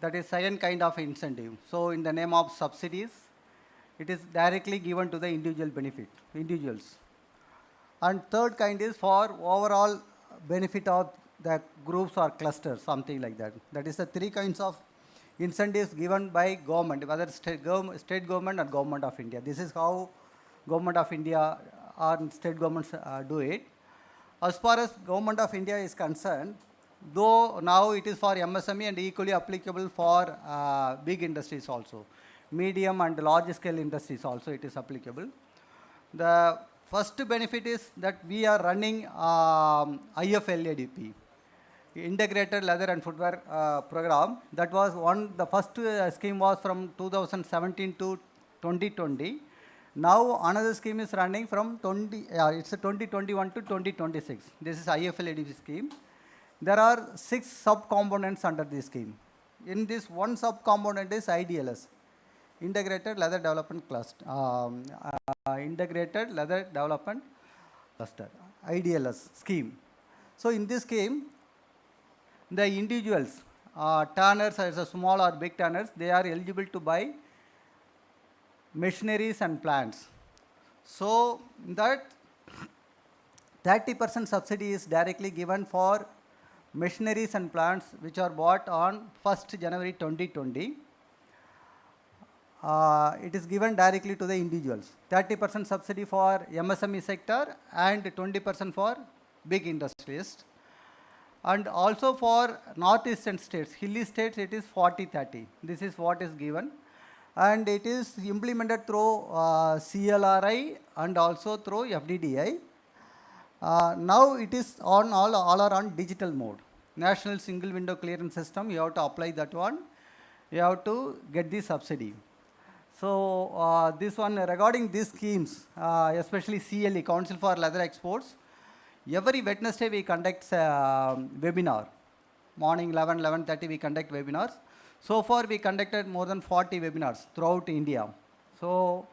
Speaker 22: That is second kind of incentive. So in the name of subsidies, it is directly given to the individuals. And third kind is for overall benefit of the groups or clusters, something like that. That is the three kinds of incentives given by government, whether state government or government of India. This is how government of India or state governments do it. As far as government of India is concerned, though now it is for MSME and equally applicable for big industries also, medium and large scale industries also it is applicable. The first benefit is that we are running IFLADP, Integrated Leather and Footwear Program. That was the first scheme was from 2017 to 2020. Now another scheme is running from 2021 to 2026. This is IFLADP scheme. There are 6 sub-components under this scheme. In this, one sub-component is IDLS, Integrated Leather Development Cluster. Integrated Leather Development Cluster, IDLS scheme. So in this scheme, the individuals, tanners, as a small or big tanners, they are eligible to buy machineries and plants. So that 30% subsidy is directly given for machineries and plants which are bought on 1st January 2020. It is given directly to the individuals. 30% subsidy for MSME sector and 20% for big industrialists. And also for northeastern states, hilly states, it is 40-30. This is what is given. And it is implemented through CLRI and also through FDDI. Now it is on all are on digital mode. National Single Window Clearance System, you have to apply that one. You have to get the subsidy. So this one, regarding these schemes, especially CLE, Council for Leather Exports, every Wednesday we conduct webinar. Morning 11:30 we conduct webinars. So far we conducted more than 40 webinars throughout India. So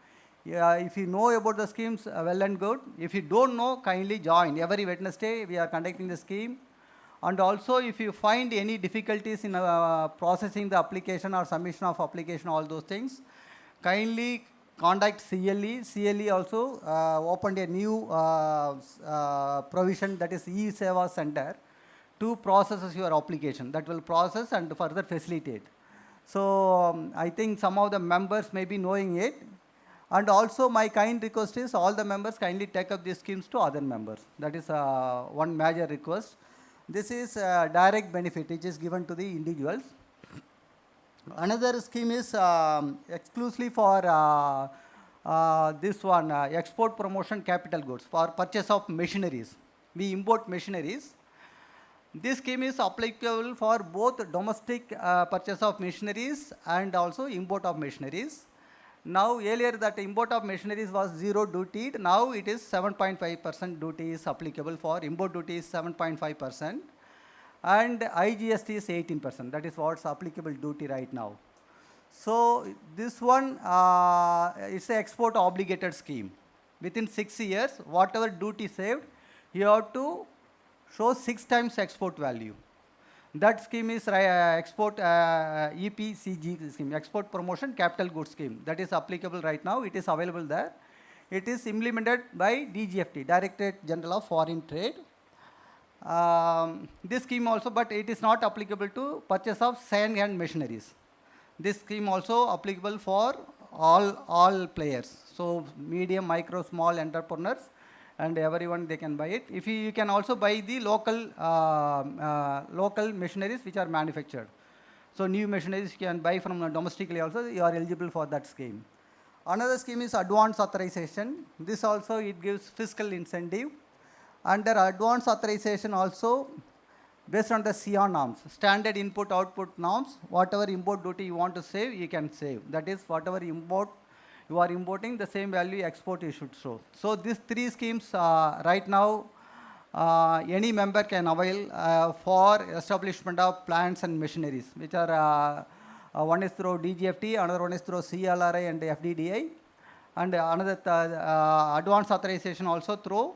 Speaker 22: if you know about the schemes, well and good. If you don't know, kindly join. Every Wednesday we are conducting the scheme. And also if you find any difficulties in processing the application or submission of application, all those things, kindly contact CLE. CLE also opened a new provision, that is E-Seva Center, to process your application. That will process and further facilitate. So I think some of the members may be knowing it. And also my kind request is all the members kindly take up these schemes to other members. That is one major request. This is direct benefit which is given to the individuals. Another scheme is exclusively for this one, export promotion capital goods, for purchase of machineries. We import machineries. This scheme is applicable for both domestic purchase of machineries and also import of machineries. Now earlier that import of machineries was 0 duty, now it is 7.5% duty is applicable for, import duty is 7.5%. And IGST is 18%. That is what's applicable duty right now. So this one is an export obligated scheme. Within 6 years, whatever duty saved, you have to show 6 times export value. That scheme is export EPCG scheme, Export Promotion Capital Goods Scheme. That is applicable right now. It is available there. It is implemented by DGFT, Directorate General of Foreign Trade. This scheme also, but it is not applicable to purchase of second-hand machineries. This scheme also applicable for all players. So medium, micro, small entrepreneurs and everyone, they can buy it. If you can also buy the local machineries which are manufactured. So new machineries you can buy from domestically also, you are eligible for that scheme. Another scheme is advance authorization. This also it gives fiscal incentive. Under advance authorization also, based on the SIA norms, standard input output norms, whatever import duty you want to save, you can save. That is, whatever import you are importing, the same value export you should show. So these 3 schemes right now, any member can avail for establishment of plants and machineries, which are one is through DGFT, another one is through CLRI and FDDI, and another advance authorization also through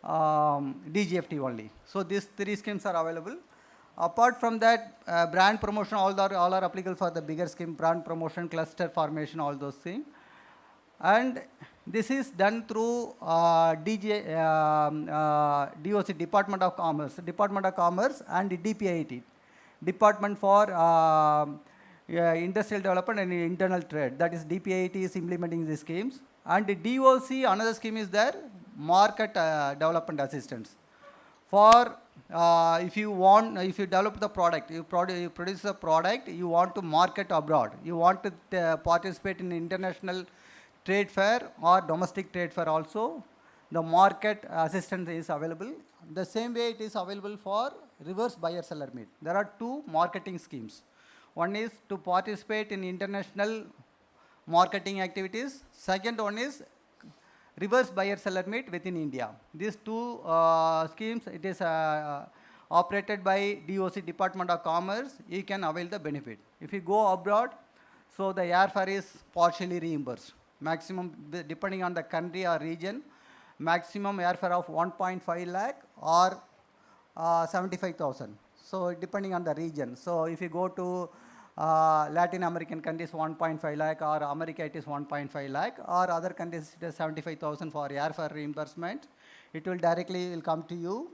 Speaker 22: DGFT only. So these 3 schemes are available. Apart from that, brand promotion, all are applicable for the bigger scheme, brand promotion, cluster formation, all those things. And This is done through DOC, Department of Commerce and DPIT, Department for Industrial Development and Internal Trade. That is DPIT is implementing these schemes. And DOC, another scheme is there, Market Development Assistance. For if you develop the product, you produce a product, you want to market abroad, you want to participate in international trade fair or domestic trade fair also, the market assistance is available. The same way it is available for reverse buyer seller meet. There are two marketing schemes. One is to participate in international marketing activities. Second one is reverse buyer seller meet within India. These two schemes, it is operated by DOC, Department of Commerce. You can avail the benefit. If you go abroad, so the airfare is partially reimbursed. Maximum, depending on the country or region, maximum airfare of 1.5 lakh or 75,000. So depending on the region. So if you go to Latin American countries 1.5 lakh, or America it is 1.5 lakh, or other countries it is 75,000 for airfare reimbursement. It will directly come to you.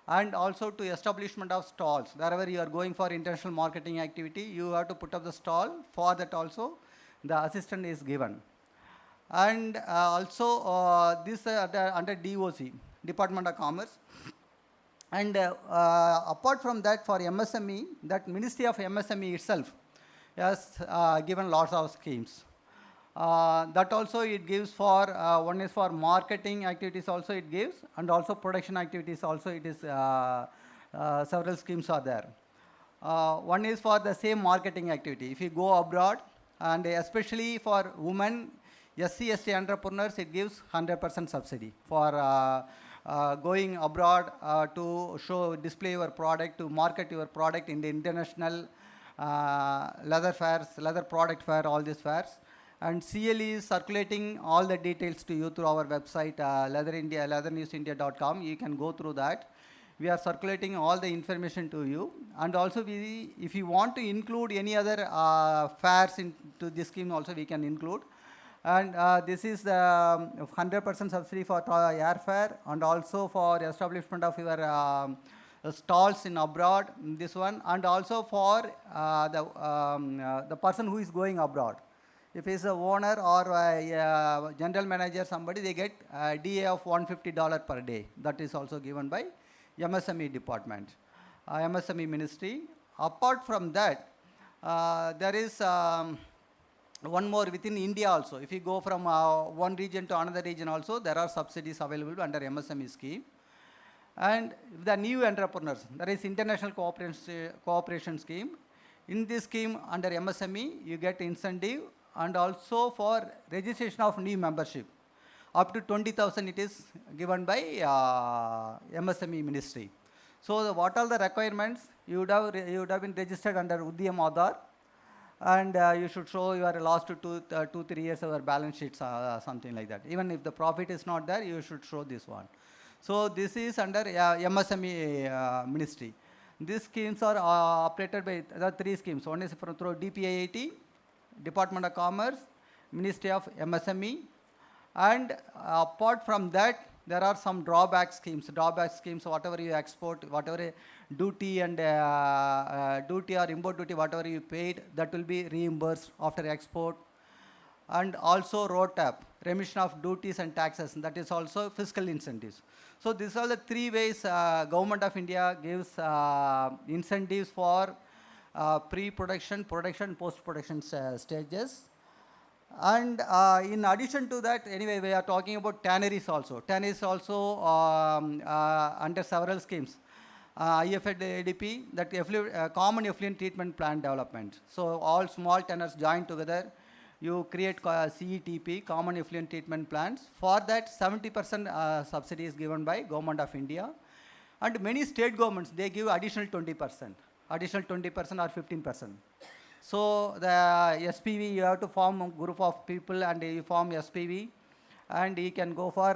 Speaker 22: And also to establishment of stalls. Wherever you are going for international marketing activity, you have to put up the stall. For that also, the assistance is given. And also this under DOC, Department of Commerce. And apart from that, for MSME, that Ministry of MSME itself has given lots of schemes. That also it gives for, one is for marketing activities also it gives, and also production activities also it is, several schemes are there. One is for the same marketing activity. If you go abroad, and especially for women, SC/ST entrepreneurs, it gives 100% subsidy for going abroad to display your product, to market your product in the international leather fairs, leather product fair, all these fairs. And CL is circulating all the details to you through our website, leathernewsindia.com. You can go through that. We are circulating all the information to you. And also, if you want to include any other fairs into this scheme, also we can include. And this is the 100% subsidy for airfare, and also for establishment of your stalls in abroad, this one, and also for the person who is going abroad. If he's a owner or a general manager, somebody, they get a DA of $150 per day. That is also given by MSME department, MSME ministry. Apart from that, there is one more within India also. If you go from one region to another region also, there are subsidies available under MSME scheme. And the new entrepreneurs, there is international cooperation scheme. In this scheme under MSME, you get incentive, and also for registration of new membership. Up to 20,000 it is given by MSME ministry. So what are the requirements? You would have been registered under Udyam Aadhaar, and you should show your last 2-3 years of your balance sheets, something like that. Even if the profit is not there, you should show this one. So this is under MSME ministry. These schemes are operated by the three schemes. One is through DPIIT, Department of Commerce, Ministry of MSME, and apart from that, there are some drawback schemes. Drawback schemes, whatever you export, whatever duty and duty or import duty, whatever you paid, that will be reimbursed after export. And also road tap, remission of duties and taxes, that is also fiscal incentives. So these are the three ways Government of India gives incentives for pre-production, production, post-production stages. And in addition to that, anyway, we are talking about tanneries also. Tanneries also under several schemes. IFADP, that common effluent treatment plant development. So all small tanners join together. You create CETP, common effluent treatment plants. For that, 70% subsidy is given by Government of India. And many state governments, they give additional 20%. Additional 20% or 15%. So the SPV, you have to form a group of people and you form SPV, and you can go for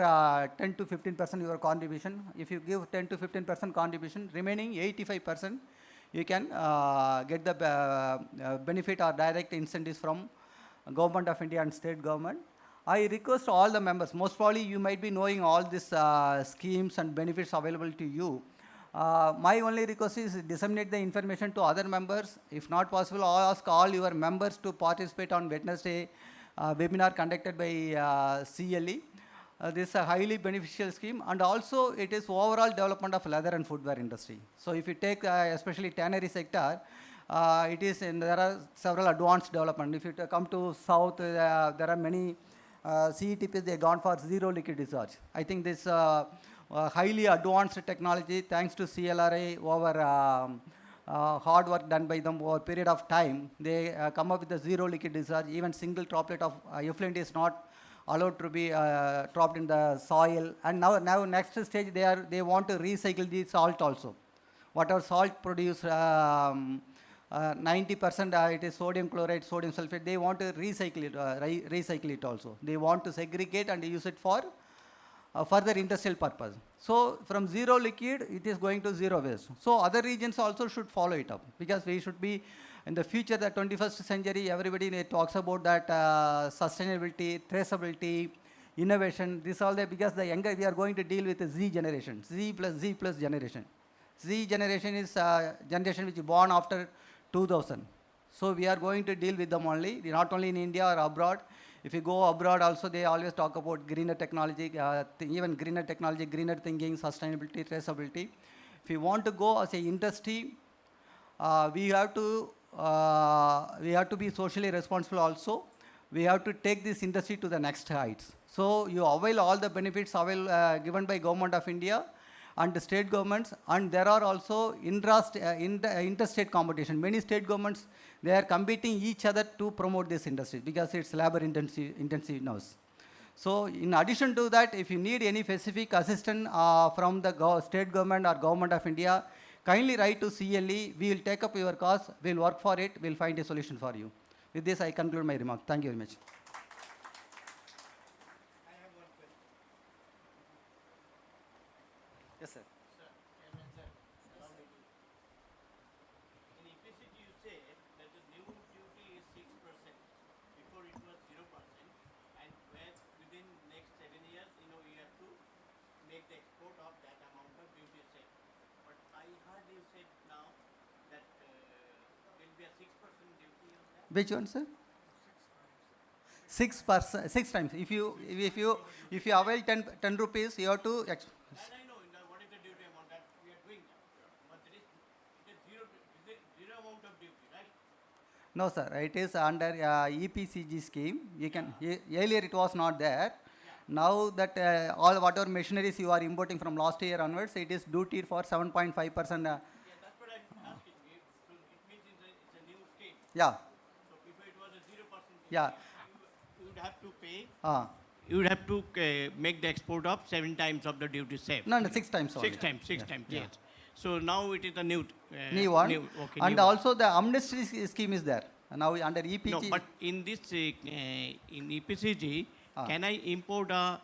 Speaker 22: 10 to 15% your contribution. If you give 10 to 15% contribution, remaining 85%, you can get the benefit or direct incentives from Government of India and state government. I request all the members, most probably you might be knowing all these schemes and benefits available to you. My only request is disseminate the information to other members. If not possible, I'll ask all your members to participate on Wednesday webinar conducted by CLE. This is a highly beneficial scheme, and also it is overall development of leather and footwear industry. So if you take especially tannery sector, there are several advanced development. If you come to south, there are many CETPs, they gone for zero liquid discharge. I think this highly advanced technology, thanks to CLRI, over hard work done by them over a period of time, they come up with a zero liquid discharge. Even single droplet of effluent is not allowed to be dropped in the soil. And now next stage, they want to recycle the salt also. Whatever salt produced, 90% it is sodium chloride, sodium sulfate. They want to recycle it also. They want to segregate and use it for further industrial purpose. So from zero liquid, it is going to zero waste. So other regions also should follow it up, because we should be in the future, the 21st century, everybody talks about that sustainability, traceability, innovation. This all because the younger, we are going to deal with the Z generation, Z plus generation. Z generation is generation which is born after 2000. So we are going to deal with them only, not only in India or abroad. If you go abroad also, they always talk about greener technology, even greener technology, greener thinking, sustainability, traceability. If you want to go as a industry, we have to be socially responsible also. We have to take this industry to the next heights. So you avail all the benefits given by Government of India and the state governments, and there are also interstate competition. Many state governments, they are competing each other to promote this industry because it's labor intensive now. So in addition to that, if you need any specific assistance from the state government or Government of India, kindly write to CLE. We will take up your cause. We will work for it. We will find a solution for you. With this, I conclude my remarks. Thank you very much. Yes, sir.
Speaker 3: In EPCG, you say that the new duty is 6%. Before it was 0%, and where within next 7 years, you have to make the export of that amount of duty saved. But I heard you said now that there will be a 6% duty on that.
Speaker 22: Which one, sir? 6%, 6 times. If you avail 10 rupees, you have to.
Speaker 3: I know what is the duty amount that we are doing now, but it is zero amount of duty, right?
Speaker 22: No, sir. It is under EPCG scheme. You can earlier it was not there. Now that all whatever machineries you are importing from last year onwards, it is duty for 7.5%.
Speaker 3: Yeah, that's what I'm asking. So it means it's a new scheme.
Speaker 22: Yeah.
Speaker 3: So before it was a 0%.
Speaker 22: Yeah.
Speaker 3: You would have to pay.
Speaker 22: You
Speaker 3: would have to make the export of 7 times of the duty saved.
Speaker 22: No, 6 times only.
Speaker 3: 6 times,
Speaker 22: Yeah.
Speaker 3: yes.
Speaker 22: Yeah.
Speaker 3: So now it is a new
Speaker 22: one.
Speaker 3: Okay,
Speaker 22: And
Speaker 3: new
Speaker 22: also the amnesty scheme is there. Now under EPG.
Speaker 3: No, but in this in EPCG, can I import a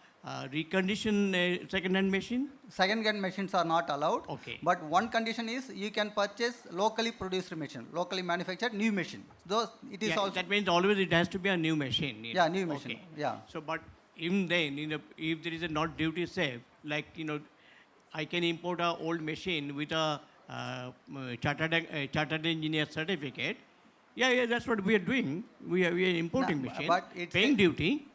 Speaker 3: reconditioned second-hand machine?
Speaker 22: Second-hand machines are not allowed.
Speaker 3: Okay.
Speaker 22: But one condition is you can purchase locally produced machine, locally manufactured new machine. Those it is also.
Speaker 3: That means always it has to be a new machine.
Speaker 22: Yeah, new machine.
Speaker 3: Okay.
Speaker 22: Yeah.
Speaker 3: So, but even then, if there is a not duty saved, like I can import a old machine with a chartered engineer certificate. Yeah, that's what we are doing. We are importing machine,
Speaker 22: but it's
Speaker 3: paying duty.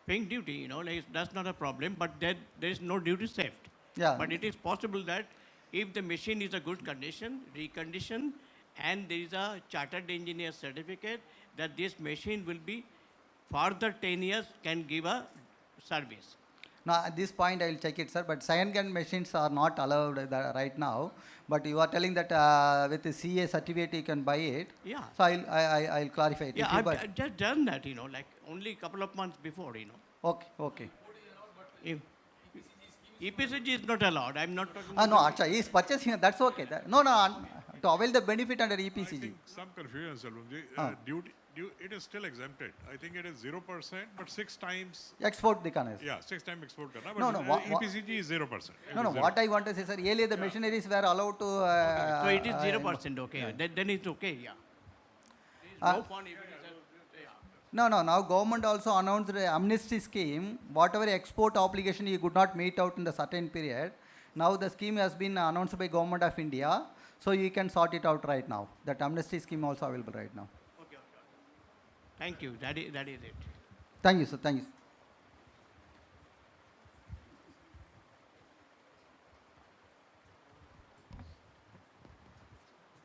Speaker 22: Paying
Speaker 3: duty, that's not a problem. But there is no duty saved.
Speaker 22: Yeah.
Speaker 3: But it is possible that if the machine is a good condition, reconditioned, and there is a chartered engineer certificate, that this machine will be further 10 years can give a service.
Speaker 22: Now, at this point, I will check it, sir. But second-hand machines are not allowed right now. But you are telling that with the CA certificate, you can buy it.
Speaker 3: Yeah.
Speaker 22: So I'll clarify it.
Speaker 3: Yeah, I've just done that, like only a couple of months before,
Speaker 22: Okay, okay.
Speaker 3: EPCG is not allowed. I'm not talking
Speaker 22: No, actually, he is purchasing. That's okay. No, to avail the benefit under EPCG.
Speaker 10: Some confusion, Salvamji. It is still exempted. I think it is 0%, but 6 times.
Speaker 22: Export dikana.
Speaker 10: Yeah, 6 times export karna.
Speaker 22: No.
Speaker 10: EPCG is 0%.
Speaker 22: No. What I want to say, sir, earlier the machineries were allowed to.
Speaker 3: So it is 0%. Okay. Then it's okay. Yeah. There is no fun if it is
Speaker 22: No, no. Now government also announced the amnesty scheme. Whatever export obligation you could not meet out in the certain period, now the scheme has been announced by Government of India, so you can sort it out right now. That amnesty scheme also available right now.
Speaker 3: Okay, okay. Thank you. That is it.
Speaker 22: Thank you, sir. Thank you.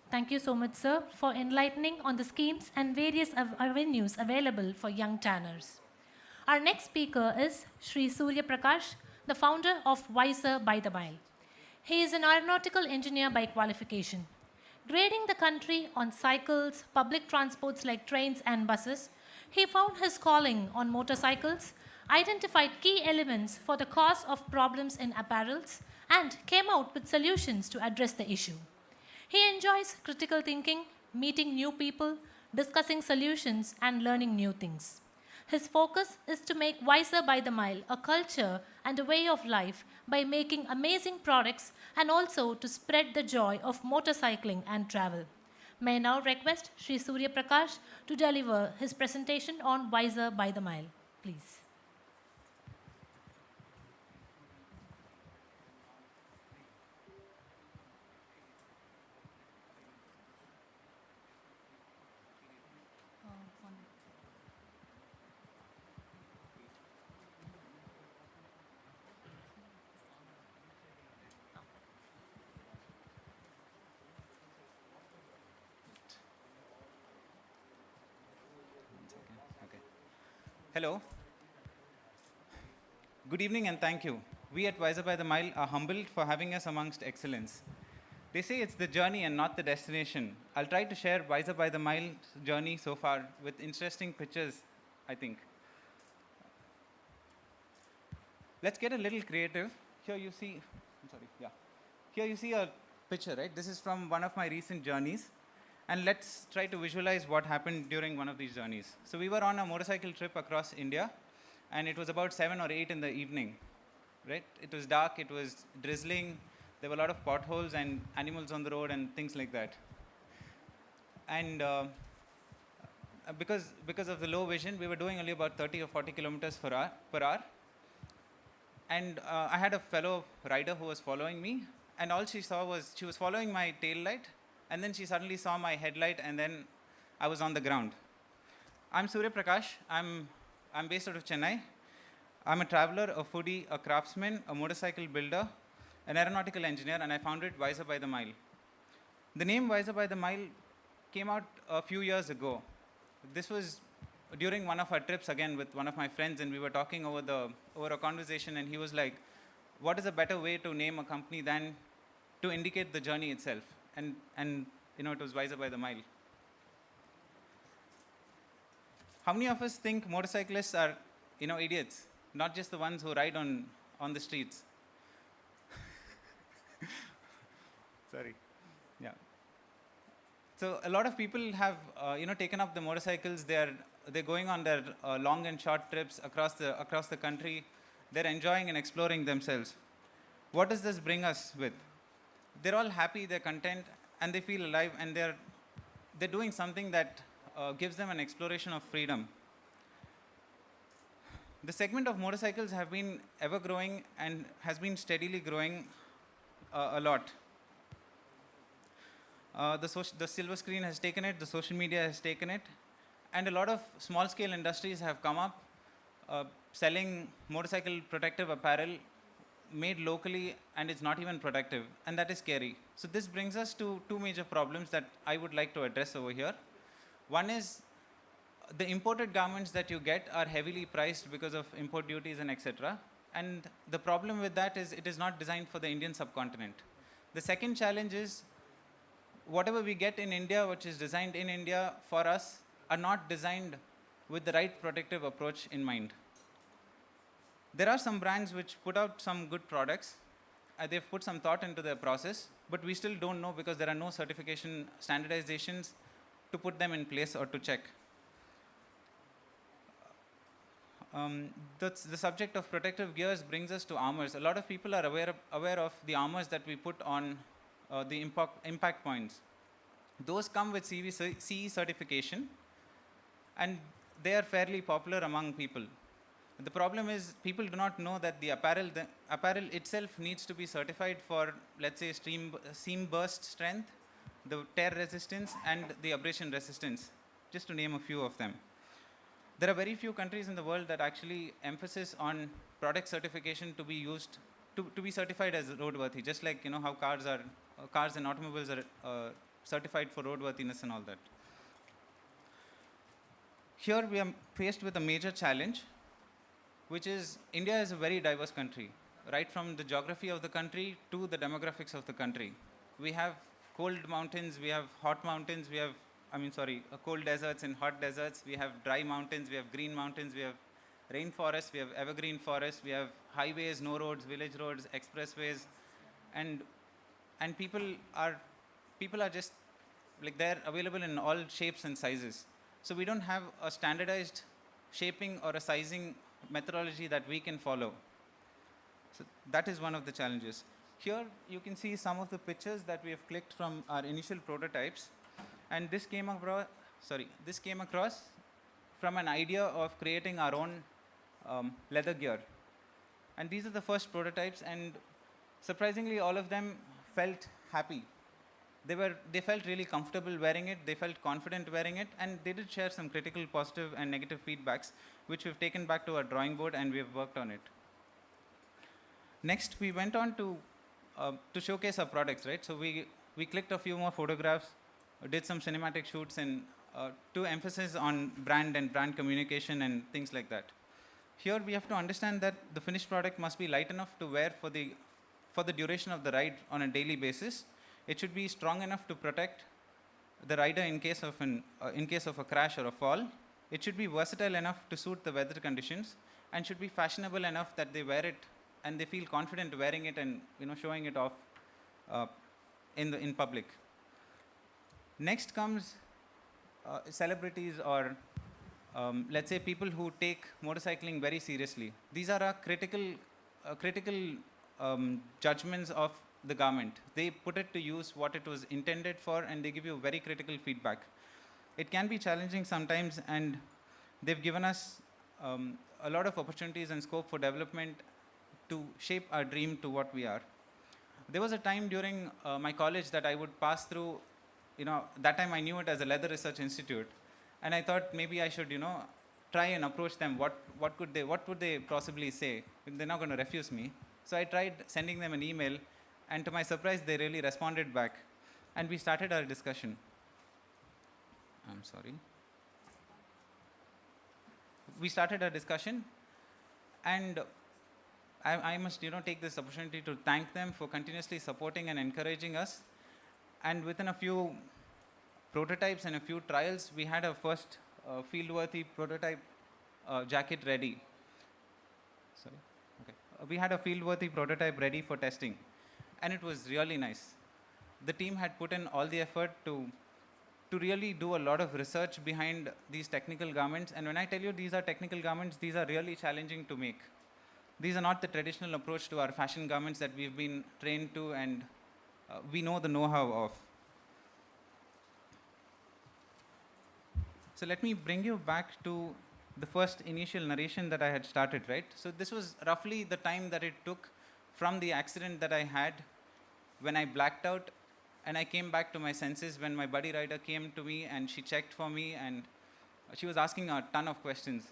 Speaker 1: Thank you so much, sir, for enlightening on the schemes and various avenues available for young tanners. Our next speaker is Sri Surya Prakash, the founder of Wiser by the Mile. He is an aeronautical engineer by qualification. Grading the country on cycles, public transports like trains and buses, he found his calling on motorcycles, identified key elements for the cause of problems in apparels, and came out with solutions to address the issue. He enjoys critical thinking, meeting new people, discussing solutions, and learning new things. His focus is to make Wiser by the Mile a culture and a way of life by making amazing products and also to spread the joy of motorcycling and travel. May I now request Sri Surya Prakash to deliver his presentation on Wiser by the Mile, please.
Speaker 5: Hello. Good evening and thank you. We at Wiser by the Mile are humbled for having us amongst excellence. They say it's the journey and not the destination. I'll try to share Wiser by the Mile journey so far with interesting pictures, I think. Let's get a little creative. Here you see, Here you see a picture, right? This is from one of my recent journeys. And let's try to visualize what happened during one of these journeys. So we were on a motorcycle trip across India, and it was about 7 or 8 in the evening, right? It was dark, it was drizzling, there were a lot of potholes and animals on the road and things like that. And because of the low vision, we were doing only about 30 or 40 kilometers per hour. And I had a fellow rider who was following me, and all she saw was, she was following my tail light, and then she suddenly saw my headlight, and then I was on the ground. I'm Surya Prakash. I'm based out of Chennai. I'm a traveler, a foodie, a craftsman, a motorcycle builder, an aeronautical engineer, and I founded Wiser by the Mile. The name Wiser by the Mile came out a few years ago. This was during one of our trips again with one of my friends, and we were talking over a conversation, and he was like, what is a better way to name a company than to indicate the journey itself? And it was Wiser by the Mile. How many of us think motorcyclists are, idiots? Not just the ones who ride on the streets. Sorry. Yeah. So a lot of people have, taken up the motorcycles. They're going on their long and short trips across the country. They're enjoying and exploring themselves. What does this bring us with? They're all happy, they're content, and they feel alive, and they're doing something that gives them an exploration of freedom. The segment of motorcycles have been ever growing and has been steadily growing a lot. The silver screen has taken it, the social media has taken it, and a lot of small-scale industries have come up selling motorcycle protective apparel made locally, and it's not even protective, and that is scary. So this brings us to two major problems that I would like to address over here. One is the imported garments that you get are heavily priced because of import duties and etc. And the problem with that is it is not designed for the Indian subcontinent. The second challenge is whatever we get in India, which is designed in India for us, are not designed with the right protective approach in mind. There are some brands which put out some good products. They've put some thought into their process, but we still don't know because there are no certification standardizations to put them in place or to check. The subject of protective gears brings us to armors. A lot of people are aware of the armors that we put on the impact points. Those come with CE certification, and they are fairly popular among people. The problem is people do not know that the apparel itself needs to be certified for, let's say, seam burst strength, the tear resistance, and the abrasion resistance, just to name a few of them. There are very few countries in the world that actually emphasize on product certification to be used, to be certified as roadworthy, just like, you know, how cars and automobiles are certified for roadworthiness and all that. Here we are faced with a major challenge, which is India is a very diverse country, right from the geography of the country to the demographics of the country. We have cold mountains, we have hot mountains, we have, cold deserts and hot deserts, we have dry mountains, we have green mountains, we have rainforests, we have evergreen forests, we have highways, no roads, village roads, expressways, and people are just, like, they're available in all shapes and sizes. So we don't have a standardized shaping or a sizing methodology that we can follow. So that is one of the challenges. Here you can see some of the pictures that we have clicked from our initial prototypes, and this came across from an idea of creating our own leather gear. And these are the first prototypes, and surprisingly all of them felt happy. They felt really comfortable wearing it, they felt confident wearing it, and they did share some critical positive and negative feedbacks, which we've taken back to our drawing board and we have worked on it. Next, we went on to showcase our products, right? So we clicked a few more photographs, did some cinematic shoots, and to emphasize on brand and brand communication and things like that. Here we have to understand that the finished product must be light enough to wear for the duration of the ride on a daily basis. It should be strong enough to protect the rider in case of a crash or a fall. It should be versatile enough to suit the weather conditions, and should be fashionable enough that they wear it and they feel confident wearing it and, you know, showing it off in public. Next comes celebrities or let's say people who take motorcycling very seriously. These are our critical judgments of the garment. They put it to use what it was intended for, and they give you very critical feedback. It can be challenging sometimes, and they've given us a lot of opportunities and scope for development to shape our dream to what we are. There was a time during my college that I would pass through, you know, that time I knew it as a Leather Research Institute, and I thought maybe I should, you know, try and approach them. What would they possibly say? They're not going to refuse me. So I tried sending them an email, and to my surprise, they really responded back, and we started our discussion. I'm sorry. We started our discussion, and I must, you know, take this opportunity to thank them for continuously supporting and encouraging us. And within a few prototypes and a few trials, we had our first field-worthy prototype jacket ready. Sorry. Okay. We had a field-worthy prototype ready for testing, and it was really nice. The team had put in all the effort to really do a lot of research behind these technical garments. And when I tell you these are technical garments, these are really challenging to make. These are not the traditional approach to our fashion garments that we've been trained to and we know the know-how of. So let me bring you back to the first initial narration that I had started, right? So this was roughly the time that it took from the accident that I had when I blacked out and I came back to my senses when my buddy rider came to me and she checked for me and she was asking a ton of questions.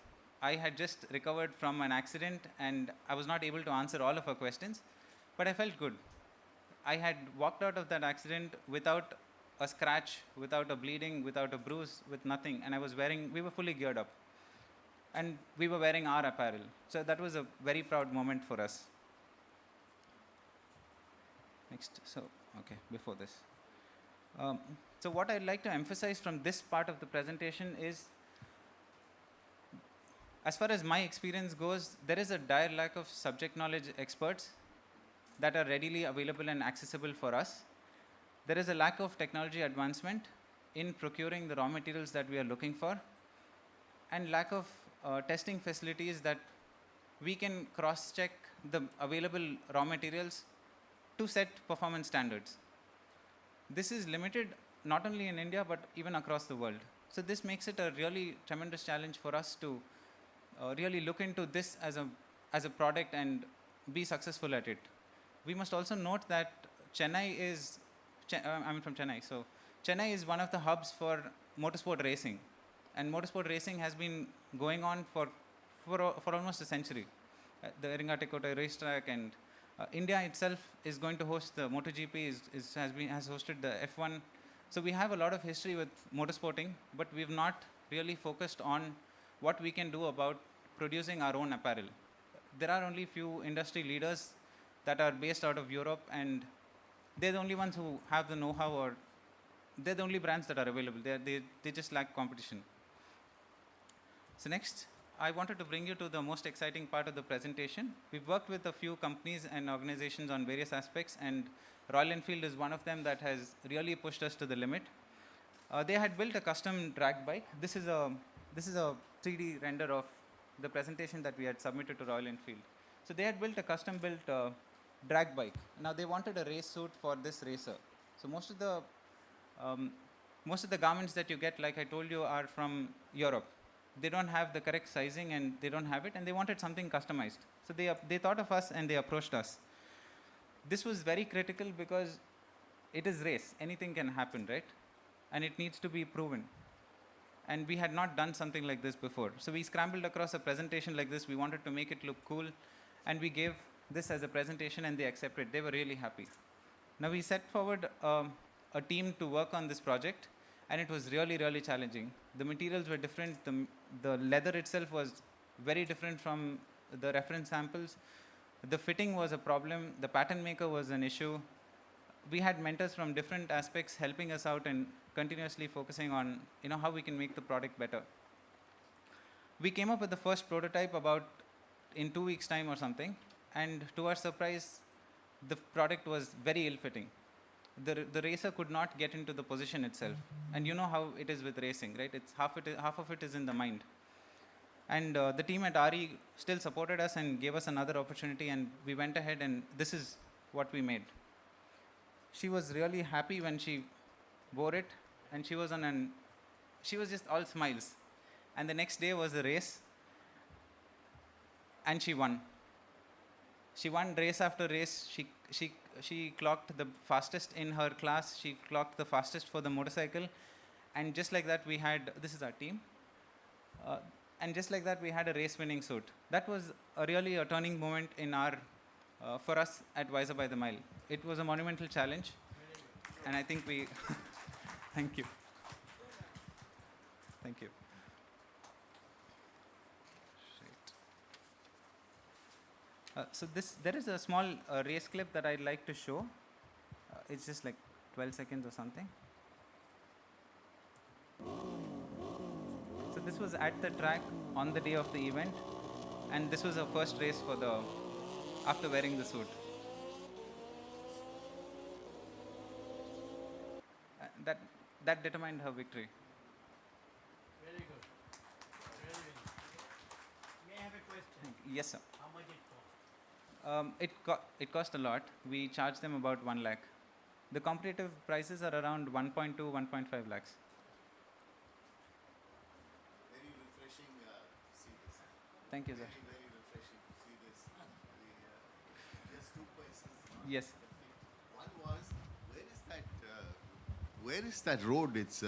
Speaker 5: I had just recovered from an accident and I was not able to answer all of her questions, but I felt good. I had walked out of that accident without a scratch, without a bleeding, without a bruise, with nothing, and we were fully geared up. And we were wearing our apparel. So that was a very proud moment for us. Next, before this. So what I'd like to emphasize from this part of the presentation is, as far as my experience goes, there is a dire lack of subject knowledge experts that are readily available and accessible for us. There is a lack of technology advancement in procuring the raw materials that we are looking for, and lack of testing facilities that we can cross-check the available raw materials to set performance standards. This is limited not only in India but even across the world. So this makes it a really tremendous challenge for us to really look into this as a product and be successful at it. We must also note that Chennai is, I'm from Chennai, so Chennai is one of the hubs for motorsport racing, and motorsport racing has been going on for almost a century. The Eringatikota racetrack, and India itself is going to host the MotoGP, has hosted the F1. So we have a lot of history with motorsporting, but we've not really focused on what we can do about producing our own apparel. There are only few industry leaders that are based out of Europe, and they're the only ones who have the know-how, or they're the only brands that are available. They just lack competition. So next, I wanted to bring you to the most exciting part of the presentation. We've worked with a few companies and organizations on various aspects, and Royal Enfield is one of them that has really pushed us to the limit. They had built a custom drag bike. This is a 3D render of the presentation that we had submitted to Royal Enfield. So they had built a custom-built drag bike. Now they wanted a race suit for this racer. So most of the garments that you get, like I told you, are from Europe. They don't have the correct sizing, and they don't have it, and they wanted something customized. So they thought of us, and they approached us. This was very critical because it is race. Anything can happen, right? And it needs to be proven. And we had not done something like this before. So we scrambled across a presentation like this. We wanted to make it look cool, and we gave this as a presentation, and they accepted. They were really happy. Now we set forward a team to work on this project, and it was really, really challenging. The materials were different. The leather itself was very different from the reference samples. The fitting was a problem. The pattern maker was an issue. We had mentors from different aspects helping us out and continuously focusing on how we can make the product better. We came up with the first prototype about in 2 weeks' time or something, and to our surprise, the product was very ill-fitting. The racer could not get into the position itself, and you know how it is with racing, right? It's half of it is in the mind. And the team at RE still supported us and gave us another opportunity, and we went ahead, and this is what we made. She was really happy when she wore it, and she was just all smiles. And the next day was a race, and she won. She won race after race. She clocked the fastest in her class. She clocked the fastest for the motorcycle, and just like that we had, this is our team, and just like that we had a race-winning suit. That was really a turning moment in for us at Wiser by the Mile. It was a monumental challenge, and I think we, thank you. Thank you. So there is a small race clip that I'd like to show. It's just like 12 seconds or something. So this was at the track on the day of the event, and this was her first race after wearing the suit. That determined her victory.
Speaker 3: Very good. Very good. May I have a question?
Speaker 5: Yes, sir.
Speaker 3: How much it cost?
Speaker 5: It cost a lot. We charged them about 1 lakh. The competitive prices are around 1.2, 1.5 lakhs.
Speaker 14: Very refreshing to see this.
Speaker 5: Thank you, sir.
Speaker 14: Very refreshing to see this. Just 2 questions.
Speaker 5: Yes.
Speaker 14: One was, where is that road? It's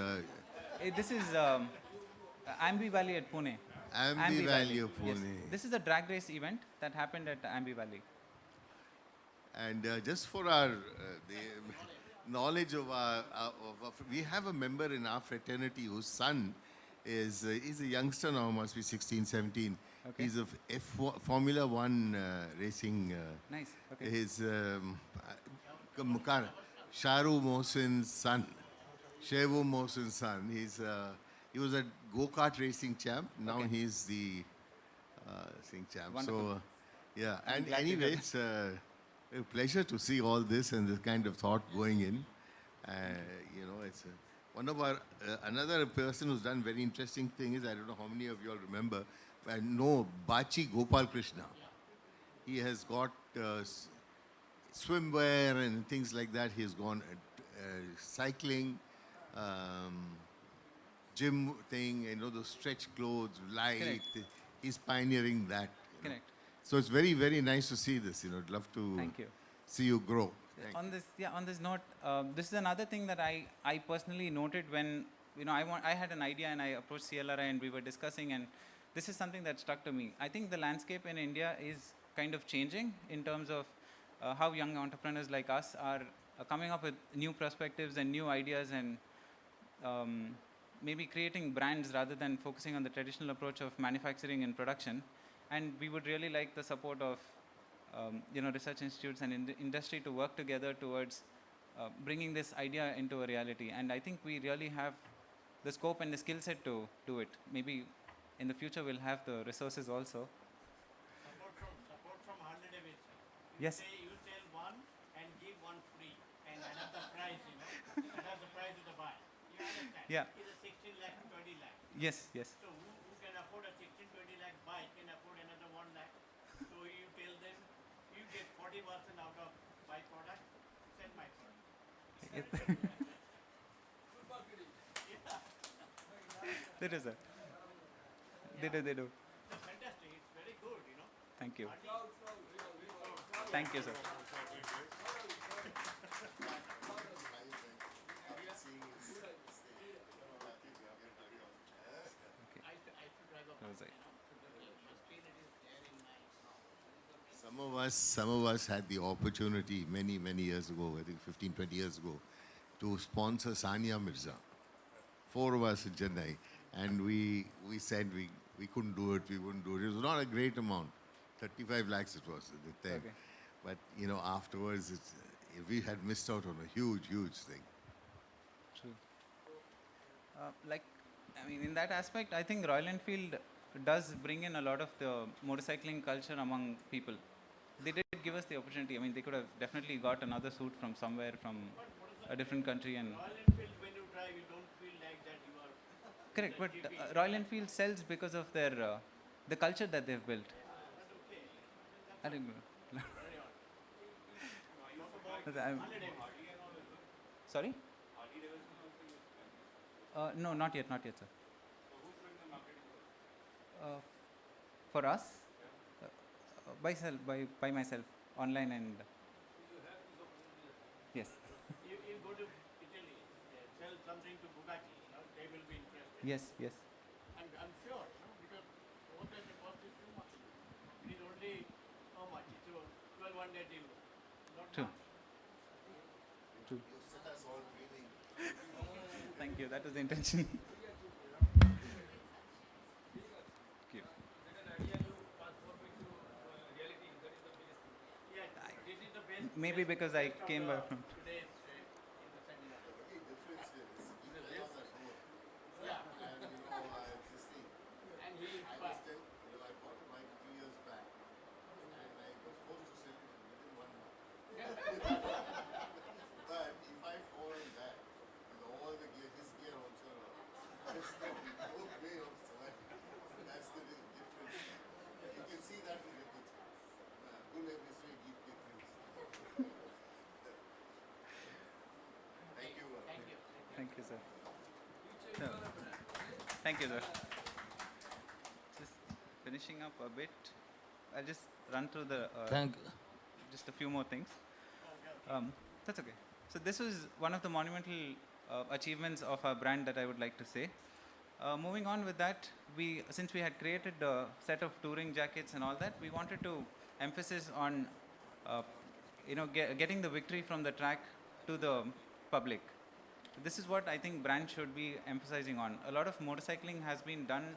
Speaker 5: This is Ambi Valley at Pune.
Speaker 14: Ambi Valley of Pune.
Speaker 5: Yes. This is a drag race event that happened at Ambi Valley.
Speaker 14: And just for our the knowledge of we have a member in our fraternity whose son is he's a youngster now, must be 16, 17.
Speaker 5: Okay.
Speaker 14: He's a Formula One racing.
Speaker 5: Nice. Okay.
Speaker 14: His Sharu Mohsin's son, Shevu Mohsin's son. He was a go-kart racing champ. Now
Speaker 5: Okay.
Speaker 14: he's the racing champ.
Speaker 5: Wonderful.
Speaker 14: So, yeah.
Speaker 5: I'm
Speaker 14: And
Speaker 5: glad to hear
Speaker 14: anyway,
Speaker 5: that.
Speaker 14: it's a pleasure to see all this and this kind of thought going in. It's one of our another person who's done very interesting thing is, I don't know how many of you all remember, I know Bachi Gopal Krishna. He has got swimwear and things like that. He has gone cycling. gym thing, those stretch clothes, light.
Speaker 5: Correct.
Speaker 14: He's pioneering that.
Speaker 5: Correct.
Speaker 14: So it's very, very nice to see this. I'd love to
Speaker 5: Thank you.
Speaker 14: see you grow. Thank
Speaker 5: On this note, this is another thing that I personally noted when I had an idea and I approached CLRI and we were discussing, and this is something that struck to me. I think the landscape in India is kind of changing in terms of how young entrepreneurs like us are coming up with new perspectives and new ideas, and maybe creating brands rather than focusing on the traditional approach of manufacturing and production. And we would really like the support of research institutes and industry to work together towards bringing this idea into a reality. And I think we really have the scope and the skill set to do it. Maybe in the future we'll have the resources also.
Speaker 3: Support from 100 of it.
Speaker 5: Yes.
Speaker 3: You tell one and give one free and another prize, another prize is the buy. You understand?
Speaker 5: Yeah.
Speaker 3: It's a 16 lakh, 20 lakh.
Speaker 5: Yes, yes.
Speaker 3: So who can afford a 16, 20 lakh buy can afford another 1 lakh. So you tell them, you get 40% out of my product, send my product.
Speaker 5: They do, sir. They do.
Speaker 3: It's fantastic. It's very good,
Speaker 5: Thank you. Thank you, sir.
Speaker 14: Some of us had the opportunity many, many years ago, I think 15, 20 years ago, to sponsor Sania Mirza. 4 of us in Chennai. And we said we couldn't do it, we wouldn't do it. It was not a great amount. 35 lakhs it was at the time.
Speaker 5: Okay.
Speaker 14: But, afterwards, we had missed out on a huge, huge thing.
Speaker 5: True. In that aspect, I think Royal Enfield does bring in a lot of the motorcycling culture among people. They did give us the opportunity. They could have definitely got another suit from somewhere, from a different country. And
Speaker 3: Royal Enfield, when you drive, you don't feel like that you are...
Speaker 5: correct, but Royal Enfield sells because of their the culture that they've built. I don't know. Sorry? No, not yet, sir. For us, by myself, online and yes.
Speaker 3: You go to Italy, sell something to Bugatti, they will be interested.
Speaker 5: Yes.
Speaker 3: I'm sure, because what the cost is too much. It is only how much? It's 1200 euro. Not
Speaker 5: True.
Speaker 3: much.
Speaker 5: True.
Speaker 14: You set us all dreaming.
Speaker 5: Thank you. That was the intention. Maybe because I came back from... Thank you, sir. No. Thank you, sir. Just finishing up a bit. I'll just run through the just a few more things. That's okay. So this was one of the monumental achievements of our brand that I would like to say. Moving on with that, since we had created a set of touring jackets and all that, we wanted to emphasize on getting the victory from the track to the public. This is what I think brands should be emphasizing on. A lot of motorcycling has been done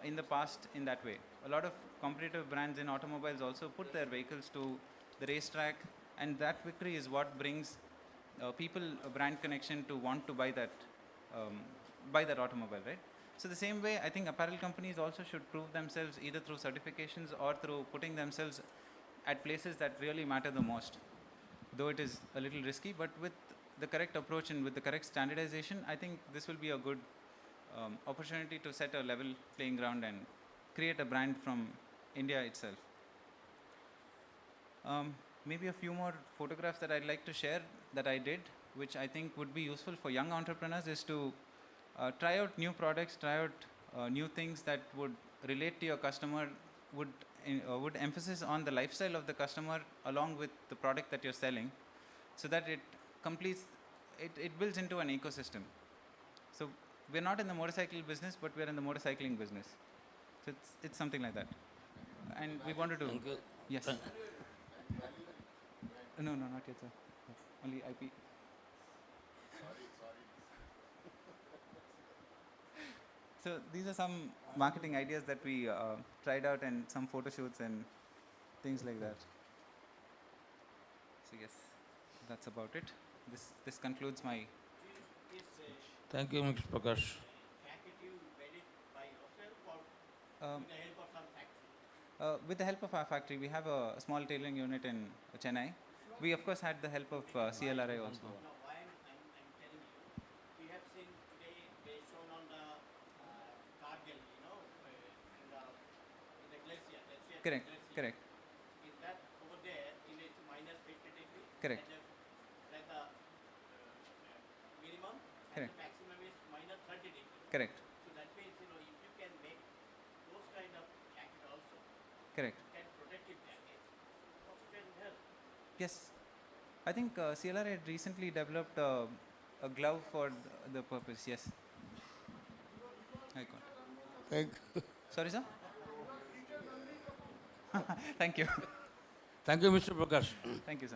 Speaker 5: in the past in that way. A lot of competitive brands in automobiles also put their vehicles to the racetrack, and that victory is what brings people a brand connection to want to buy that automobile, right? So the same way, I think apparel companies also should prove themselves either through certifications or through putting themselves at places that really matter the most. Though it is a little risky, but with the correct approach and with the correct standardization, I think this will be a good opportunity to set a level playing ground and create a brand from India itself. Maybe a few more photographs that I'd like to share that I did, which I think would be useful for young entrepreneurs, is to try out new products, try out new things that would relate to your customer, would emphasis on the lifestyle of the customer along with the product that you're selling, so that it completes, it builds into an ecosystem. So we're not in the motorcycle business, but we're in the motorcycling business. So it's something like that. And we wanted to...
Speaker 7: Thank you.
Speaker 5: Yes. No, not yet, sir. Only IP. So these are some marketing ideas that we tried out, and some photo shoots and things like that. So yes, that's about it. This concludes my...
Speaker 7: Thank you, Mr. Prakash.
Speaker 3: Jacket you made it by yourself or with the help of some factory?
Speaker 5: With the help of our factory, we have a small tailoring unit in Chennai. We of course had the help of CLRI also.
Speaker 3: No, why I'm telling you, we have seen today they shown on the Kargil, in the glacier.
Speaker 5: Correct,
Speaker 3: glacier.
Speaker 5: correct.
Speaker 3: Is that over there in its minus 50 degrees?
Speaker 5: Correct.
Speaker 3: And the minimum
Speaker 5: Correct.
Speaker 3: and the maximum is minus 30 degrees.
Speaker 5: Correct.
Speaker 3: So that means, if you can make those kind of jacket also,
Speaker 5: Correct.
Speaker 3: can protective jacket, also can help.
Speaker 5: Yes. I think CLRI had recently developed a glove for the purpose. Yes. I got it.
Speaker 20: Thank you.
Speaker 5: Sorry, sir? Thank you.
Speaker 7: Thank you, Mr. Prakash.
Speaker 5: Thank you, sir.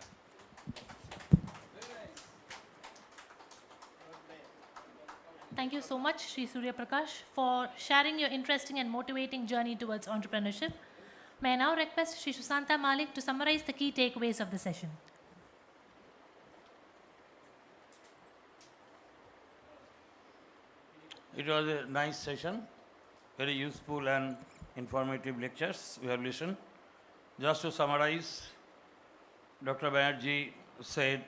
Speaker 1: Thank you so much, Sri Surya Prakash, for sharing your interesting and motivating journey towards entrepreneurship. May I now request Sri Susanta Malik to summarize the key takeaways of the session.
Speaker 7: It was a nice session, very useful and informative lectures we have listened. Just to summarize, Dr. Banerjee said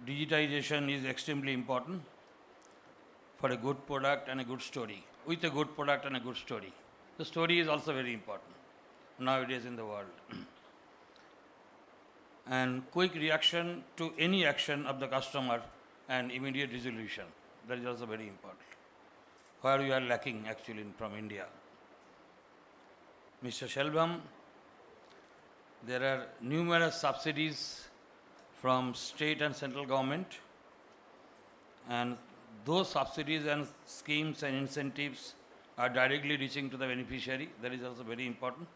Speaker 7: digitization is extremely important for a good product and a good story, with a good product and a good story. The story is also very important nowadays in the world. And quick reaction to any action of the customer and immediate resolution. That is also very important. Where we are lacking actually from India. Mr. Shelvam, there are numerous subsidies from state and central government, and those subsidies and schemes and incentives are directly reaching to the beneficiary. That is also very important.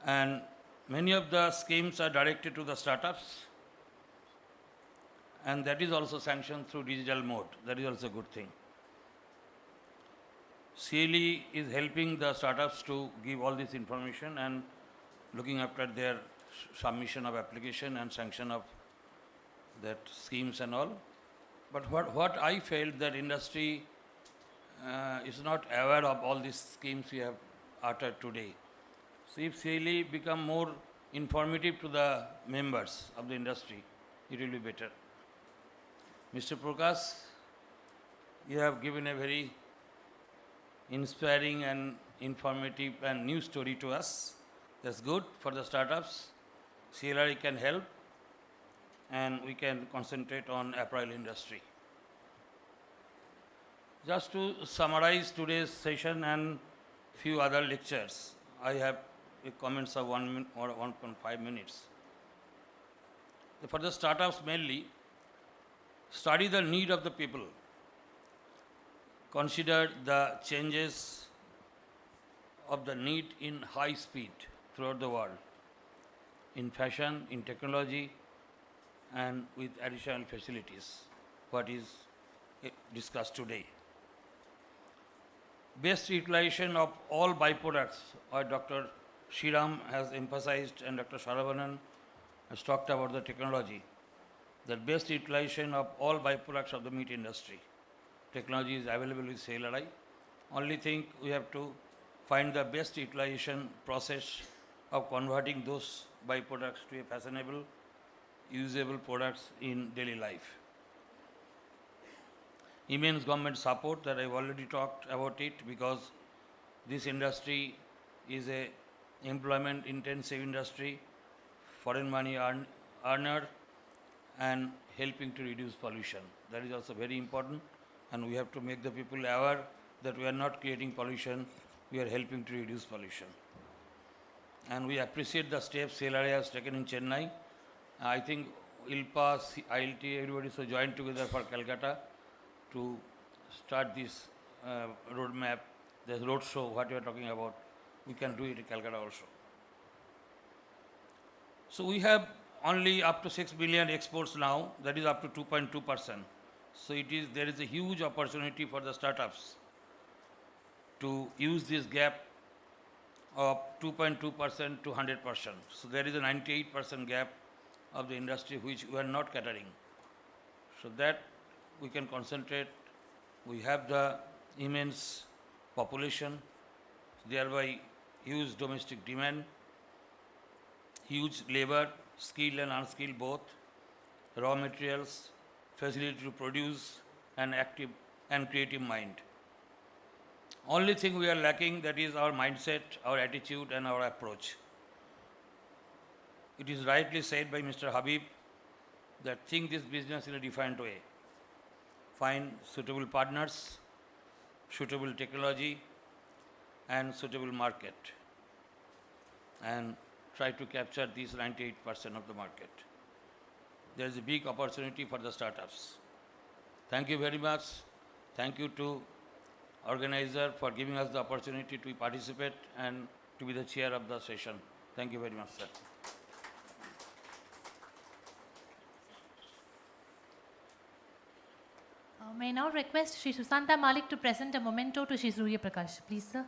Speaker 7: And many of the schemes are directed to the startups, and that is also sanctioned through digital mode. That is also a good thing. CLE is helping the startups to give all this information and looking after their submission of application and sanction of that schemes and all. But what I felt that industry is not aware of all these schemes we have uttered today. So if CLE become more informative to the members of the industry, it will be better. Mr. Prakash, you have given a very inspiring and informative and new story to us. That's good for the startups. CLRI can help, and we can concentrate on apparel industry. Just to summarize today's session and few other lectures, I have comments of 1 minute or 1.5 minutes. For the startups mainly, study the need of the people. Consider the changes of the need in high speed throughout the world, in fashion, in technology, and with additional facilities, what is discussed today. Best utilization of all byproducts, or Dr. Shriram has emphasized and Dr. Saravanan has talked about the technology, that best utilization of all byproducts of the meat industry. Technology is available with CLRI. Only thing we have to find the best utilization process of converting those byproducts to a fashionable, usable products in daily life. Immense government support that I've already talked about it, because this industry is a employment intensive industry, foreign money earner, and helping to reduce pollution. That is also very important, and we have to make the people aware that we are not creating pollution, we are helping to reduce pollution. And we appreciate the steps CLRI has taken in Chennai. I think ILPA, ILT, everybody so joined together for Calcutta to start this roadmap, this road show, what you are talking about. We can do it in Calcutta also. So we have only up to 6 billion exports now, that is up to 2.2%. So there is a huge opportunity for the startups to use this gap of 2.2% to 100%. So there is a 98% gap of the industry which we are not catering. So that we can concentrate. We have the immense population, thereby huge domestic demand, huge labor, skilled and unskilled both, raw materials, facility to produce, and active and creative mind. Only thing we are lacking, that is our mindset, our attitude, and our approach. It is rightly said by Mr. Habib that think this business in a different way. Find suitable partners, suitable technology, and suitable market, and try to capture these 98% of the market. There is a big opportunity for the startups. Thank you very much. Thank you to organizer for giving us the opportunity to participate and to be the chair of the session. Thank you very much, sir.
Speaker 1: May I now request Shri Susanta Malik to present a memento to Shri Surya Prakash. Please, sir.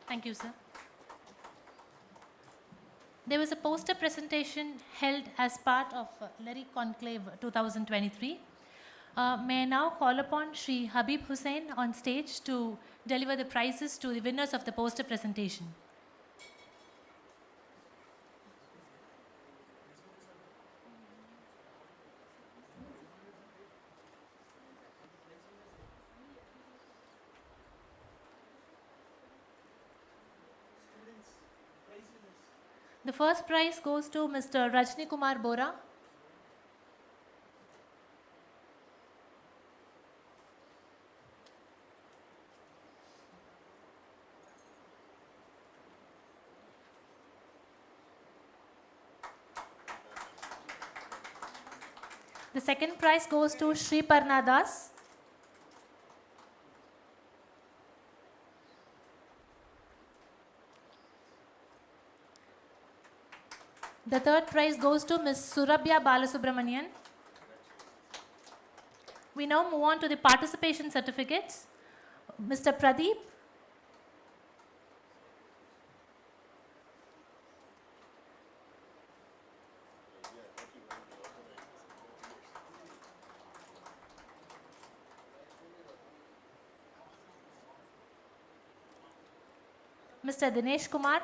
Speaker 1: Thank you, sir. There was a poster presentation held as part of LERI Conclave 2023. May I now call upon Shri Habib Hussain on stage to deliver the prizes to the winners of the poster presentation. The first prize goes to Mr. Rajni Kumar Bora. The second prize goes to Shri Parna Das. The third prize goes to Ms. Surabhya Balasubramanian. We now move on to the participation certificates. Mr. Pradeep. Mr. Dinesh Kumar.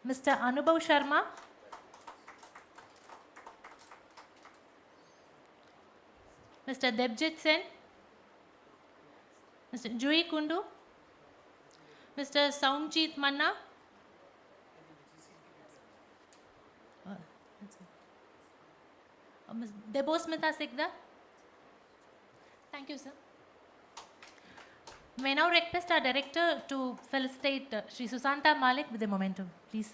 Speaker 1: Mr. Anubhav Sharma. Mr. Debjit Sen. Mr. Jui Kundu. Mr. Saumjit Manna. Ms. Debosmita Sikda. Thank you, sir. May I now request our director to felicitate Shri Susanta Malik with a memento, please.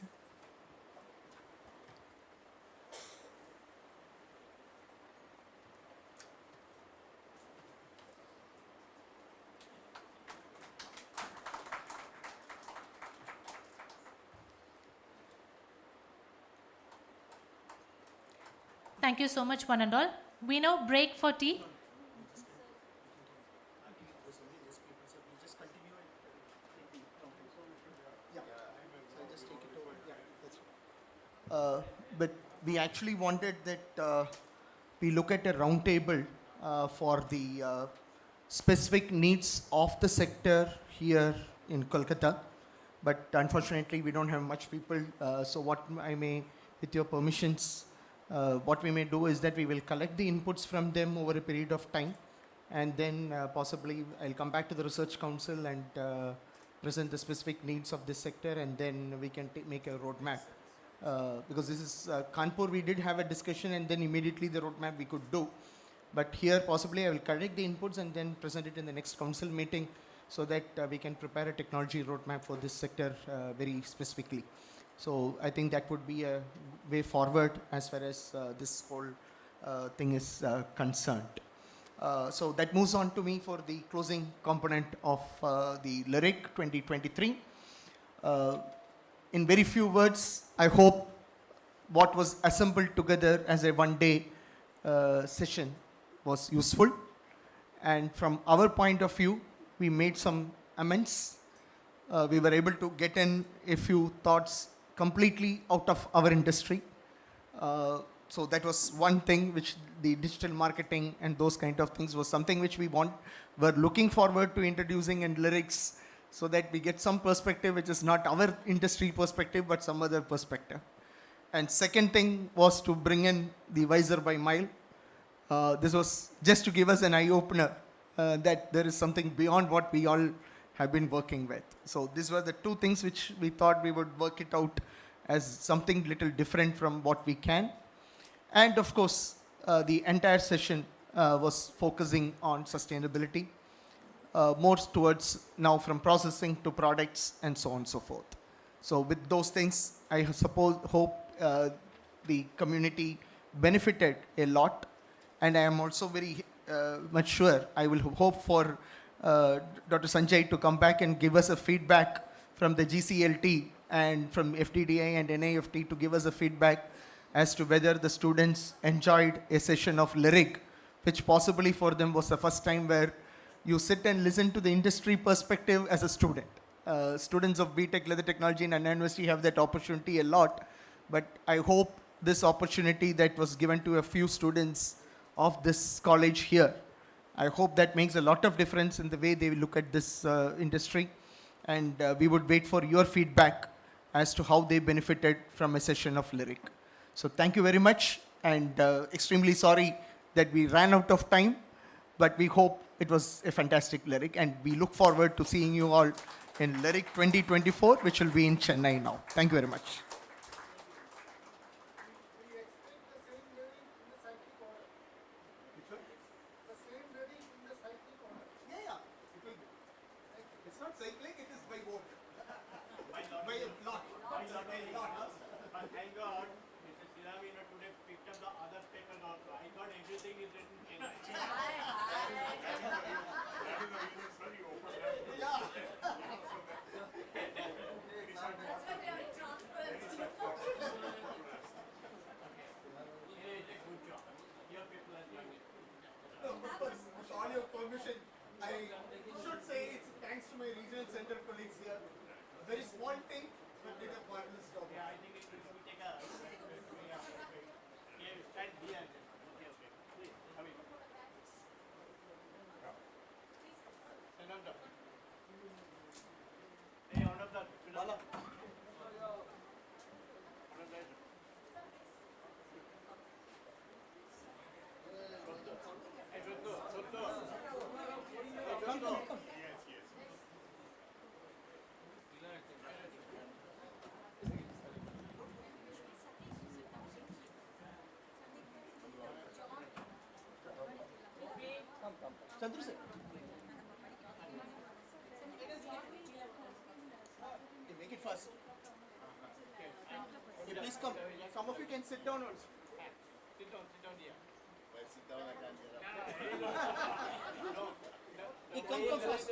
Speaker 1: Thank you so much, one and all. We now break for tea.
Speaker 12: but we actually wanted that we look at a roundtable for the specific needs of the sector here in Kolkata. But unfortunately, we don't have much people. So what I may, with your permissions, what we may do is that we will collect the inputs from them over a period of time. And then possibly I'll come back to the Research Council and present the specific needs of this sector, and then we can make a roadmap. Because this is Kanpur, we did have a discussion, and then immediately the roadmap we could do. But here possibly I will collect the inputs and then present it in the next council meeting, so that we can prepare a technology roadmap for this sector very specifically. So I think that would be a way forward as far as this whole thing is concerned. So that moves on to me for the closing component of the LYRIC 2023. In very few words, I hope what was assembled together as a one-day session was useful. And from our point of view, we made some amends. We were able to get in a few thoughts completely out of our industry. So that was one thing which the digital marketing and those kind of things was something which we were looking forward to introducing in lyrics, so that we get some perspective which is not our industry perspective but some other perspective. And second thing was to bring in the Visor by Mile. This was just to give us an eye-opener that there is something beyond what we all have been working with. So these were the two things which we thought we would work it out as something little different from what we can. And of course, the entire session was focusing on sustainability, more towards now from processing to products and so on and so forth. So with those things, I hope the community benefited a lot. And I am also very much sure, I will hope for Dr. Sanjay to come back and give us a feedback from the GCLT and from FDDI and NIFT to give us a feedback as to whether the students enjoyed a session of lyric, which possibly for them was the first time where you sit and listen to the industry perspective as a student. Students of BTech, Leather Technology and Anna University have that opportunity a lot, but I hope this opportunity that was given to a few students of this college here, I hope that makes a lot of difference in the way they look at this industry, and we would wait for your feedback as to how they benefited from a session of lyric. So thank you very much, and extremely sorry that we ran out of time, but we hope it was a fantastic lyric, and we look forward to seeing you all in Lyric 2024, which will be in Chennai now. Thank you very much. It's not cycling, it is by boat. By lot.
Speaker 3: But thank God, Mr. Siravina today picked up the other papers also. I thought everything is written in
Speaker 12: With all your permission, I should say it's thanks to my regional center colleagues here. A very small thing, but did a marvelous job.
Speaker 3: Yeah, I think it should take a... Yeah, stand here. Okay. Please, come in. Stand on top. Hey, on up the... Bala.
Speaker 12: Come. Chandru sir. Okay, make it fast. Okay, please come. Some of you can sit down also.
Speaker 3: Sit down here.
Speaker 14: Well, sit down, I can't get up.
Speaker 12: Hey, come fast.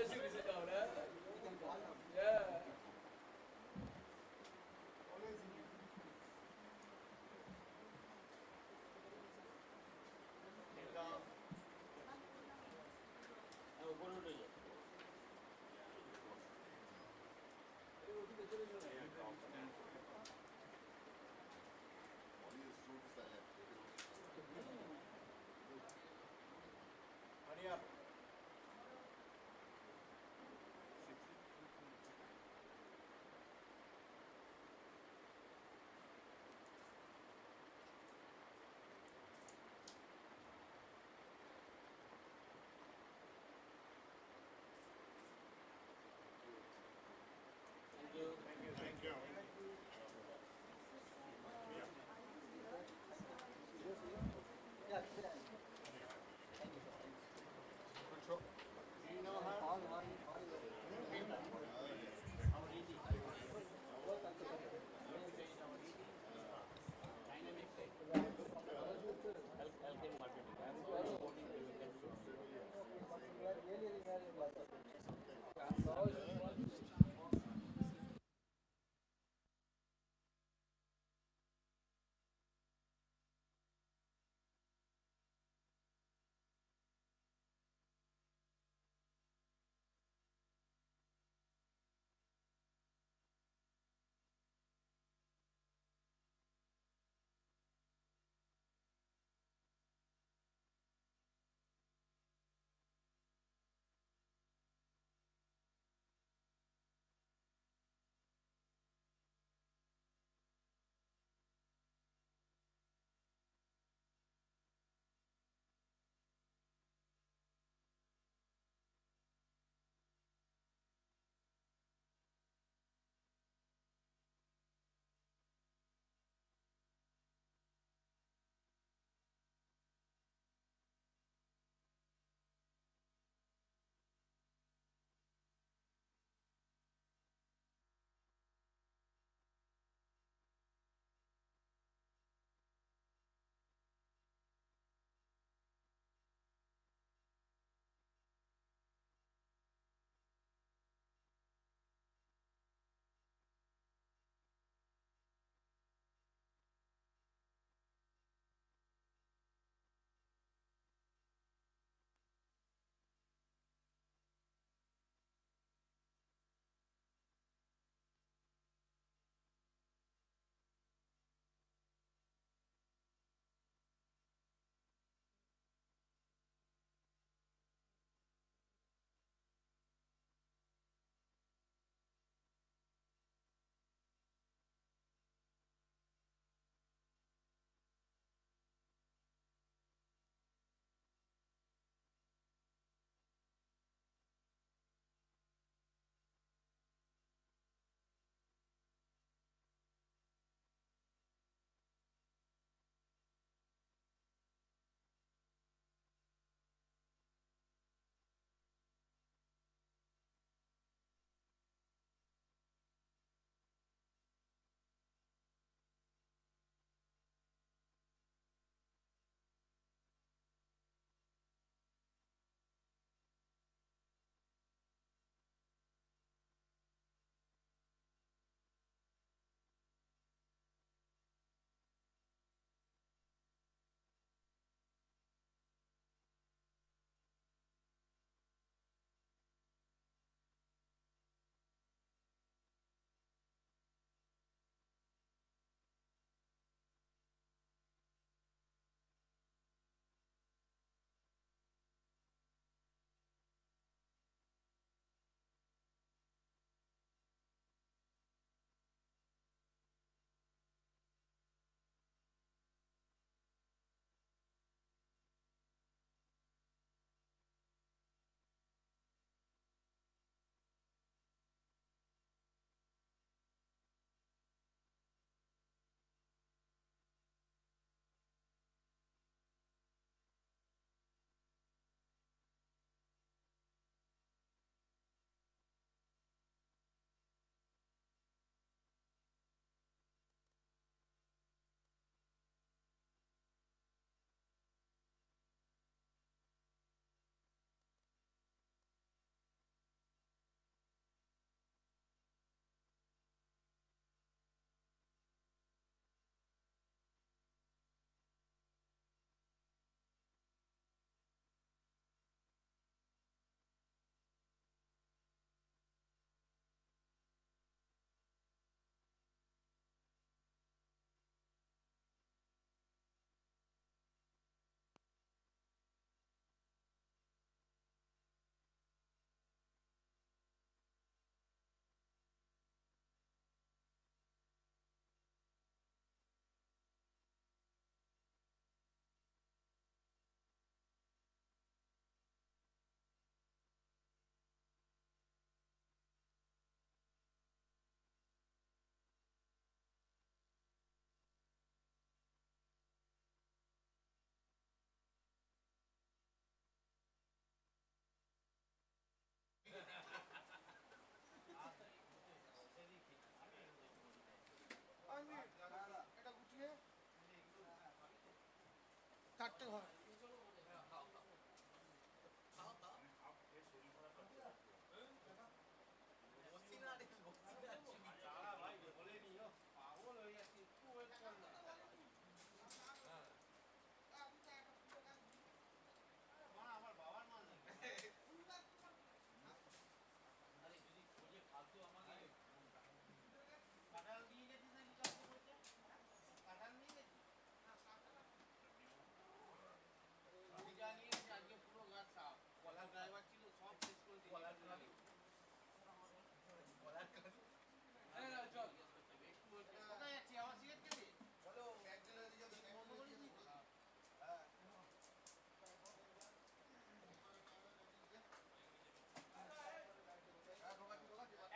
Speaker 20: থাকতে হয়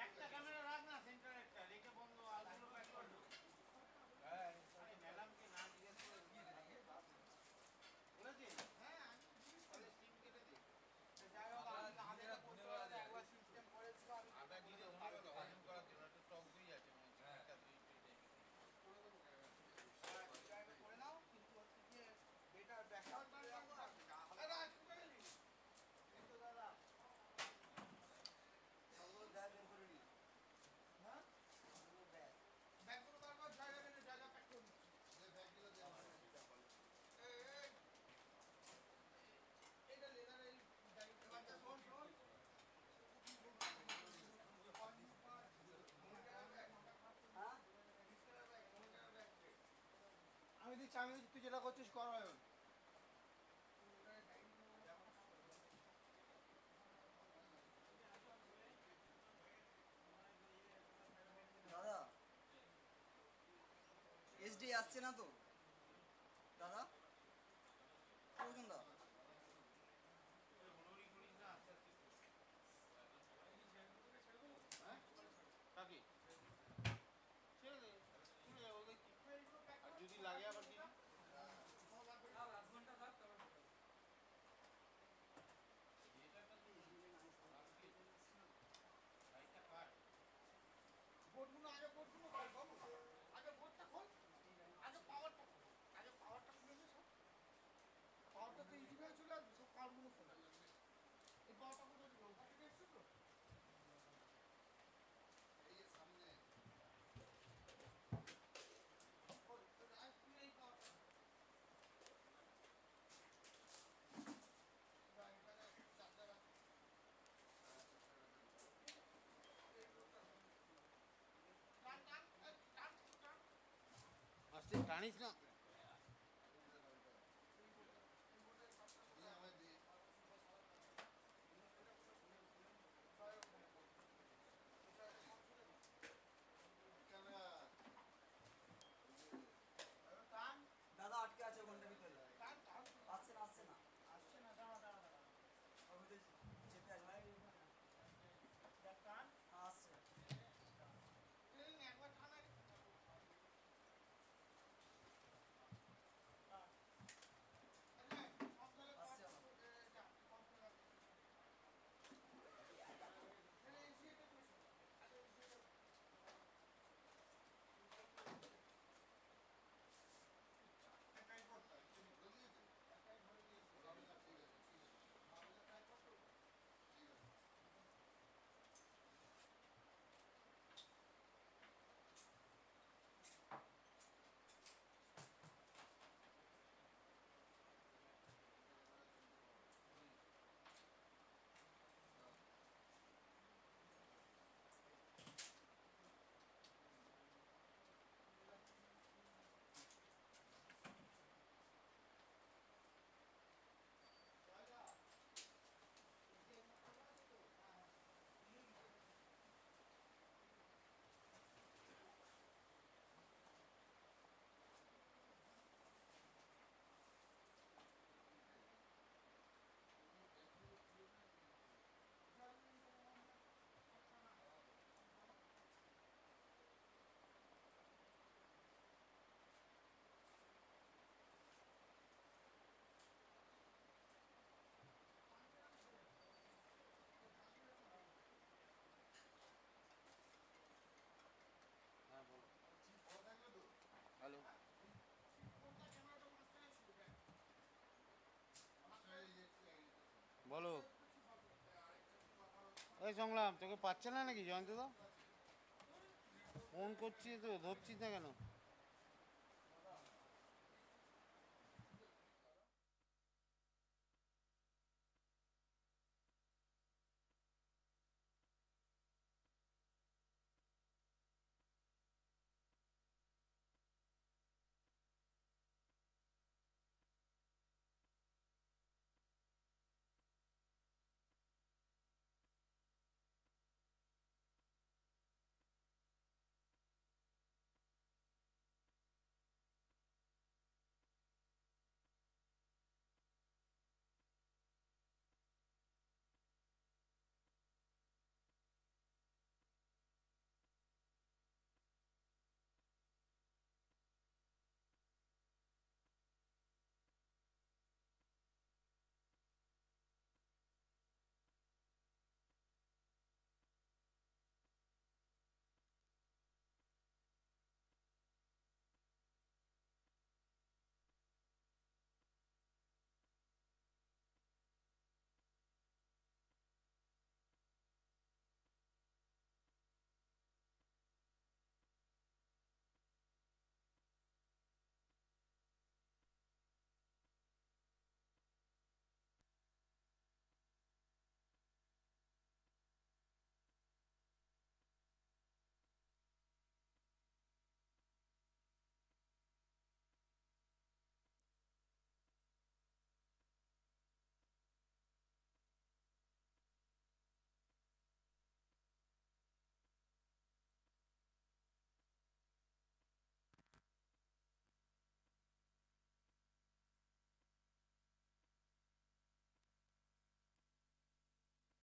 Speaker 3: একটা camera রাখ না centre একটা রেখে বন্ধ আলগুলো pack করলো আরে ম্যাডামকে না জিজ্ঞেস করে বলেছি হ্যাঁ তাহলে স্টিম কেটে দিই যাই হোক আগে করতে হবে একবার সিস্টেম করেছিল আমি আটা দিয়ে ধন্যবাদ হজম করার জন্য একটু টক দই আছে একটা দই করে নাও কিন্তু হচ্ছে যে এটা ব্যাকআপ দাদা সবগুলো ব্যাগ বের করে নি হ্যাঁ ব্যাগগুলো বার কর জায়গা নেই জায়গা প্যাক করুন যে ব্যাগগুলো দেওয়া এটা লেদার এই ব্যাগটা শোন শোন আমি দিচ্ছি তুই যেটা করছিস কর দাদা এসডি আসছে না তো দাদা কোন দা যদি লাগে আবার দিন বোর্ডগুলো আগে বোর্ডগুলো বাবু আগে বোর্ডটা খোল আগে পাওয়ারটা খুলে নে সব পাওয়ারটা তো ইজি হয়ে চলে আসবে সব কার্ডগুলো খোলা এই পাওয়ারটা কোথায় দিল ওখান থেকে এসছে তো এই সামনে এই পাওয়ারটা আস্তে টানিস না দাদা আটকে আছে ওখানটার ভিতরে আসছে না আসছে না দাঁড়া চেপে আসছে একবার টানা
Speaker 13: বলো এই সংগ্রাম তোকে পাচ্ছে না নাকি জয়ন্ত দা ফোন করছি তো ধরছিস না কেন